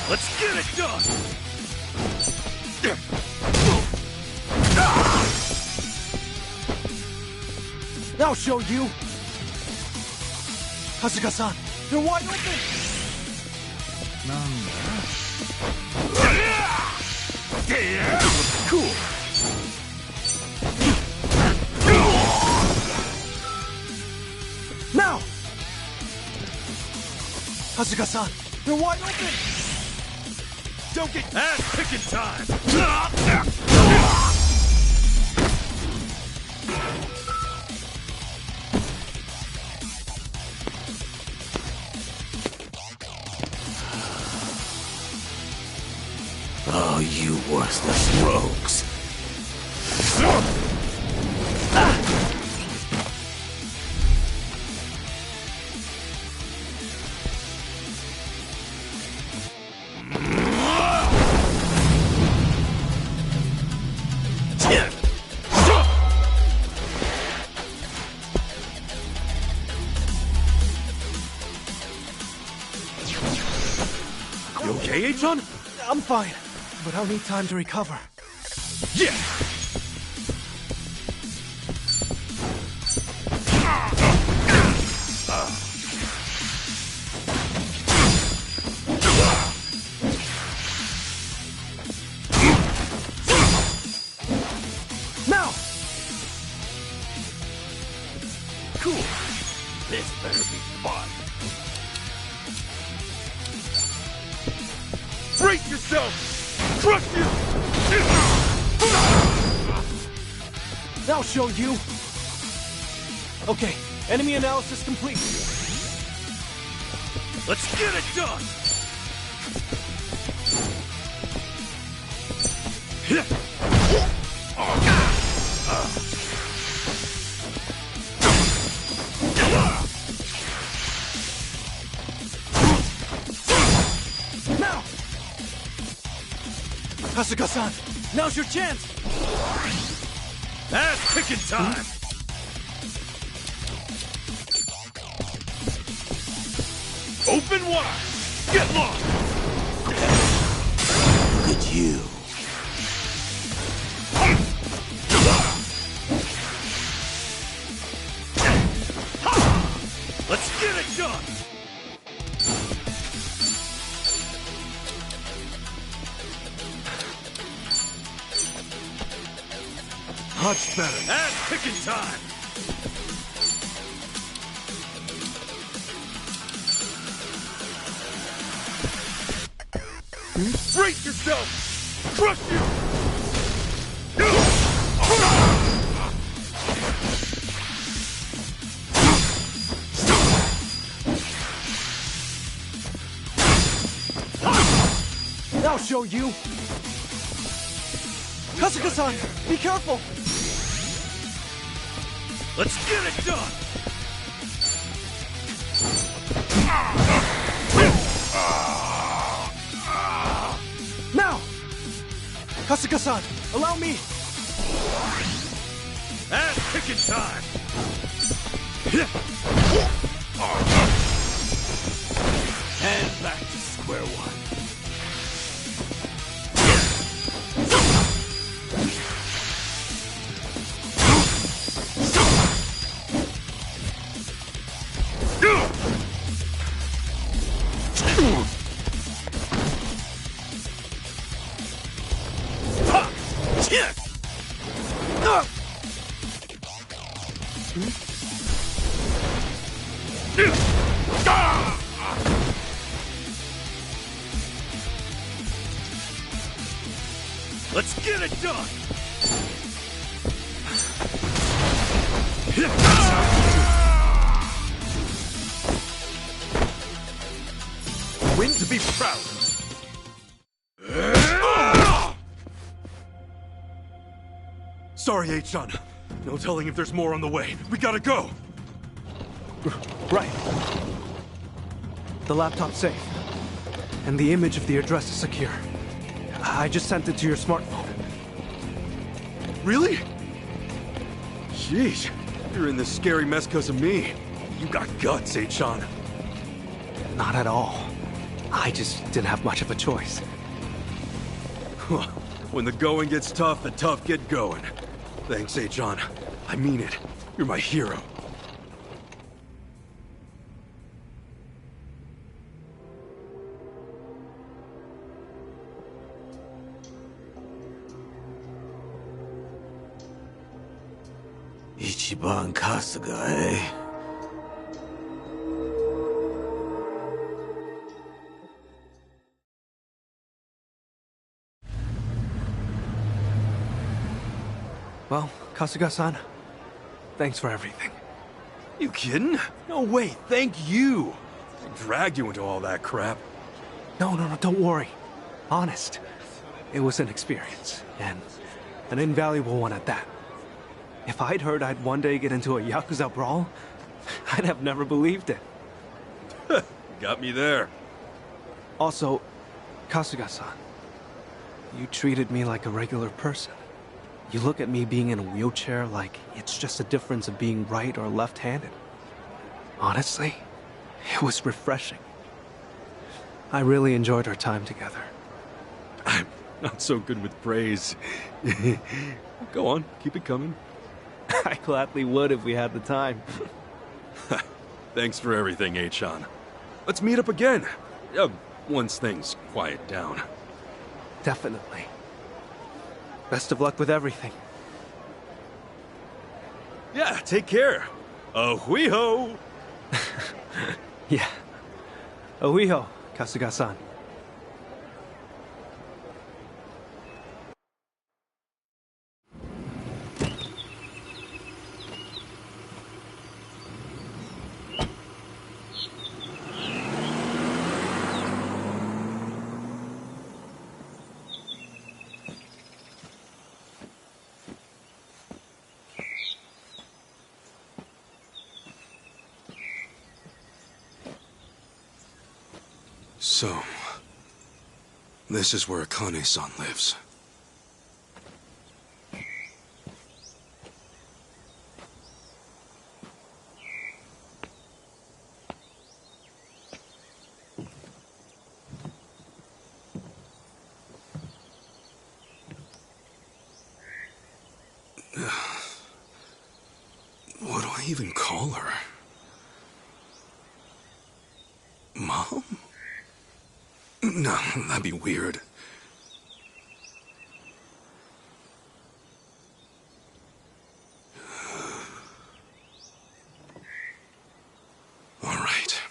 Let's get it done!
I'll show you! Kasuga-san, you're wide open!
Cool!
Now! Kasuga-san, you're wide open!
Don't get ass kicking time!
Oh, you worthless rogues.
You okay, Eitan?
I'm fine, but I'll need time to recover.
Yeah!
Now!
Cool. This better be fun. Brace yourself! Crush you!
I'll show you. Okay, enemy analysis complete.
Let's get it done!
Now! Kasuga-san, now's your chance!
Ass kicking time! Open wide! Get lost!
Look at you.
Let's get it done!
Much better.
Ass kicking time! Brace yourself! Crush you!
I'll show you. Kasuga-san, be careful.
Let's get it done!
Now! Kasuga-san, allow me!
Ass kicking time!
And back to square one.
Let's get it done!
Win to be proud.
Sorry, H-Chan. No telling if there's more on the way. We gotta go!
Right. The laptop's safe. And the image of the address is secure. I just sent it to your smartphone.
Really? Jeez, you're in this scary mess because of me. You got guts, H-Chan.
Not at all. I just didn't have much of a choice.
When the going gets tough, the tough get going. Thanks, H-Chan. I mean it. You're my hero.
Ichiban Kasuga, eh?
Well, Kasuga-san, thanks for everything.
You kidding? No way, thank you! I dragged you into all that crap.
No, don't worry. Honest. It was an experience, and an invaluable one at that. If I'd heard I'd one day get into a yakuza brawl, I'd have never believed it.
Got me there.
Also, Kasuga-san, you treated me like a regular person. You look at me being in a wheelchair like it's just a difference of being right or left-handed. Honestly, it was refreshing. I really enjoyed our time together.
I'm not so good with praise. Go on, keep it coming.
I gladly would if we had the time.
Thanks for everything, H-Chan. Let's meet up again. Once things quiet down.
Definitely. Best of luck with everything.
Yeah, take care. Ahuiho!
Yeah. Ahuiho, Kasuga-san.
So, this is where Akane-san lives. What do I even call her? Mom? No, that'd be weird. All right.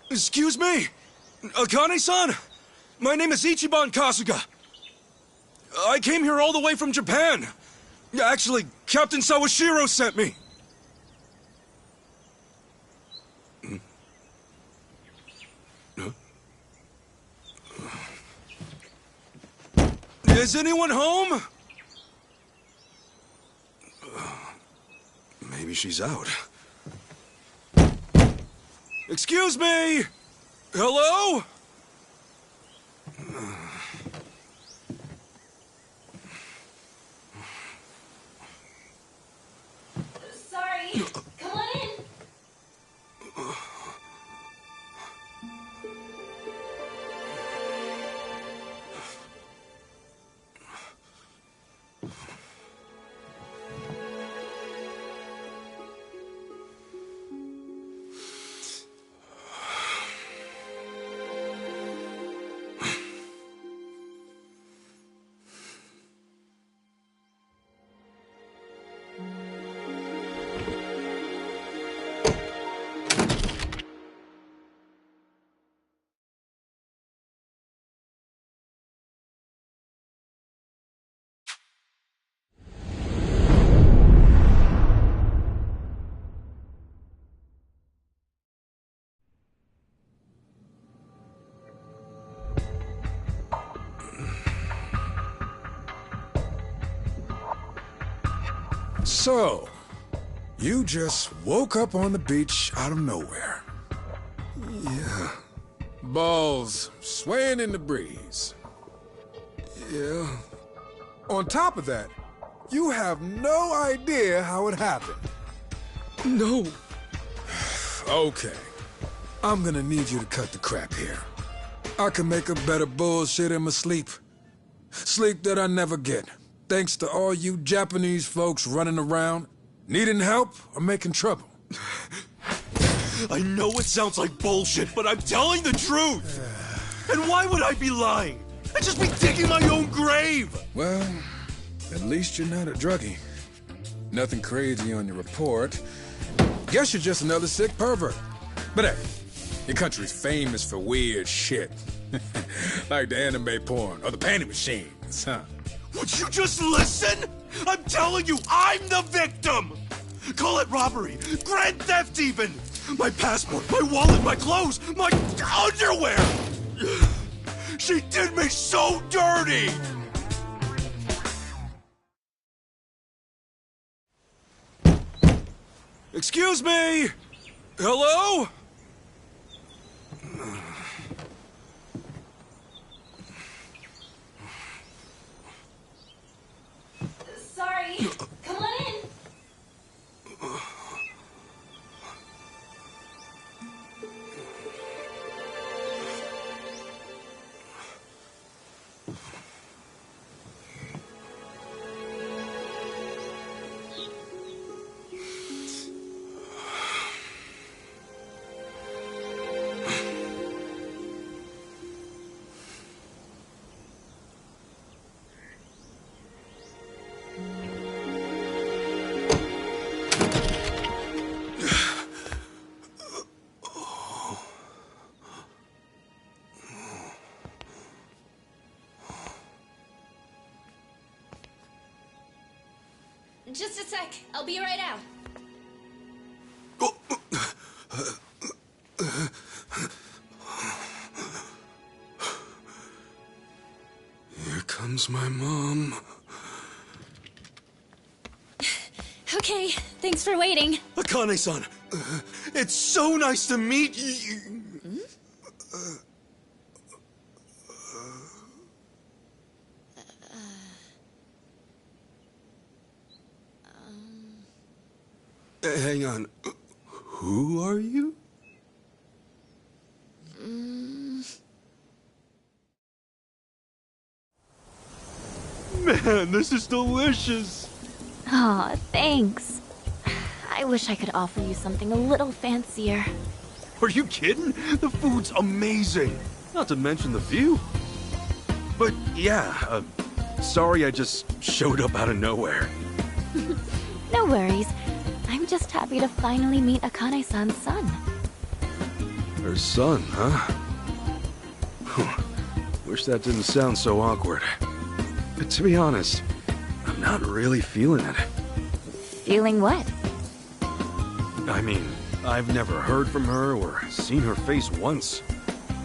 Excuse me? Akane-san? My name is Ichiban Kasuga. I came here all the way from Japan. Actually, Captain Sawashiro sent me. Huh? Is anyone home? Maybe she's out. Excuse me! Hello?
Sorry. Come on in.
So, you just woke up on the beach out of nowhere.
Yeah.
Balls swaying in the breeze.
Yeah.
On top of that, you have no idea how it happened.
No.
Okay. I'm gonna need you to cut the crap here. I can make a better bullshit in my sleep. Sleep that I never get. Thanks to all you Japanese folks running around, needing help or making trouble.
I know it sounds like bullshit, but I'm telling the truth! And why would I be lying? I'd just be digging my own grave!
Well, at least you're not a druggie. Nothing crazy on your report. Guess you're just another sick pervert. But hey, your country's famous for weird shit. Like the anime porn or the panty machines, huh?
Would you just listen? I'm telling you, I'm the victim! Call it robbery, grand theft even! My passport, my wallet, my clothes, my underwear! She did me so dirty! Excuse me? Hello?
Sorry. Come on in.
Just a sec. I'll be right out.
comes my mom.
Okay, thanks for waiting.
Akane-san, it's so nice to meet you. Hang on. Who are you?
Man, this is delicious.
Aw, thanks. I wish I could offer you something a little fancier.
Are you kidding? The food's amazing. Not to mention the view. But yeah, sorry I just showed up out of nowhere.
No worries. I'm just happy to finally meet Akane-san's son.
Her son, huh? Wish that didn't sound so awkward. But to be honest, I'm not really feeling it.
Feeling what?
I mean, I've never heard from her or seen her face once.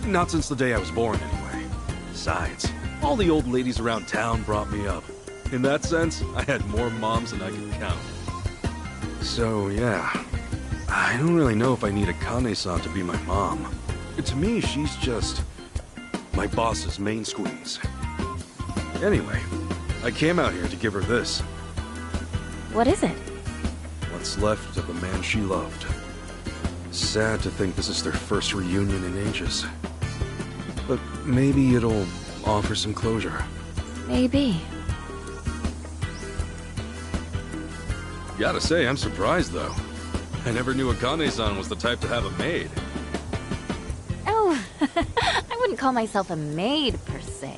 Not since the day I was born, anyway. Besides, all the old ladies around town brought me up. In that sense, I had more moms than I could count. So, yeah. I don't really know if I need Akane-san to be my mom. To me, she's just my boss's main squeeze. Anyway, I came out here to give her this.
What is it?
What's left of the man she loved. Sad to think this is their first reunion in ages. But maybe it'll offer some closure.
Maybe.
Gotta say, I'm surprised though. I never knew Akane-san was the type to have a maid.
Oh, I wouldn't call myself a maid per se.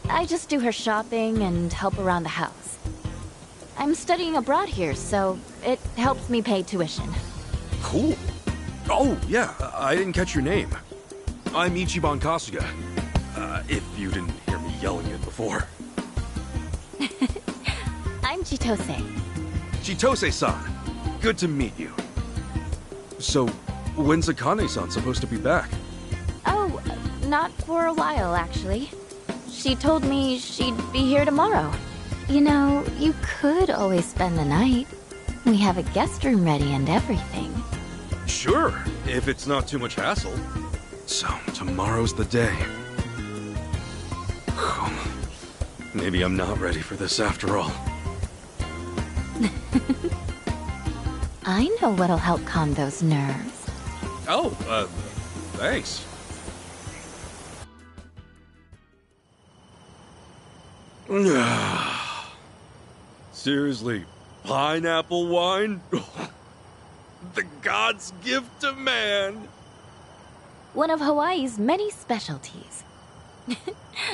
I just do her shopping and help around the house. I'm studying abroad here, so it helps me pay tuition.
Cool. Oh, yeah, I didn't catch your name. I'm Ichiban Kasuga. If you didn't hear me yelling it before.
I'm Chitose.
Chitose-san, good to meet you. So, when's Akane-san supposed to be back?
Oh, not for a while, actually. She told me she'd be here tomorrow. You know, you could always spend the night. We have a guest room ready and everything.
Sure, if it's not too much hassle. So, tomorrow's the day. Maybe I'm not ready for this after all.
I know what'll help calm those nerves.
Oh, thanks. Seriously, pineapple wine? The god's gift to man!
One of Hawaii's many specialties.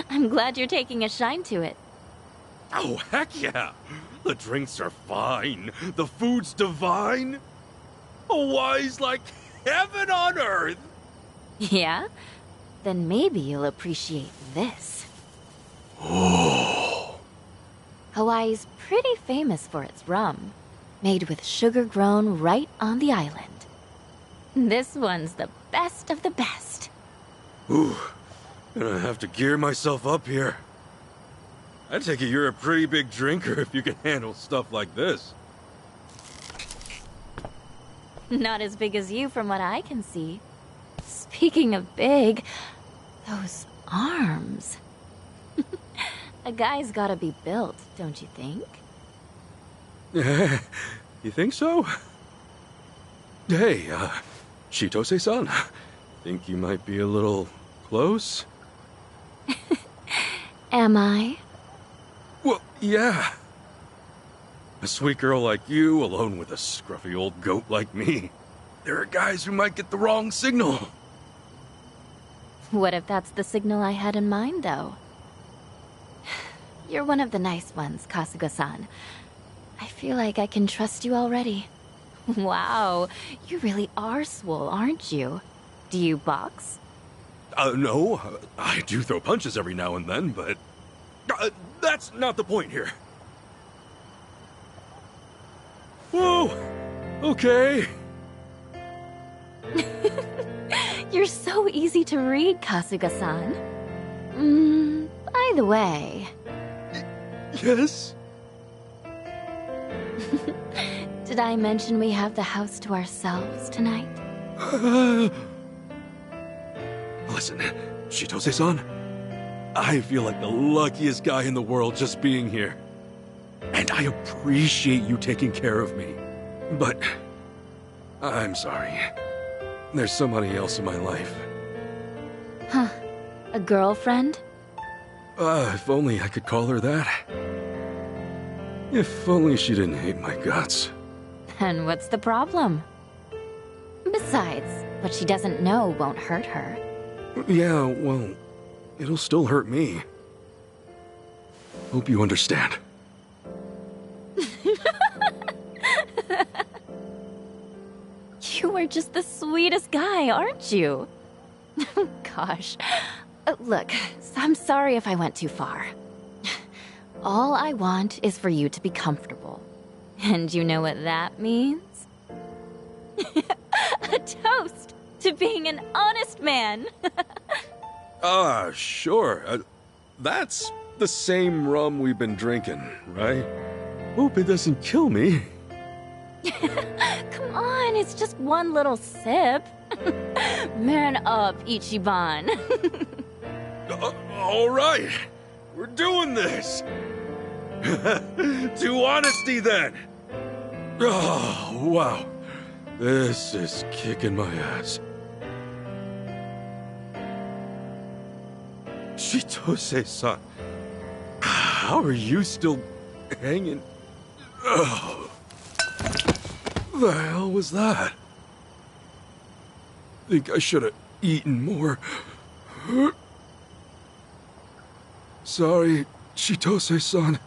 I'm glad you're taking a shine to it.
Oh, heck yeah! The drinks are fine. The food's divine. Hawaii's like heaven on earth.
Yeah? Then maybe you'll appreciate this.
Oh.
Hawaii's pretty famous for its rum, made with sugar grown right on the island. This one's the best of the best.
Ooh, gonna have to gear myself up here. I take it you're a pretty big drinker if you can handle stuff like this.
Not as big as you from what I can see. Speaking of big, those arms. A guy's gotta be built, don't you think?
You think so? Hey, Chitose-san, think you might be a little close?
Am I?
Well, yeah. A sweet girl like you, alone with a scruffy old goat like me. There are guys who might get the wrong signal.
What if that's the signal I had in mind, though? You're one of the nice ones, Kasuga-san. I feel like I can trust you already. Wow, you really are swole, aren't you? Do you box?
No. I do throw punches every now and then, but... that's not the point here. Whoa! Okay.
You're so easy to read, Kasuga-san. By the way,
Yes?
Did I mention we have the house to ourselves tonight?
Listen, Chitose-san, I feel like the luckiest guy in the world just being here. And I appreciate you taking care of me. But I'm sorry. There's somebody else in my life.
Huh. A girlfriend?
If only I could call her that. If only she didn't hate my guts.
And what's the problem? Besides, what she doesn't know won't hurt her.
Yeah, well, it'll still hurt me. Hope you understand.
You are just the sweetest guy, aren't you? Gosh. Look, I'm sorry if I went too far. All I want is for you to be comfortable. And you know what that means? A toast to being an honest man.
Sure. That's the same rum we've been drinking, right? Hope it doesn't kill me.
Come on, it's just one little sip. Man up, Ichiban.
All right. We're doing this. To honesty, then. Oh, wow. This is kicking my ass. Chitose-san, how are you still hanging? Oh. The hell was that? Think I should have eaten more. Sorry, Chitose-san.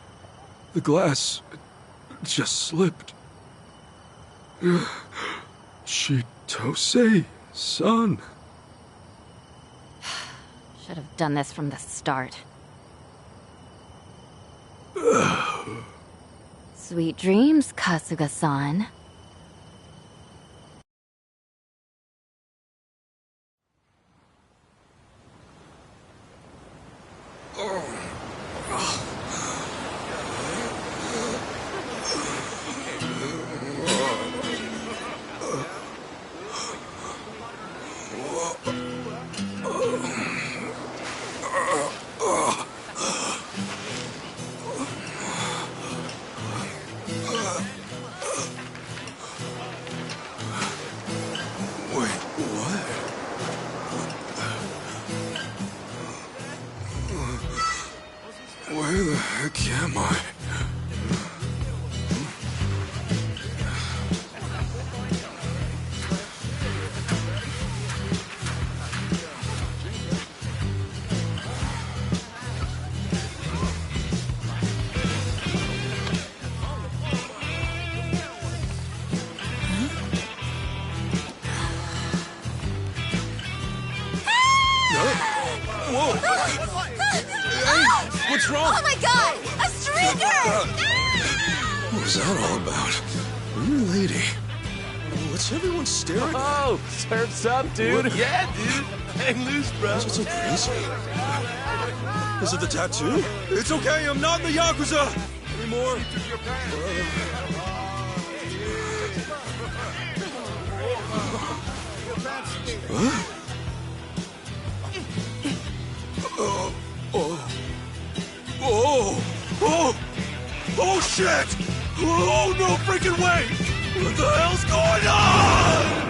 The glass just slipped. Chitose-san.
Should have done this from the start. Sweet dreams, Kasuga-san.
Where the heck am I? What's wrong?
Oh my god! A streaker!
What was that all about? You lady. What's everyone staring at?
Oh, surf's up, dude.
What?
Yeah, dude. Hang loose, bro.
Is it so crazy? Is it the tattoo? It's okay, I'm not in the yakuza anymore. What? Oh shit! Oh no freaking way! What the hell's going on?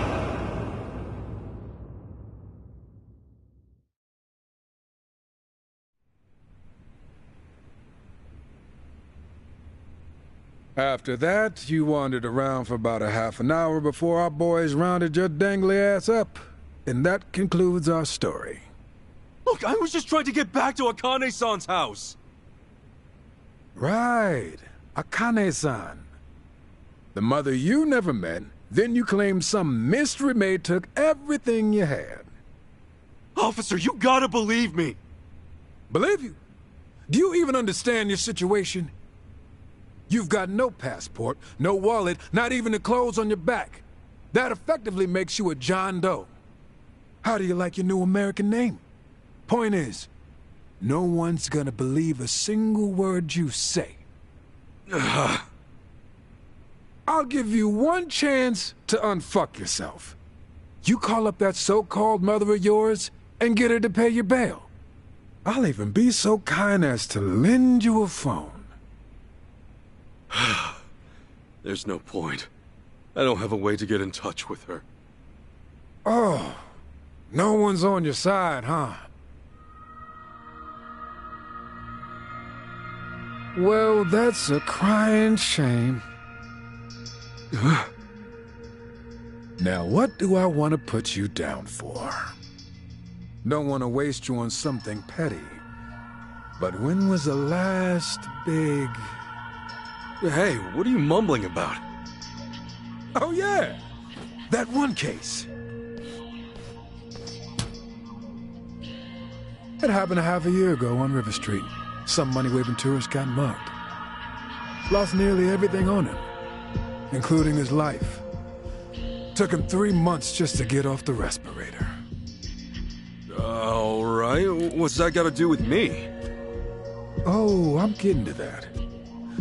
After that, you wandered around for about a half an hour before our boys rounded your dangly ass up. And that concludes our story.
Look, I was just trying to get back to Akane-san's house.
Right. Akane-san. The mother you never met, then you claimed some mystery maid took everything you had.
Officer, you gotta believe me.
Believe you? Do you even understand your situation? You've got no passport, no wallet, not even the clothes on your back. That effectively makes you a John Doe. How do you like your new American name? Point is, no one's gonna believe a single word you say. I'll give you one chance to unfuck yourself. You call up that so-called mother of yours and get her to pay your bail. I'll even be so kind as to lend you a phone.
There's no point. I don't have a way to get in touch with her.
Oh, no one's on your side, huh? Well, that's a crying shame. Now, what do I want to put you down for? Don't want to waste you on something petty. But when was the last big...
Hey, what are you mumbling about?
Oh, yeah! That one case. It happened a half a year ago on River Street. Some money-waving tourist got mugged. Lost nearly everything on him, including his life. Took him 3 months just to get off the respirator.
All right, what's that got to do with me?
Oh, I'm getting to that.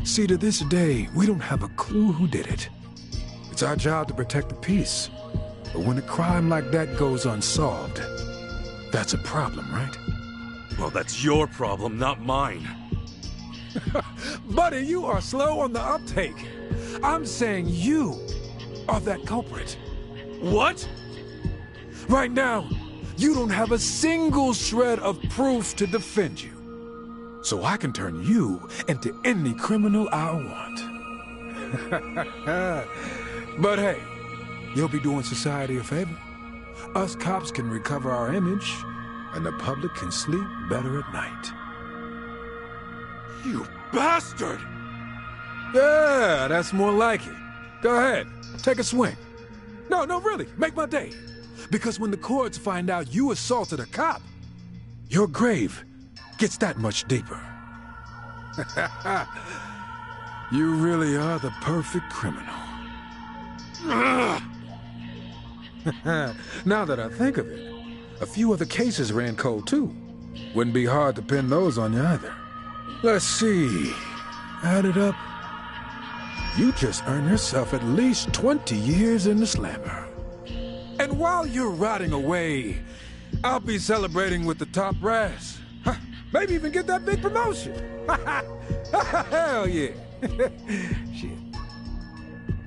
See, to this day, we don't have a clue who did it. It's our job to protect the peace. But when a crime like that goes unsolved, that's a problem, right?
Well, that's your problem, not mine.
Buddy, you are slow on the uptake. I'm saying you are that culprit.
What?
Right now, you don't have a single shred of proof to defend you. So I can turn you into any criminal I want. But hey, you'll be doing society a favor. Us cops can recover our image, and the public can sleep better at night.
You bastard!
Yeah, that's more like it. Go ahead, take a swing. No, really, make my day. Because when the courts find out you assaulted a cop, your grave gets that much deeper. You really are the perfect criminal. Now that I think of it, a few other cases ran cold too. Wouldn't be hard to pin those on you either. Let's see. Add it up. You just earned yourself at least 20 years in the slammer. And while you're rotting away, I'll be celebrating with the top brass. Maybe even get that big promotion. Hell yeah. Shit.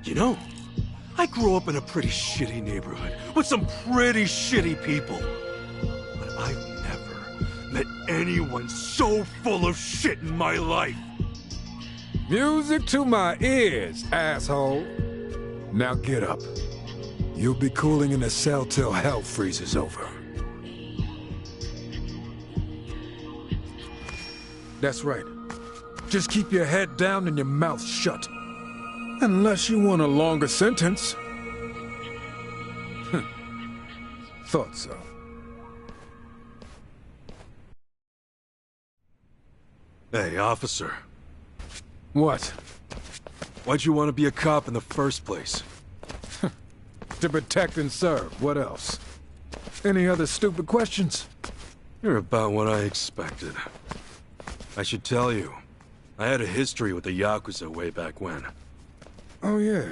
You know, I grew up in a pretty shitty neighborhood with some pretty shitty people. But I've never met anyone so full of shit in my life.
Music to my ears, asshole. Now get up. You'll be cooling in a cell till hell freezes over. That's right. Just keep your head down and your mouth shut. Unless you want a longer sentence. Thought so.
Hey, officer.
What?
Why'd you want to be a cop in the first place?
To protect and serve. What else? Any other stupid questions?
You're about what I expected. I should tell you, I had a history with the yakuza way back when.
Oh yeah.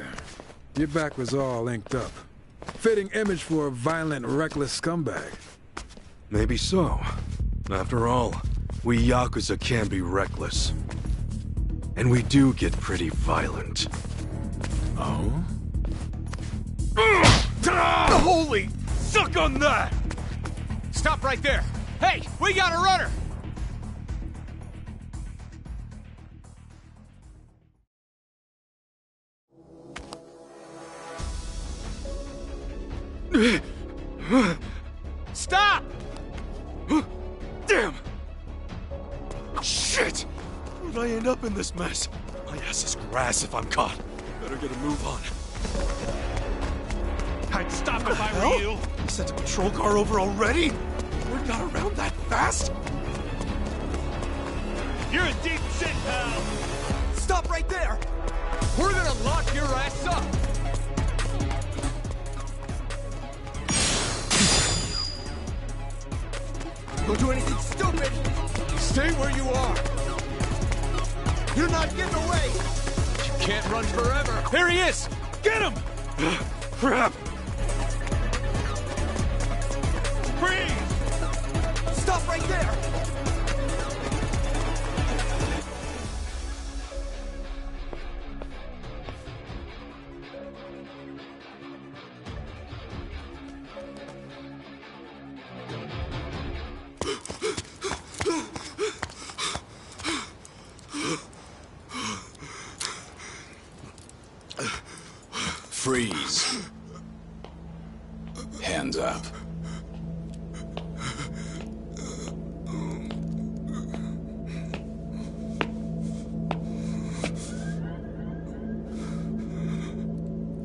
Your back was all inked up. Fitting image for a violent, reckless scumbag.
Maybe so. After all, we yakuza can be reckless. And we do get pretty violent.
Oh?
Holy! Suck on that!
Stop right there! Hey, we got a runner! Stop!
Damn! Shit! Where'd I end up in this mess? My ass is grass if I'm caught. Better get a move on.
I'd stop if I were you.
You sent a patrol car over already? Word got around that fast?
You're in deep shit, pal! Stop right there! We're gonna lock your ass up! Don't do anything stupid! Stay where you are! You're not getting away! You can't run forever!
There he is! Get him!
Crap!
Freeze! Stop right there!
Freeze. Hands up.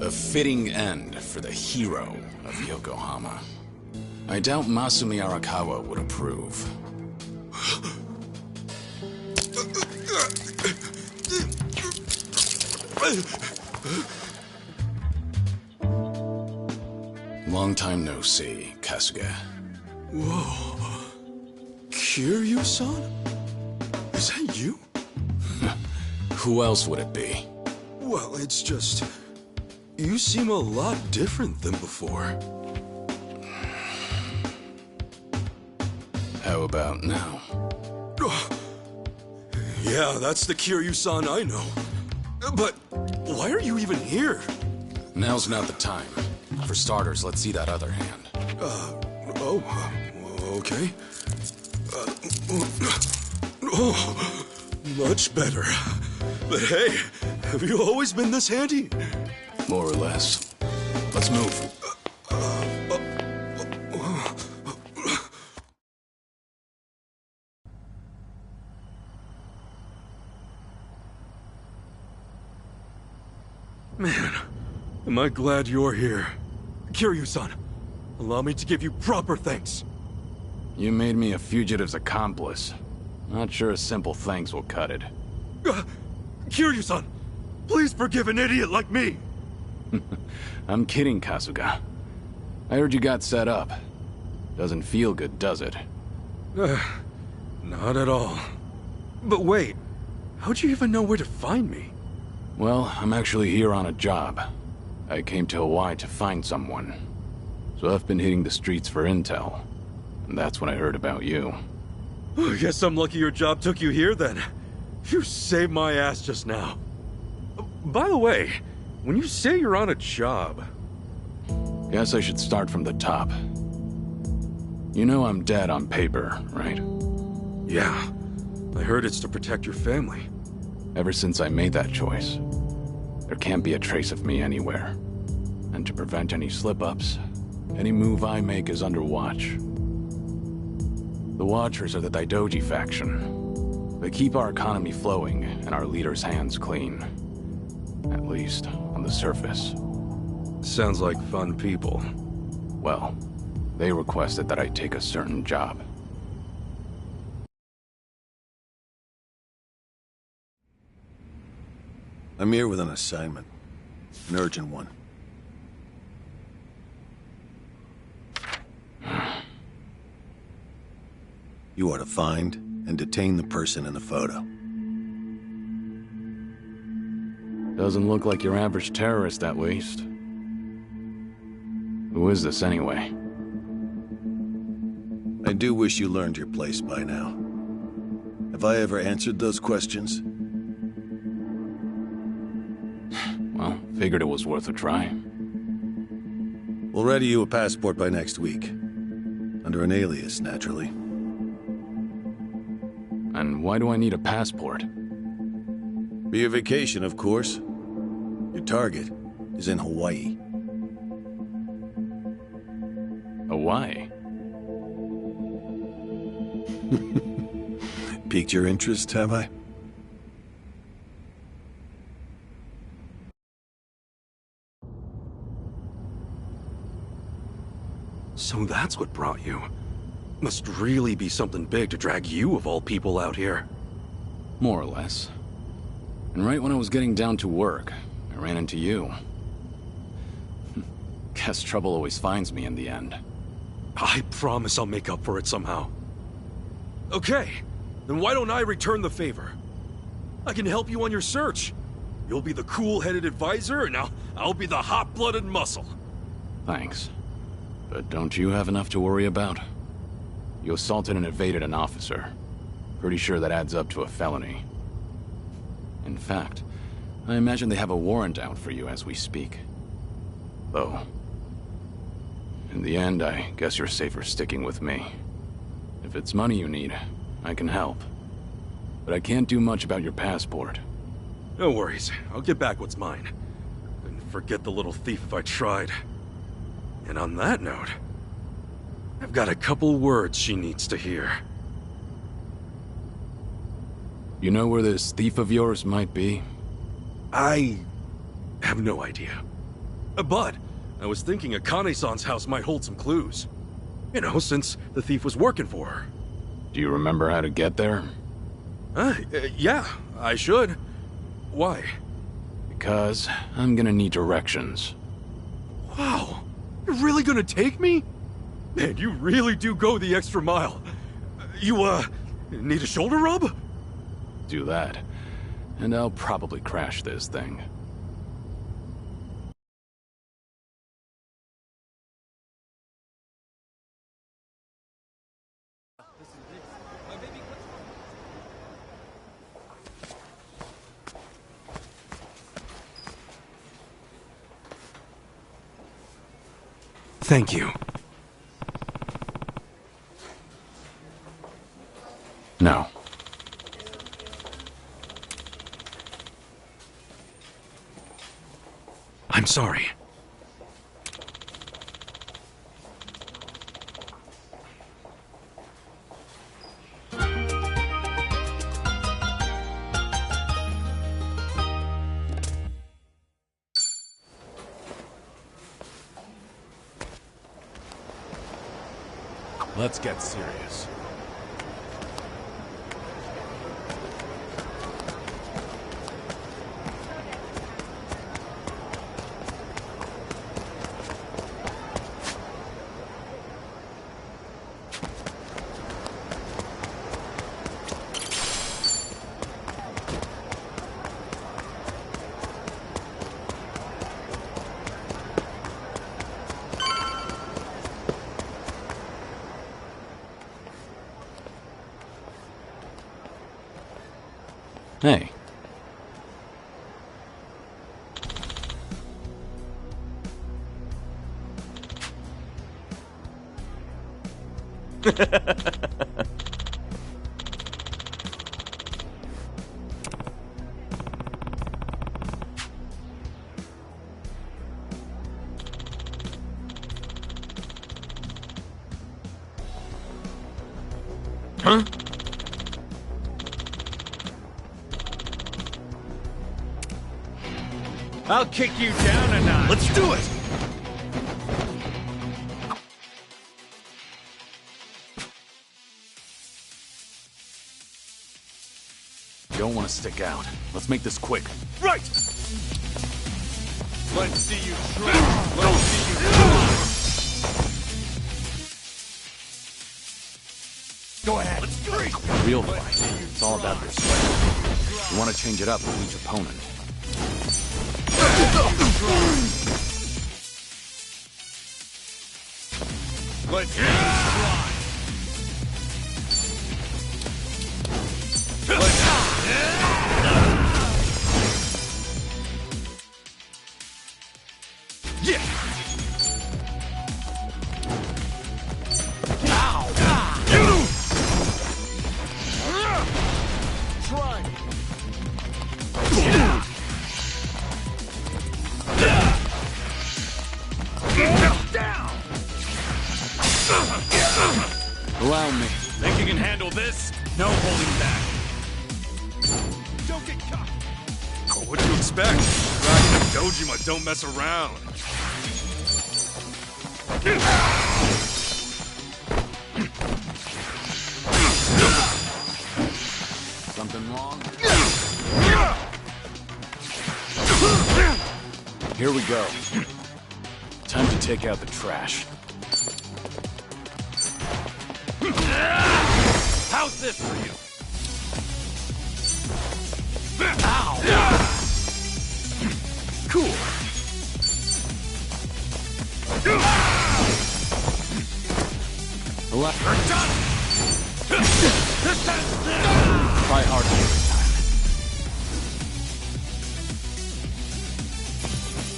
A fitting end for the hero of Yokohama. I doubt Masumi Arakawa would approve. Long time no see, Kasuga.
Whoa. Kiryu-san? Is that you?
Who else would it be?
Well, it's just... You seem a lot different than before.
How about now?
Yeah, that's the Kiryu-san I know. But why are you even here?
Now's not the time. For starters, let's see that other hand.
Okay. Oh, much better. But hey, have you always been this handy?
More or less. Let's move.
Man, am I glad you're here. Kiryu-san, allow me to give you proper thanks.
You made me a fugitive's accomplice. Not sure a simple thanks will cut it.
Kiryu-san, please forgive an idiot like me.
I'm kidding, Kasuga. I heard you got set up. Doesn't feel good, does it?
Not at all. But wait, how'd you even know where to find me?
Well, I'm actually here on a job. I came to Hawaii to find someone. So I've been hitting the streets for intel. And that's when I heard about you.
I guess I'm lucky your job took you here then. You saved my ass just now. By the way, when you say you're on a job...
Guess I should start from the top. You know I'm dead on paper, right?
Yeah. I heard it's to protect your family.
Ever since I made that choice, there can't be a trace of me anywhere. And to prevent any slip-ups, any move I make is under watch. The Watchers are the Daidoji faction. They keep our economy flowing and our leaders' hands clean. At least, on the surface.
Sounds like fun people.
Well, they requested that I take a certain job.
I'm here with an assignment. An urgent one. You are to find and detain the person in the photo.
Doesn't look like your average terrorist, at least. Who is this, anyway?
I do wish you learned your place by now. Have I ever answered those questions?
Well, figured it was worth a try.
We'll ready you a passport by next week. Under an alias, naturally.
And why do I need a passport?
For your vacation, of course. Your target is in Hawaii.
Hawaii?
Piqued your interest, have I?
So that's what brought you. Must really be something big to drag you of all people out here.
More or less. And right when I was getting down to work, I ran into you. Guess trouble always finds me in the end.
I promise I'll make up for it somehow. Okay, then why don't I return the favor? I can help you on your search. You'll be the cool-headed advisor, and I'll be the hot-blooded muscle.
Thanks. But don't you have enough to worry about? You assaulted and evaded an officer. Pretty sure that adds up to a felony. In fact, I imagine they have a warrant out for you as we speak. Though, in the end, I guess you're safer sticking with me. If it's money you need, I can help. But I can't do much about your passport.
No worries. I'll get back what's mine. And forget the little thief if I tried. And on that note, I've got a couple words she needs to hear.
You know where this thief of yours might be?
I have no idea. But I was thinking Akane-san's house might hold some clues. You know, since the thief was working for her.
Do you remember how to get there?
Yeah, I should. Why?
Because I'm gonna need directions.
Wow, you're really gonna take me? Man, you really do go the extra mile. You, need a shoulder rub?
Do that, and I'll probably crash this thing.
Thank you.
No.
I'm sorry.
Let's get serious.
Hey.
Huh?
I'll kick you down a notch.
Let's do it!
You don't want to stick out. Let's make this quick.
Right!
Let's see you try. Let's see you try. Go ahead. Let's go.
Real fight. It's all about your strength. You want to change it up with each opponent.
Let's try.
Yeah!
Allow me.
Think you can handle this? No holding back.
Don't get caught! Oh, what'd you expect? Dragon of Dojima don't mess around.
Something wrong? Here we go. Time to take out the trash.
How's this for you?
Cool.
The left.
You're done!
Try harder this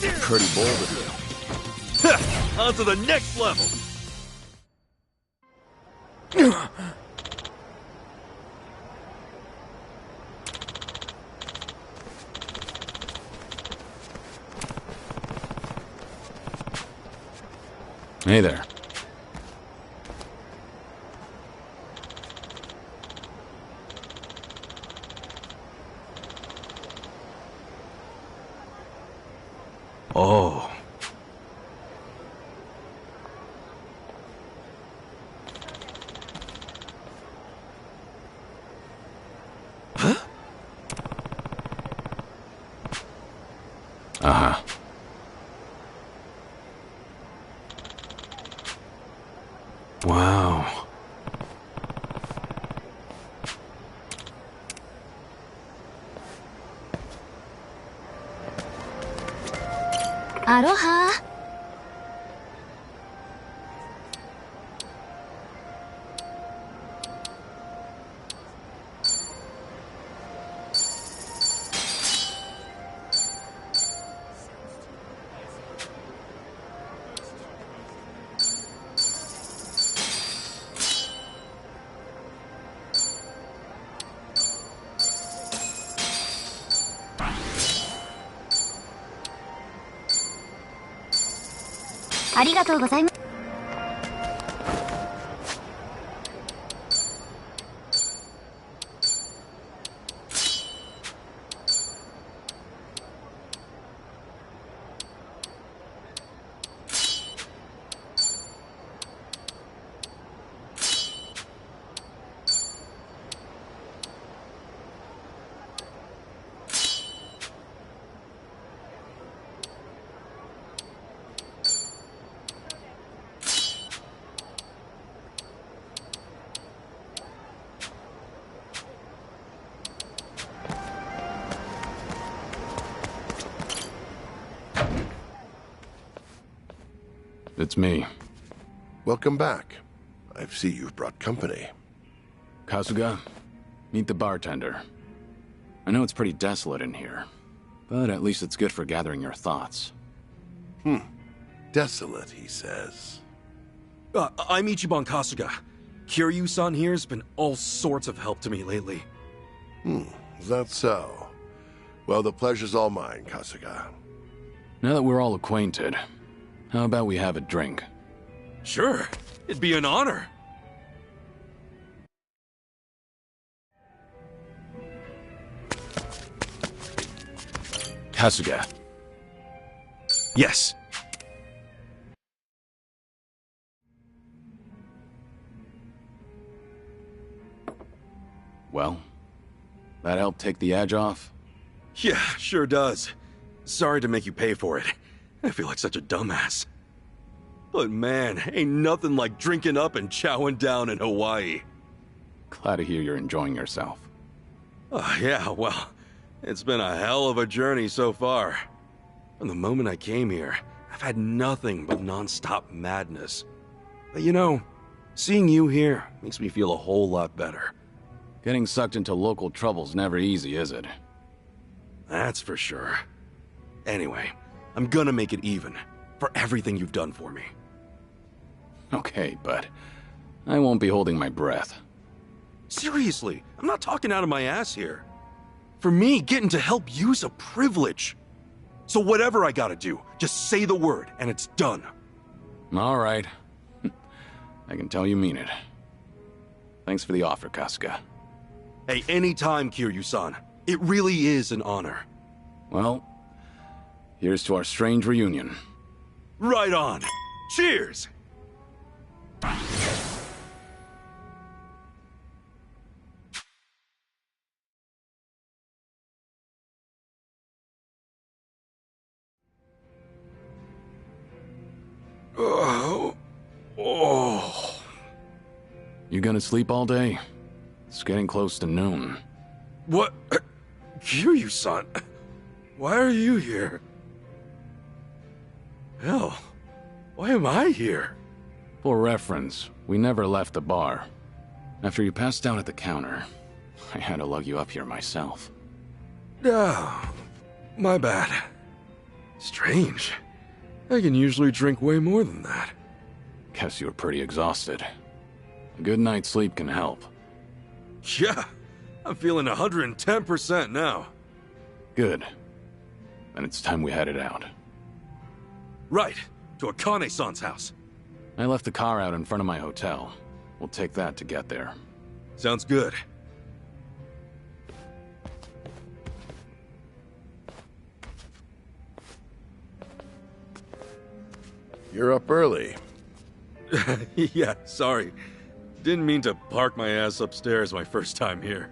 time.
Pretty bold of you. On to the next level!
Hey there.
Oh.
Huh? Uh-huh. Wow.
Aloha. Arigatou gozaimasu.
'It's me.
Welcome back. I see you've brought company.
Kasuga, meet the bartender. I know it's pretty desolate in here, but at least it's good for gathering your thoughts.
Desolate, he says.
I'm Ichiban Kasuga. Kiryu-san here's been all sorts of help to me lately.
Is that so? Well, the pleasure's all mine, Kasuga.
Now that we're all acquainted, how about we have a drink?
Sure. It'd be an honor.
Kasuga.
Yes.
Well, that help take the edge off?
Yeah, sure does. Sorry to make you pay for it. I feel like such a dumbass. But man, ain't nothing like drinking up and chowing down in Hawaii.
Glad to hear you're enjoying yourself.
Yeah, well, it's been a hell of a journey so far. From the moment I came here, I've had nothing but non-stop madness. But you know, seeing you here makes me feel a whole lot better.
Getting sucked into local trouble's never easy, is it?
That's for sure. Anyway, I'm gonna make it even, for everything you've done for me.
Okay, but I won't be holding my breath.
Seriously, I'm not talking out of my ass here. For me, getting to help you's a privilege. So whatever I gotta do, just say the word and it's done.
All right. I can tell you mean it. Thanks for the offer, Kasuga.
Hey, anytime, Kiryu-san. It really is an honor.
Well, here's to our strange reunion.
Right on. Cheers!
You gonna sleep all day? It's getting close to noon.
What? Kiryu-san, why are you here? Hell, why am I here?
For reference, we never left the bar. After you passed out at the counter, I had to lug you up here myself.
Oh, my bad. Strange. I can usually drink way more than that.
Guess you were pretty exhausted. A good night's sleep can help.
Yeah, I'm feeling 110% now.
Good. Then it's time we headed out.
Right, to Akane-san's house.
I left the car out in front of my hotel. We'll take that to get there.
Sounds good.
You're up early.
Yeah, sorry. Didn't mean to park my ass upstairs my first time here.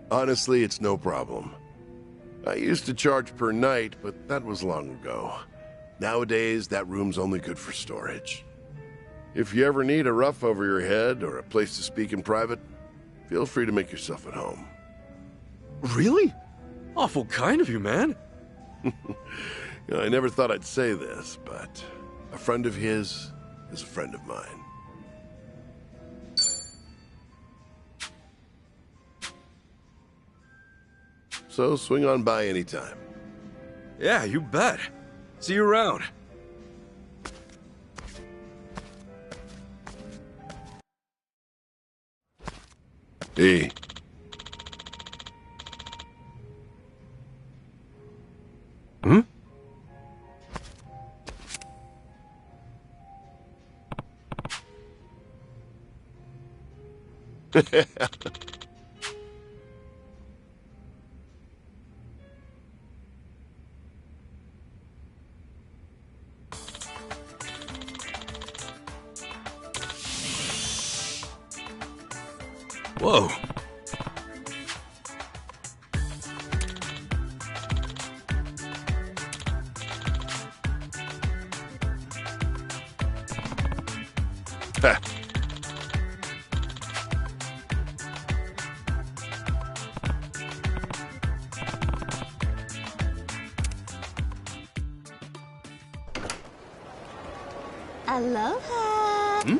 Honestly, it's no problem. I used to charge per night, but that was long ago. Nowadays, that room's only good for storage. If you ever need a roof over your head or a place to speak in private, feel free to make yourself at home.
Really? Awful kind of you, man.
I never thought I'd say this, but a friend of his is a friend of mine. So swing on by anytime.
Yeah, you bet. See you around.
E.
Hmm? Whoa.
Ha.
Aloha!
Hmm?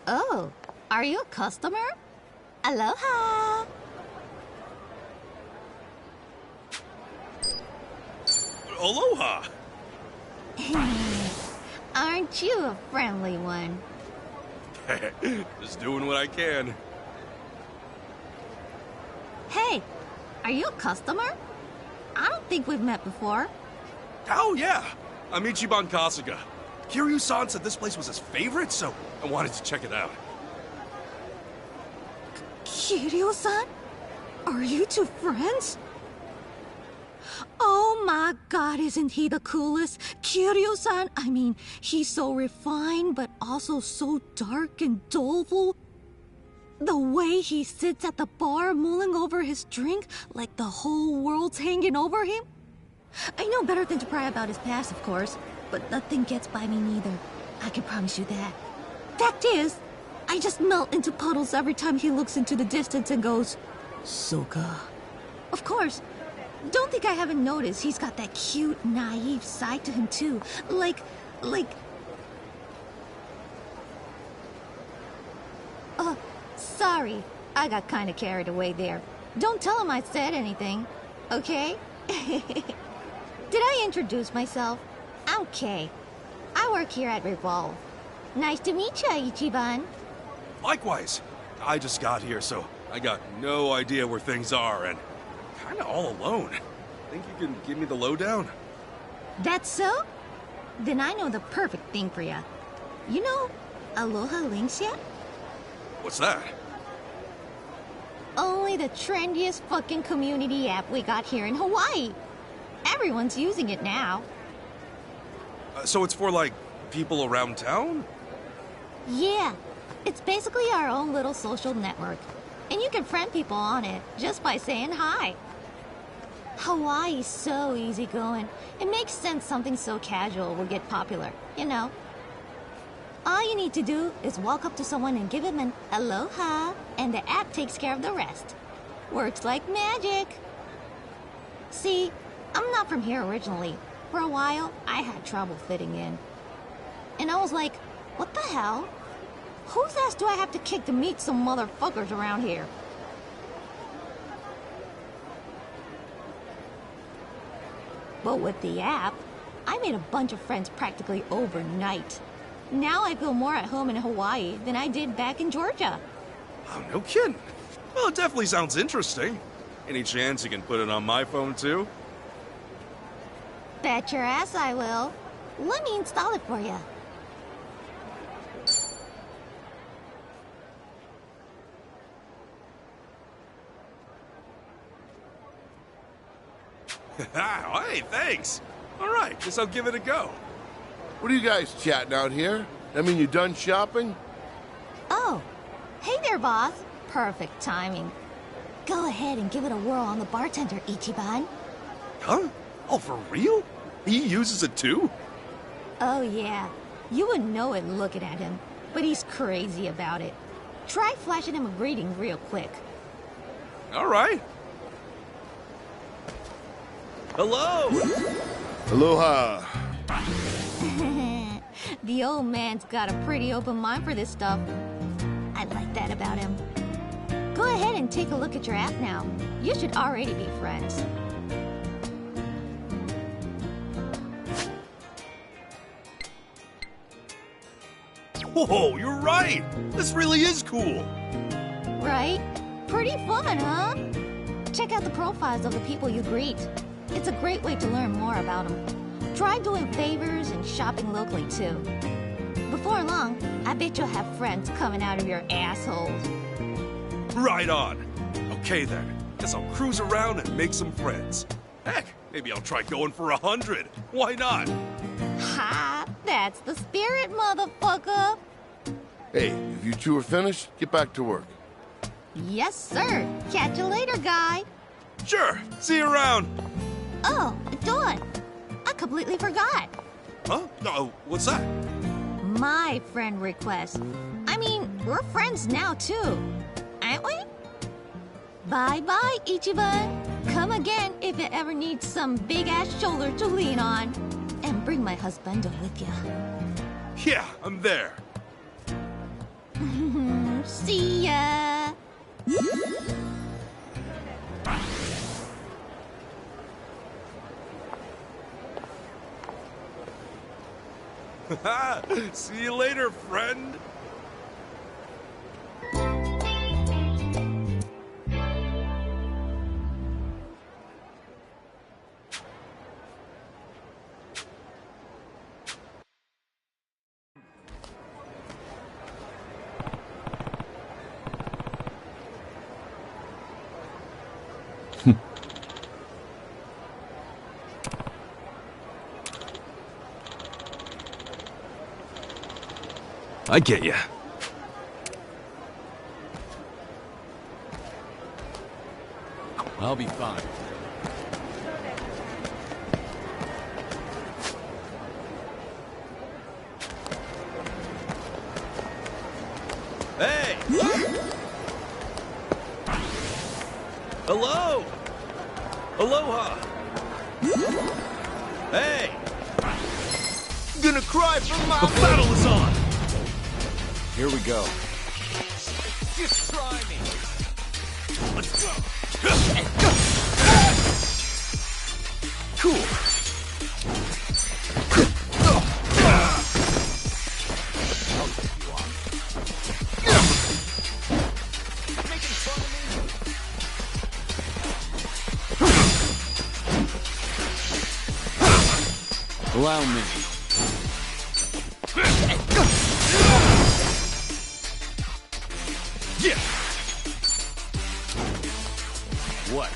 Oh, are you a customer? Aloha!
Aloha!
Aren't you a friendly one?
Just doing what I can.
Hey, are you a customer? I don't think we've met before.
Oh, yeah. I'm Ichiban Kasuga. Kiryu-san said this place was his favorite, so I wanted to check it out.
Kiryu-san? Are you two friends? Oh my god, isn't he the coolest? Kiryu-san, I mean, he's so refined, but also so dark and doleful. The way he sits at the bar mulling over his drink like the whole world's hanging over him. I know better than to pry about his past, of course, but nothing gets by me neither. I can promise you that. Fact is, I just melt into puddles every time he looks into the distance and goes, Soka. Of course, don't think I haven't noticed he's got that cute, naive side to him too. Sorry, I got kind of carried away there. Don't tell him I said anything, okay? Did I introduce myself? I'm Kay. I work here at Revolve. Nice to meet you, Ichiban.
Likewise. I just got here, so I got no idea where things are, and kinda all alone. Think you can give me the lowdown?
That's so? Then I know the perfect thing for you. You know Aloha Links yet?
What's that?
Only the trendiest fucking community app we got here in Hawaii. Everyone's using it now.
So it's for, like, people around town?
Yeah. It's basically our own little social network, and you can friend people on it just by saying hi. Hawaii's so easygoing. It makes sense something so casual will get popular, you know. All you need to do is walk up to someone and give them an aloha, and the app takes care of the rest. Works like magic. See, I'm not from here originally. For a while, I had trouble fitting in. And I was like, what the hell? Whose ass do I have to kick to meet some motherfuckers around here? But with the app, I made a bunch of friends practically overnight. Now I feel more at home in Hawaii than I did back in Georgia.
Oh, no kidding. Well, it definitely sounds interesting. Any chance you can put it on my phone, too?
Bet your ass I will. Let me install it for you.
Hey, thanks. All right, guess I'll give it a go.
What are you guys chatting out here? I mean, you done shopping?
Oh, hey there, boss. Perfect timing. Go ahead and give it a whirl on the bartender, Ichiban.
Huh? Oh, for real? He uses it too?
Oh, yeah. You wouldn't know it looking at him, but he's crazy about it. Try flashing him a greeting real quick.
All right. Hello!
Aloha!
The old man's got a pretty open mind for this stuff. I like that about him. Go ahead and take a look at your app now. You should already be friends.
Whoa, you're right! This really is cool!
Right? Pretty fun, huh? Check out the profiles of the people you greet. It's a great way to learn more about them. Try doing favors and shopping locally, too. Before long, I bet you'll have friends coming out of your assholes.
Right on! Okay then, guess I'll cruise around and make some friends. Heck, maybe I'll try going for 100. Why not?
Ha! That's the spirit, motherfucker!
Hey, if you two are finished, get back to work.
Yes, sir. Catch you later, guy.
Sure. See you around.
Oh, Dawn. I completely forgot.
Huh? No, what's that?
My friend request. I mean, we're friends now, too. Aren't we? Bye-bye, Ichiban. Come again if you ever need some big-ass shoulder to lean on. And bring my husband with you.
Yeah, I'm there.
See ya.
See you later, friend. I get ya.
I'll be fine.
Hey! Hello! Aloha! Hey! Gonna cry for my— The battle is on!
Here we go.
Just try me.
Let's go. Cool.
Allow me.
Yeah.
What?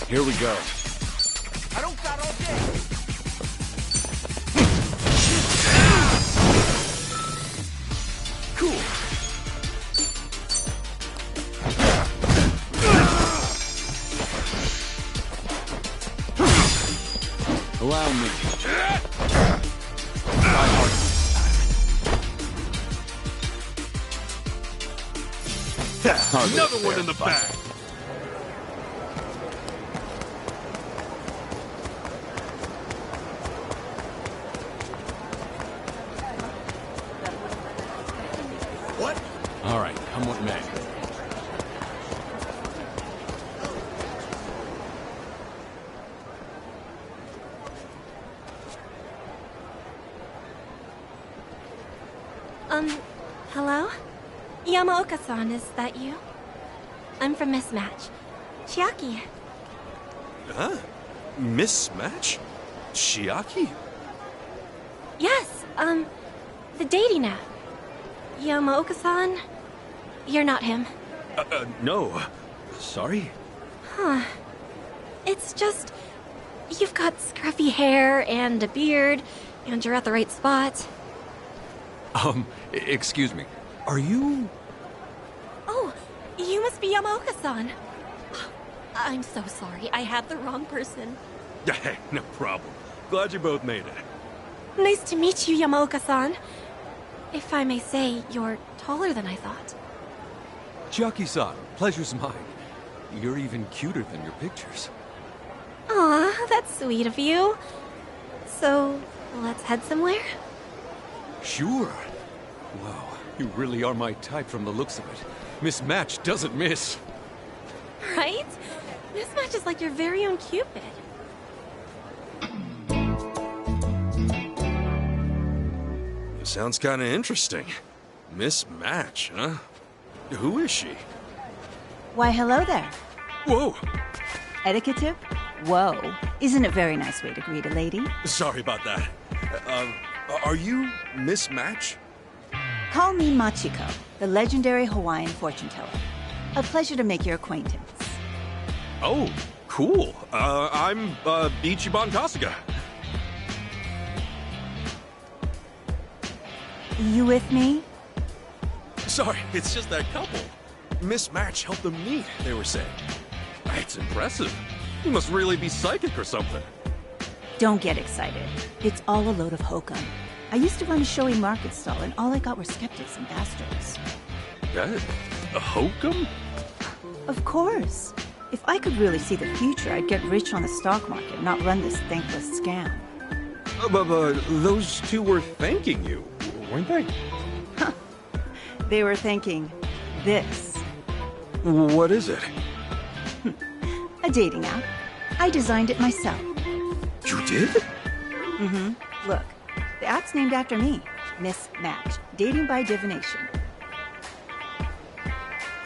Here we go.
I don't got all day. Cool.
Allow me. Try hard.
Another one in the back.
What?
All right, come what may.
Hello? Yamaoka-san, is that you? I'm from Mismatch. Chiaki.
Huh? Mismatch? Chiaki?
Yes, the dating app. Yamaoka-san? You're not him.
No. Sorry?
Huh. It's just... You've got scruffy hair and a beard, and you're at the right spot.
Excuse me. Are you...
Oh, you must be Yamaoka-san. I'm so sorry. I had the wrong person.
Hey, no problem. Glad you both made it.
Nice to meet you, Yamaoka-san. If I may say, you're taller than I thought.
Chiaki-san, pleasure's mine. You're even cuter than your pictures.
Aw, that's sweet of you. So, let's head somewhere?
Sure. Wow, you really are my type from the looks of it. Mismatch doesn't miss.
Right? Mismatch is like your very own Cupid.
Sounds kind of interesting. Mismatch, huh? Who is she?
Why, hello there.
Whoa!
Etiquette tip? Whoa. Isn't it a very nice way to greet a lady?
Sorry about that. Are you Mismatch?
Call me Machiko, the legendary Hawaiian fortune teller. A pleasure to make your acquaintance.
Oh, cool. I'm Ichiban Kasuga.
You with me?
Sorry, it's just that couple. Mismatch helped them meet, they were saying. It's impressive. You must really be psychic or something.
Don't get excited. It's all a load of hokum. I used to run a showy market stall, and all I got were skeptics and bastards.
A hokum?
Of course. If I could really see the future, I'd get rich on the stock market, not run this thankless scam.
But those two were thanking you, weren't they?
They were thinking this.
What is it?
A dating app. I designed it myself.
You did?
Mm-hmm. Look, the app's named after me. Mismatch. Dating by divination.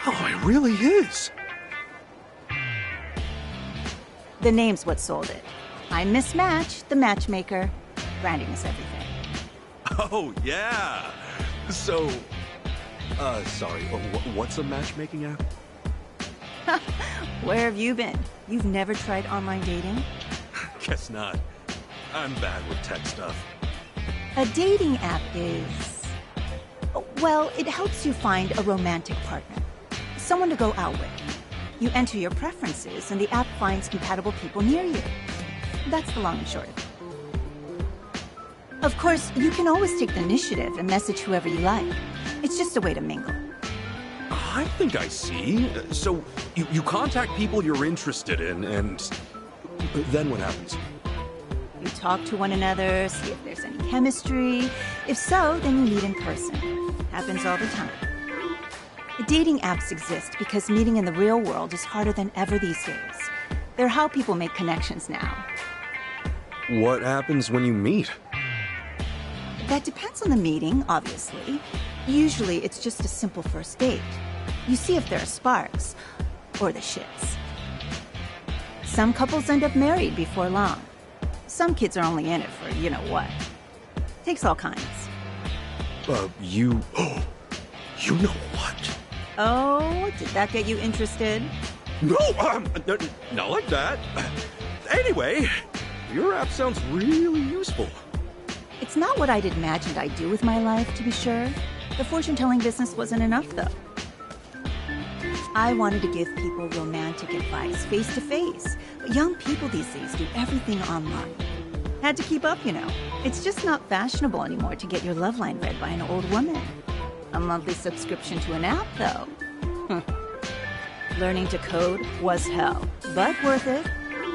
Oh, it really is.
The name's what sold it. I'm Mismatch, the matchmaker. Branding is everything.
Oh, yeah. So, sorry, what's a matchmaking app?
Where have you been? You've never tried online dating?
Guess not. I'm bad with tech stuff.
A dating app is... well, it helps you find a romantic partner. Someone to go out with. You enter your preferences, and the app finds compatible people near you. That's the long and short of it. Of course, you can always take the initiative and message whoever you like. It's just a way to mingle.
I think I see. So, you contact people you're interested in, and then what happens?
You talk to one another, see if there's any chemistry. If so, then you meet in person. Happens all the time. Dating apps exist because meeting in the real world is harder than ever these days. They're how people make connections now.
What happens when you meet?
That depends on the meeting, obviously. Usually, it's just a simple first date. You see if there are sparks, or the shits. Some couples end up married before long. Some kids are only in it for you know what. Takes all kinds.
You know what?
Oh, did that get you interested?
No, not like that. Anyway, your app sounds really useful.
It's not what I'd imagined I'd do with my life, to be sure. The fortune-telling business wasn't enough, though. I wanted to give people romantic advice face-to-face. But young people these days do everything online. Had to keep up, you know. It's just not fashionable anymore to get your love line read by an old woman. A monthly subscription to an app, though. Learning to code was hell, but worth it.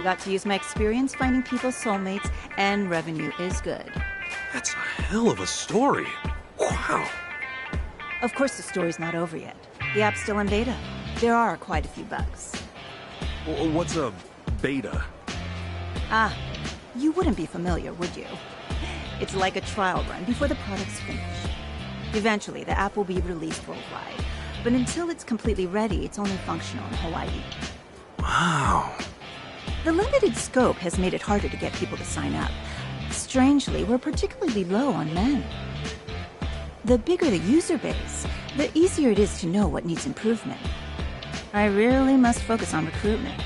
Got to use my experience finding people's soulmates, and revenue is good.
That's a hell of a story. Wow.
Of course, the story's not over yet. The app's still in beta. There are quite a few bugs.
What's a beta?
Ah, you wouldn't be familiar, would you? It's like a trial run before the product's finished. Eventually, the app will be released worldwide. But until it's completely ready, it's only functional in Hawaii.
Wow.
The limited scope has made it harder to get people to sign up. Strangely, we're particularly low on men. The bigger the user base, the easier it is to know what needs improvement. I really must focus on recruitment.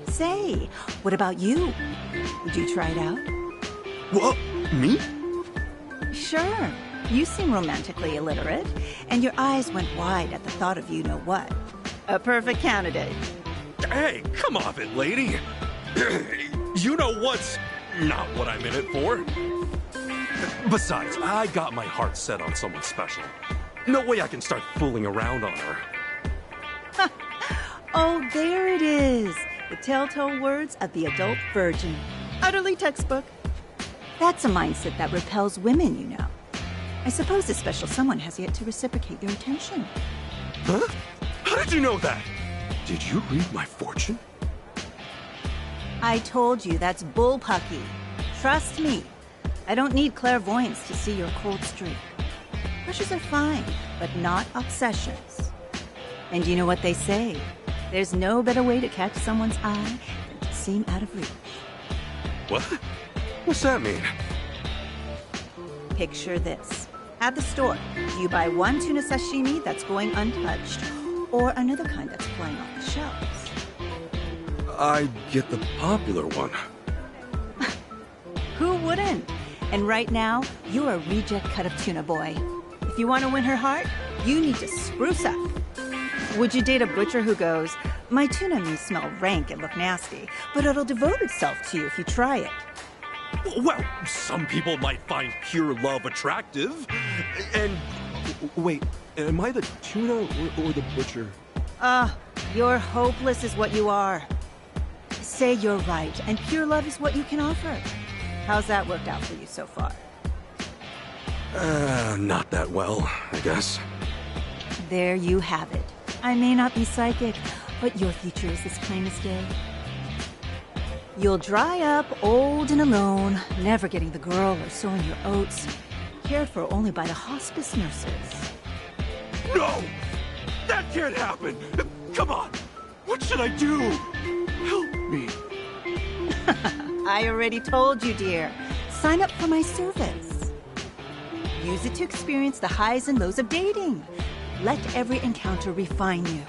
Say, what about you? Would you try it out?
What? Me?
Sure. You seem romantically illiterate, and your eyes went wide at the thought of you-know-what. A perfect candidate.
Hey, come off it, lady. You know what's not what I'm in it for. Besides, I got my heart set on someone special. No way I can start fooling around on her.
Oh, there it is. The telltale words of the adult virgin. Utterly textbook. That's a mindset that repels women, you know. I suppose this special someone has yet to reciprocate your attention.
Huh? How did you know that? Did you read my fortune?
I told you that's bullpucky. Trust me. I don't need clairvoyance to see your cold streak. Crushes are fine, but not obsessions. And you know what they say? There's no better way to catch someone's eye than to seem out of reach.
What? What's that mean?
Picture this. At the store, do you buy one tuna sashimi that's going untouched, or another kind that's flying off the shelves?
I get the popular one.
Who wouldn't? And right now, you're a reject cut of tuna boy. If you want to win her heart, you need to spruce up. Would you date a butcher who goes, my tuna may smell rank and look nasty, but it'll devote itself to you if you try it?
Well, some people might find pure love attractive. And wait, am I the tuna or the butcher?
You're hopeless is what you are. Say you're right, and pure love is what you can offer. How's that worked out for you so far?
Not that well, I guess.
There you have it. I may not be psychic, but your future is as plain as day. You'll dry up, old and alone, never getting the girl or sowing your oats, cared for only by the hospice nurses.
No! That can't happen! Come on! What should I do? Help me!
I already told you, dear. Sign up for my service. Use it to experience the highs and lows of dating. Let every encounter refine you.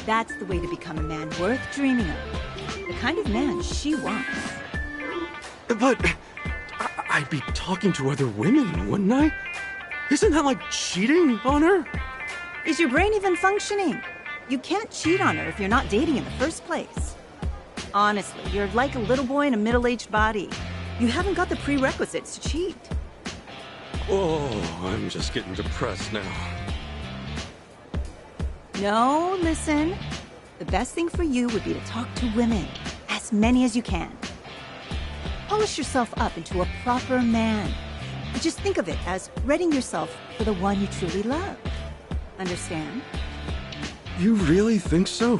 That's the way to become a man worth dreaming of. The kind of man she wants.
But I'd be talking to other women, wouldn't I? Isn't that like cheating on her?
Is your brain even functioning? You can't cheat on her if you're not dating in the first place. Honestly, you're like a little boy in a middle-aged body. You haven't got the prerequisites to cheat.
Oh, I'm just getting depressed now.
No, listen. The best thing for you would be to talk to women, as many as you can. Polish yourself up into a proper man. Just think of it as readying yourself for the one you truly love. Understand?
You really think so?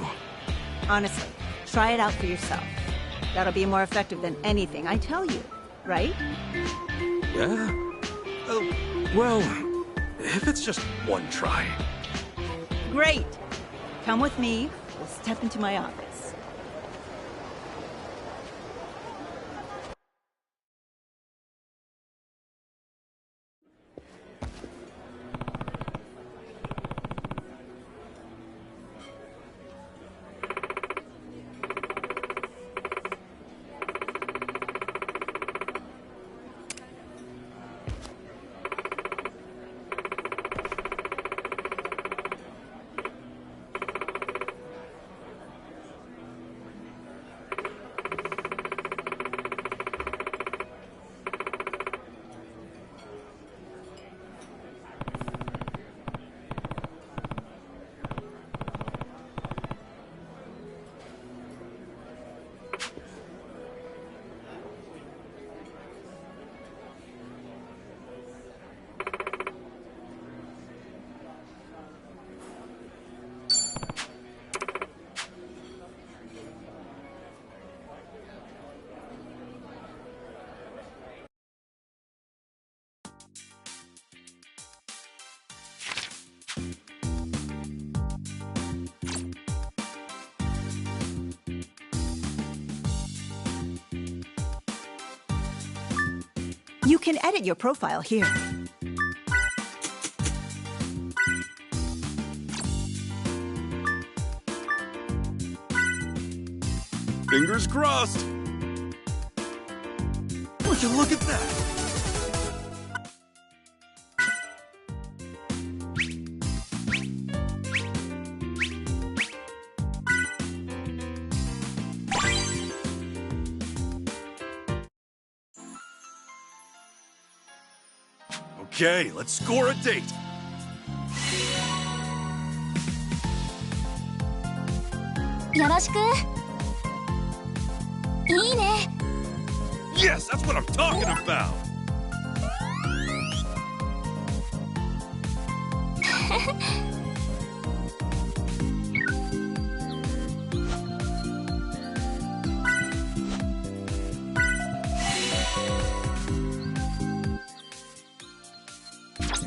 Honestly, try it out for yourself. That'll be more effective than anything I tell you, right?
Yeah? Well, if it's just one try.
Great. Come with me. We'll step into my office. You can edit your profile here.
Fingers crossed. Would you look at that? Okay, let's score a date. Yes, that's what I'm talking about.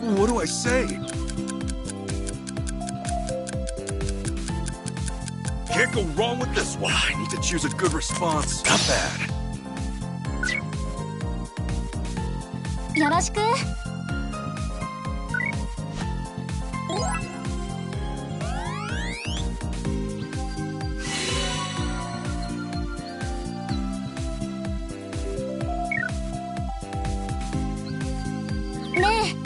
What do I say? Can't go wrong with this one. I need to choose a good response. Not bad.
よろしく。ねえ。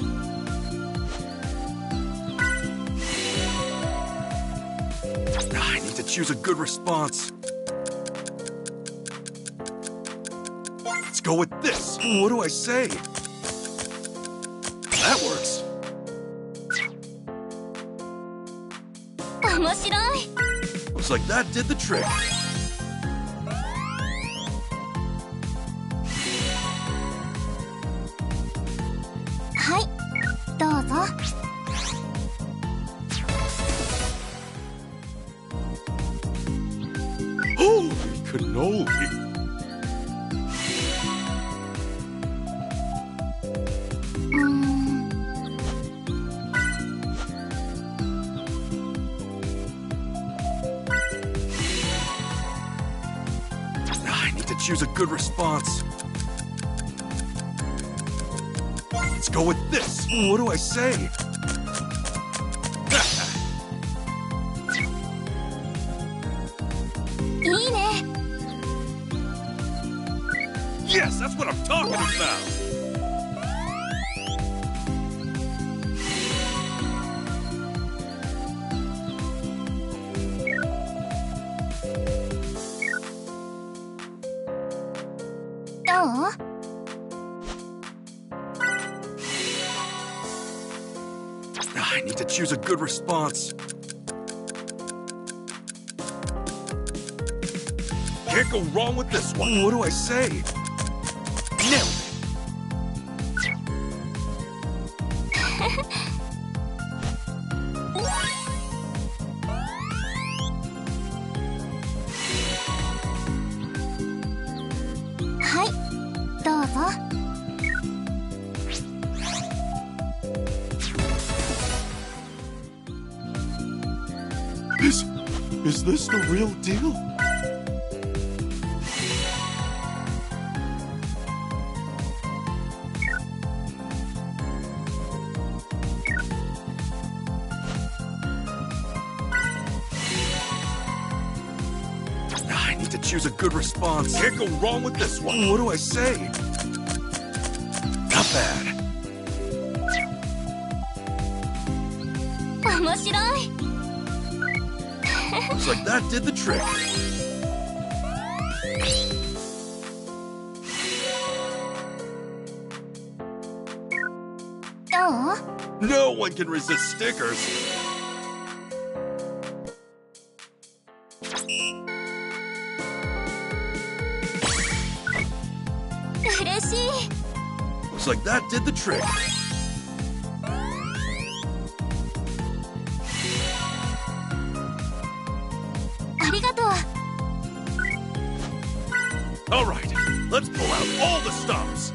I need to choose a good response. Let's go with this. What do I say? That works.
面白い。
Looks like that did the trick.
Hi, どうぞ。
Holy cannoli! I need to choose a good response. Let's go with this. What do I say? Yes, that's what I'm talking about! I need to choose a good response. Can't go wrong with this one. What do I say? Nailed it.
Hi, どうぞ。
Is this the real deal? I need to choose a good response. Can't go wrong with this one. What do I say? Not bad.
面白い。
Looks like that did the trick. No one can resist stickers. Looks like that did the trick. All right, let's pull out all the stops.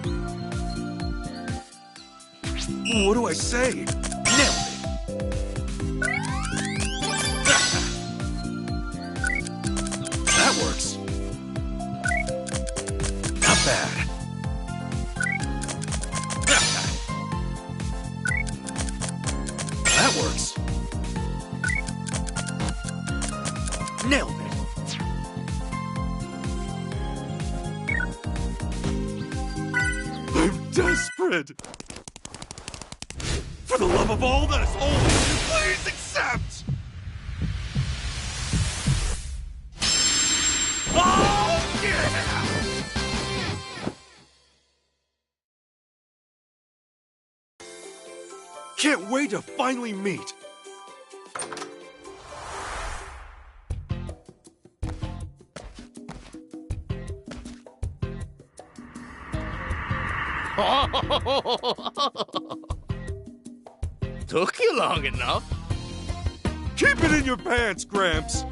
What do I say? Nailed it. That works. Not bad. Nailed it! I'm desperate! For the love of all that is holy, please accept! Oh, yeah! Can't wait to finally meet!
Took you long enough.
Keep it in your pants, Gramps!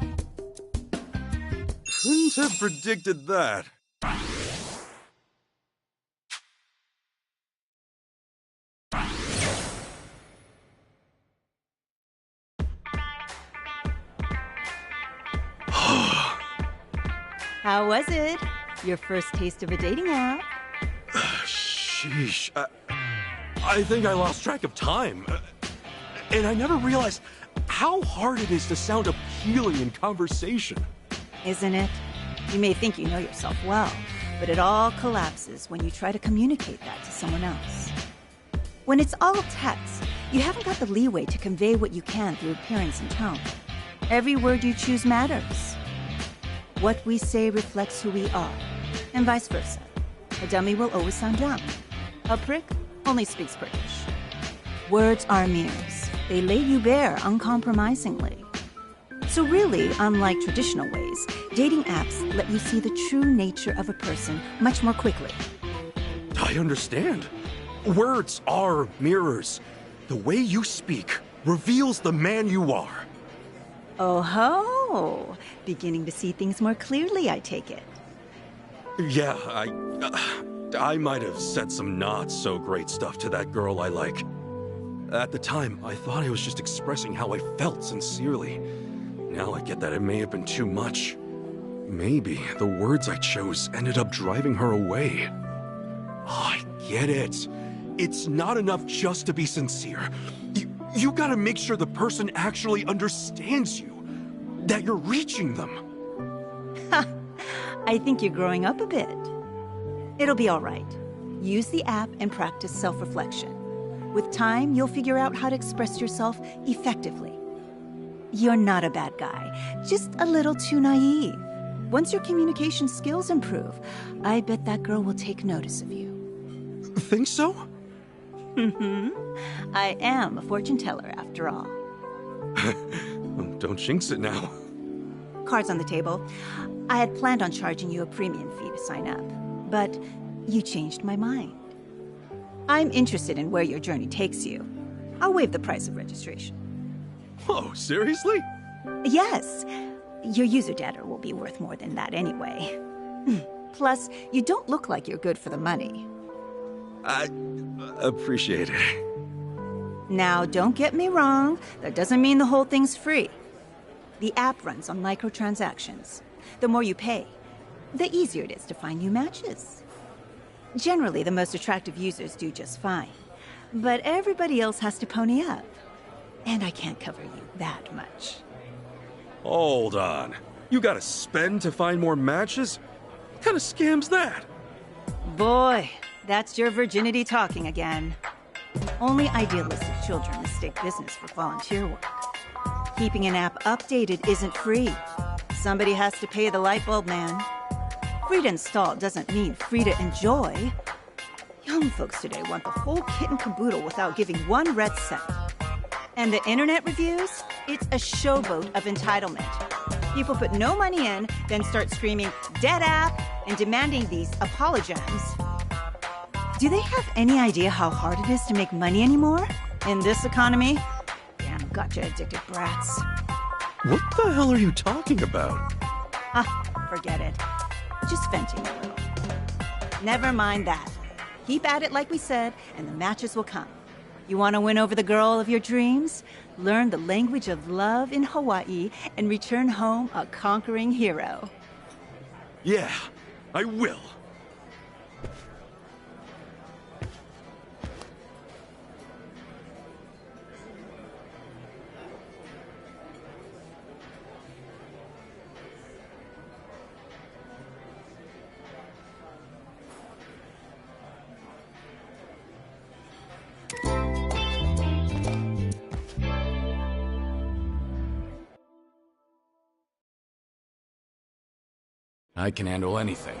Couldn't have predicted that.
How was it? Your first taste of a dating app?
Sheesh. I think I lost track of time. And I never realized how hard it is to sound appealing in conversation.
Isn't it? You may think you know yourself well, but it all collapses when you try to communicate that to someone else. When it's all text, you haven't got the leeway to convey what you can through appearance and tone. Every word you choose matters. What we say reflects who we are, and vice versa. A dummy will always sound dumb. A prick only speaks prickish. Words are mirrors. They lay you bare uncompromisingly. So really, unlike traditional ways, dating apps let you see the true nature of a person much more quickly.
I understand. Words are mirrors. The way you speak reveals the man you are.
Oh ho! Beginning to see things more clearly, I take it.
Yeah, I might have said some not so great stuff to that girl I like. At the time, I thought I was just expressing how I felt sincerely. Now I get that it may have been too much. Maybe the words I chose ended up driving her away. Oh, I get it. It's not enough just to be sincere. You gotta make sure the person actually understands you. That you're reaching them.
I think you're growing up a bit. It'll be all right. Use the app and practice self-reflection. With time, you'll figure out how to express yourself effectively. You're not a bad guy, just a little too naive. Once your communication skills improve, I bet that girl will take notice of you.
Think so?
I am a fortune teller, after all.
Don't jinx it now.
Cards on the table. I had planned on charging you a premium fee to sign up, but you changed my mind. I'm interested in where your journey takes you. I'll waive the price of registration.
Oh, seriously?
Yes. Your user data will be worth more than that anyway. Plus, you don't look like you're good for the money.
I appreciate it.
Now, don't get me wrong. That doesn't mean the whole thing's free. The app runs on microtransactions. The more you pay, the easier it is to find new matches. Generally, the most attractive users do just fine. But everybody else has to pony up. And I can't cover you that much.
Hold on. You gotta spend to find more matches? What kind of scam's that?
Boy, that's your virginity talking again. Only idealistic children mistake business for volunteer work. Keeping an app updated isn't free. Somebody has to pay the light bulb man. Free to install doesn't mean free to enjoy. Young folks today want the whole kit and caboodle without giving one red cent. And the internet reviews? It's a showboat of entitlement. People put no money in, then start screaming, "Dead app!" and demanding these apologems. Do they have any idea how hard it is to make money anymore? In this economy? Damn gotcha addicted brats.
What the hell are you talking about?
Forget it. Just venting a little. Never mind that. Keep at it like we said, and the matches will come. You want to win over the girl of your dreams? Learn the language of love in Hawaii and return home a conquering hero.
Yeah, I will.
I can handle anything.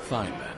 Fine then.